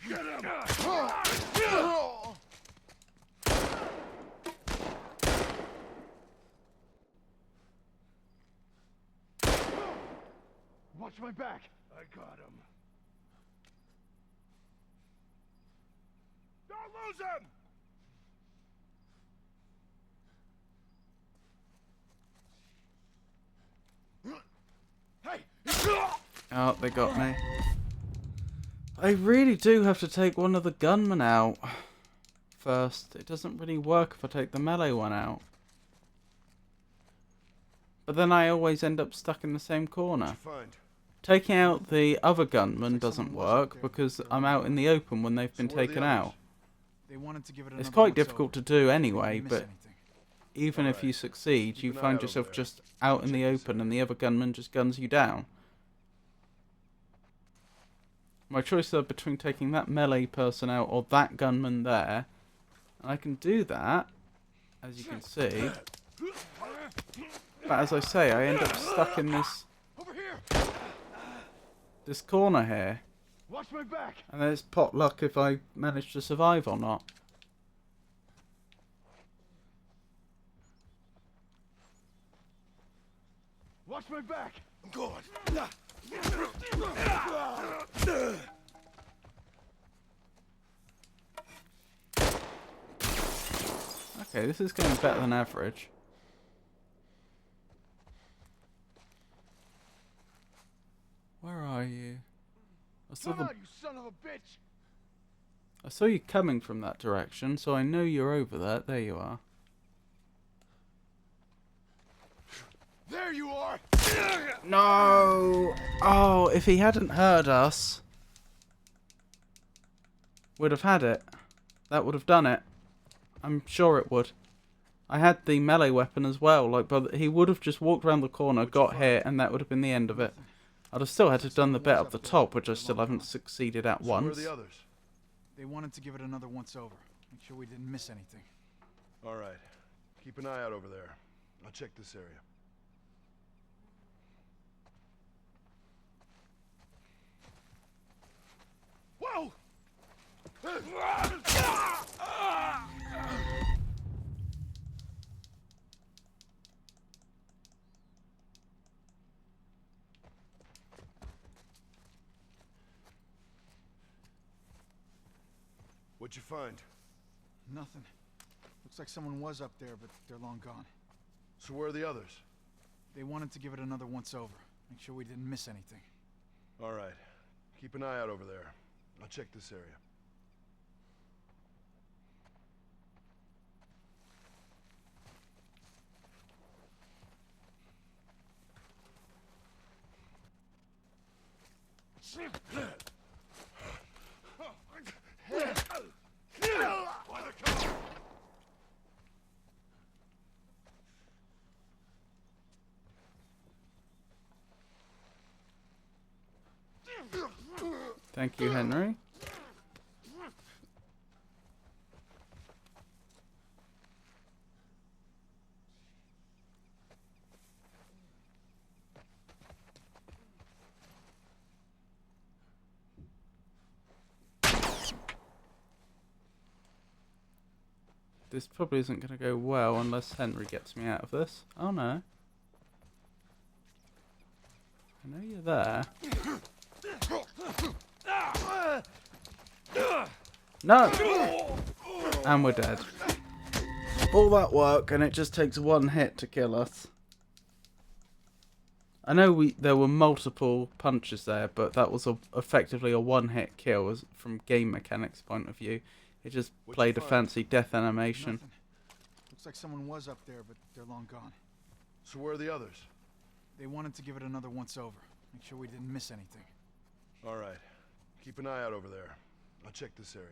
Get him! Watch my back. I got him. Don't lose him! Hey! Oh, they got me. I really do have to take one of the gunmen out first. It doesn't really work if I take the melee one out. But then I always end up stuck in the same corner. What'd you find? Taking out the other gunman doesn't work because I'm out in the open when they've been So where are the taken others? out. They wanted to give it It's another quite once-over. difficult to do anyway, Didn't miss but anything. even if Alright. you succeed, Keep you an eye find out yourself over there. just out in the Check this open and the other gunman just guns you down. My choice are between taking that melee person out or that gunman there. And I can do that, as you can see. But as I say, I end up stuck in Over here! this corner here. Watch my back. And then it's pot luck if I manage to survive or not. Watch my back. Good. Okay, this is going better than average. Come out, you son of a bitch! I saw you coming from that direction, so I know you're over there. There you are. There you are! No! Oh, if he hadn't heard us, we'd have had it. That would have done it. I'm sure it would. I had the melee weapon as well, like, but he would have just walked around the corner, got hit, and that would have been the end of it. I'd have still had to have done the bit up the top, which I still haven't succeeded at So where are once. the others? They wanted to give it another once over. Make sure we didn't miss anything. All right. Keep an eye out over there. I'll check this area. Whoa! What'd you find? Nothing. Looks like someone was up there, but they're long gone. So where are the others? They wanted to give it another once over. Make sure we didn't miss anything. All right. Keep an eye out over there. I'll check this area. Thank you, Henry. This probably isn't going to go well unless Henry gets me out of this. Oh no. I know you're there. No! And we're dead. All that work and it just takes one hit to kill us. I know there were multiple punches there, but that was effectively a one-hit kill from game mechanics point of view. It just played a fancy death animation. Nothing. Looks like someone was up there, but they're long gone. So where are the others? They wanted to give it another once over. Make sure we didn't miss anything. All right. Keep an eye out over there. I'll check this area.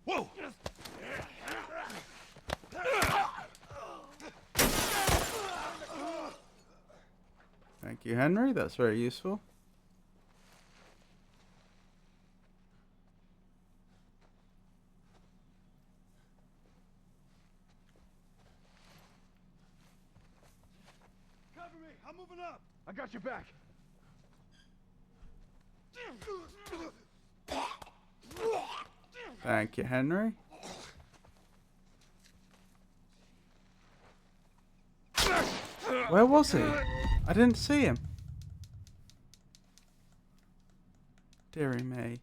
Whoa! Thank you, Henry. That's very useful. Cover me! I'm moving up! I got your back! Thank you, Henry. Where was he? I didn't see him. Dearie me.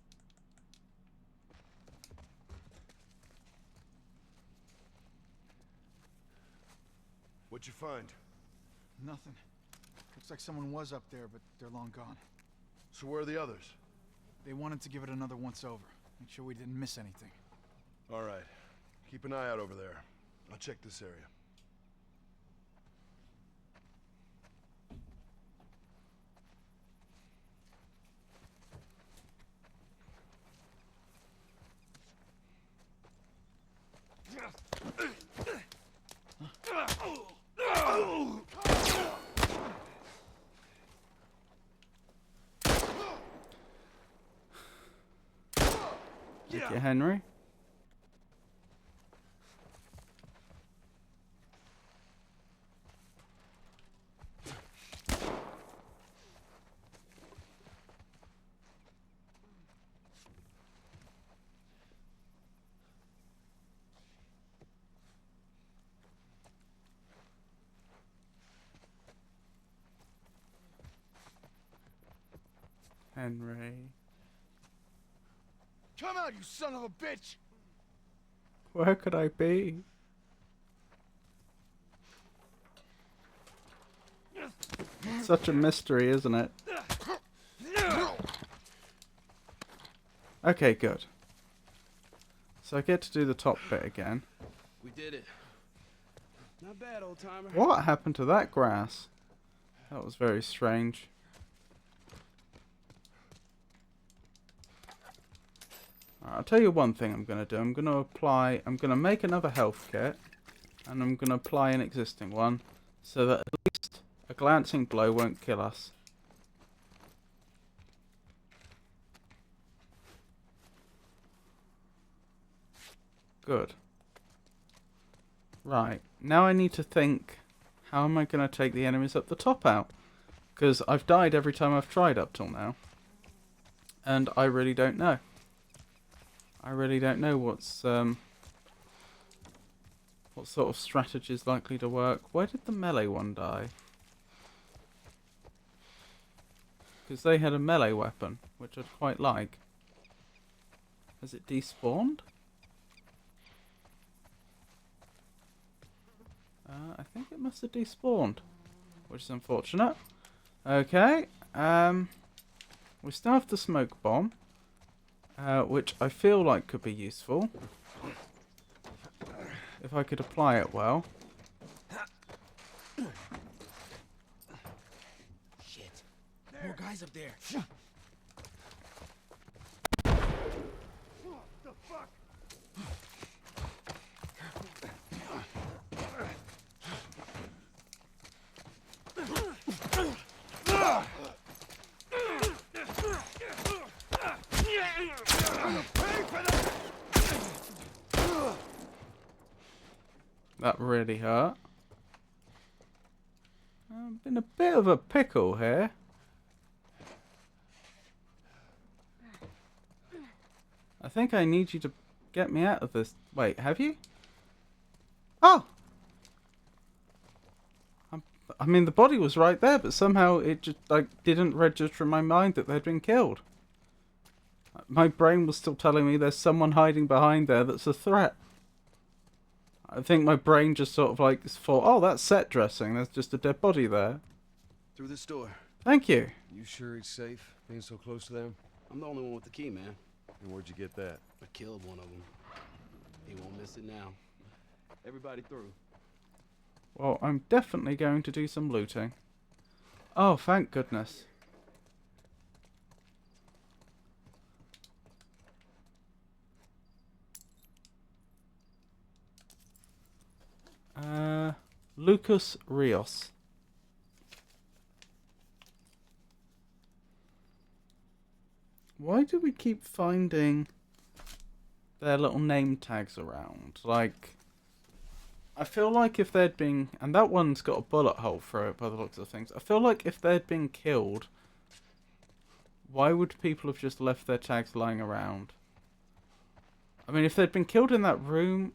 What'd you find? Nothing. Looks like someone was up there, but they're long gone. So where are the others? They wanted to give it another once over. Make sure we didn't miss anything. All right. Keep an eye out over there. I'll check this area. Thank you, Henry. Henry. Come out, you son of a bitch! Where could I be? It's such a mystery, isn't it? Okay, good. So I get to do the top bit again. We did it. Not bad, old timer. What happened to that grass? That was very strange. Alright, I'll tell you one thing I'm going to do. I'm going to make another health kit. And I'm going to apply an existing one. So that at least a glancing blow won't kill us. Good. Right. Now I need to think, how am I going to take the enemies up the top out? Because I've died every time I've tried up till now. And I really don't know. I really don't know what sort of strategy is likely to work. Where did the melee one die? Because they had a melee weapon, which I'd quite like. Has it despawned? I think it must have despawned, which is unfortunate. Okay, we still have the smoke bomb, which I feel like could be useful if I could apply it well. Shit. More guys up there. That really hurt. I'm in a bit of a pickle here. I think I need you to get me out of this. Wait, have you? Oh! I mean, the body was right there, but somehow it just didn't register in my mind that they'd been killed. My brain was still telling me there's someone hiding behind there that's a threat. I think my brain just sort of thought, oh, that's set dressing. There's just a dead body there. Through this door. Thank you. You sure it's safe being so close to them? I'm the only one with the key, man. And where'd you get that? I killed one of them. He won't miss it now. Everybody through. Well, I'm definitely going to do some looting. Oh, thank goodness. Lucas Rios. Why do we keep finding their little name tags around? Like, I feel like if they'd been... And that one's got a bullet hole through it by the looks of things. I feel like if they'd been killed, why would people have just left their tags lying around? I mean, if they'd been killed in that room...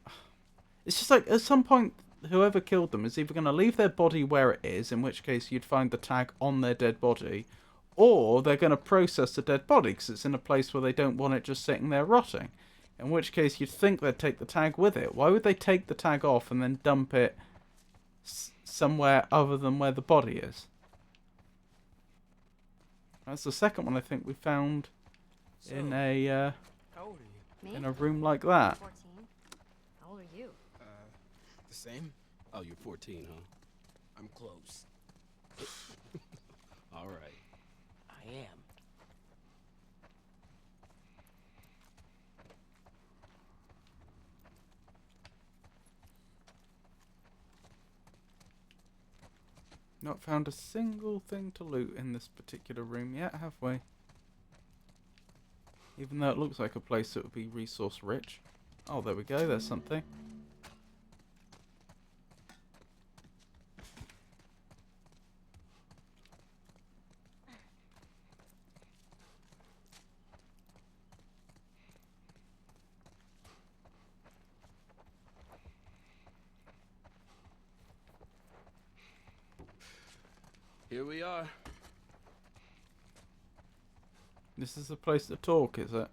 It's just like, at some point, whoever killed them is either going to leave their body where it is, in which case you'd find the tag on their dead body, or they're going to process the dead body because it's in a place where they don't want it just sitting there rotting. In which case you'd think they'd take the tag with it. Why would they take the tag off and then dump it somewhere other than where the body is? That's the second one I think we found in a How old are you? Me? in a room like that. 14. How old are you? The same? Oh, you're 14, huh? I'm close. All right. I am. Not found a single thing to loot in this particular room yet, have we? Even though it looks like a place that would be resource rich. Oh, there we go, there's something. Here we are. This is the place to talk, is it?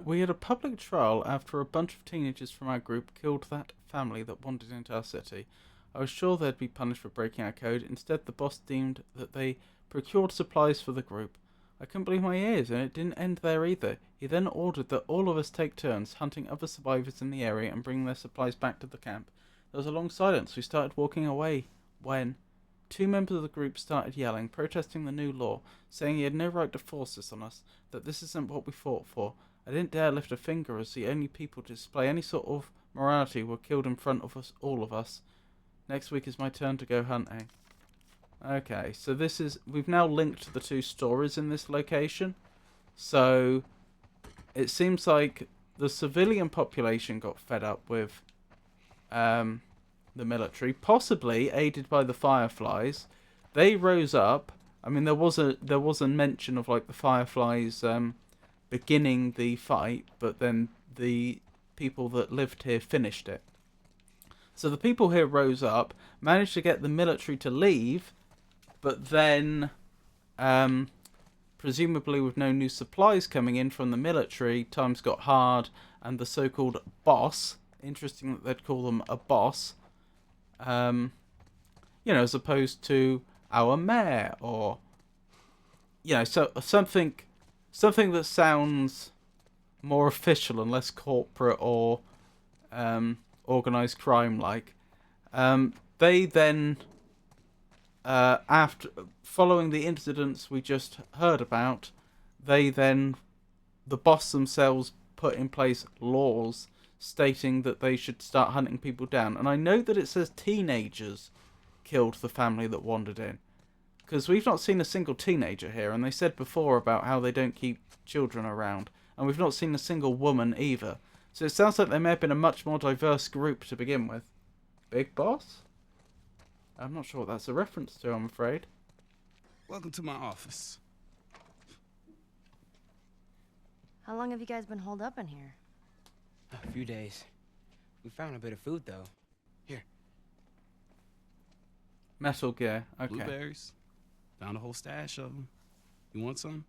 We had a public trial after a bunch of teenagers from our group killed that family that wandered into our city. I was sure they'd be punished for breaking our code. Instead, the boss deemed that they procured supplies for the group. I couldn't believe my ears, and it didn't end there either. He then ordered that all of us take turns hunting other survivors in the area and bringing their supplies back to the camp. There was a long silence. We started walking away when two members of the group started yelling, protesting the new law, saying he had no right to force this on us, that this isn't what we fought for. I didn't dare lift a finger, as the only people to display any sort of morality were killed in front of us, all of us. Next week is my turn to go hunting. Okay, so we've now linked the two stories in this location. So it seems like the civilian population got fed up with the military, possibly aided by the Fireflies. They rose up. I mean, there was a mention of like the Fireflies beginning the fight, but then the people that lived here finished it. So the people here rose up, managed to get the military to leave, but then, presumably with no new supplies coming in from the military, times got hard, and the so-called boss, interesting that they'd call them a boss, as opposed to our mayor, or, so something that sounds more official and less corporate or organized crime-like. They then, after following the incidents we just heard about, the boss themselves put in place laws stating that they should start hunting people down. And I know that it says teenagers killed the family that wandered in, because we've not seen a single teenager here, and they said before about how they don't keep children around, and we've not seen a single woman either. So it sounds like they may have been a much more diverse group to begin with. Big Boss? I'm not sure what that's a reference to, I'm afraid. Welcome to my office. How long have you guys been holed up in here? A few days. We found a bit of food, though. Here. Metal Gear, okay. Blueberries. Found a whole stash of them. You want some?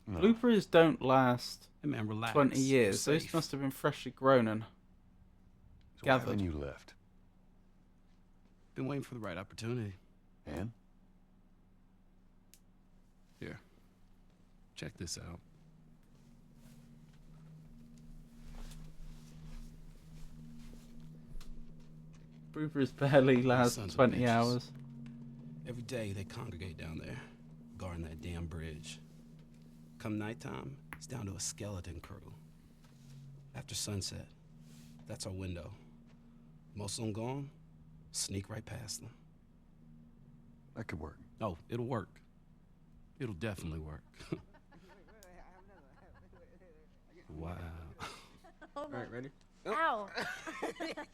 No. Blueberries don't last hey man, relax. 20 years. Those must have been freshly grown and gathered. When you left? Been waiting for the right opportunity. And? Here. Check this out. Blueberries barely last 20 hours. Every day they congregate down there, guarding that damn bridge. Come nighttime, it's down to a skeleton crew. After sunset, that's our window. Most of them gone, sneak right past them. That could work. Oh, it'll work. It'll definitely work. Wow. All right, ready? Ow!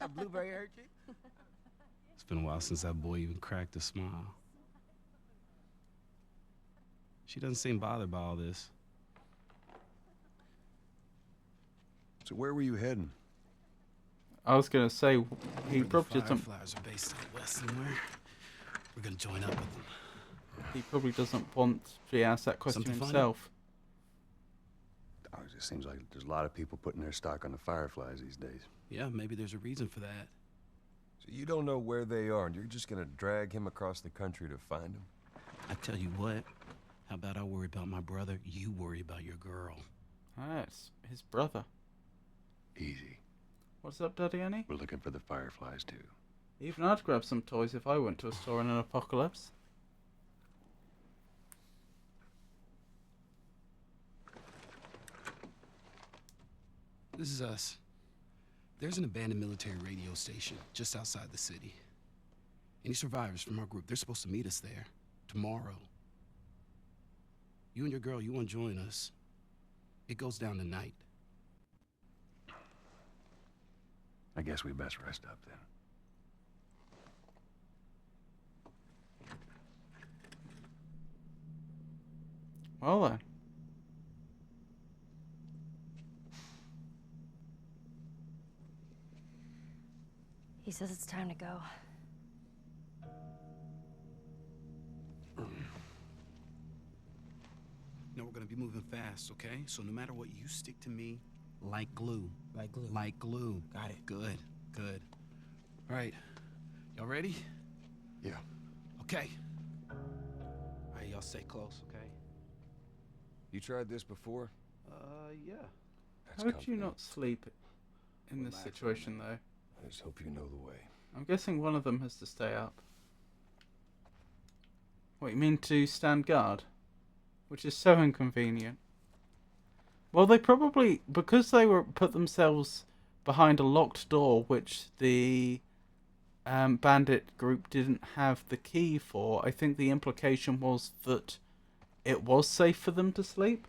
A blueberry hurt you? It's been a while since that boy even cracked a smile. She doesn't seem bothered by all this. So where were you heading? I was going to say, he probably doesn't... Fireflies are based out west somewhere. We're going to join up with them. He probably doesn't want to be asked that question Something himself. Oh, it just seems like there's a lot of people putting their stock on the Fireflies these days. Yeah, maybe there's a reason for that. So you don't know where they are, and you're just gonna drag him across the country to find them? I tell you what, how about I worry about my brother, you worry about your girl. Ah, it's his brother. Easy. What's up, Daddy Annie? We're looking for the Fireflies, too. Even I'd grab some toys if I went to a store in an apocalypse. This is us. There's an abandoned military radio station just outside the city. Any survivors from our group, they're supposed to meet us there tomorrow. You and your girl, you want to join us? It goes down tonight. I guess we best rest up then. Well then. He says it's time to go. know we're gonna be moving fast, okay? So no matter what, you stick to me like glue. Like glue. Like glue. Got it. Good, good. All right, y'all ready? Yeah. Okay. All right, y'all stay close, okay? You tried this before? Yeah. That's How would you company. not sleep in this Relax, situation, though? I just hope you know the way. I'm guessing one of them has to stay up. What, you mean to stand guard? Which is so inconvenient. Well, they probably, because they were put themselves behind a locked door, which the bandit group didn't have the key for, I think the implication was that it was safe for them to sleep.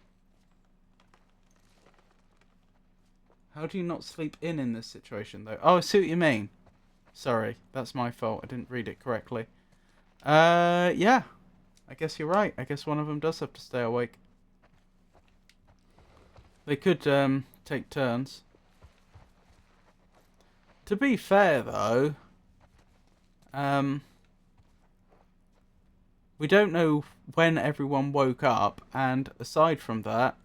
How do you not sleep in this situation, though? Oh, I see what you mean. Sorry, that's my fault. I didn't read it correctly. Yeah. I guess you're right. I guess one of them does have to stay awake. They could, take turns. To be fair, though, we don't know when everyone woke up, and aside from that,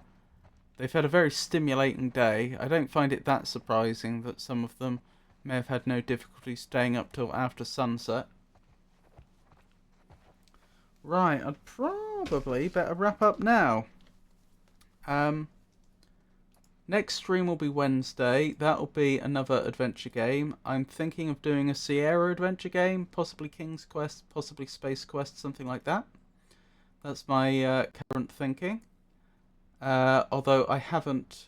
they've had a very stimulating day. I don't find it that surprising that some of them may have had no difficulty staying up till after sunset. Right, I'd probably better wrap up now. Next stream will be Wednesday. That'll be another adventure game. I'm thinking of doing a Sierra adventure game, possibly King's Quest, possibly Space Quest, something like that. That's my current thinking. Although I haven't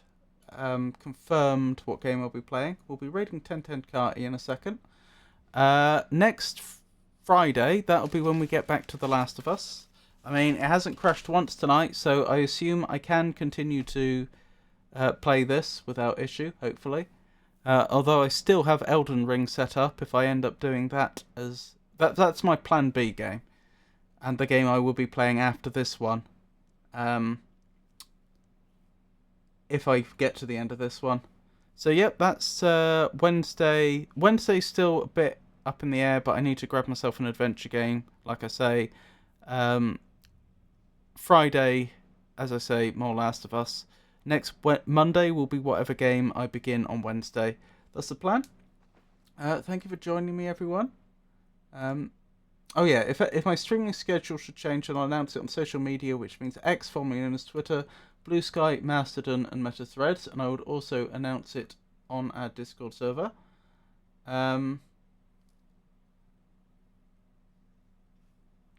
confirmed what game I'll be playing. We'll be raiding 1010 Carty in a second. Next Friday, that'll be when we get back to The Last of Us. I mean, it hasn't crashed once tonight, so I assume I can continue to play this without issue, hopefully. Although I still have Elden Ring set up if I end up doing that as... That's my plan B game. And the game I will be playing after this one. If I get to the end of this one. So yep, that's Wednesday. Wednesday's still a bit up in the air, but I need to grab myself an adventure game, like I say. Friday, as I say, more Last of Us. Next Monday will be whatever game I begin on Wednesday. That's the plan. Thank you for joining me, everyone. Oh yeah, if my streaming schedule should change, then I'll announce it on social media, which means X, formerly known as Twitter, Blue Sky, Mastodon, and Meta Threads, and I would also announce it on our Discord server.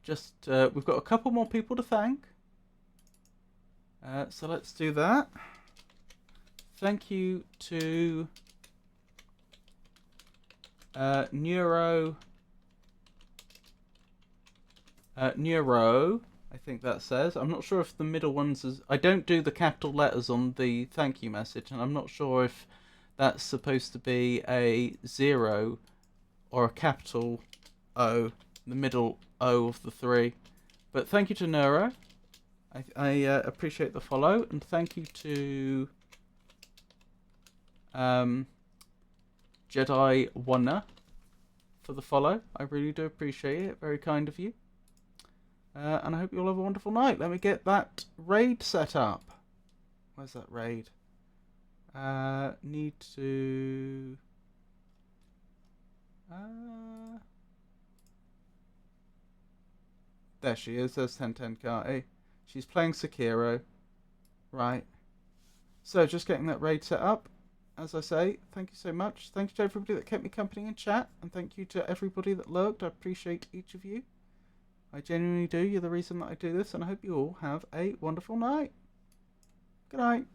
We've got a couple more people to thank. So let's do that. Thank you to Neuro, I think that says. I'm not sure if the middle ones is... I don't do the capital letters on the thank you message, and I'm not sure if that's supposed to be a 0 or a capital O, the middle O of the 3. But thank you to Neuro. I appreciate the follow, and thank you to Jedi Wanna for the follow. I really do appreciate it. Very kind of you. And I hope you all have a wonderful night. Let me get that raid set up. Where's that raid? Need to... There she is. There's 1010 Carty. She's playing Sekiro. Right. So, just getting that raid set up. As I say, thank you so much. Thank you to everybody that kept me company in chat. And thank you to everybody that lurked. I appreciate each of you. I genuinely do. You're the reason that I do this. And I hope you all have a wonderful night. Good night.